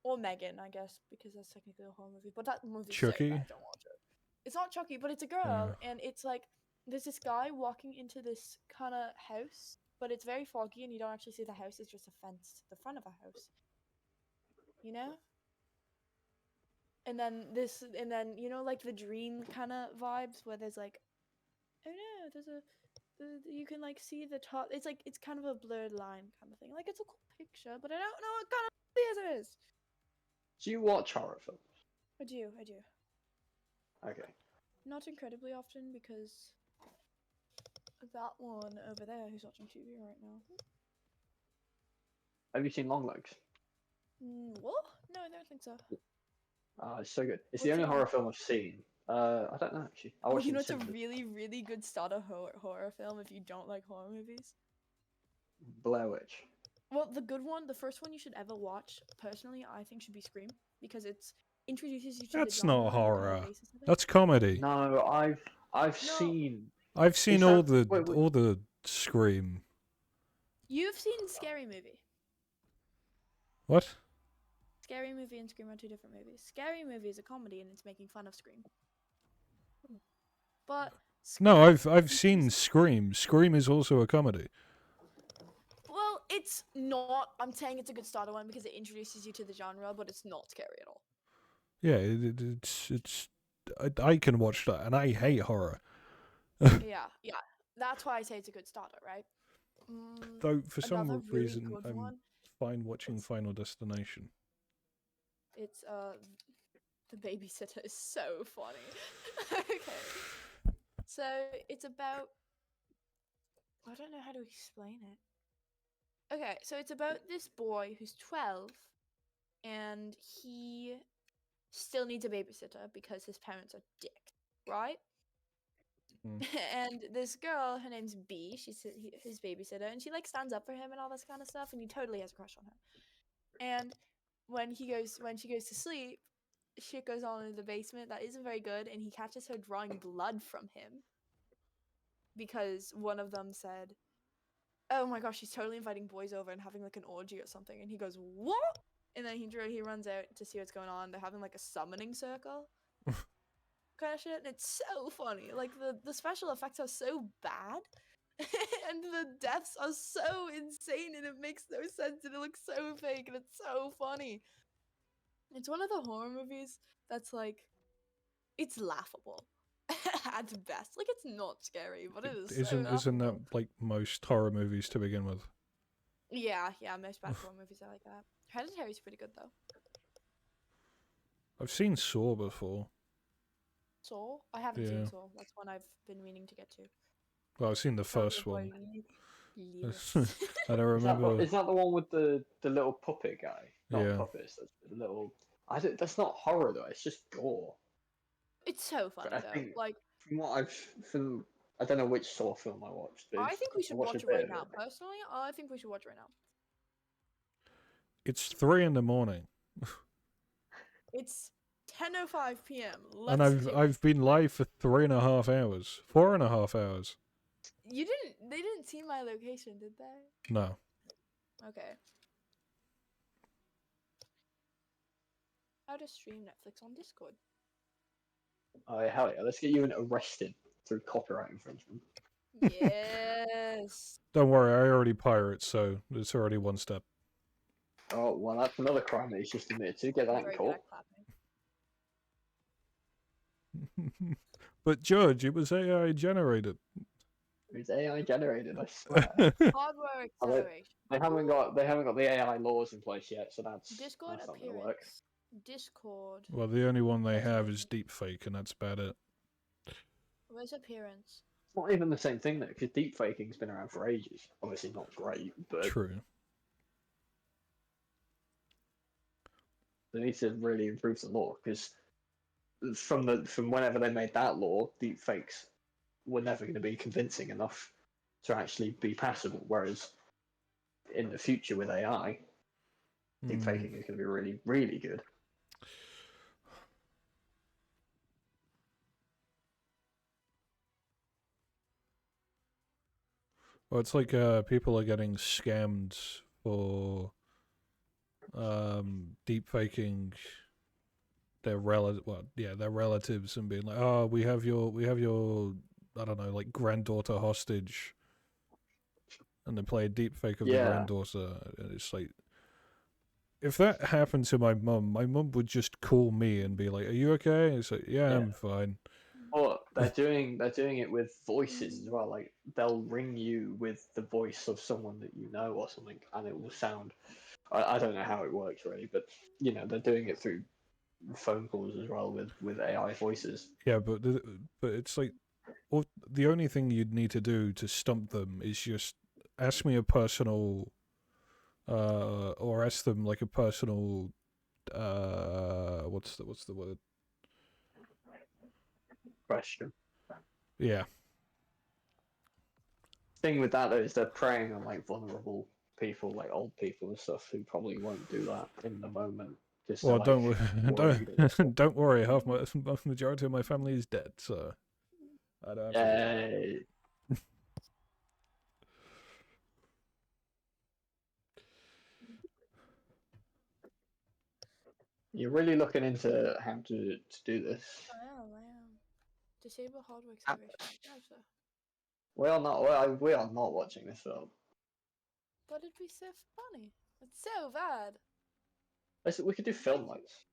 [SPEAKER 7] or Megan, I guess, because that's technically a horror movie. But that movie's so
[SPEAKER 1] Chucky?
[SPEAKER 7] bad. Don't watch it. It's not Chucky, but it's a girl, and it's like there's this guy walking into this kind of house, but it's very foggy, and you don't actually see the house. It's just a fence to the front of a house. You know? And then you know, like the dream kind of vibes where there's like, oh no, you can like see the top. It's like it's kind of a blurred line kind of thing. Like it's a cool picture, but I don't know what kind of movie it is.
[SPEAKER 6] Do you watch horror films?
[SPEAKER 7] I do.
[SPEAKER 6] Okay.
[SPEAKER 7] Not incredibly often because that one over there who's watching TV right now.
[SPEAKER 6] Have you seen Longlegs?
[SPEAKER 7] What? No, I don't think so.
[SPEAKER 6] It's so good. It's
[SPEAKER 7] What's
[SPEAKER 6] the only
[SPEAKER 7] it
[SPEAKER 6] horror
[SPEAKER 7] about?
[SPEAKER 6] film I've seen. I don't know actually. I
[SPEAKER 7] Oh,
[SPEAKER 6] watched
[SPEAKER 7] you
[SPEAKER 6] it
[SPEAKER 7] know
[SPEAKER 6] in
[SPEAKER 7] it's a
[SPEAKER 6] cinemas.
[SPEAKER 7] really, really good starter horror film if you don't like horror movies?
[SPEAKER 6] Blair Witch.
[SPEAKER 7] Well, the good one, the first one you should ever watch, personally, I think should be Scream because it introduces you to
[SPEAKER 1] That's
[SPEAKER 7] the genre
[SPEAKER 1] not
[SPEAKER 7] and the kind of
[SPEAKER 1] horror.
[SPEAKER 7] basis of it.
[SPEAKER 1] That's comedy.
[SPEAKER 6] No, I've
[SPEAKER 7] No.
[SPEAKER 6] seen.
[SPEAKER 1] I've seen
[SPEAKER 6] that-
[SPEAKER 1] all the
[SPEAKER 6] wait.
[SPEAKER 1] all the Scream.
[SPEAKER 7] You've seen Scary Movie.
[SPEAKER 1] What?
[SPEAKER 7] Scary Movie and Scream are two different movies. Scary Movie is a comedy and it's making fun of Scream. But
[SPEAKER 1] No,
[SPEAKER 7] Scream
[SPEAKER 1] I've seen
[SPEAKER 7] introduces-
[SPEAKER 1] Scream. Scream is also a comedy.
[SPEAKER 7] Well, it's not. I'm saying it's a good starter one because it introduces you to the genre, but it's not scary at all.
[SPEAKER 1] Yeah, it's. I can watch that, and I hate horror.
[SPEAKER 7] Yeah. That's why I say it's a good starter, right?
[SPEAKER 1] Though for some
[SPEAKER 7] Another really
[SPEAKER 1] reason
[SPEAKER 7] good
[SPEAKER 1] I'm
[SPEAKER 7] one.
[SPEAKER 1] fine watching Final Destination.
[SPEAKER 7] It's the babysitter is so funny. Okay. So it's about I don't know how to explain it. Okay, so it's about this boy who's 12 and he still needs a babysitter because his parents are dicks, right? And this girl, her name's B, she's his babysitter, and she like stands up for him and all this kind of stuff, and he totally has a crush on her. And when she goes to sleep, shit goes on in the basement that isn't very good, and he catches her drawing blood from him because one of them said, "Oh my gosh, she's totally inviting boys over and having like an orgy or something." And he goes, "What?" And then he runs out to see what's going on. They're having like a summoning circle. Kind of shit, and it's so funny. Like the special effects are so bad, and the deaths are so insane, and it makes no sense, and it looks so fake, and it's so funny. It's one of the horror movies that's like, it's laughable at best. Like it's not scary, but it is.
[SPEAKER 1] Isn't that like most horror movies to begin with?
[SPEAKER 7] Yeah, most bad horror movies are like that. Hereditary's pretty good though.
[SPEAKER 1] I've seen Saw before.
[SPEAKER 7] Saw? I haven't
[SPEAKER 1] Yeah.
[SPEAKER 7] seen Saw. That's one I've been meaning to get to.
[SPEAKER 1] Well, I've seen the
[SPEAKER 7] Sorry,
[SPEAKER 1] first
[SPEAKER 7] boy,
[SPEAKER 1] one.
[SPEAKER 7] Lewis.
[SPEAKER 1] And I
[SPEAKER 6] Is
[SPEAKER 1] remember.
[SPEAKER 6] that the one with the little puppet guy? Not
[SPEAKER 1] Yeah.
[SPEAKER 6] puppets. That's the little. That's not horror though. It's just gore.
[SPEAKER 7] It's so funny
[SPEAKER 6] I
[SPEAKER 7] though.
[SPEAKER 6] think-
[SPEAKER 7] Like,
[SPEAKER 6] I don't know which Saw film I watched. But
[SPEAKER 7] I think we should
[SPEAKER 6] watched
[SPEAKER 7] watch
[SPEAKER 6] a
[SPEAKER 7] it
[SPEAKER 6] bit
[SPEAKER 7] right
[SPEAKER 6] of
[SPEAKER 7] now. Personally, I think we should watch it right now.
[SPEAKER 1] It's 3 in the morning.
[SPEAKER 7] It's 10:05 p.m.
[SPEAKER 1] And
[SPEAKER 7] Let's do
[SPEAKER 1] I've been live for 3.5 hours. 4.5 hours.
[SPEAKER 7] You didn't. They didn't see my location, did they?
[SPEAKER 1] No.
[SPEAKER 7] Okay. How to stream Netflix on Discord?
[SPEAKER 6] Oh, hell yeah, let's get you arrested through copyright infringement.
[SPEAKER 7] Yes.
[SPEAKER 1] Don't worry, I already pirate, so it's already one step.
[SPEAKER 6] Oh, well, that's another crime that he's just admitted to. Get that in
[SPEAKER 7] Very good
[SPEAKER 6] court.
[SPEAKER 7] at clapping.
[SPEAKER 1] But Judge, it was AI generated.
[SPEAKER 6] It's AI generated, I swear.
[SPEAKER 7] Hardware
[SPEAKER 6] Oh,
[SPEAKER 7] acceleration.
[SPEAKER 6] they haven't got the AI laws in place yet, so that's
[SPEAKER 7] Discord
[SPEAKER 6] not gonna work.
[SPEAKER 7] appearance. Discord.
[SPEAKER 1] Well, the only one they
[SPEAKER 7] Yes,
[SPEAKER 1] have
[SPEAKER 7] maybe.
[SPEAKER 1] is deepfake, and that's about it.
[SPEAKER 7] Where's appearance?
[SPEAKER 6] It's not even the same thing though, because deepfaking's been around for ages. Obviously not great, but
[SPEAKER 1] True.
[SPEAKER 6] they need to really improve the law because from whenever they made that law, deepfakes were never going to be convincing enough to actually be passable. Whereas in the future with AI, deepfaking is going to be really, really good.
[SPEAKER 1] Well, it's like people are getting scammed for deepfaking their their relatives and being like, oh, we have your I don't know, like granddaughter hostage, and they play a deepfake of the
[SPEAKER 6] Yeah.
[SPEAKER 1] granddaughter, and it's like, if that happened to my mum would just call me and be like, "Are you okay?" And it's like, "Yeah,
[SPEAKER 6] Yeah.
[SPEAKER 1] I'm fine."
[SPEAKER 6] But they're doing it with voices as well. Like they'll ring you with the voice of someone that you know or something, and it will sound. I don't know how it works really, but you know they're doing it through phone calls as well with AI voices.
[SPEAKER 1] Yeah, but it's like, the only thing you'd need to do to stump them is just ask me a personal, or ask them like a personal, what's the word?
[SPEAKER 6] Question.
[SPEAKER 1] Yeah.
[SPEAKER 6] Thing with that though is they're preying on like vulnerable people, like old people and stuff, who probably won't do that in the moment. Just
[SPEAKER 1] Well,
[SPEAKER 6] like,
[SPEAKER 1] don't
[SPEAKER 6] worried or whatever.
[SPEAKER 1] don't worry. Half my majority of my family is dead, so I don't have to do that.
[SPEAKER 6] Yay. You're really looking into how to do this.
[SPEAKER 7] I am. Disable hardware acceleration. No, sir.
[SPEAKER 6] We are not watching this film.
[SPEAKER 7] But it'd be so funny. It's so bad.
[SPEAKER 6] We could do film nights.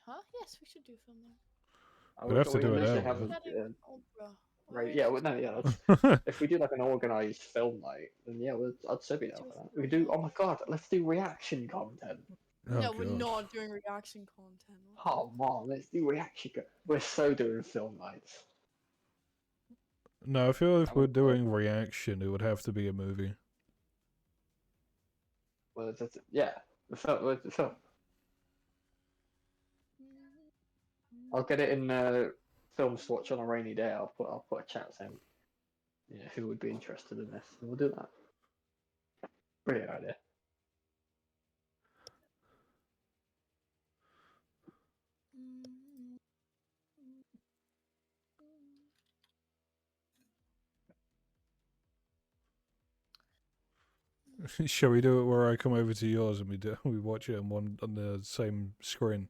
[SPEAKER 7] Huh? Yes, we should do film night.
[SPEAKER 1] We'd have to do it
[SPEAKER 6] usually
[SPEAKER 1] out,
[SPEAKER 6] have
[SPEAKER 1] though.
[SPEAKER 7] Opera.
[SPEAKER 6] right. Yeah. Well, no. Yeah. That's, if we do like an organized film night, then yeah, I'd still be down for that. We could do. Oh my god, let's do reaction content.
[SPEAKER 1] Oh,
[SPEAKER 7] No, we're
[SPEAKER 1] God.
[SPEAKER 7] not doing reaction content.
[SPEAKER 6] Oh man, let's do reaction. We're so doing film nights.
[SPEAKER 1] No, I feel if
[SPEAKER 6] I
[SPEAKER 1] we're
[SPEAKER 6] would-
[SPEAKER 1] doing reaction, it would have to be a movie.
[SPEAKER 6] Well, yeah, the film. The film. I'll get it in film swatch on a rainy day. I'll put a chat saying, yeah, who would be interested in this, and we'll do that. Brilliant idea.
[SPEAKER 1] Shall we do it where I come over to yours and we watch it on the same screen?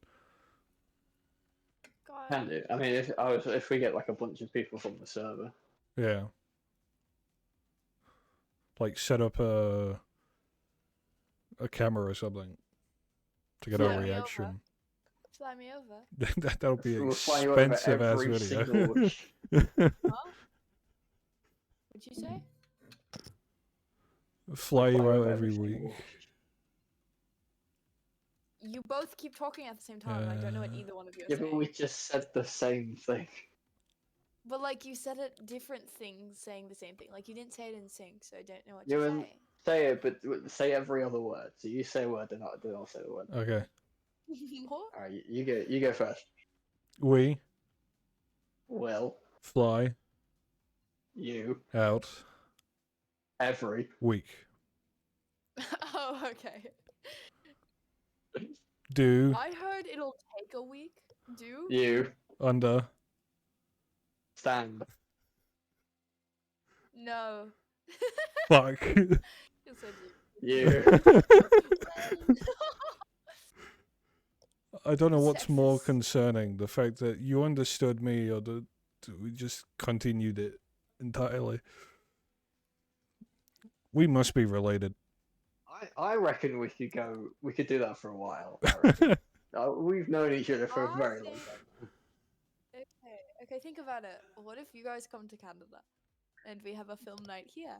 [SPEAKER 7] God.
[SPEAKER 6] Can do. I mean, if we get like a bunch of people from the server.
[SPEAKER 1] Yeah. Like set up a camera or something to get
[SPEAKER 7] Fly
[SPEAKER 1] a
[SPEAKER 7] me
[SPEAKER 1] reaction.
[SPEAKER 7] Fly me over.
[SPEAKER 1] That'll be
[SPEAKER 6] We'll fly you over
[SPEAKER 1] expensive as
[SPEAKER 6] every
[SPEAKER 1] video.
[SPEAKER 6] single-
[SPEAKER 7] Huh? What'd you say?
[SPEAKER 1] Fly you
[SPEAKER 6] Fly
[SPEAKER 1] out
[SPEAKER 6] over
[SPEAKER 1] every
[SPEAKER 6] single
[SPEAKER 1] week.
[SPEAKER 6] one.
[SPEAKER 7] You both keep talking at the same time. I don't know what either one of you are
[SPEAKER 6] Yeah,
[SPEAKER 7] saying.
[SPEAKER 6] but we just said the same thing.
[SPEAKER 7] But like you said it different things saying the same thing. Like you didn't say it in sync, so I don't know what
[SPEAKER 6] You
[SPEAKER 7] you're
[SPEAKER 6] and
[SPEAKER 7] saying.
[SPEAKER 6] say it, but say every other word. So you say a word, then I'll say the word.
[SPEAKER 1] Okay.
[SPEAKER 7] What?
[SPEAKER 6] All right, you go first.
[SPEAKER 1] We
[SPEAKER 6] Well,
[SPEAKER 1] fly
[SPEAKER 6] you
[SPEAKER 1] out
[SPEAKER 6] every
[SPEAKER 1] week.
[SPEAKER 7] Oh, okay.
[SPEAKER 1] Do
[SPEAKER 7] I heard it'll take a week. Do?
[SPEAKER 6] You
[SPEAKER 1] Under.
[SPEAKER 6] stand.
[SPEAKER 7] No.
[SPEAKER 1] Fuck.
[SPEAKER 7] Yes, I do.
[SPEAKER 6] You.
[SPEAKER 1] I don't know what's more
[SPEAKER 7] Sexist.
[SPEAKER 1] concerning, the fact that you understood me or that we just continued it entirely. We must be related.
[SPEAKER 6] I reckon we could go. We could do that for a while. I reckon. We've known each other for a
[SPEAKER 7] I
[SPEAKER 6] very long
[SPEAKER 7] think-
[SPEAKER 6] time.
[SPEAKER 7] Okay, think about it. What if you guys come to Canada and we have a film night here?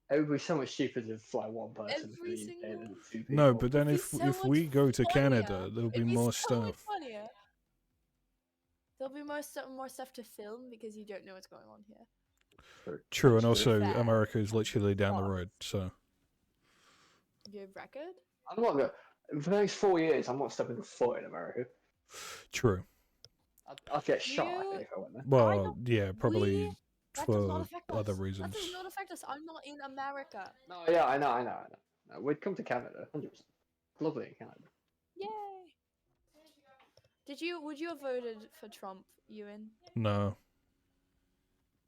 [SPEAKER 6] It would be so much cheaper to fly one person to
[SPEAKER 7] Every
[SPEAKER 6] the UK
[SPEAKER 7] single-
[SPEAKER 6] than two people.
[SPEAKER 1] No, but then
[SPEAKER 7] It'd be
[SPEAKER 1] if
[SPEAKER 7] so
[SPEAKER 1] we
[SPEAKER 7] much
[SPEAKER 1] go to
[SPEAKER 7] funnier.
[SPEAKER 1] Canada, there'll be
[SPEAKER 7] It'd be
[SPEAKER 1] more
[SPEAKER 7] so much
[SPEAKER 1] stuff.
[SPEAKER 7] funnier. There'll be more stuff to film because you don't know what's going on here.
[SPEAKER 1] True, and
[SPEAKER 6] That's true.
[SPEAKER 1] also
[SPEAKER 7] Fair.
[SPEAKER 1] America is literally down the
[SPEAKER 7] But-
[SPEAKER 1] road, so
[SPEAKER 7] Your record?
[SPEAKER 6] I'm not gonna. For the next 4 years, I'm not stepping foot in America.
[SPEAKER 1] true.
[SPEAKER 6] I'd get shot
[SPEAKER 7] You-
[SPEAKER 6] if I went there.
[SPEAKER 1] Well,
[SPEAKER 7] don't-
[SPEAKER 1] yeah, probably
[SPEAKER 7] That does not
[SPEAKER 1] for
[SPEAKER 7] affect us.
[SPEAKER 1] other
[SPEAKER 7] That
[SPEAKER 1] reasons.
[SPEAKER 7] does not affect us. I'm not in America.
[SPEAKER 6] No, yeah, I know. No, we'd come to Canada, 100%. Lovely in Canada.
[SPEAKER 7] Yay! Would you have voted for Trump, Ewan?
[SPEAKER 1] No.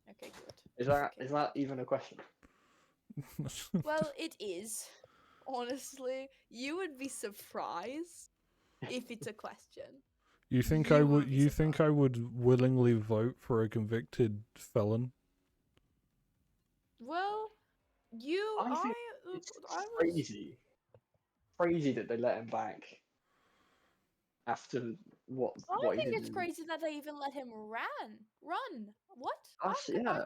[SPEAKER 7] Okay, good.
[SPEAKER 6] Is that
[SPEAKER 7] Okay.
[SPEAKER 6] is that even a question?
[SPEAKER 7] Well, it is. Honestly, you would be surprised if it's a question.
[SPEAKER 1] You think
[SPEAKER 7] you
[SPEAKER 1] I
[SPEAKER 7] would
[SPEAKER 1] would?
[SPEAKER 7] be
[SPEAKER 1] You think I would willingly vote for a convicted felon?
[SPEAKER 7] Well,
[SPEAKER 6] I think It's crazy that they let him back after what
[SPEAKER 7] I
[SPEAKER 6] he
[SPEAKER 7] think
[SPEAKER 6] did.
[SPEAKER 7] it's crazy that they even let him run. What?
[SPEAKER 6] Yeah,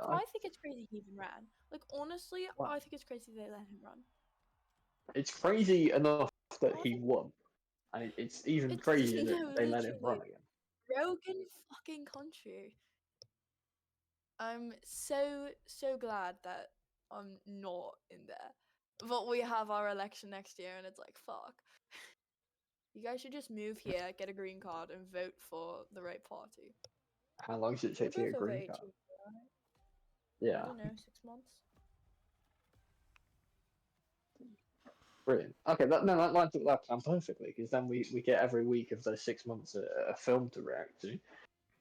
[SPEAKER 7] I think it's crazy he even ran. Like honestly,
[SPEAKER 6] Wow.
[SPEAKER 7] I think it's crazy they let him run.
[SPEAKER 6] It's crazy enough that
[SPEAKER 7] I
[SPEAKER 6] he
[SPEAKER 7] think-
[SPEAKER 6] won, and it's even
[SPEAKER 7] It's-
[SPEAKER 6] crazier
[SPEAKER 7] no,
[SPEAKER 6] that they let him run
[SPEAKER 7] literally.
[SPEAKER 6] again.
[SPEAKER 7] Broken fucking country. I'm so glad that I'm not in there. But we have our election next year, and it's like fuck. You guys should just move here, get a green card, and vote for the right party.
[SPEAKER 6] How long does it
[SPEAKER 7] You're
[SPEAKER 6] take to get a
[SPEAKER 7] both over
[SPEAKER 6] green
[SPEAKER 7] 18,
[SPEAKER 6] card?
[SPEAKER 7] right? I
[SPEAKER 6] Yeah,
[SPEAKER 7] don't know, 6 months.
[SPEAKER 6] brilliant. Okay, that lines up that plan perfectly because then we get every week of those 6 months a film to react to,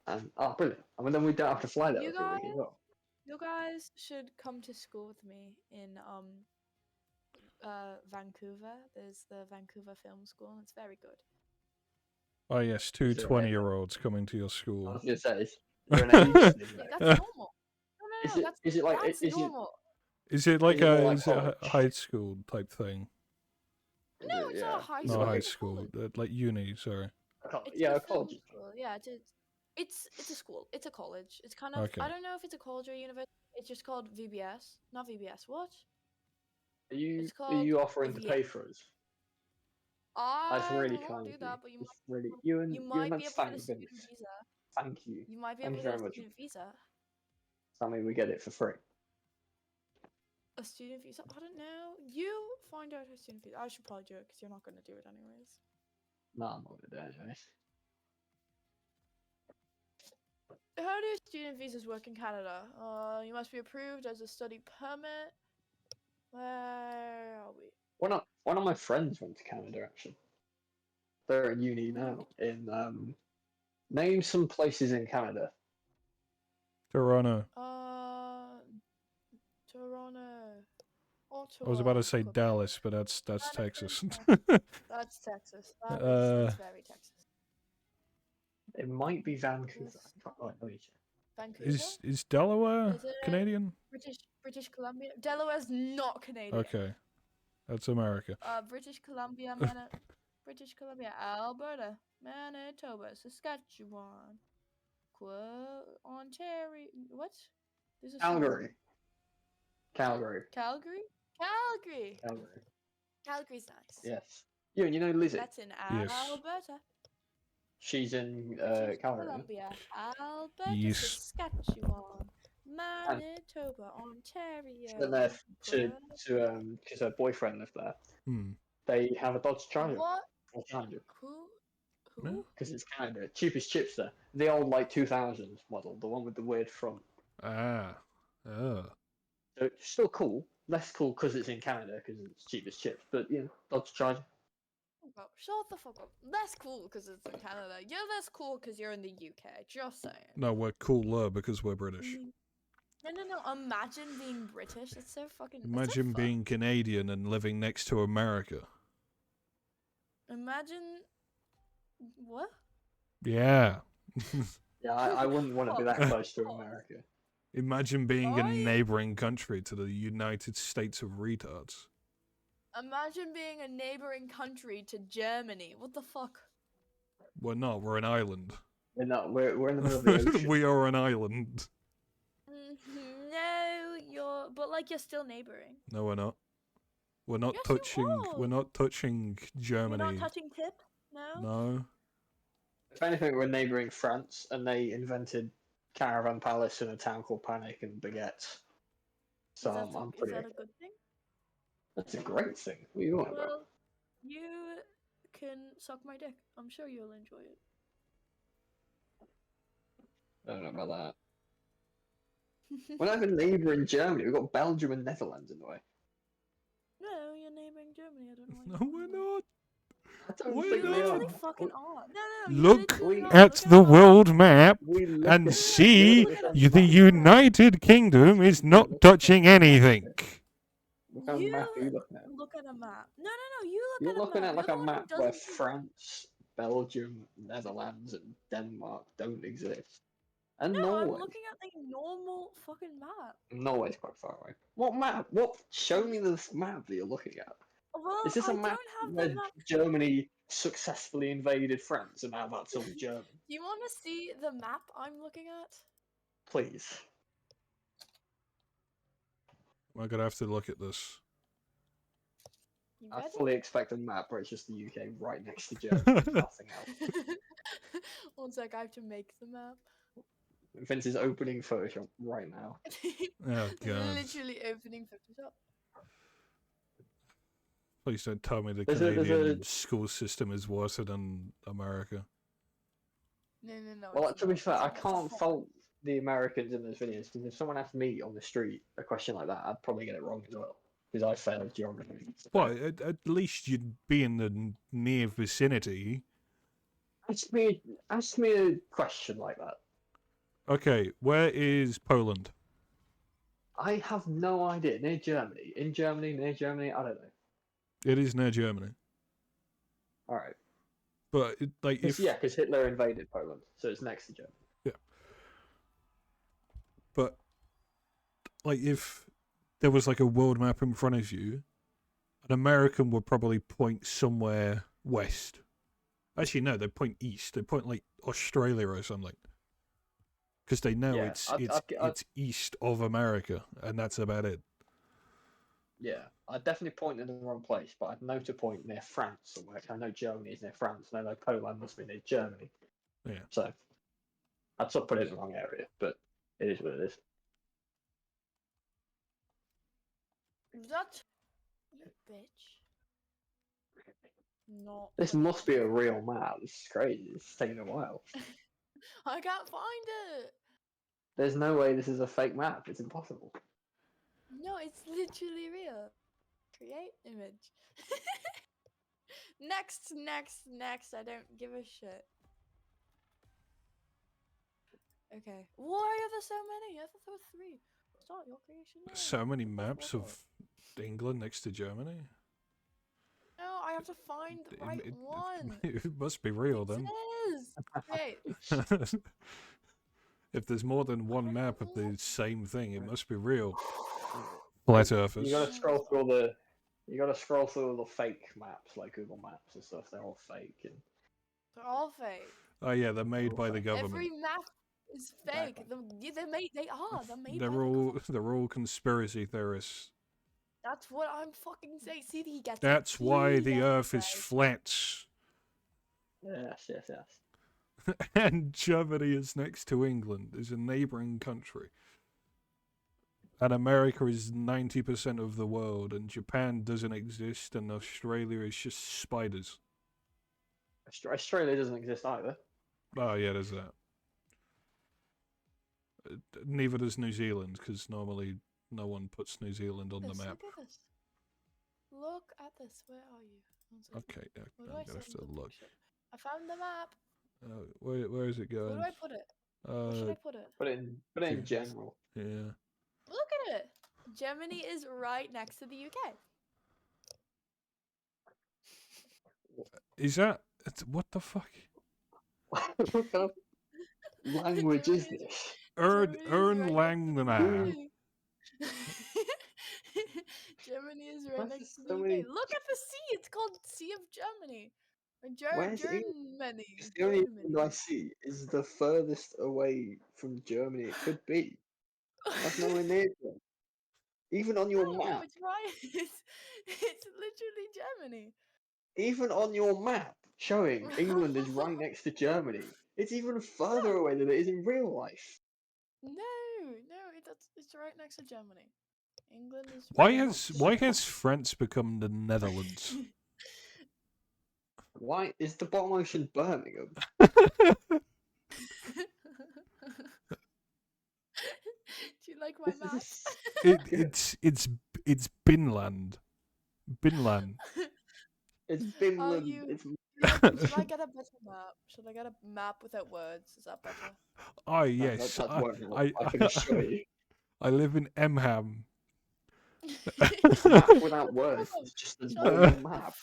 [SPEAKER 6] and brilliant. I mean, then we don't have to fly there
[SPEAKER 7] You
[SPEAKER 6] every week as well.
[SPEAKER 7] You guys should come to school with me in Vancouver. There's the Vancouver Film School, and it's very good.
[SPEAKER 1] Oh yes, two
[SPEAKER 6] Is there a-
[SPEAKER 1] 20-year-olds coming to your
[SPEAKER 6] I
[SPEAKER 1] school.
[SPEAKER 6] was gonna say, is there an age limit?
[SPEAKER 7] Yeah, that's normal. No,
[SPEAKER 6] Is it-
[SPEAKER 7] that's
[SPEAKER 6] is it like-
[SPEAKER 7] that's
[SPEAKER 6] is it-
[SPEAKER 7] normal.
[SPEAKER 1] Is it like
[SPEAKER 6] Is it more like
[SPEAKER 1] is it a
[SPEAKER 6] college?
[SPEAKER 1] high school type thing?
[SPEAKER 6] Is
[SPEAKER 7] No,
[SPEAKER 6] it-
[SPEAKER 7] it's
[SPEAKER 6] yeah.
[SPEAKER 7] not a high
[SPEAKER 6] Is it
[SPEAKER 1] Not
[SPEAKER 7] school.
[SPEAKER 1] high
[SPEAKER 6] like
[SPEAKER 7] it's a
[SPEAKER 1] school,
[SPEAKER 7] college.
[SPEAKER 1] like uni. Sorry.
[SPEAKER 7] It's
[SPEAKER 6] yeah,
[SPEAKER 7] a
[SPEAKER 6] a
[SPEAKER 7] film
[SPEAKER 6] college. is
[SPEAKER 7] school. Yeah, it's a school. It's a college. It's kind of
[SPEAKER 1] Okay.
[SPEAKER 7] I don't know if it's a college or a university. It's just called VBS. Not VBS. What?
[SPEAKER 6] Are you
[SPEAKER 7] It's
[SPEAKER 6] are you
[SPEAKER 7] called
[SPEAKER 6] offering to
[SPEAKER 7] VA.
[SPEAKER 6] pay for us?
[SPEAKER 7] I
[SPEAKER 6] That's really
[SPEAKER 7] will
[SPEAKER 6] kind
[SPEAKER 7] not
[SPEAKER 6] of
[SPEAKER 7] do
[SPEAKER 6] you.
[SPEAKER 7] that, but you
[SPEAKER 6] It's really you
[SPEAKER 7] might be
[SPEAKER 6] that's
[SPEAKER 7] able to get a
[SPEAKER 6] thank
[SPEAKER 7] student
[SPEAKER 6] goodness.
[SPEAKER 7] visa.
[SPEAKER 6] Thank you.
[SPEAKER 7] You might be
[SPEAKER 6] Thank
[SPEAKER 7] able
[SPEAKER 6] you
[SPEAKER 7] to
[SPEAKER 6] very
[SPEAKER 7] get a
[SPEAKER 6] much.
[SPEAKER 7] student visa.
[SPEAKER 6] I mean, we get it for free.
[SPEAKER 7] A student visa? I don't know. You find out a student visa. I should probably do it because you're not going to do it anyways.
[SPEAKER 6] No, I'm not gonna do it anyway.
[SPEAKER 7] How do student visas work in Canada? You must be approved as a study permit. Where are we?
[SPEAKER 6] One of my friends went to Canada actually. They're at uni now. In name some places in Canada.
[SPEAKER 1] Toronto.
[SPEAKER 7] Toronto. Ottawa.
[SPEAKER 1] I was about to say
[SPEAKER 7] Quebec.
[SPEAKER 1] Dallas, but that's
[SPEAKER 7] Vancouver.
[SPEAKER 1] Texas.
[SPEAKER 7] That's Texas. That's very Texas.
[SPEAKER 6] It might be Vancouver.
[SPEAKER 7] Yes.
[SPEAKER 6] I can't quite know each.
[SPEAKER 7] Vancouver.
[SPEAKER 1] Is Delaware
[SPEAKER 7] Is it
[SPEAKER 1] Canadian?
[SPEAKER 7] British Columbia? Delaware's not Canadian.
[SPEAKER 1] Okay, that's America.
[SPEAKER 7] British Columbia, British Columbia, Alberta, Manitoba, Saskatchewan, Ontario. What? This is
[SPEAKER 6] Calgary. Calgary.
[SPEAKER 7] Calgary.
[SPEAKER 6] Calgary.
[SPEAKER 7] Calgary's nice.
[SPEAKER 6] Yes. You know Lizzie.
[SPEAKER 7] That's in
[SPEAKER 1] Yes.
[SPEAKER 7] Alberta.
[SPEAKER 6] She's in
[SPEAKER 7] British
[SPEAKER 6] Calgary.
[SPEAKER 7] Columbia, Alberta,
[SPEAKER 1] Yes.
[SPEAKER 7] Saskatchewan, Manitoba, Ontario.
[SPEAKER 6] She went there to because her boyfriend lived there.
[SPEAKER 1] Hmm.
[SPEAKER 6] They have a Dodge Charger.
[SPEAKER 7] What?
[SPEAKER 6] Or Challenger.
[SPEAKER 7] Who?
[SPEAKER 6] Because it's Canada. Cheapest chips there. The old like 2000s model, the one with the weird front.
[SPEAKER 1] Ah. Oh.
[SPEAKER 6] So it's still cool. Less cool because it's in Canada because it's cheapest chips. But Dodge Charger.
[SPEAKER 7] up. Shut the fuck up. That's cool because it's in Canada. You're less cool because you're in the UK. Just saying.
[SPEAKER 1] No, we're cooler because we're British.
[SPEAKER 7] No. Imagine being British. That's so fucking.
[SPEAKER 1] Imagine being Canadian and living next to America.
[SPEAKER 7] Imagine. What?
[SPEAKER 1] Yeah.
[SPEAKER 6] Yeah, I wouldn't want to be that
[SPEAKER 7] Oh,
[SPEAKER 6] close to
[SPEAKER 7] God.
[SPEAKER 6] America.
[SPEAKER 1] Imagine being a
[SPEAKER 7] Why?
[SPEAKER 1] neighboring country to the United States of retards.
[SPEAKER 7] Imagine being a neighboring country to Germany. What the fuck?
[SPEAKER 1] We're not. We're an island.
[SPEAKER 6] We're not. We're in the middle of the ocean.
[SPEAKER 1] We are an island.
[SPEAKER 7] No, you're. But like you're still neighboring.
[SPEAKER 1] No, we're not. We're not
[SPEAKER 7] Yes, you
[SPEAKER 1] touching. We're
[SPEAKER 7] are.
[SPEAKER 1] not touching Germany.
[SPEAKER 7] You're not touching tip. No.
[SPEAKER 1] No.
[SPEAKER 6] If anything, we're neighbouring France, and they invented Caravan Palace in a town called Panic and baguettes. So I'm
[SPEAKER 7] Is
[SPEAKER 6] pretty.
[SPEAKER 7] that a good thing?
[SPEAKER 6] That's a great thing. What are you on about?
[SPEAKER 7] Well, you can suck my dick. I'm sure you'll enjoy it.
[SPEAKER 6] I don't know about that. We're not even neighbouring Germany. We've got Belgium and Netherlands in the way.
[SPEAKER 7] No, you're neighboring Germany. I don't know.
[SPEAKER 1] No, we're not.
[SPEAKER 6] I don't
[SPEAKER 1] Why
[SPEAKER 6] think
[SPEAKER 7] You
[SPEAKER 6] we are.
[SPEAKER 7] literally fucking are. No, you
[SPEAKER 1] Look
[SPEAKER 7] literally are.
[SPEAKER 1] at
[SPEAKER 7] Look
[SPEAKER 1] the
[SPEAKER 7] it up.
[SPEAKER 1] world map
[SPEAKER 6] We look
[SPEAKER 1] and
[SPEAKER 6] at-
[SPEAKER 1] see
[SPEAKER 6] look at
[SPEAKER 1] the
[SPEAKER 6] map.
[SPEAKER 1] United Kingdom is not touching anything.
[SPEAKER 6] What kind of map are you looking at?
[SPEAKER 7] Look at a map. No. You
[SPEAKER 6] You're
[SPEAKER 7] look
[SPEAKER 6] looking
[SPEAKER 7] at a
[SPEAKER 6] at
[SPEAKER 7] map.
[SPEAKER 6] like a
[SPEAKER 7] You're the one who
[SPEAKER 6] map where
[SPEAKER 7] doesn't do that.
[SPEAKER 6] France, Belgium, Netherlands, and Denmark don't exist. And
[SPEAKER 7] No, I'm
[SPEAKER 6] Norway.
[SPEAKER 7] looking at the normal fucking map.
[SPEAKER 6] Norway's quite far away. What map? What? Show me the map that you're looking at.
[SPEAKER 7] Well,
[SPEAKER 6] Is this
[SPEAKER 7] I
[SPEAKER 6] a map
[SPEAKER 7] don't have
[SPEAKER 6] where
[SPEAKER 7] the map.
[SPEAKER 6] Germany successfully invaded France and now that's all German?
[SPEAKER 7] Do you want to see the map I'm looking at?
[SPEAKER 6] Please.
[SPEAKER 1] I'm gonna have to look at this.
[SPEAKER 7] You
[SPEAKER 6] I
[SPEAKER 7] ready?
[SPEAKER 6] fully expect a map where it's just the UK right next to Germany, nothing else.
[SPEAKER 7] One sec, I have to make the map.
[SPEAKER 6] Vince is opening Photoshop right now.
[SPEAKER 1] Oh god!
[SPEAKER 7] Literally opening Photoshop.
[SPEAKER 1] Please don't tell me the
[SPEAKER 6] There's a-
[SPEAKER 1] Canadian school system is worse than America.
[SPEAKER 7] No.
[SPEAKER 6] Well,
[SPEAKER 7] it's
[SPEAKER 6] to be
[SPEAKER 7] not.
[SPEAKER 6] fair, I
[SPEAKER 7] It's
[SPEAKER 6] can't
[SPEAKER 7] not.
[SPEAKER 6] fault the Americans in those videos because if someone asked me on the street a question like that, I'd probably get it wrong as well because I failed geography.
[SPEAKER 1] Well, at least you'd be in the near vicinity.
[SPEAKER 6] Ask me a question like that.
[SPEAKER 1] Okay, where is Poland?
[SPEAKER 6] I have no idea. Near Germany, in Germany, near Germany, I don't know.
[SPEAKER 1] It is near Germany.
[SPEAKER 6] All right.
[SPEAKER 1] But like if
[SPEAKER 6] Because Hitler invaded Poland, so it's next to Germany.
[SPEAKER 1] but like if there was like a world map in front of you, an American would probably point somewhere west. Actually, no, they point east. They point like Australia or something. Because they know
[SPEAKER 6] Yeah,
[SPEAKER 1] it's east of America, and that's about it.
[SPEAKER 6] Yeah, I'd definitely point in the wrong place, but I'd know to point near France somewhere. 'Cause I know Germany is near France, and I know Poland must be near Germany.
[SPEAKER 1] Yeah.
[SPEAKER 6] So I'd sort of put it in the wrong area, but it is what it is.
[SPEAKER 7] That you bitch. Not.
[SPEAKER 6] This must be a real map. This is crazy. It's taking a while.
[SPEAKER 7] I can't find it.
[SPEAKER 6] There's no way this is a fake map. It's impossible.
[SPEAKER 7] No, it's literally real. Create image. Next. I don't give a shit. Okay. Why are there so many? I thought there were 3. Start your creation now.
[SPEAKER 1] So many
[SPEAKER 7] What the
[SPEAKER 1] maps
[SPEAKER 7] fuck?
[SPEAKER 1] of England next to Germany.
[SPEAKER 7] No, I have to find the right one.
[SPEAKER 1] It must be real
[SPEAKER 7] It
[SPEAKER 1] then.
[SPEAKER 7] is. Great.
[SPEAKER 1] If there's more than one map of the
[SPEAKER 7] What?
[SPEAKER 1] same thing, it must be real. Flat Earthers.
[SPEAKER 6] You gotta scroll through all the. You gotta scroll through all the fake maps, like Google Maps and stuff. They're all fake. And
[SPEAKER 7] They're all fake.
[SPEAKER 1] Oh yeah, they're made by the government.
[SPEAKER 7] Every map is fake.
[SPEAKER 6] Exactly.
[SPEAKER 7] They're made. They are. They're made. by
[SPEAKER 1] They're
[SPEAKER 7] the
[SPEAKER 1] all
[SPEAKER 7] government.
[SPEAKER 1] they're all conspiracy theorists.
[SPEAKER 7] That's what I'm fucking saying. See, he gets it.
[SPEAKER 1] That's why
[SPEAKER 7] He
[SPEAKER 1] the
[SPEAKER 7] gets
[SPEAKER 1] Earth
[SPEAKER 7] it,
[SPEAKER 1] is
[SPEAKER 7] guys.
[SPEAKER 1] flat.
[SPEAKER 6] yes.
[SPEAKER 1] And Germany is next to England, is a neighbouring country. And America is 90% of the world, and Japan doesn't exist, and Australia is just spiders.
[SPEAKER 6] Australia doesn't exist either.
[SPEAKER 1] Oh yeah, there's that. Neither does New Zealand, because normally no one puts New Zealand on the
[SPEAKER 7] This,
[SPEAKER 1] map.
[SPEAKER 7] Look at this. Look at this. Where are you? One second.
[SPEAKER 1] Okay,
[SPEAKER 7] Where do
[SPEAKER 1] I'm
[SPEAKER 7] I
[SPEAKER 1] gonna have
[SPEAKER 7] send
[SPEAKER 1] to
[SPEAKER 7] the
[SPEAKER 1] look.
[SPEAKER 7] picture? I found the map.
[SPEAKER 1] Where is it
[SPEAKER 7] Where
[SPEAKER 1] going?
[SPEAKER 7] do I put it? Where should I put it?
[SPEAKER 6] Put it in
[SPEAKER 1] Okay.
[SPEAKER 6] general.
[SPEAKER 1] Yeah.
[SPEAKER 7] Look at it. Germany is right next to the UK.
[SPEAKER 1] Is that what the fuck?
[SPEAKER 6] What kind of language is
[SPEAKER 7] Germany
[SPEAKER 6] this?
[SPEAKER 7] Germany is right next to the
[SPEAKER 1] Langna.
[SPEAKER 7] UK. Germany is
[SPEAKER 6] Why
[SPEAKER 7] right
[SPEAKER 6] is
[SPEAKER 7] next to
[SPEAKER 6] there
[SPEAKER 7] the
[SPEAKER 6] so
[SPEAKER 7] UK.
[SPEAKER 6] many?
[SPEAKER 7] Look at the sea. It's called Sea of Germany. Or
[SPEAKER 6] Where's England?
[SPEAKER 7] Germany.
[SPEAKER 6] It's the only England I
[SPEAKER 7] Germany.
[SPEAKER 6] see is the furthest away from Germany it could be. That's nowhere near Germany. Even on your
[SPEAKER 7] No,
[SPEAKER 6] map,
[SPEAKER 7] it's right. It's literally Germany.
[SPEAKER 6] even on your map showing England is right next to Germany, it's even further away than it is in real life.
[SPEAKER 7] It's right next to Germany. England is
[SPEAKER 1] Why
[SPEAKER 7] right
[SPEAKER 1] has
[SPEAKER 7] next.
[SPEAKER 1] why has France become the Netherlands?
[SPEAKER 6] Why is the bottom ocean Birmingham?
[SPEAKER 7] Do you like my
[SPEAKER 6] This
[SPEAKER 7] map?
[SPEAKER 6] is
[SPEAKER 1] it's Binland. Binland.
[SPEAKER 6] it's
[SPEAKER 7] Oh,
[SPEAKER 6] Finland.
[SPEAKER 7] you.
[SPEAKER 6] It's
[SPEAKER 7] Should I get a better map? Should I get a map without words? Is that better?
[SPEAKER 1] Oh
[SPEAKER 6] no,
[SPEAKER 1] yes,
[SPEAKER 6] that won't help.
[SPEAKER 1] I,
[SPEAKER 6] I can assure you.
[SPEAKER 1] I live in Emham.
[SPEAKER 6] This map without words is just a
[SPEAKER 7] Shut
[SPEAKER 6] normal
[SPEAKER 7] up.
[SPEAKER 6] map.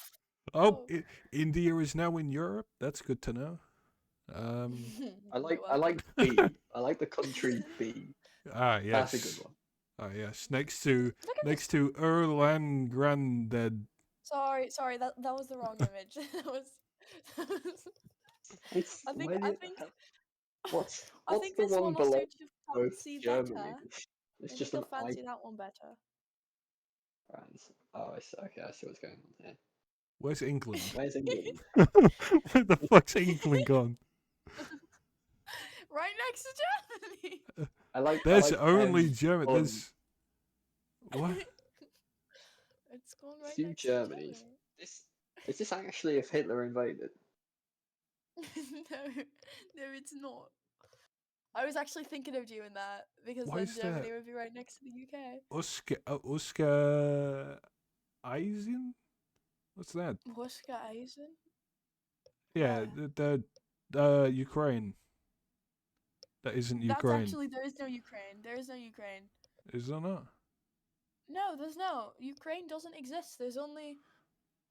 [SPEAKER 1] Oh, India is now in Europe. That's good to know.
[SPEAKER 6] I
[SPEAKER 7] You're
[SPEAKER 6] like
[SPEAKER 7] welcome.
[SPEAKER 6] B. I like the country B.
[SPEAKER 1] Yes.
[SPEAKER 6] That's a good one.
[SPEAKER 1] Yes. Next to
[SPEAKER 7] Look at this.
[SPEAKER 1] Erland Grandad.
[SPEAKER 7] Sorry, that was the wrong image. That was.
[SPEAKER 6] It's
[SPEAKER 7] I think
[SPEAKER 6] where
[SPEAKER 7] I
[SPEAKER 6] the
[SPEAKER 7] think
[SPEAKER 6] hell- What's
[SPEAKER 7] I think
[SPEAKER 6] the
[SPEAKER 7] this
[SPEAKER 6] one
[SPEAKER 7] one will
[SPEAKER 6] below
[SPEAKER 7] suit you
[SPEAKER 6] both
[SPEAKER 7] fancy
[SPEAKER 6] Germany?
[SPEAKER 7] better.
[SPEAKER 6] It's
[SPEAKER 7] I
[SPEAKER 6] just
[SPEAKER 7] think
[SPEAKER 6] an
[SPEAKER 7] you'll
[SPEAKER 6] I.
[SPEAKER 7] fancy that one better.
[SPEAKER 6] Oh, okay. I see what's going on here.
[SPEAKER 1] Where's England?
[SPEAKER 6] Where's England?
[SPEAKER 1] Where the fuck's England gone?
[SPEAKER 7] Right next to Germany.
[SPEAKER 1] There's
[SPEAKER 6] I like
[SPEAKER 1] only German.
[SPEAKER 6] on
[SPEAKER 1] There's what?
[SPEAKER 7] It's gone right
[SPEAKER 6] few
[SPEAKER 7] next to
[SPEAKER 6] Germanys.
[SPEAKER 7] Germany.
[SPEAKER 6] Is this actually if Hitler invaded?
[SPEAKER 7] No, it's not. I was actually thinking of doing that because
[SPEAKER 1] Why
[SPEAKER 7] then
[SPEAKER 1] is
[SPEAKER 7] Germany
[SPEAKER 1] that?
[SPEAKER 7] would be right next to the UK.
[SPEAKER 1] Oscar Eisen? What's that?
[SPEAKER 7] Oscar Eisen?
[SPEAKER 1] Yeah,
[SPEAKER 7] Where?
[SPEAKER 1] the Ukraine. That isn't
[SPEAKER 7] That's
[SPEAKER 1] Ukraine,
[SPEAKER 7] actually there is no Ukraine. There is no Ukraine.
[SPEAKER 1] is there not?
[SPEAKER 7] No, there's no. Ukraine doesn't exist. There's only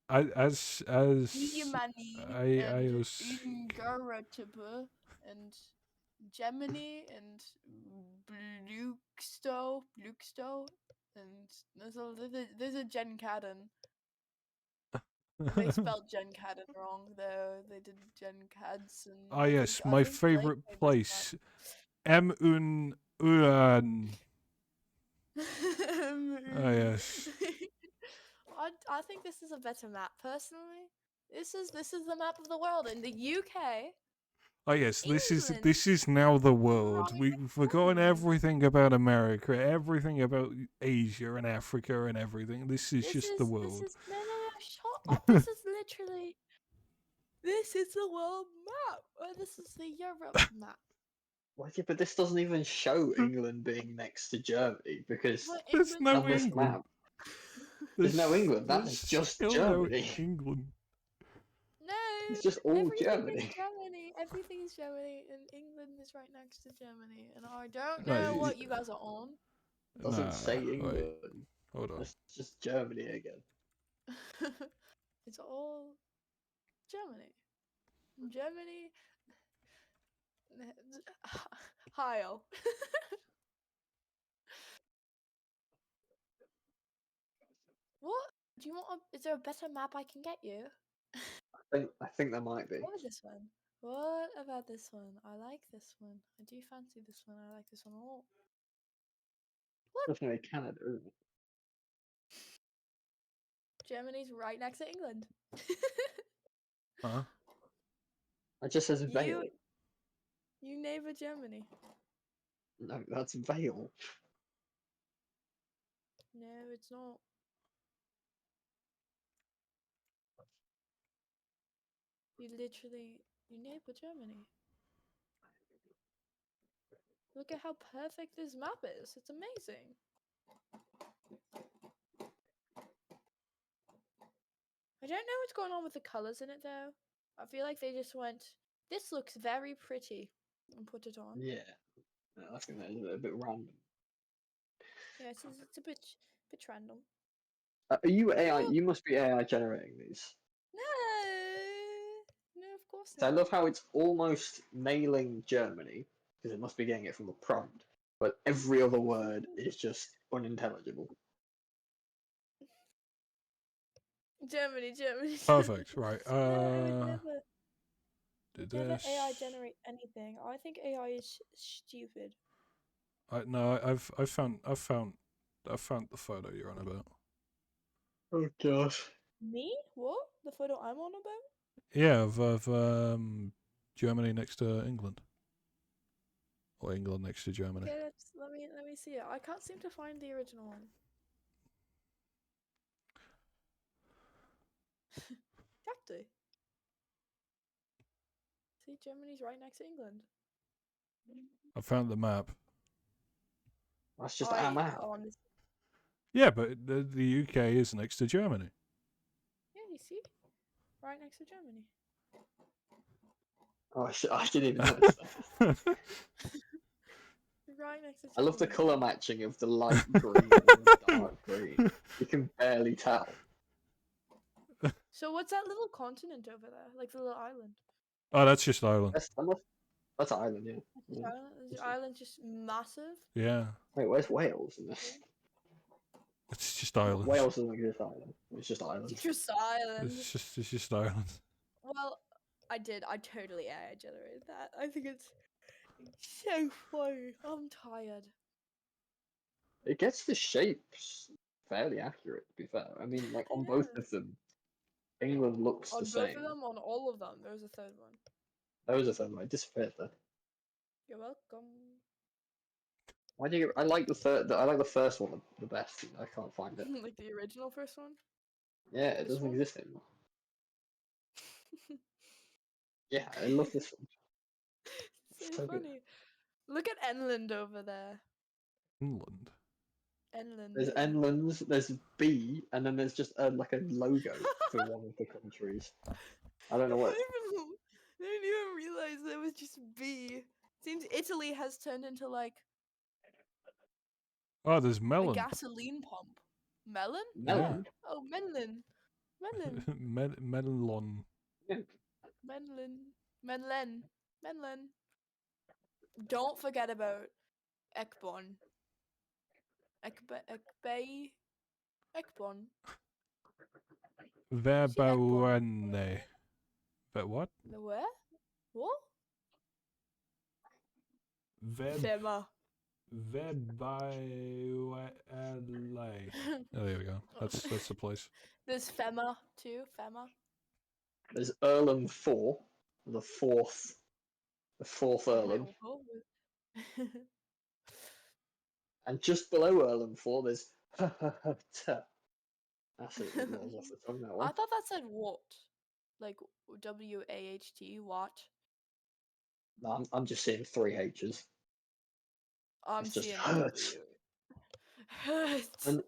[SPEAKER 1] As
[SPEAKER 7] Yemeni
[SPEAKER 1] I
[SPEAKER 7] and
[SPEAKER 1] was.
[SPEAKER 7] Ingaratepe and Gemini and Bluksto, and there's a Jen Cadden. They spelled Jen Cadden wrong though. They did Jen Cads and
[SPEAKER 1] Ah yes,
[SPEAKER 7] I
[SPEAKER 1] my
[SPEAKER 7] think Blake
[SPEAKER 1] favorite
[SPEAKER 7] made this
[SPEAKER 1] place. Uran.
[SPEAKER 7] map.
[SPEAKER 1] Ah yes.
[SPEAKER 7] I think this is a better map personally. This is the map of the world in the UK.
[SPEAKER 1] Oh yes,
[SPEAKER 7] England
[SPEAKER 1] this is now the
[SPEAKER 7] right
[SPEAKER 1] world. We've
[SPEAKER 7] next to
[SPEAKER 1] forgotten
[SPEAKER 7] Germany.
[SPEAKER 1] everything about America, everything about Asia and Africa and everything. This is just the
[SPEAKER 7] This
[SPEAKER 1] world.
[SPEAKER 7] is no, shut up. This is literally this is the world map. Or this is the Europe map.
[SPEAKER 6] Well, yeah, but this doesn't even show England being next to Germany because
[SPEAKER 7] But
[SPEAKER 1] There's
[SPEAKER 7] England
[SPEAKER 1] no
[SPEAKER 6] on this
[SPEAKER 1] England.
[SPEAKER 6] map there's no England. That is
[SPEAKER 1] There's
[SPEAKER 6] just
[SPEAKER 1] still no
[SPEAKER 6] Germany.
[SPEAKER 1] England.
[SPEAKER 7] No,
[SPEAKER 6] It's just all
[SPEAKER 7] everything is
[SPEAKER 6] Germany.
[SPEAKER 7] Germany. Everything is Germany, and England is right next to Germany. And I don't
[SPEAKER 1] No,
[SPEAKER 7] know what you guys are on.
[SPEAKER 6] It doesn't say
[SPEAKER 1] wait,
[SPEAKER 6] England.
[SPEAKER 1] hold on.
[SPEAKER 6] It's just Germany again.
[SPEAKER 7] It's all Germany. Germany. Heil. What? Do you want? Is there a better map I can get you?
[SPEAKER 6] I think there might be.
[SPEAKER 7] What about this one? What about this one? I like this one. I do fancy this one. I like this one a lot.
[SPEAKER 6] Definitely Canada, isn't it?
[SPEAKER 7] Germany's right next to England.
[SPEAKER 1] Huh?
[SPEAKER 6] It just says Vale.
[SPEAKER 7] You neighbor Germany.
[SPEAKER 6] No, that's Vale.
[SPEAKER 7] No, it's not. You neighbor Germany. Look at how perfect this map is. It's amazing. I don't know what's going on with the colors in it though. I feel like they just went, this looks very pretty, and put it on.
[SPEAKER 6] Yeah, I think that is a bit random.
[SPEAKER 7] Yeah, it's a bit random.
[SPEAKER 6] Are you AI?
[SPEAKER 7] Oh.
[SPEAKER 6] You must be AI generating these.
[SPEAKER 7] No, of course
[SPEAKER 6] So I
[SPEAKER 7] not.
[SPEAKER 6] love how it's almost nailing Germany because it must be getting it from the prompt, but every other word is just unintelligible.
[SPEAKER 7] Germany.
[SPEAKER 1] Perfect. Right.
[SPEAKER 7] No, I would never,
[SPEAKER 1] Do
[SPEAKER 7] never
[SPEAKER 1] this.
[SPEAKER 7] AI generate anything. I think AI is stupid.
[SPEAKER 1] No, I've found the photo you're on about.
[SPEAKER 6] Oh gosh.
[SPEAKER 7] Me? What? The photo I'm on about?
[SPEAKER 1] Yeah, of Germany next to England, or England next to Germany.
[SPEAKER 7] Okay, let me see it. I can't seem to find the original one. Exactly. See, Germany's right next to England.
[SPEAKER 1] I found the map.
[SPEAKER 6] That's just our map.
[SPEAKER 7] Honestly,
[SPEAKER 1] Yeah, but the UK is next to Germany.
[SPEAKER 7] yeah, you see, right next to Germany.
[SPEAKER 6] Oh, I didn't even notice that.
[SPEAKER 7] Right next to Germany.
[SPEAKER 6] I love the colour matching of the light green and the dark green. You can barely tell.
[SPEAKER 7] So what's that little continent over there? Like the little island?
[SPEAKER 1] Oh, that's just Ireland.
[SPEAKER 6] That's Ireland, yeah.
[SPEAKER 7] Is
[SPEAKER 6] Yeah.
[SPEAKER 7] the island just massive?
[SPEAKER 1] Yeah,
[SPEAKER 6] Wait, where's Wales in this?
[SPEAKER 1] it's just Ireland.
[SPEAKER 6] Wales doesn't exist either. It's just Ireland.
[SPEAKER 7] Just island.
[SPEAKER 1] It's just Ireland.
[SPEAKER 7] Well, I totally AI generated that. I think it's so funny. I'm tired.
[SPEAKER 6] It gets the shapes fairly accurate, to be fair. I mean, like on both
[SPEAKER 7] Yeah.
[SPEAKER 6] of them, England looks
[SPEAKER 7] On
[SPEAKER 6] the
[SPEAKER 7] both
[SPEAKER 6] same.
[SPEAKER 7] of them, on all of them. There's a third one.
[SPEAKER 6] That was a third one. It disappeared there.
[SPEAKER 7] You're welcome.
[SPEAKER 6] Why do you? I like the third. I like the first one the best. I can't find it.
[SPEAKER 7] Like the original first one.
[SPEAKER 6] Yeah, it
[SPEAKER 7] This
[SPEAKER 6] doesn't
[SPEAKER 7] one?
[SPEAKER 6] exist anymore. Yeah, I love this one.
[SPEAKER 7] So
[SPEAKER 6] So good.
[SPEAKER 7] funny. Look at Enland over there.
[SPEAKER 1] England.
[SPEAKER 7] Enland.
[SPEAKER 6] There's Enlands, there's B, and then there's just like a logo for one of the countries. I don't know what.
[SPEAKER 7] I didn't even realize there was just B. Seems Italy has turned into like
[SPEAKER 1] Oh, there's
[SPEAKER 7] a
[SPEAKER 1] melon.
[SPEAKER 7] gasoline pump. Melon?
[SPEAKER 6] Melon.
[SPEAKER 7] Oh, Menlin. Menlin.
[SPEAKER 1] Melon.
[SPEAKER 6] Yeah.
[SPEAKER 7] Menlin. Menlen. Menlen. Don't forget about Ekbon. Ekbay. Ekbon.
[SPEAKER 1] Verbawane. But what?
[SPEAKER 7] The where? What?
[SPEAKER 1] Veb.
[SPEAKER 7] Fema.
[SPEAKER 1] Verbaile. Oh, there we go. That's the place.
[SPEAKER 7] There's Fema too. Fema.
[SPEAKER 6] There's Earlham 4, the fourth Earlham, and just below Earlham 4, there's That's it. It rolls off the tongue, that
[SPEAKER 7] I
[SPEAKER 6] one.
[SPEAKER 7] thought that said what? Like WAHT, what?
[SPEAKER 6] No, I'm just seeing 3 H's.
[SPEAKER 7] I'm
[SPEAKER 6] It's just
[SPEAKER 7] seeing a
[SPEAKER 6] hurt.
[SPEAKER 7] W. Hurt.
[SPEAKER 6] And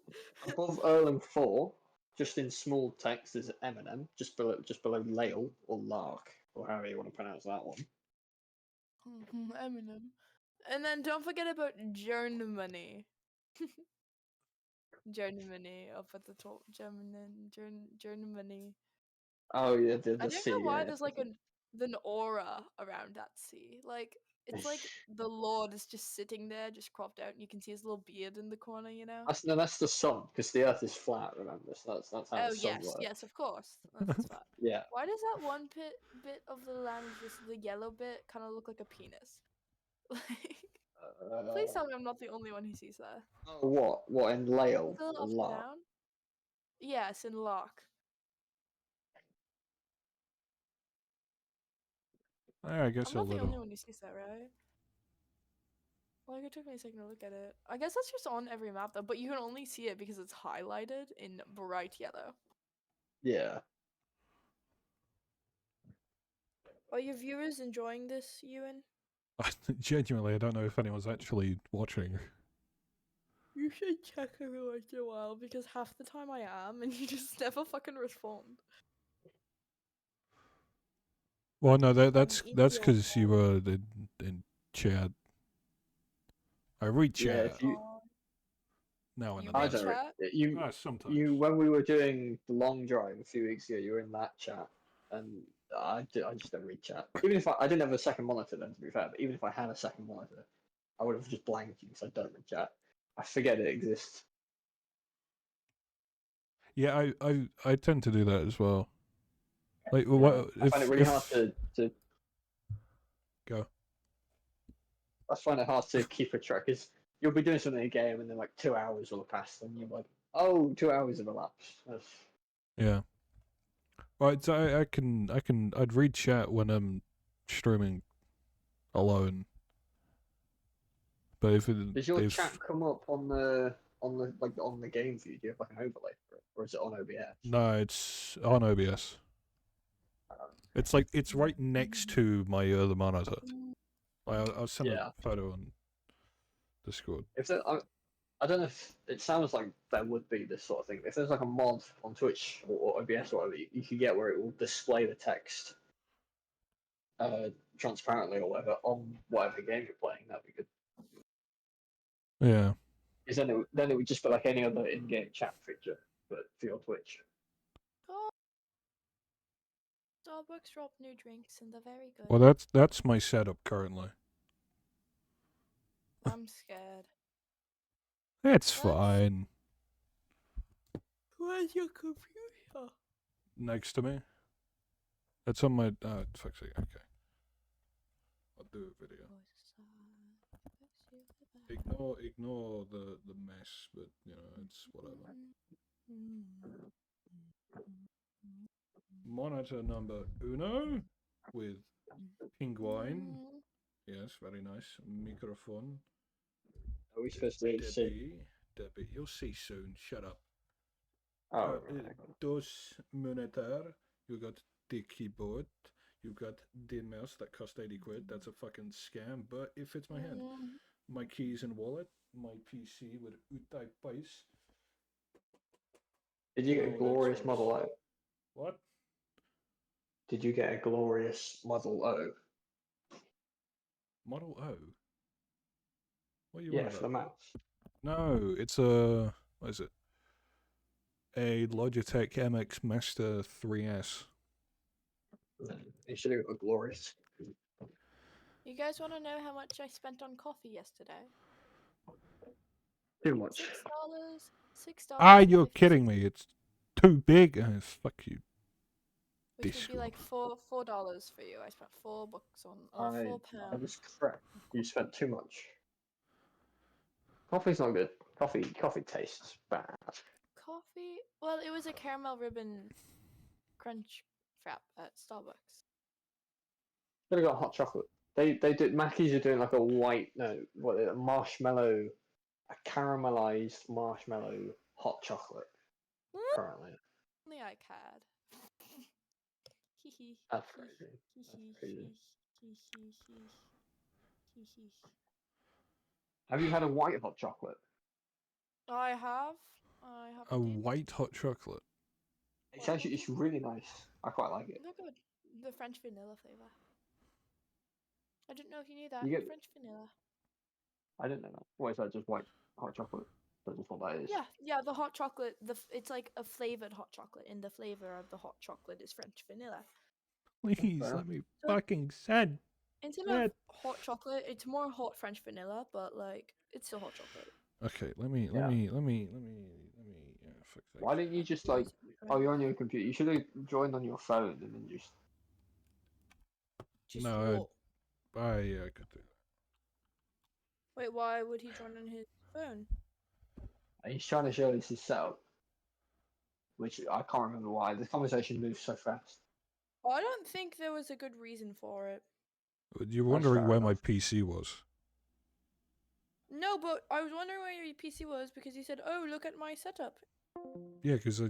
[SPEAKER 6] above Earlham 4, just in small text, is Eminem, just below Lale or Lark, or however you want to pronounce that one.
[SPEAKER 7] Eminem. And then don't forget about Germany. Germany up at the top. Germany.
[SPEAKER 6] Oh yeah, the
[SPEAKER 7] I don't
[SPEAKER 6] C.
[SPEAKER 7] know why
[SPEAKER 6] Yeah.
[SPEAKER 7] there's like an aura around that sea. Like it's like the Lord is just sitting there, just cropped out, and you can see his little beard in the corner. You know.
[SPEAKER 6] That's the sun, because the Earth is flat. Remember, so that's how
[SPEAKER 7] Oh
[SPEAKER 6] the sun
[SPEAKER 7] yes,
[SPEAKER 6] works.
[SPEAKER 7] yes, of course. That's fine.
[SPEAKER 6] Yeah.
[SPEAKER 7] Why does that one bit of the land, just the yellow bit, kind of look like a penis? Like, please tell me I'm not the only one who sees that.
[SPEAKER 6] Oh, what? What in Lale
[SPEAKER 7] Still
[SPEAKER 6] or
[SPEAKER 7] upside
[SPEAKER 6] Lark?
[SPEAKER 7] down? Yes, in lock.
[SPEAKER 1] I guess
[SPEAKER 7] I'm
[SPEAKER 1] a
[SPEAKER 7] not the only
[SPEAKER 1] little.
[SPEAKER 7] one who sees that, right? Like, it took me a second to look at it. I guess that's just on every map, though, but you can only see it because it's highlighted in bright yellow.
[SPEAKER 6] Yeah.
[SPEAKER 7] Are your viewers enjoying this, Ewan?
[SPEAKER 1] Genuinely, I don't know if anyone's actually watching.
[SPEAKER 7] You should check every once in a while because half the time I am and you just never fucking respond.
[SPEAKER 1] Well, no,
[SPEAKER 7] in
[SPEAKER 1] that's
[SPEAKER 7] your
[SPEAKER 1] because you
[SPEAKER 7] phone.
[SPEAKER 1] were in chat. I read
[SPEAKER 6] Yeah,
[SPEAKER 1] chat
[SPEAKER 6] if you,
[SPEAKER 1] now and
[SPEAKER 2] You
[SPEAKER 6] I
[SPEAKER 2] read
[SPEAKER 1] then.
[SPEAKER 6] don't.
[SPEAKER 2] chat?
[SPEAKER 6] You
[SPEAKER 1] Sometimes.
[SPEAKER 6] when we were doing the long drive a few weeks ago, you were in that chat, and I just don't read chat. Even if I didn't have a second monitor then, to be fair, but even if I had a second monitor, I would have just blanked you because I don't read chat. I forget it exists.
[SPEAKER 1] Yeah, I tend to do that as well. Like,
[SPEAKER 6] Yeah.
[SPEAKER 1] what
[SPEAKER 6] I find it really hard to
[SPEAKER 1] go?
[SPEAKER 6] I find it hard to keep a track because you'll be doing something in a game and then like 2 hours will have passed and you're like, oh, 2 hours have elapsed.
[SPEAKER 1] Yeah. Right, so I'd read chat when I'm streaming alone. But
[SPEAKER 6] Does your chat
[SPEAKER 1] if
[SPEAKER 6] come up on the game view? Do you have like an overlay for it, or is it on OBS?
[SPEAKER 1] no, it's on OBS. It's like it's right next to my other monitor. I'll send
[SPEAKER 6] Yeah.
[SPEAKER 1] a photo on Discord.
[SPEAKER 6] If there, I don't know if it sounds like there would be this sort of thing. If there's like a mod on Twitch or OBS or whatever, you could get where it will display the text transparently or whatever on whatever game you're playing. That'd be good.
[SPEAKER 1] Yeah.
[SPEAKER 6] Because then it would just be like any other in-game chat feature, but for your Twitch.
[SPEAKER 7] Oh, Starbucks dropped new drinks and they're very good.
[SPEAKER 1] Well, that's my setup currently.
[SPEAKER 7] I'm scared.
[SPEAKER 1] It's
[SPEAKER 7] That's-
[SPEAKER 1] fine.
[SPEAKER 7] Where's your computer?
[SPEAKER 1] Next to me. It's on my. Fuck's sake. Okay. I'll do a video. Ignore the mess, but you know it's whatever. Monitor number uno with penguin. Yes, very nice. Microphone.
[SPEAKER 6] Are we supposed to see?
[SPEAKER 1] Debbie. You'll see soon. Shut up.
[SPEAKER 6] Oh,
[SPEAKER 1] Dos monitor. You got the keyboard. You got the mouse that cost 80 quid. That's a fucking scam, but it fits my hand. My keys and wallet. My PC with U-type piece.
[SPEAKER 6] Did you get a
[SPEAKER 1] Oh,
[SPEAKER 6] glorious
[SPEAKER 1] that's
[SPEAKER 6] Model O?
[SPEAKER 1] nice. What?
[SPEAKER 6] Did you get a glorious Model O?
[SPEAKER 1] Model O? What are you on
[SPEAKER 6] Yeah, for the
[SPEAKER 1] about?
[SPEAKER 6] mouse.
[SPEAKER 1] No, it's a. What is it? A Logitech MX Master 3S.
[SPEAKER 6] You should have got a glorious.
[SPEAKER 7] You guys want to know how much I spent on coffee yesterday?
[SPEAKER 6] Too much.
[SPEAKER 7] $6.
[SPEAKER 1] Ah, you're kidding me. It's too big. Fuck you.
[SPEAKER 7] Which would be
[SPEAKER 1] Discord.
[SPEAKER 7] like $4 for you. I spent $4 on, or
[SPEAKER 6] I
[SPEAKER 7] £4.
[SPEAKER 6] was correct. You spent too much. Coffee's not good. Coffee tastes bad.
[SPEAKER 7] Coffee? Well, it was a caramel ribbon crunch frap at Starbucks.
[SPEAKER 6] Could have got hot chocolate. They did. Mackey's are doing like a white a marshmallow, a caramelized marshmallow hot chocolate currently.
[SPEAKER 7] Only I had.
[SPEAKER 6] That's crazy. That's crazy. Have you had a white hot chocolate?
[SPEAKER 7] I have. I have
[SPEAKER 1] A
[SPEAKER 7] indeed.
[SPEAKER 1] white hot chocolate.
[SPEAKER 6] It's really nice. I quite like it.
[SPEAKER 7] They're good. The French vanilla flavor. I didn't know if you knew that.
[SPEAKER 6] You get-
[SPEAKER 7] French vanilla.
[SPEAKER 6] I didn't know that. What is that? Just white hot chocolate? That's just what that is.
[SPEAKER 7] Yeah. The hot chocolate. It's like a flavored hot chocolate, and the flavor of the hot chocolate is French vanilla.
[SPEAKER 1] Please
[SPEAKER 6] Fair.
[SPEAKER 1] let me fucking send.
[SPEAKER 7] Instead
[SPEAKER 1] Yeah.
[SPEAKER 7] of hot chocolate, it's more hot French vanilla, but like it's still hot chocolate.
[SPEAKER 1] Okay, let me.
[SPEAKER 6] Yeah,
[SPEAKER 1] fuck's sake.
[SPEAKER 6] Why didn't you just like? Oh, you're on your computer. You should have joined on your phone and then just.
[SPEAKER 1] No, yeah, I could do that.
[SPEAKER 7] Wait, why would he join on his phone?
[SPEAKER 6] He's trying to show us his setup, which I can't remember why. The conversation moves so fast.
[SPEAKER 7] Well, I don't think there was a good reason for it.
[SPEAKER 1] You're
[SPEAKER 6] That's
[SPEAKER 1] wondering
[SPEAKER 6] fair
[SPEAKER 1] where my
[SPEAKER 6] enough.
[SPEAKER 1] PC was.
[SPEAKER 7] No, but I was wondering where your PC was because you said, "Oh, look at my setup."
[SPEAKER 1] Yeah, because yeah.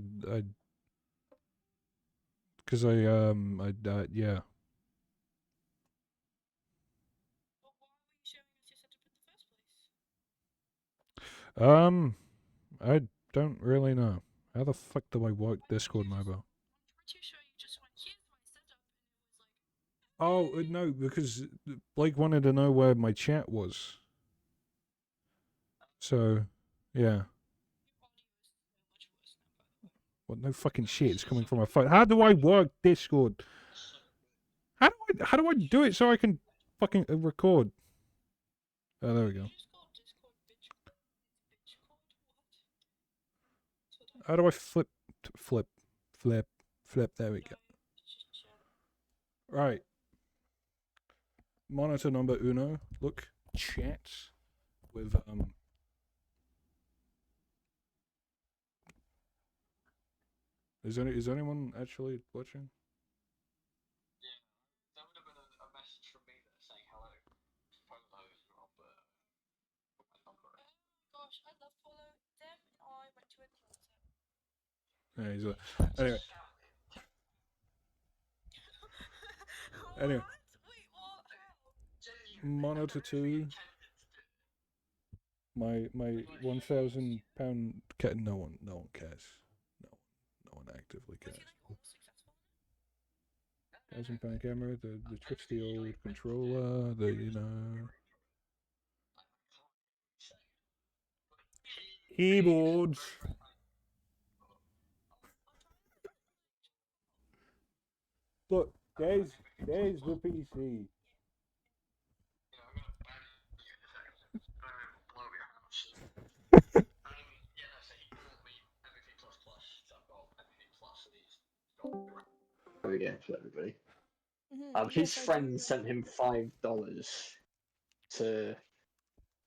[SPEAKER 7] But why were you showing us your setup in the first place?
[SPEAKER 1] I don't really know. How the fuck do I work Discord mobile?
[SPEAKER 7] I'm pretty sure you just went, "Here's my setup," and it was like,
[SPEAKER 1] Oh, no, because Blake wanted to know where my chat was. So, yeah. What? No fucking shit. It's coming from my phone. How do I work Discord? How do I do it so I can fucking record? Oh, there we go. How do I flip? There we go. Right. Monitor number uno. Look, chat with Is anyone actually watching?
[SPEAKER 6] That would have been a message from me there saying hello. Photos are on the number.
[SPEAKER 7] Gosh, I love follow them, and I went to a concert.
[SPEAKER 1] Yeah, he's anyway. Anyway.
[SPEAKER 7] Wait, what?
[SPEAKER 1] Monitor 2. My £1,000 cat. No one cares. No one actively cares. £1,000 camera, the tricksy old controller, keyboards. Look, there's the PC.
[SPEAKER 6] There we go to everybody.
[SPEAKER 7] Mm-hmm.
[SPEAKER 6] His friend sent him $5 to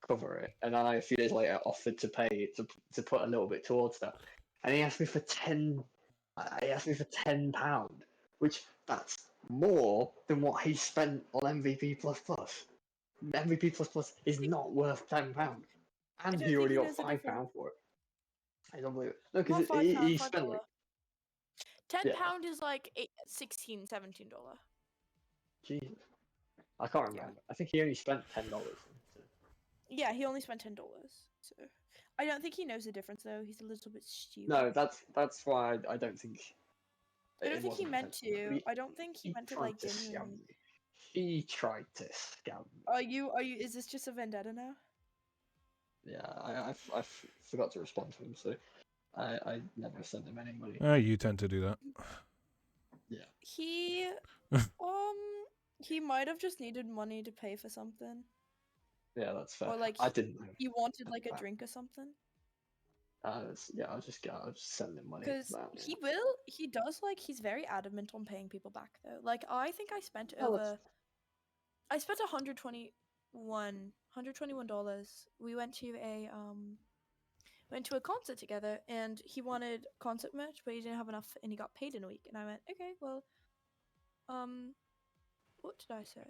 [SPEAKER 6] cover it, and I a few days later offered to pay to put a little bit towards that, and he asked me for £10, which that's more than what he spent on MVP plus plus. MVP plus plus is not worth £10, and
[SPEAKER 7] don't
[SPEAKER 6] he
[SPEAKER 7] think
[SPEAKER 6] already
[SPEAKER 7] he
[SPEAKER 6] got
[SPEAKER 7] knows the
[SPEAKER 6] £5
[SPEAKER 7] difference.
[SPEAKER 6] for it. I don't believe it. No, because
[SPEAKER 7] Not £5,
[SPEAKER 6] he spent
[SPEAKER 7] $5.
[SPEAKER 6] like
[SPEAKER 7] £10 is like $16, $17.
[SPEAKER 6] Jesus, I can't remember. I think he only spent $10.
[SPEAKER 7] Yeah, he only spent $10. So I don't think he knows the difference though. He's a little bit stupid.
[SPEAKER 6] No, that's why I don't think.
[SPEAKER 7] I don't
[SPEAKER 6] it
[SPEAKER 7] think he
[SPEAKER 6] wasn't
[SPEAKER 7] meant
[SPEAKER 6] intentional.
[SPEAKER 7] to. I don't think he meant to
[SPEAKER 6] tried
[SPEAKER 7] like
[SPEAKER 6] to scam
[SPEAKER 7] genuinely.
[SPEAKER 6] me. He tried to scam me.
[SPEAKER 7] Are you? Is this just a vendetta now?
[SPEAKER 6] Yeah, I forgot to respond to him, so I never sent him any money.
[SPEAKER 1] You tend to do that.
[SPEAKER 6] Yeah.
[SPEAKER 7] He might have just needed money to pay for something,
[SPEAKER 6] Yeah, that's fair.
[SPEAKER 7] or like
[SPEAKER 6] I didn't know.
[SPEAKER 7] he wanted like a
[SPEAKER 6] that.
[SPEAKER 7] drink or something.
[SPEAKER 6] Yeah, I'll just send him money
[SPEAKER 7] Because
[SPEAKER 6] for that.
[SPEAKER 7] he does like he's very adamant on paying people back though. Like I think I spent
[SPEAKER 6] Oh, that's-
[SPEAKER 7] over, I spent $121. We went to a concert together, and he wanted concert merch, but he didn't have enough, and he got paid in a week. And I went, okay, well, what did I say?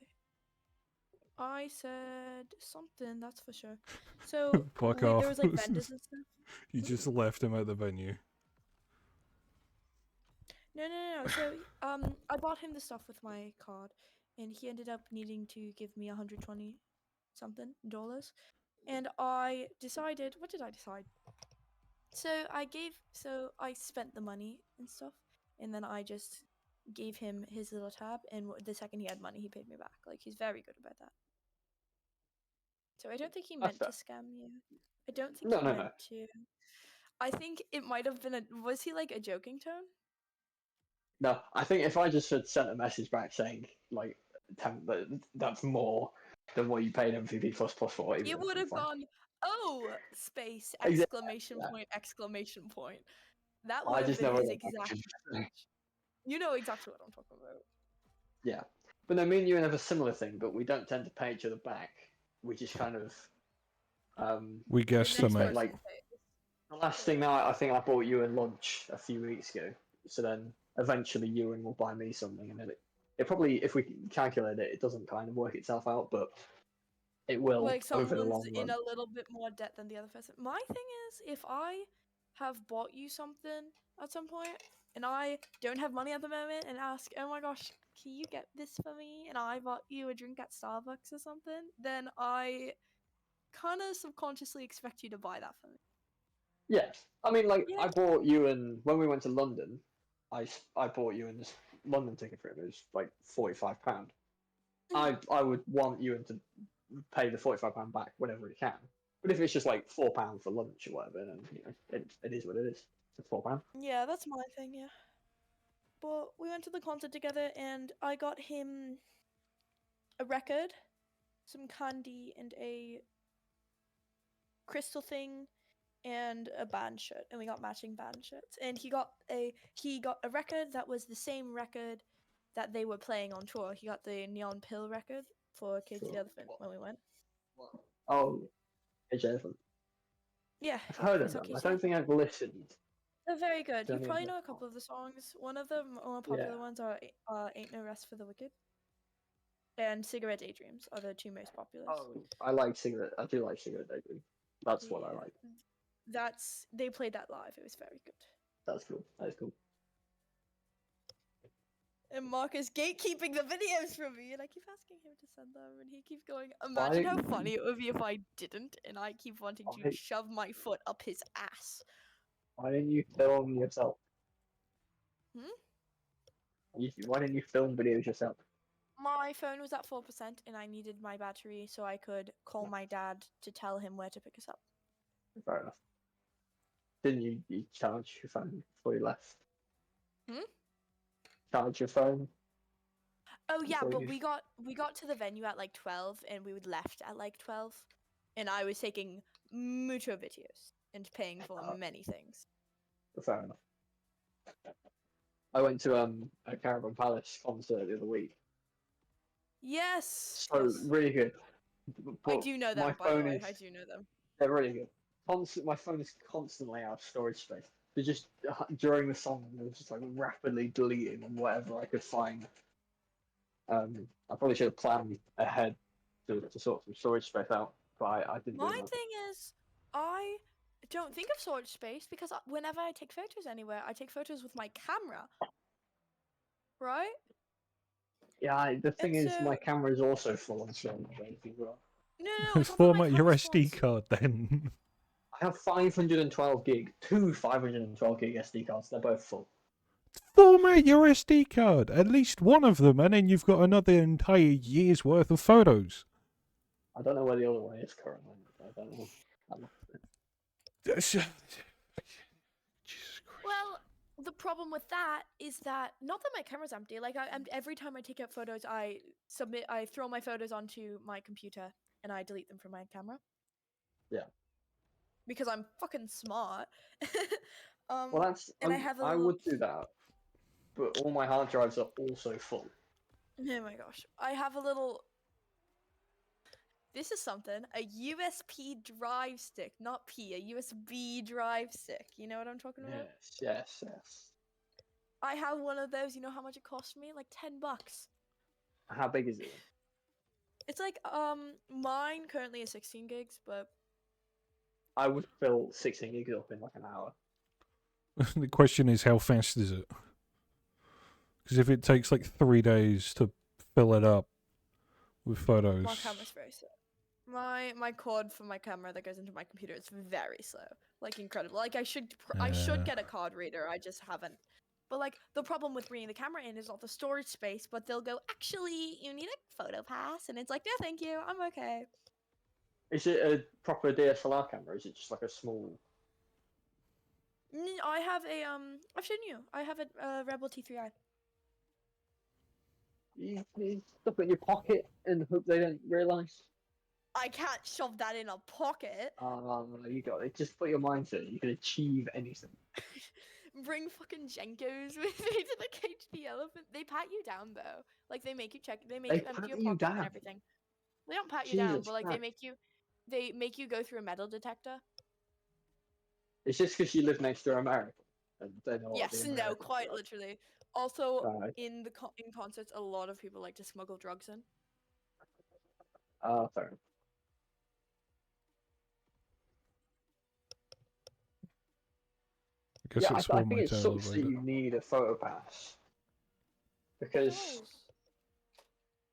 [SPEAKER 7] I said something, that's for sure. So
[SPEAKER 1] Fuck
[SPEAKER 7] there
[SPEAKER 1] off.
[SPEAKER 7] was like vendors and stuff.
[SPEAKER 1] You just left him at the venue.
[SPEAKER 7] No. So I bought him the stuff with my card, and he ended up needing to give me $120 something dollars, and I decided. What did I decide? So I spent the money and stuff, and then I just gave him his little tab, and the second he had money, he paid me back. Like he's very good about that. So I don't think he
[SPEAKER 6] That's
[SPEAKER 7] meant to
[SPEAKER 6] fair.
[SPEAKER 7] scam you. I don't think
[SPEAKER 6] No,
[SPEAKER 7] he
[SPEAKER 6] no,
[SPEAKER 7] meant
[SPEAKER 6] no.
[SPEAKER 7] to. I think it might have been was he like a joking tone?
[SPEAKER 6] No, I think if I just had sent a message back saying like that's more than what you paid MVP plus plus for,
[SPEAKER 7] It would have gone, oh, space, exclamation
[SPEAKER 6] Yeah.
[SPEAKER 7] point, exclamation point. That
[SPEAKER 6] I
[SPEAKER 7] would have
[SPEAKER 6] just
[SPEAKER 7] been
[SPEAKER 6] never
[SPEAKER 7] his
[SPEAKER 6] got back
[SPEAKER 7] exact
[SPEAKER 6] to-
[SPEAKER 7] message. You know exactly what I'm talking about.
[SPEAKER 6] Yeah, but no, me and you have a similar thing, but we don't tend to pay each other back. We just kind of
[SPEAKER 1] We
[SPEAKER 7] The next
[SPEAKER 1] guesstimate.
[SPEAKER 6] like
[SPEAKER 7] person pays.
[SPEAKER 6] the last thing now. I think I bought you a lunch a few weeks ago. So then eventually Ewan will buy me something, and it probably, if we calculate it, it doesn't kind of work itself out, but it will
[SPEAKER 7] Like
[SPEAKER 6] over the
[SPEAKER 7] someone's
[SPEAKER 6] long
[SPEAKER 7] in
[SPEAKER 6] run.
[SPEAKER 7] a little bit more debt than the other person. My thing is, if I have bought you something at some point and I don't have money at the moment and ask, oh my gosh, can you get this for me? And I bought you a drink at Starbucks or something, then I kind of subconsciously expect you to buy that for me.
[SPEAKER 6] Yeah, I mean, like
[SPEAKER 7] Yeah.
[SPEAKER 6] I bought you, and when we went to London, I bought you this London ticket for him. It was like £45. I would want you to pay the £45 back whenever you can. But if it's just like £4 for lunch or whatever, then it is what it is. It's £4.
[SPEAKER 7] Yeah, that's my thing, yeah. But we went to the concert together and I got him a record, some candy, and a crystal thing and a band shirt, and we got matching band shirts. And he got a record that was the same record that they were playing on tour. He got the Neon Pill record for Cage the
[SPEAKER 6] Sure.
[SPEAKER 7] Elephant when we went.
[SPEAKER 6] Oh, Cage the Elephant.
[SPEAKER 7] Yeah,
[SPEAKER 6] I've
[SPEAKER 7] yeah,
[SPEAKER 6] heard
[SPEAKER 7] we
[SPEAKER 6] of
[SPEAKER 7] saw
[SPEAKER 6] them.
[SPEAKER 7] Cage
[SPEAKER 6] I
[SPEAKER 7] the
[SPEAKER 6] don't
[SPEAKER 7] Elephant.
[SPEAKER 6] think I've listened.
[SPEAKER 7] They're very good.
[SPEAKER 6] to
[SPEAKER 7] You
[SPEAKER 6] any of
[SPEAKER 7] probably
[SPEAKER 6] them.
[SPEAKER 7] know a couple of the songs. One of the more popular
[SPEAKER 6] Yeah.
[SPEAKER 7] ones are Ain't No Rest for the Wicked and Cigarette Daydreams are the two most popular.
[SPEAKER 6] Oh, I like cigarette. I do like cigarette daydream. That's what I like.
[SPEAKER 7] They played that live. It was very good.
[SPEAKER 6] That's cool. That's cool.
[SPEAKER 7] And Mark is gatekeeping the videos from me, and I keep asking him to send them, and he keeps going, imagine how funny it would be if I didn't, and I keep wanting to shove my foot up his ass.
[SPEAKER 6] Why didn't you film yourself?
[SPEAKER 7] Hmm?
[SPEAKER 6] Why didn't you film videos yourself?
[SPEAKER 7] My phone was at 4%, and I needed my battery so I could call my dad to tell him where to pick us up.
[SPEAKER 6] Fair enough. Didn't you charge your phone before you left?
[SPEAKER 7] Hmm?
[SPEAKER 6] Charge your phone?
[SPEAKER 7] Oh yeah,
[SPEAKER 6] before
[SPEAKER 7] but
[SPEAKER 6] you...
[SPEAKER 7] we got to the venue at like 12, and we would left at like 12, and I was taking mucho videos and paying for many things.
[SPEAKER 6] Fair enough. I went to a Caravan Palace concert the other week.
[SPEAKER 7] Yes.
[SPEAKER 6] So
[SPEAKER 7] yes.
[SPEAKER 6] really good.
[SPEAKER 7] I
[SPEAKER 6] But
[SPEAKER 7] do know
[SPEAKER 6] my
[SPEAKER 7] them, by the
[SPEAKER 6] phone
[SPEAKER 7] way.
[SPEAKER 6] is-
[SPEAKER 7] I do know them.
[SPEAKER 6] They're really good. My phone is constantly out of storage space. So just during the song, it was just like rapidly deleting whatever I could find. I probably should have planned ahead to sort some storage space out, but I didn't do
[SPEAKER 7] My
[SPEAKER 6] that.
[SPEAKER 7] thing is, I don't think of storage space because whenever I take photos anywhere, I take photos with my camera. Right?
[SPEAKER 6] Yeah, the thing
[SPEAKER 7] And
[SPEAKER 6] is,
[SPEAKER 7] so
[SPEAKER 6] my camera is also full on storage space as well.
[SPEAKER 7] no, it's not that my
[SPEAKER 1] Format your
[SPEAKER 7] camera's full on
[SPEAKER 1] SD card then.
[SPEAKER 6] I have 512 gig, two 512 gig SD cards. They're both full.
[SPEAKER 1] Format your SD card, at least one of them, and then you've got another entire year's worth of photos.
[SPEAKER 6] I don't know where the other one is currently. I don't know.
[SPEAKER 1] Jesus Christ.
[SPEAKER 7] Well, the problem with that is that not that my camera's empty. Like every time I take out photos, I throw my photos onto my computer and I delete them from my camera.
[SPEAKER 6] Yeah.
[SPEAKER 7] Because I'm fucking smart.
[SPEAKER 6] Well,
[SPEAKER 7] and I have a
[SPEAKER 6] I
[SPEAKER 7] little...
[SPEAKER 6] would do that, but all my hard drives are also full.
[SPEAKER 7] Oh my gosh. I have a little... This is something. A USB drive stick. Not P. A USB drive stick. You know what I'm talking about?
[SPEAKER 6] Yes.
[SPEAKER 7] I have one of those. You know how much it cost me? Like $10.
[SPEAKER 6] How big is it?
[SPEAKER 7] It's like, mine currently is 16 gigs, but...
[SPEAKER 6] I would fill 16 gigs up in like an hour.
[SPEAKER 1] The question is, how fast is it? Because if it takes like 3 days to fill it up with photos...
[SPEAKER 7] My camera's very slow. My cord for my camera that goes into my computer is very slow. Like, incredible. Like, I should get a card reader, I just haven't. But, like, the problem with bringing the camera in is not the storage space, but they'll go, actually, you need a photo pass? And it's like, no, thank you, I'm okay.
[SPEAKER 6] Is it a proper DSLR camera? Or is it just like a small...
[SPEAKER 7] I have a, I've shown you. I have a Rebel T3i.
[SPEAKER 6] You stuff it in your pocket and hope they don't realise?
[SPEAKER 7] I can't shove that in a pocket.
[SPEAKER 6] You got it. Just put your mind to it. You can achieve anything.
[SPEAKER 7] Bring fucking Jenkos with me to the Cage the Elephant. They pat you down though. Like they make you check. They make
[SPEAKER 6] They
[SPEAKER 7] you empty
[SPEAKER 6] pat
[SPEAKER 7] your
[SPEAKER 6] you
[SPEAKER 7] pockets
[SPEAKER 6] down?
[SPEAKER 7] and everything. They don't pat you down,
[SPEAKER 6] Jesus
[SPEAKER 7] but like
[SPEAKER 6] Christ.
[SPEAKER 7] they make you go through a metal detector.
[SPEAKER 6] It's just because you live next to America. And they know what
[SPEAKER 7] Yes,
[SPEAKER 6] the
[SPEAKER 7] no,
[SPEAKER 6] Americans
[SPEAKER 7] quite
[SPEAKER 6] are.
[SPEAKER 7] literally. Also,
[SPEAKER 6] Right.
[SPEAKER 7] in concerts, a lot of people like to smuggle drugs in.
[SPEAKER 6] Fair enough.
[SPEAKER 1] I guess
[SPEAKER 6] Yeah,
[SPEAKER 1] it's
[SPEAKER 6] I
[SPEAKER 1] one
[SPEAKER 6] think
[SPEAKER 1] way
[SPEAKER 6] it
[SPEAKER 1] to
[SPEAKER 6] sucks that
[SPEAKER 1] elevate it.
[SPEAKER 6] you need a photo pass. Because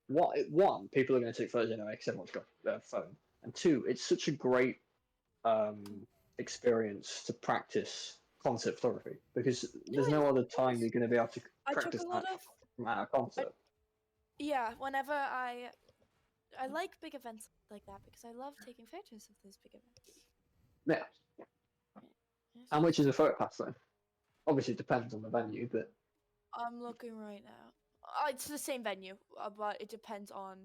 [SPEAKER 6] one, people are going to take photos anyway because everyone's got their phone. And two, it's such a great experience to practice concert photography because there's no other time you're going to be able to
[SPEAKER 7] I took
[SPEAKER 6] practice
[SPEAKER 7] a lot
[SPEAKER 6] that
[SPEAKER 7] of
[SPEAKER 6] from at a concert.
[SPEAKER 7] yeah, whenever I like big events like that because I love taking photos of those big events.
[SPEAKER 6] Yeah.
[SPEAKER 7] It's
[SPEAKER 6] How much
[SPEAKER 7] just-
[SPEAKER 6] is a photo pass then? Obviously, it depends on the venue, but
[SPEAKER 7] I'm looking right now. It's the same venue, but it depends on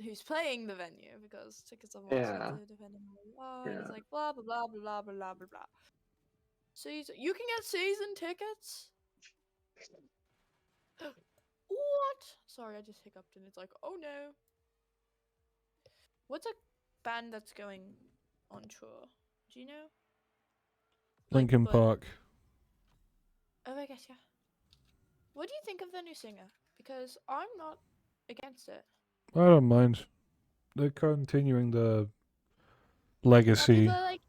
[SPEAKER 7] who's playing the venue because tickets are more
[SPEAKER 6] yeah,
[SPEAKER 7] expensive depending on where you are, and
[SPEAKER 6] yeah.
[SPEAKER 7] it's like blah blah blah blah blah blah blah blah. Season, you can get season tickets. What? Sorry, I just hiccuped, and it's like, oh no. What's a band that's going on tour? Do you know? Like,
[SPEAKER 1] Lincoln
[SPEAKER 7] but-
[SPEAKER 1] Park.
[SPEAKER 7] Oh, I guess yeah. What do you think of the new singer? Because I'm not against it.
[SPEAKER 1] I don't mind. They're continuing the
[SPEAKER 7] Well,
[SPEAKER 1] legacy.
[SPEAKER 7] people are like,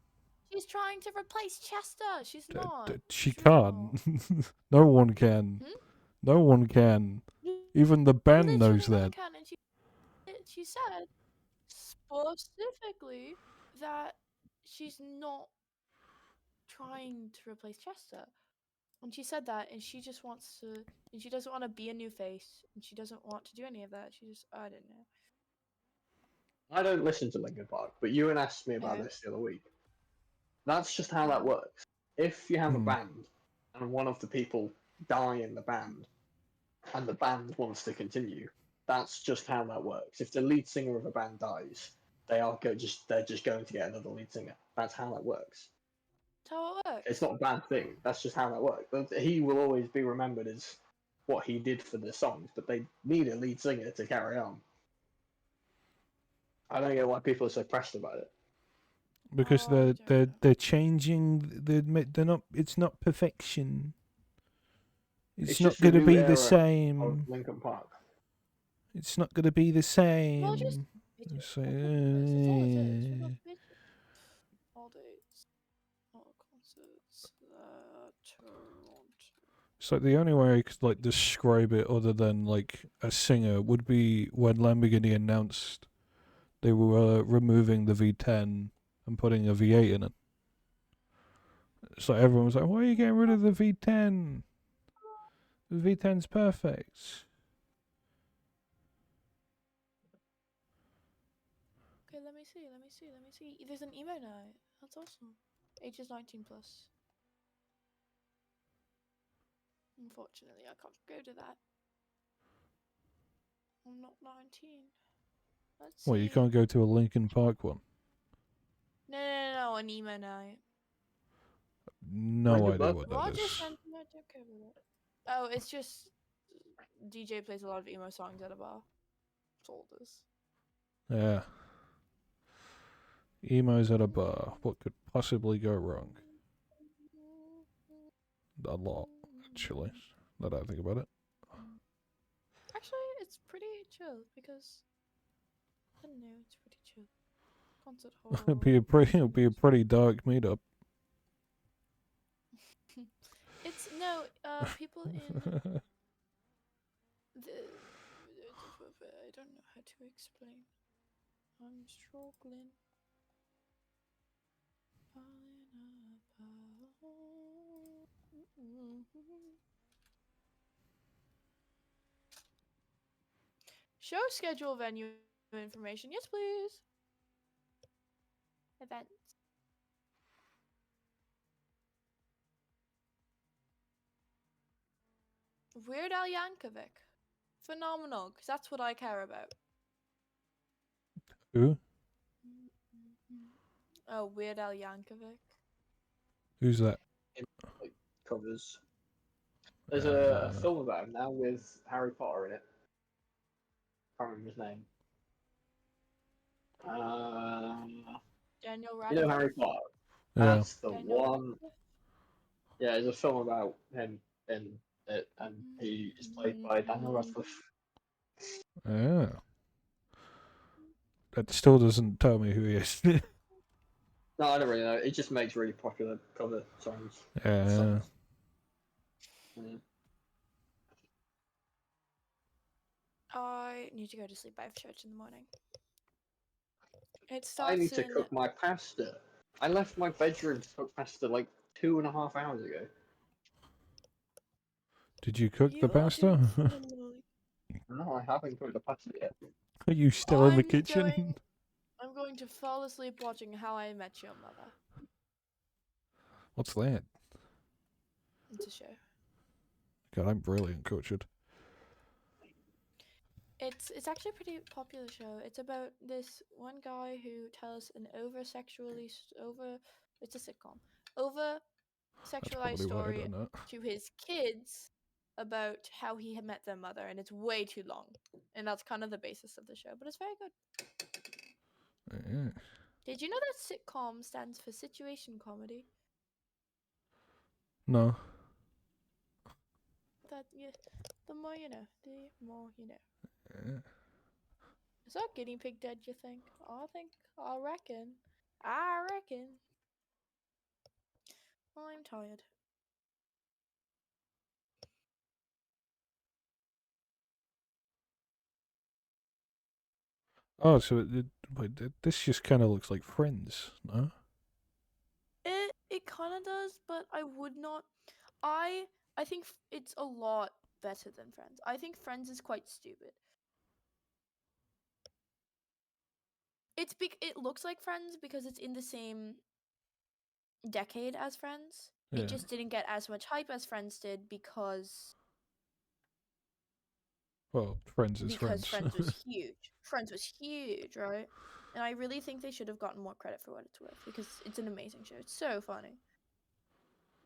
[SPEAKER 7] she's trying to replace Chester. She's not.
[SPEAKER 1] She
[SPEAKER 7] She's
[SPEAKER 1] can't.
[SPEAKER 7] not.
[SPEAKER 1] No one can.
[SPEAKER 7] Hmm?
[SPEAKER 1] No one can. Even the band knows
[SPEAKER 7] Literally no one
[SPEAKER 1] that.
[SPEAKER 7] can, and she said specifically that she's not trying to replace Chester. And she said that, and she just wants to, and she doesn't want to be a new face, and she doesn't want to do any of that. She just, I don't know.
[SPEAKER 6] I don't listen to Linkin Park, but Ewan asked me about
[SPEAKER 7] Okay.
[SPEAKER 6] this the other week. That's just how that works. If you have a
[SPEAKER 1] Hmm.
[SPEAKER 6] band and one of the people die in the band, and the band wants to continue, that's just how that works. If the lead singer of a band dies, they're just going to get another lead singer. That's how that works.
[SPEAKER 7] That's how it works.
[SPEAKER 6] It's not a bad thing. That's just how that works. But he will always be remembered as what he did for the songs, but they need a lead singer to carry on. I don't get why people are so pressed about it.
[SPEAKER 1] Because
[SPEAKER 7] Oh, I don't know.
[SPEAKER 1] they're changing. They're not. It's not perfection. It's not
[SPEAKER 6] just a
[SPEAKER 1] going to
[SPEAKER 6] new
[SPEAKER 1] be the
[SPEAKER 6] era
[SPEAKER 1] same.
[SPEAKER 6] of Linkin Park.
[SPEAKER 1] It's not going to be the same.
[SPEAKER 7] Well, just bitches.
[SPEAKER 1] It's
[SPEAKER 7] That's
[SPEAKER 1] like,
[SPEAKER 7] all it is. We're not bitches. All dates, all concerts, Toronto.
[SPEAKER 1] It's like the only way I could like describe it other than like a singer would be when Lamborghini announced they were removing the V10 and putting a V8 in it. So everyone was like, "Why are you getting rid of the V10? The V10's perfect."
[SPEAKER 7] Okay, let me see. Let me see. Let me see. There's an emo night. That's awesome. Ages 19 plus. Unfortunately, I can't go to that. I'm not 19. Let's see.
[SPEAKER 1] Well, you can't go to a Linkin Park one.
[SPEAKER 7] No, an emo night.
[SPEAKER 1] No
[SPEAKER 6] Linkin
[SPEAKER 1] idea
[SPEAKER 6] Park?
[SPEAKER 1] what that
[SPEAKER 7] Roger
[SPEAKER 1] is.
[SPEAKER 7] sent me. I don't care about it. Oh, it's just DJ plays a lot of emo songs at a bar. That's all it is.
[SPEAKER 1] Yeah. Emos at a bar. What could possibly go wrong? A lot, actually. Now that I think about it.
[SPEAKER 7] Actually, it's pretty chill because I don't know. It's pretty chill. Concert hall.
[SPEAKER 1] It'd be a pretty dark meetup.
[SPEAKER 7] It's no. People in the. I don't know how to explain. I'm struggling. Falling apart. Show schedule venue information. Yes, please. Events. Weird Al Yankovic. Phenomenal, because that's what I care about.
[SPEAKER 1] Who?
[SPEAKER 7] Oh, Weird Al Yankovic.
[SPEAKER 1] Who's that?
[SPEAKER 6] Like, covers. There's a
[SPEAKER 1] Uh,
[SPEAKER 6] film about him now with Harry Potter in it. Can't remember his name.
[SPEAKER 7] Daniel
[SPEAKER 6] You
[SPEAKER 7] Radcliffe.
[SPEAKER 6] know Harry Potter?
[SPEAKER 1] Yeah.
[SPEAKER 6] That's the
[SPEAKER 7] Daniel
[SPEAKER 6] one.
[SPEAKER 7] Radcliffe?
[SPEAKER 6] Yeah, there's a film about him in it, and he is played by Daniel Radcliffe.
[SPEAKER 1] Yeah. That still doesn't tell me who he is.
[SPEAKER 6] No, I don't really know. It just makes really popular cover songs.
[SPEAKER 1] Yeah.
[SPEAKER 6] Songs. Yeah.
[SPEAKER 7] I need to go to sleep. I have church in the morning. It
[SPEAKER 6] I
[SPEAKER 7] starts
[SPEAKER 6] need to
[SPEAKER 7] in.
[SPEAKER 6] cook my pasta. I left my bedroom to cook pasta like 2.5 hours ago.
[SPEAKER 1] Did you cook
[SPEAKER 7] You
[SPEAKER 1] the
[SPEAKER 7] are doing
[SPEAKER 1] pasta?
[SPEAKER 7] phenomenally.
[SPEAKER 6] No, I haven't got the past it yet.
[SPEAKER 1] Are you still in the
[SPEAKER 7] I'm
[SPEAKER 1] kitchen?
[SPEAKER 7] I'm going to fall asleep watching How I Met Your Mother.
[SPEAKER 1] What's that?
[SPEAKER 7] It's a show.
[SPEAKER 1] God, I'm really uncultured.
[SPEAKER 7] It's actually a pretty popular show. It's about this one guy who tells an it's a sitcom over
[SPEAKER 1] That's
[SPEAKER 7] sexualized
[SPEAKER 1] probably why I
[SPEAKER 7] story
[SPEAKER 1] don't know.
[SPEAKER 7] to his kids about how he had met their mother, and it's way too long. And that's kind of the basis of the show, but it's very good.
[SPEAKER 1] Yeah.
[SPEAKER 7] Did you know that sitcom stands for situation comedy?
[SPEAKER 1] No.
[SPEAKER 7] That yeah, the more you know, the more you know.
[SPEAKER 1] Yeah.
[SPEAKER 7] Is that guinea pig dead, you think? I reckon. I reckon. I'm tired.
[SPEAKER 1] Oh, so wait, this just kind of looks like Friends, no?
[SPEAKER 7] It kind of does, but I would not. I think it's a lot better than Friends. I think Friends is quite stupid. It looks like Friends because it's in the same decade as Friends.
[SPEAKER 1] Yeah.
[SPEAKER 7] It just didn't get as much hype as Friends did because
[SPEAKER 1] Well, Friends is
[SPEAKER 7] because
[SPEAKER 1] Friends.
[SPEAKER 7] Friends was huge. Friends was huge, right? And I really think they should have gotten more credit for what it's worth because it's an amazing show. It's so funny.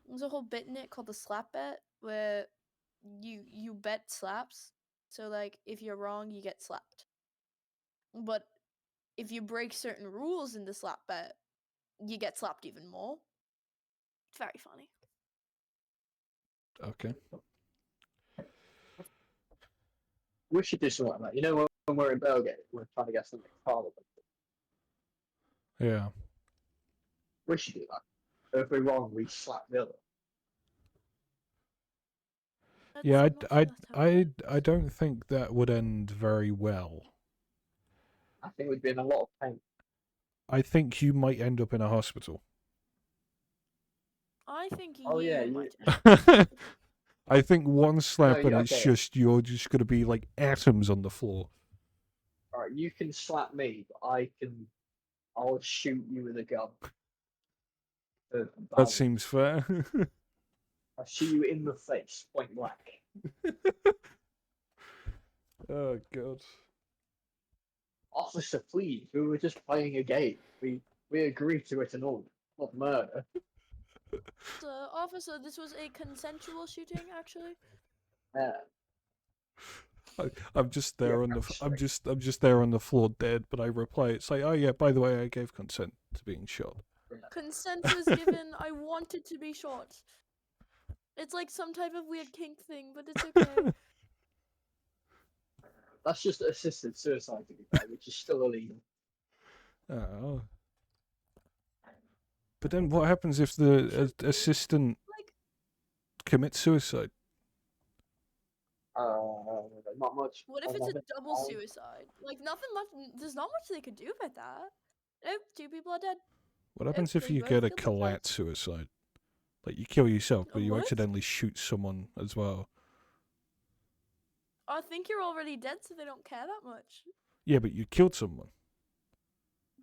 [SPEAKER 7] There's a whole bit in it called the slap bet where you bet slaps. So like if you're wrong, you get slapped. But if you break certain rules in the slap bet, you get slapped even more. It's very funny.
[SPEAKER 1] Okay.
[SPEAKER 6] We should do something like that. You know, when we're in Belgate, we're trying to get something Parliament.
[SPEAKER 1] Yeah.
[SPEAKER 6] We should do that. If we're wrong, we slap the other.
[SPEAKER 1] Yeah,
[SPEAKER 7] I'm not sure that's how it
[SPEAKER 1] I
[SPEAKER 7] works.
[SPEAKER 1] don't think that would end very well.
[SPEAKER 6] I think we'd be in a lot of pain.
[SPEAKER 1] I think you might end up in a hospital.
[SPEAKER 7] I think
[SPEAKER 6] Oh, yeah,
[SPEAKER 7] you
[SPEAKER 6] you-
[SPEAKER 7] might.
[SPEAKER 1] I think one slap and it's
[SPEAKER 6] okay.
[SPEAKER 1] just you're just gonna be like atoms on the floor.
[SPEAKER 6] All right, you can slap me, but I'll shoot you with a gun.
[SPEAKER 1] That
[SPEAKER 6] I'll
[SPEAKER 1] seems fair.
[SPEAKER 6] shoot you in the face, point blank.
[SPEAKER 1] Oh god.
[SPEAKER 6] Officer, please, we were just playing a game. We agreed to it and all, not murder.
[SPEAKER 7] So, officer, this was a consensual shooting, actually.
[SPEAKER 1] I'm just there
[SPEAKER 6] Yeah,
[SPEAKER 1] on the I'm
[SPEAKER 6] straight.
[SPEAKER 1] just there on the floor dead, but I reply it's like, oh yeah, by the way, I gave consent to being shot.
[SPEAKER 7] Consent was given. I wanted to be shot. It's like some type of weird kink thing, but it's okay.
[SPEAKER 6] That's just assisted suicide, to be fair, which is still illegal.
[SPEAKER 1] Oh. But then what happens if the assistant
[SPEAKER 7] Like,
[SPEAKER 1] commits suicide?
[SPEAKER 6] Not much.
[SPEAKER 7] what if it's a
[SPEAKER 6] nothing.
[SPEAKER 7] double suicide? Like, nothing much. There's not much they could do about that. Nope, 2 people are dead.
[SPEAKER 1] What happens if
[SPEAKER 7] they
[SPEAKER 1] you
[SPEAKER 7] both
[SPEAKER 1] get a
[SPEAKER 7] killed themselves.
[SPEAKER 1] collat suicide? Like you kill yourself, but you
[SPEAKER 7] What?
[SPEAKER 1] accidentally shoot someone as well.
[SPEAKER 7] I think you're already dead, so they don't care that much.
[SPEAKER 1] Yeah, but you killed someone.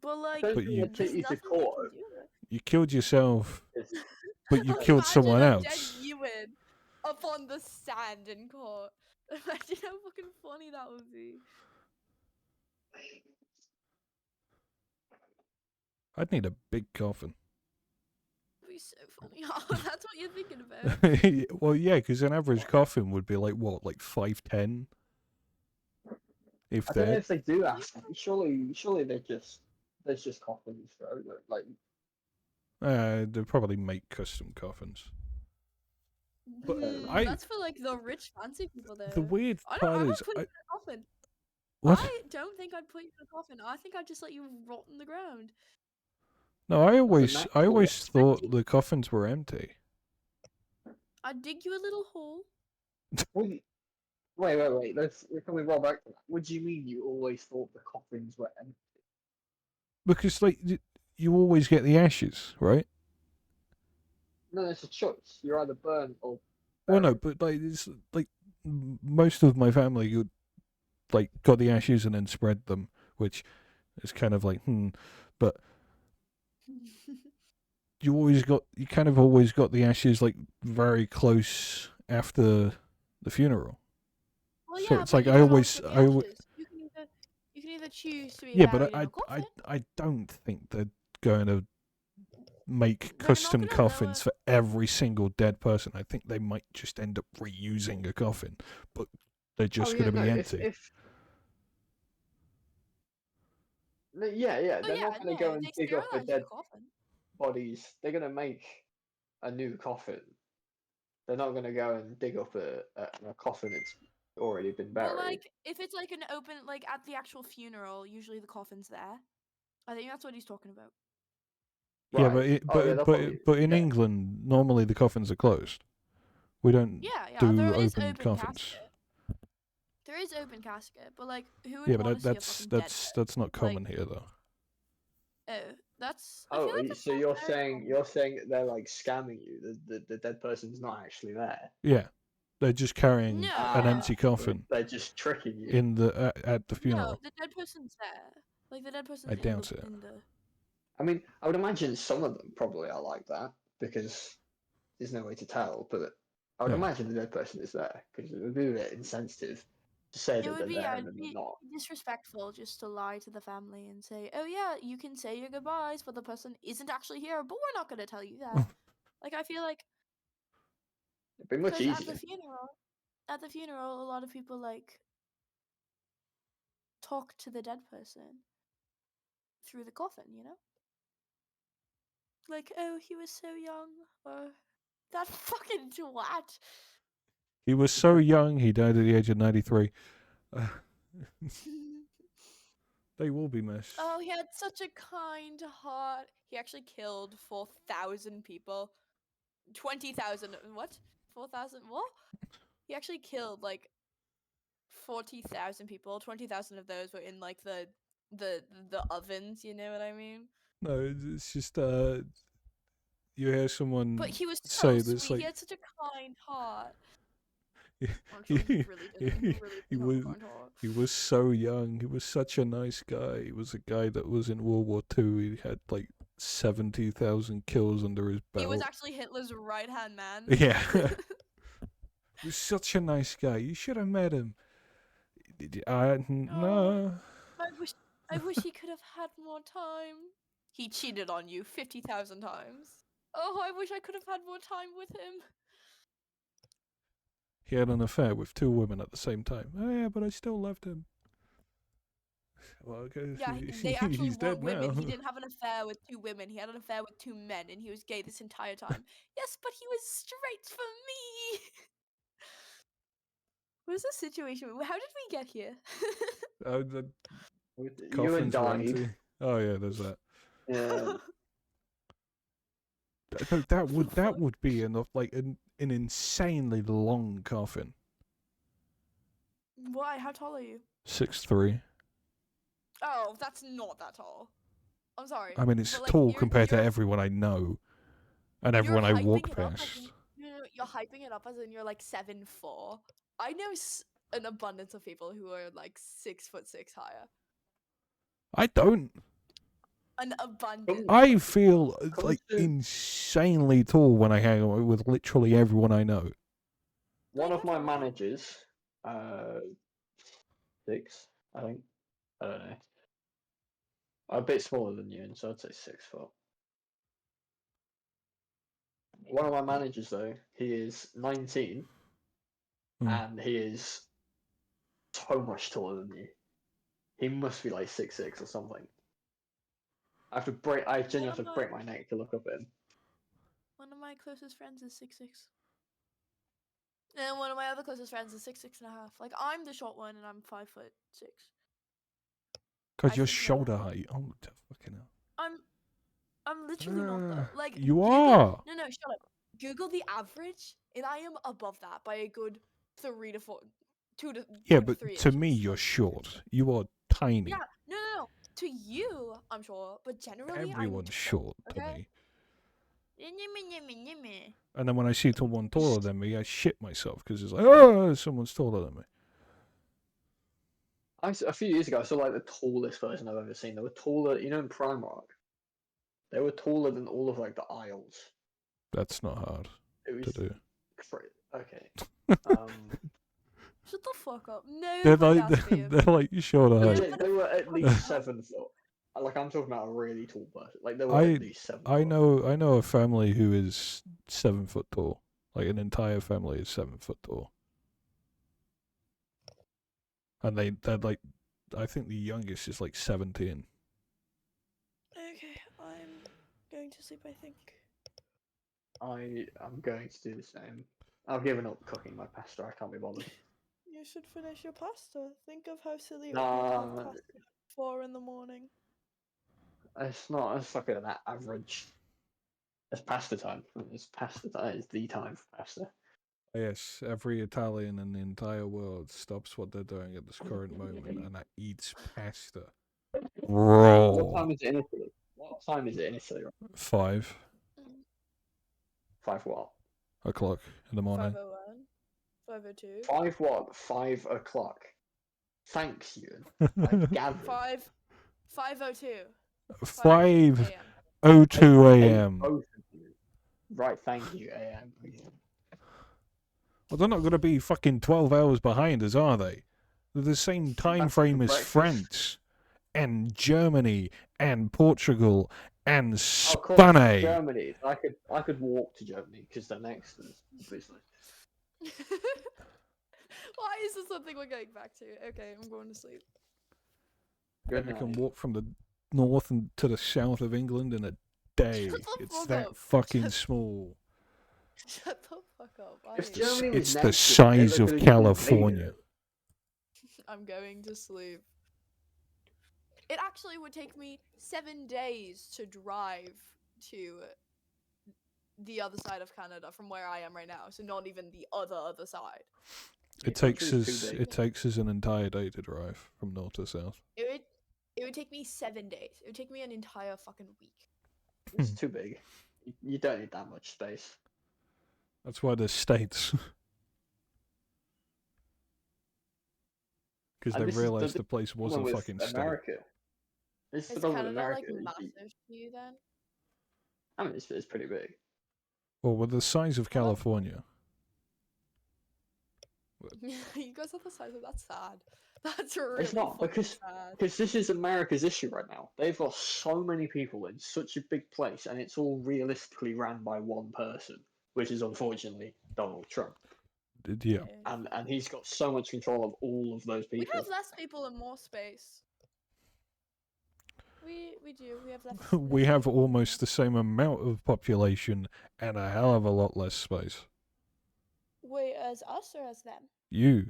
[SPEAKER 7] But like,
[SPEAKER 6] But
[SPEAKER 1] But you-
[SPEAKER 7] there's
[SPEAKER 6] take you to
[SPEAKER 7] nothing they
[SPEAKER 6] court.
[SPEAKER 7] can do about it.
[SPEAKER 1] You killed yourself,
[SPEAKER 6] It's-
[SPEAKER 1] but you killed someone
[SPEAKER 7] Imagine a dead
[SPEAKER 1] else.
[SPEAKER 7] Ewan up on the sand in court. Imagine how fucking funny that would be.
[SPEAKER 1] I'd need a big coffin.
[SPEAKER 7] It'd be so funny. Oh, that's what you're thinking about.
[SPEAKER 1] Well, yeah, because an average coffin would be like what, like 5'10"? If
[SPEAKER 6] I don't know
[SPEAKER 1] that.
[SPEAKER 6] if they do ask. Surely there's just coffins for everyone. Like,
[SPEAKER 1] They'd probably make custom coffins. But I-
[SPEAKER 7] That's for like the rich, fancy people there.
[SPEAKER 1] The weird
[SPEAKER 7] I
[SPEAKER 1] part
[SPEAKER 7] would
[SPEAKER 1] is,
[SPEAKER 7] put you in a coffin.
[SPEAKER 1] what?
[SPEAKER 7] I don't think I'd put you in a coffin. I think I'd just let you rot in the ground.
[SPEAKER 1] No, I
[SPEAKER 6] nice
[SPEAKER 1] always
[SPEAKER 6] thought.
[SPEAKER 1] thought the coffins were empty.
[SPEAKER 7] I'd dig you a little hole.
[SPEAKER 6] wait. Can we roll back to that? What do you mean you always thought the coffins were empty?
[SPEAKER 1] Because like you always get the ashes, right?
[SPEAKER 6] No, it's a choice. You're either burn or.
[SPEAKER 1] Well, no,
[SPEAKER 6] bury.
[SPEAKER 1] but like it's like most of my family would like got the ashes and then spread them, which is kind of like but you kind of always got the ashes like very close after the funeral.
[SPEAKER 7] Well,
[SPEAKER 1] So
[SPEAKER 7] yeah,
[SPEAKER 1] it's
[SPEAKER 7] but
[SPEAKER 1] like
[SPEAKER 7] you
[SPEAKER 1] I
[SPEAKER 7] don't
[SPEAKER 1] always
[SPEAKER 7] put the
[SPEAKER 1] I always,
[SPEAKER 7] ashes. You can either choose to be
[SPEAKER 1] yeah,
[SPEAKER 7] buried
[SPEAKER 1] but
[SPEAKER 7] in a coffin.
[SPEAKER 1] I don't think they're going to make
[SPEAKER 7] They're not
[SPEAKER 1] custom
[SPEAKER 7] gonna
[SPEAKER 1] coffins
[SPEAKER 7] lower.
[SPEAKER 1] for every single dead person. I think they might just end up reusing a coffin, but they're
[SPEAKER 6] Oh
[SPEAKER 1] just
[SPEAKER 6] yeah,
[SPEAKER 1] going to
[SPEAKER 6] no.
[SPEAKER 1] be
[SPEAKER 6] If
[SPEAKER 1] empty.
[SPEAKER 6] yeah,
[SPEAKER 7] Oh
[SPEAKER 6] they're
[SPEAKER 7] yeah,
[SPEAKER 6] not going to go
[SPEAKER 7] no,
[SPEAKER 6] and
[SPEAKER 7] they
[SPEAKER 6] dig up the
[SPEAKER 7] sterilize
[SPEAKER 6] dead
[SPEAKER 7] your coffin.
[SPEAKER 6] bodies. They're going to make a new coffin. They're not going to go and dig up a coffin that's already been
[SPEAKER 7] But
[SPEAKER 6] buried.
[SPEAKER 7] like, if it's like an open, like at the actual funeral, usually the coffin's there. I think that's what he's talking about.
[SPEAKER 1] Yeah,
[SPEAKER 6] Right. Oh yeah, they'll probably
[SPEAKER 1] but in
[SPEAKER 6] yeah.
[SPEAKER 1] England, normally the coffins are closed. We don't
[SPEAKER 7] Yeah,
[SPEAKER 1] do
[SPEAKER 7] there is
[SPEAKER 1] open
[SPEAKER 7] open
[SPEAKER 1] coffins.
[SPEAKER 7] casket. There is open casket, but like, who would
[SPEAKER 1] Yeah,
[SPEAKER 7] want
[SPEAKER 1] but
[SPEAKER 7] to see a fucking dead person?
[SPEAKER 1] that's not
[SPEAKER 7] Like,
[SPEAKER 1] common here though.
[SPEAKER 7] oh, that's. I
[SPEAKER 6] Oh,
[SPEAKER 7] feel like that's
[SPEAKER 6] so
[SPEAKER 7] not
[SPEAKER 6] you're
[SPEAKER 7] very
[SPEAKER 6] saying
[SPEAKER 7] common.
[SPEAKER 6] you're saying that they're like scamming you. The dead person's not actually there.
[SPEAKER 1] Yeah, they're just carrying
[SPEAKER 7] No,
[SPEAKER 1] an
[SPEAKER 7] no,
[SPEAKER 1] empty coffin
[SPEAKER 6] They're just tricking you.
[SPEAKER 1] in the at the
[SPEAKER 7] no.
[SPEAKER 1] funeral.
[SPEAKER 7] The dead person's there. Like the dead
[SPEAKER 1] I
[SPEAKER 7] person's
[SPEAKER 1] doubt it.
[SPEAKER 7] in the.
[SPEAKER 6] I mean, I would imagine some of them probably are like that because there's no way to tell. But I would
[SPEAKER 1] Yeah.
[SPEAKER 6] imagine the dead person is there because it would be a bit insensitive to say
[SPEAKER 7] It
[SPEAKER 6] that
[SPEAKER 7] would
[SPEAKER 6] they're
[SPEAKER 7] be,
[SPEAKER 6] there
[SPEAKER 7] yeah,
[SPEAKER 6] and
[SPEAKER 7] it'd
[SPEAKER 6] then they're
[SPEAKER 7] be
[SPEAKER 6] not.
[SPEAKER 7] disrespectful just to lie to the family and say, "Oh yeah, you can say your goodbyes, but the person isn't actually here." But we're not gonna tell you that. Like I feel like
[SPEAKER 6] It'd be much
[SPEAKER 7] because
[SPEAKER 6] easier.
[SPEAKER 7] at the funeral, a lot of people like talk to the dead person through the coffin. You know, like, "Oh, he was so young," or "That fucking twat."
[SPEAKER 1] He was so young. He died at the age of 93. They will be missed.
[SPEAKER 7] Oh, he had such a kind heart. He actually killed 4,000 people. 20,000. What? 4,000? What? He actually killed like 40,000 people. 20,000 of those were in like the ovens. You know what I mean?
[SPEAKER 1] No, it's just you hear someone
[SPEAKER 7] But he was so
[SPEAKER 1] say this
[SPEAKER 7] sweet.
[SPEAKER 1] like
[SPEAKER 7] He had such a kind heart.
[SPEAKER 1] he,
[SPEAKER 7] Actually, he really didn't. He really
[SPEAKER 1] he
[SPEAKER 7] didn't have
[SPEAKER 1] was
[SPEAKER 7] a kind heart.
[SPEAKER 1] he was so young. He was such a nice guy. He was a guy that was in World War II. He had like 70,000 kills under his
[SPEAKER 7] He was
[SPEAKER 1] belt.
[SPEAKER 7] actually Hitler's right hand man.
[SPEAKER 1] Yeah. He was such a nice guy. You should have met him.
[SPEAKER 7] Oh,
[SPEAKER 1] No.
[SPEAKER 7] I wish he could have had more time. He cheated on you 50,000 times. Oh, I wish I could have had more time with him.
[SPEAKER 1] He had an affair with 2 women at the same time. Oh, yeah, but I still loved him. Well, okay,
[SPEAKER 7] Yeah, they actually
[SPEAKER 1] he's
[SPEAKER 7] were
[SPEAKER 1] dead
[SPEAKER 7] women.
[SPEAKER 1] now.
[SPEAKER 7] He didn't have an affair with 2 women. He had an affair with 2 men, and he was gay this entire time. Yes, but he was straight for me. What was the situation? How did we get here?
[SPEAKER 1] Oh, the
[SPEAKER 6] Ewan
[SPEAKER 1] coffins were
[SPEAKER 6] died.
[SPEAKER 1] empty. Oh yeah, there's that.
[SPEAKER 6] Yeah.
[SPEAKER 1] That would be enough, like an insanely long coffin.
[SPEAKER 7] Why? How tall are you?
[SPEAKER 1] 6'3".
[SPEAKER 7] Oh, that's not that tall. I'm sorry.
[SPEAKER 1] I mean, it's
[SPEAKER 7] but, like,
[SPEAKER 1] tall compared to
[SPEAKER 7] you're-
[SPEAKER 1] everyone I know, and
[SPEAKER 7] you're
[SPEAKER 1] everyone I
[SPEAKER 7] hyping
[SPEAKER 1] walk
[SPEAKER 7] it up as
[SPEAKER 1] past.
[SPEAKER 7] in- no, you're hyping it up as in you're like 7'4". I know an abundance of people who are like 6'6" higher.
[SPEAKER 1] I don't.
[SPEAKER 7] An abundance.
[SPEAKER 1] I feel
[SPEAKER 6] Comes
[SPEAKER 1] like
[SPEAKER 6] to-
[SPEAKER 1] insanely tall when I hang out with literally everyone I know.
[SPEAKER 6] One
[SPEAKER 7] I
[SPEAKER 6] of my
[SPEAKER 7] don't know.
[SPEAKER 6] managers, 6, I think. I don't know. A bit smaller than you, and so I'd say 6 foot. One of my managers, though, he is 19,
[SPEAKER 1] Hmm.
[SPEAKER 6] and he is so much taller than you. He must be like 6'6" or something. I genuinely have to break my neck to look up at him.
[SPEAKER 7] One of my closest friends is 6'6". And one of my other closest friends is 6'6.5". Like, I'm the short one and I'm 5'6".
[SPEAKER 1] Because
[SPEAKER 7] I
[SPEAKER 1] your
[SPEAKER 7] think
[SPEAKER 1] shoulder height. Oh, fucking hell.
[SPEAKER 7] I'm literally not though. Like,
[SPEAKER 1] You
[SPEAKER 7] Google,
[SPEAKER 1] are.
[SPEAKER 7] No, shut up. Google the average, and I am above that by a good 3 to 4, 2 to
[SPEAKER 1] Yeah,
[SPEAKER 7] 2 to
[SPEAKER 1] but
[SPEAKER 7] 3
[SPEAKER 1] to me,
[SPEAKER 7] inches.
[SPEAKER 1] you're
[SPEAKER 7] Like,
[SPEAKER 1] short. You are tiny.
[SPEAKER 7] yeah, no. To you, I'm sure, but generally,
[SPEAKER 1] Everyone's
[SPEAKER 7] I'm
[SPEAKER 1] short to
[SPEAKER 7] okay?
[SPEAKER 1] me. And then when I see someone taller than me, I shit myself because it's like, oh, someone's taller than me.
[SPEAKER 6] A few years ago, I saw like the tallest person I've ever seen. They were taller, you know, in Primark. They were taller than all of like the aisles.
[SPEAKER 1] That's not hard
[SPEAKER 6] It
[SPEAKER 1] to
[SPEAKER 6] was
[SPEAKER 1] do.
[SPEAKER 6] okay.
[SPEAKER 7] Shut the fuck up. No,
[SPEAKER 1] They're
[SPEAKER 7] but
[SPEAKER 1] like
[SPEAKER 7] that's weird.
[SPEAKER 1] they're like shorter height.
[SPEAKER 6] Legit, they were at least 7 foot. Like I'm talking about a really tall person. Like they were at least 7
[SPEAKER 1] I
[SPEAKER 6] foot.
[SPEAKER 1] know a family who is 7 foot tall. Like an entire family is 7 foot tall. And they're like, I think the youngest is like 17.
[SPEAKER 7] Okay, I'm going to sleep, I think.
[SPEAKER 6] I'm going to do the same. I've given up cooking my pasta. I can't be bothered.
[SPEAKER 7] You should finish your pasta. Think of how silly it would be to
[SPEAKER 6] Nah,
[SPEAKER 7] have pasta at 4 in the morning.
[SPEAKER 6] it's not. It's fucking that average. It's pasta time. It's pasta time. It's the time for pasta.
[SPEAKER 1] Yes, every Italian in the entire world stops what they're doing at this current moment and eats pasta.
[SPEAKER 6] What
[SPEAKER 1] Raw.
[SPEAKER 6] time is it in Italy? What time is it in Italy?
[SPEAKER 1] 5
[SPEAKER 6] 5 what?
[SPEAKER 1] o'clock in the morning.
[SPEAKER 7] 5:01, 5:02,
[SPEAKER 6] 5 what? 5 o'clock. Thanks, Ewan. I gathered.
[SPEAKER 7] 5:02.
[SPEAKER 1] 5:02
[SPEAKER 6] Hey,
[SPEAKER 1] a.m.
[SPEAKER 6] both of you. Right, thank you, AM.
[SPEAKER 1] Well, they're not going to be fucking 12 hours behind us, are they? They're the same time
[SPEAKER 6] That's
[SPEAKER 1] frame as
[SPEAKER 6] breakfast.
[SPEAKER 1] France and Germany and Portugal and
[SPEAKER 6] Of course,
[SPEAKER 1] Spain.
[SPEAKER 6] Germany. I could walk to Germany because they're next to us, obviously.
[SPEAKER 7] Why is this something we're going back to? Okay, I'm going to sleep.
[SPEAKER 6] Good
[SPEAKER 1] And I can
[SPEAKER 6] night.
[SPEAKER 1] walk from the north and to the south of England in a day.
[SPEAKER 7] Shut the
[SPEAKER 1] It's
[SPEAKER 7] fuck
[SPEAKER 1] that
[SPEAKER 7] up.
[SPEAKER 1] fucking small.
[SPEAKER 7] Shut the fuck up. I
[SPEAKER 6] If
[SPEAKER 7] hate
[SPEAKER 6] Germany
[SPEAKER 7] you.
[SPEAKER 6] was
[SPEAKER 1] It's the
[SPEAKER 6] next to us, they
[SPEAKER 1] size of
[SPEAKER 6] could've just invaded
[SPEAKER 1] California.
[SPEAKER 6] it.
[SPEAKER 7] I'm going to sleep. It actually would take me 7 days to drive to the other side of Canada from where I am right now. So not even the other side.
[SPEAKER 1] It
[SPEAKER 6] Your
[SPEAKER 1] takes
[SPEAKER 6] country's
[SPEAKER 1] us
[SPEAKER 6] too big.
[SPEAKER 1] it takes us an entire day to drive from north to south.
[SPEAKER 7] It would take me 7 days. It would take me an entire fucking week.
[SPEAKER 6] It's too big. You don't need that much space.
[SPEAKER 1] That's why there's states. Because
[SPEAKER 6] And
[SPEAKER 1] they
[SPEAKER 6] this is
[SPEAKER 1] realised the place was a
[SPEAKER 6] problem with
[SPEAKER 1] fucking state.
[SPEAKER 6] America. This is the
[SPEAKER 7] Is
[SPEAKER 6] problem with
[SPEAKER 7] Canada
[SPEAKER 6] America.
[SPEAKER 7] like massive to you then?
[SPEAKER 6] I mean, it's pretty big.
[SPEAKER 1] Well, with the size of
[SPEAKER 7] Well, that's fine.
[SPEAKER 1] California.
[SPEAKER 7] You guys are the size of that's sad. That's really
[SPEAKER 6] It's not
[SPEAKER 7] fucking sad.
[SPEAKER 6] because this is America's issue right now. They've got so many people in such a big place, and it's all realistically ran by one person, which is unfortunately Donald Trump.
[SPEAKER 1] Yeah.
[SPEAKER 6] And he's got so much control of all of those
[SPEAKER 7] We
[SPEAKER 6] people.
[SPEAKER 7] have less people and more space. We do. We have less.
[SPEAKER 1] We
[SPEAKER 7] less
[SPEAKER 1] have
[SPEAKER 7] people.
[SPEAKER 1] almost the same amount of population and a hell of a lot less space.
[SPEAKER 7] Wait, as us or as them?
[SPEAKER 1] You're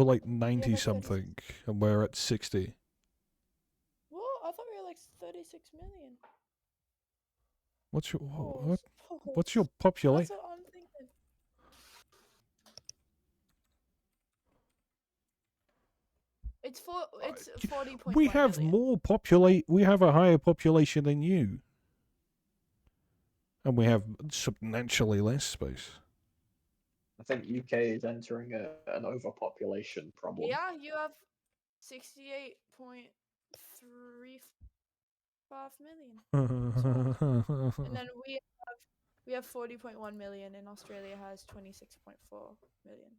[SPEAKER 1] like
[SPEAKER 7] like
[SPEAKER 1] 90
[SPEAKER 7] 36.
[SPEAKER 1] something, and we're at 60.
[SPEAKER 7] What? I thought we were like 36 million.
[SPEAKER 1] What's your
[SPEAKER 7] Pause,
[SPEAKER 1] what's your
[SPEAKER 7] pause.
[SPEAKER 1] population?
[SPEAKER 7] That's what I'm thinking. It's 40.1
[SPEAKER 1] We have
[SPEAKER 7] million.
[SPEAKER 1] more We have a higher population than you, and we have substantially less space.
[SPEAKER 6] I think UK is entering an overpopulation problem.
[SPEAKER 7] Yeah, you have 68.35 million. And then we have 40.1 million, and Australia has 26.4 million.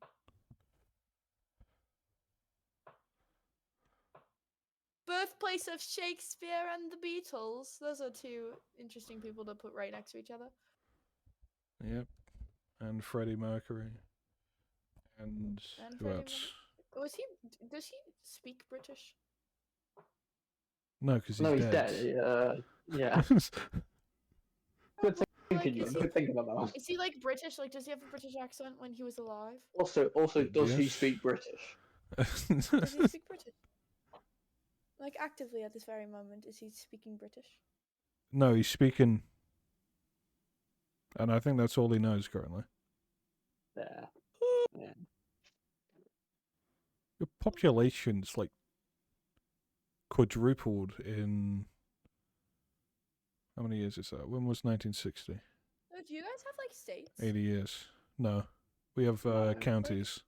[SPEAKER 7] Birthplace of Shakespeare and the Beatles. Those are two interesting people to put right next to each other.
[SPEAKER 1] Yep, and Freddie Mercury, and who
[SPEAKER 7] Freddie
[SPEAKER 1] else?
[SPEAKER 7] Was he? Does he speak British?
[SPEAKER 1] No, because
[SPEAKER 6] No, he's dead. Yeah. Good thinking,
[SPEAKER 7] Like,
[SPEAKER 6] good thinking about that.
[SPEAKER 7] Is he like British? Like, does he have a British accent when he was alive?
[SPEAKER 6] Also, does he
[SPEAKER 1] Yes.
[SPEAKER 6] speak British?
[SPEAKER 7] Does he speak British? Like, actively at this very moment, is he speaking British?
[SPEAKER 1] No, he's speaking, and I think that's all he knows currently.
[SPEAKER 6] Yeah. Yeah.
[SPEAKER 1] Your population's like quadrupled in how many years is that? When was 1960?
[SPEAKER 7] Oh, do you guys have like states?
[SPEAKER 1] 80 years. No, we have
[SPEAKER 6] No.
[SPEAKER 1] counties.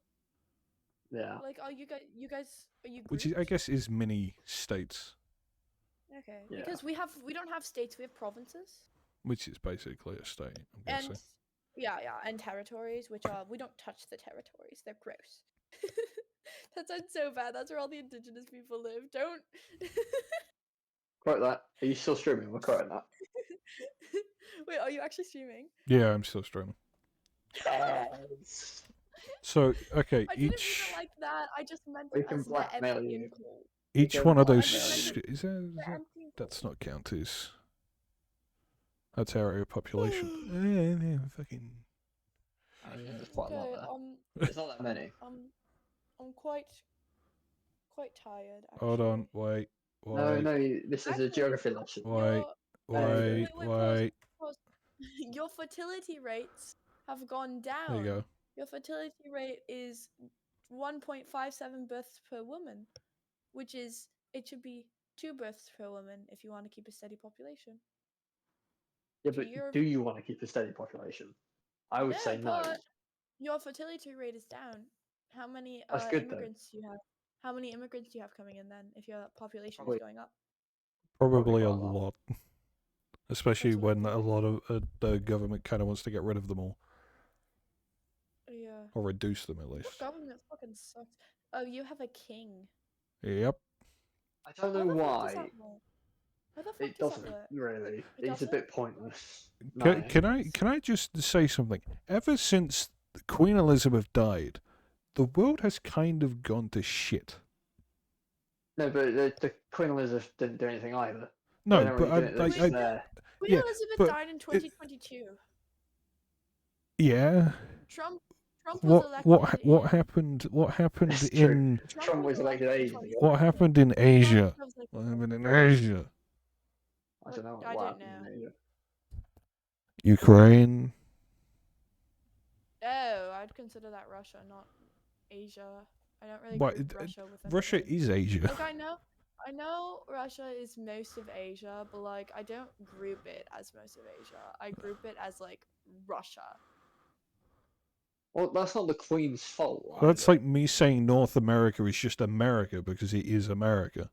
[SPEAKER 6] Yeah.
[SPEAKER 7] Like, are you guys are you
[SPEAKER 1] Which is, I
[SPEAKER 7] groups?
[SPEAKER 1] guess, is mini states,
[SPEAKER 7] Okay,
[SPEAKER 6] Yeah.
[SPEAKER 7] because we don't have states, we have provinces.
[SPEAKER 1] which is basically a state. I'm guessing.
[SPEAKER 7] And yeah, and territories, which are we don't touch the territories. They're gross. That sounds so bad. That's where all the indigenous people live. Don't.
[SPEAKER 6] Quote that. Are you still streaming? We're quoting that.
[SPEAKER 7] Wait, are you actually streaming?
[SPEAKER 1] Yeah, I'm still streaming.
[SPEAKER 6] Yes.
[SPEAKER 1] So okay,
[SPEAKER 7] I didn't mean it like that. I just meant
[SPEAKER 6] We
[SPEAKER 7] it
[SPEAKER 6] can
[SPEAKER 7] as the
[SPEAKER 6] blackmail
[SPEAKER 7] empty
[SPEAKER 6] you.
[SPEAKER 7] and cold.
[SPEAKER 1] each
[SPEAKER 6] can
[SPEAKER 1] one of those
[SPEAKER 6] blackmail
[SPEAKER 7] you.
[SPEAKER 1] is that,
[SPEAKER 7] The empty and
[SPEAKER 1] that's
[SPEAKER 7] cold.
[SPEAKER 1] not counties. That's area population. Fucking.
[SPEAKER 6] I mean, there's quite a lot
[SPEAKER 7] Okay.
[SPEAKER 6] there. It's not that many.
[SPEAKER 7] I'm quite tired. Actually.
[SPEAKER 1] Hold on, wait,
[SPEAKER 6] No, this is a
[SPEAKER 7] Actually,
[SPEAKER 6] geography lesson.
[SPEAKER 1] wait,
[SPEAKER 6] Wait,
[SPEAKER 1] wait.
[SPEAKER 7] Pause. Your fertility rates have gone down.
[SPEAKER 1] There you go.
[SPEAKER 7] Your fertility rate is 1.57 births per woman, which is it should be 2 births per woman if you want to keep a steady population.
[SPEAKER 6] Yeah,
[SPEAKER 7] To
[SPEAKER 6] but
[SPEAKER 7] your-
[SPEAKER 6] do you want to keep a steady population? I would say no.
[SPEAKER 7] but your fertility rate is down. How many
[SPEAKER 6] That's good, though.
[SPEAKER 7] immigrants do you have? How many immigrants do you have coming in then if your population
[SPEAKER 6] Probably-
[SPEAKER 7] is going up?
[SPEAKER 1] Probably a
[SPEAKER 6] quite a lot.
[SPEAKER 1] lot. Especially
[SPEAKER 7] That's what I
[SPEAKER 1] when a lot of the government kind of wants to get rid of them all,
[SPEAKER 7] Yeah.
[SPEAKER 1] or reduce them at
[SPEAKER 7] Your
[SPEAKER 1] least.
[SPEAKER 7] government fucking sucks. Oh, you have a king.
[SPEAKER 1] Yep.
[SPEAKER 6] I don't
[SPEAKER 7] How
[SPEAKER 6] know
[SPEAKER 7] the fuck does
[SPEAKER 6] why.
[SPEAKER 7] that work? How the fuck
[SPEAKER 6] It
[SPEAKER 7] does
[SPEAKER 6] doesn't
[SPEAKER 7] that work?
[SPEAKER 6] really.
[SPEAKER 7] It
[SPEAKER 6] It's a
[SPEAKER 7] doesn't?
[SPEAKER 6] bit pointless.
[SPEAKER 1] Can I just say something? Ever since Queen Elizabeth died, the world has kind of gone to shit.
[SPEAKER 6] No, but the Queen Elizabeth didn't do anything either.
[SPEAKER 1] No,
[SPEAKER 6] don't
[SPEAKER 1] but
[SPEAKER 6] really get it, they're just there.
[SPEAKER 7] Queen
[SPEAKER 1] yeah,
[SPEAKER 7] Elizabeth
[SPEAKER 1] but
[SPEAKER 7] died in 2022.
[SPEAKER 1] yeah.
[SPEAKER 7] Trump was elected
[SPEAKER 1] What
[SPEAKER 7] in...
[SPEAKER 1] happened? What happened
[SPEAKER 6] It's true.
[SPEAKER 1] in
[SPEAKER 6] Trump was elected ages ago.
[SPEAKER 1] what happened in Asia?
[SPEAKER 7] Trump was like-
[SPEAKER 1] What happened in Asia?
[SPEAKER 6] I don't know.
[SPEAKER 7] I
[SPEAKER 6] what
[SPEAKER 7] don't
[SPEAKER 6] happened
[SPEAKER 7] know.
[SPEAKER 6] in Asia.
[SPEAKER 1] Ukraine.
[SPEAKER 7] Oh, I'd consider that Russia, not Asia. I don't really
[SPEAKER 1] What?
[SPEAKER 7] group Russia with
[SPEAKER 1] Russia
[SPEAKER 7] anything.
[SPEAKER 1] is Asia.
[SPEAKER 7] Like, I know Russia is most of Asia, but like I don't group it as most of Asia. I group it as like Russia.
[SPEAKER 6] Well, that's not the Queen's fault.
[SPEAKER 1] That's
[SPEAKER 6] either.
[SPEAKER 1] like me saying North America is just America because it is America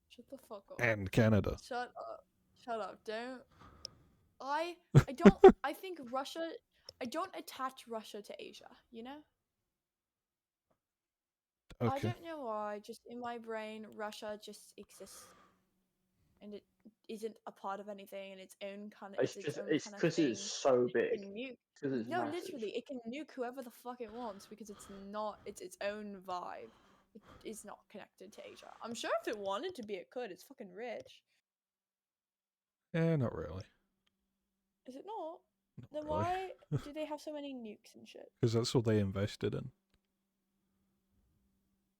[SPEAKER 7] Shut the fuck up.
[SPEAKER 1] and Canada.
[SPEAKER 7] Shut up. Shut up. Don't. I don't. I think Russia. I don't attach Russia to Asia. You know. I
[SPEAKER 1] Okay.
[SPEAKER 7] don't know why. Just in my brain, Russia just exists, and it isn't a part of anything, and its own kind of.
[SPEAKER 6] It's
[SPEAKER 7] its own
[SPEAKER 6] it's
[SPEAKER 7] kind of
[SPEAKER 6] because
[SPEAKER 7] thing.
[SPEAKER 6] it's so
[SPEAKER 7] It
[SPEAKER 6] big.
[SPEAKER 7] can nuke.
[SPEAKER 6] Because it's
[SPEAKER 7] No,
[SPEAKER 6] massive.
[SPEAKER 7] literally, it can nuke whoever the fuck it wants because it's not. It's its own vibe. It is not connected to Asia. I'm sure if it wanted to be, it could. It's fucking rich.
[SPEAKER 1] Not really.
[SPEAKER 7] Is it not? Then
[SPEAKER 1] really.
[SPEAKER 7] why do they have so many nukes and shit?
[SPEAKER 1] Because that's what they invested in.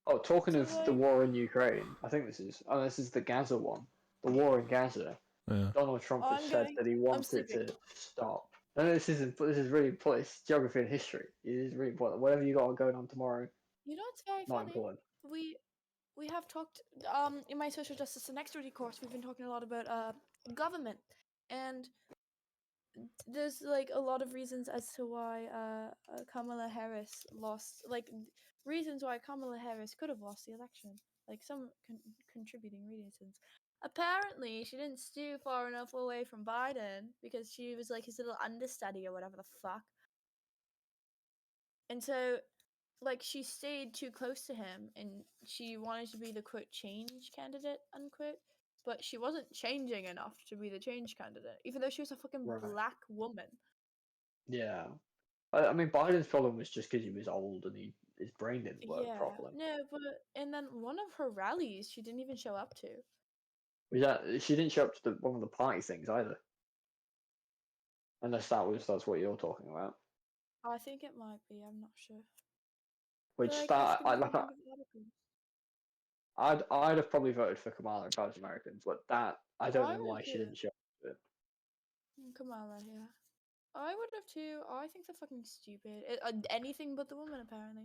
[SPEAKER 6] Oh, talking
[SPEAKER 7] So,
[SPEAKER 6] of the
[SPEAKER 7] like-
[SPEAKER 6] war in Ukraine, I think this is the Gaza one. The war in Gaza.
[SPEAKER 1] Yeah.
[SPEAKER 6] Donald Trump has said that he wants it
[SPEAKER 7] sleeping.
[SPEAKER 6] to stop. No, this is really important. It's geography and history. It is really important. Whatever you got going on tomorrow,
[SPEAKER 7] You know what's very
[SPEAKER 6] not
[SPEAKER 7] funny?
[SPEAKER 6] important.
[SPEAKER 7] We have talked in my social justice and equity course. We've been talking a lot about government, and there's like a lot of reasons as to why Kamala Harris lost. Like reasons why Kamala Harris could have lost the election. Like some contributing reasons. Apparently, she didn't stew far enough away from Biden because she was like his little understudy or whatever the fuck. And so, like, she stayed too close to him and she wanted to be the quote change candidate, unquote. But she wasn't changing enough to be the change candidate, even though she was a fucking
[SPEAKER 6] Right.
[SPEAKER 7] black woman.
[SPEAKER 6] Yeah. I mean, Biden's problem was just because he was old and his brain didn't work properly.
[SPEAKER 7] No, but and then one of her rallies she didn't even show up to.
[SPEAKER 6] She didn't show up to one of the party things either. Unless that's what you're talking about.
[SPEAKER 7] I think it might be. I'm not sure.
[SPEAKER 6] Which
[SPEAKER 7] But,
[SPEAKER 6] that
[SPEAKER 7] I've
[SPEAKER 6] I
[SPEAKER 7] been
[SPEAKER 6] like.
[SPEAKER 7] reading articles.
[SPEAKER 6] I'd have probably voted for Kamala if I was Americans, but that I don't
[SPEAKER 7] I
[SPEAKER 6] know
[SPEAKER 7] would
[SPEAKER 6] why she
[SPEAKER 7] too.
[SPEAKER 6] didn't show up to it.
[SPEAKER 7] Kamala, yeah. I would have too. I think they're fucking stupid. Anything but the woman, apparently.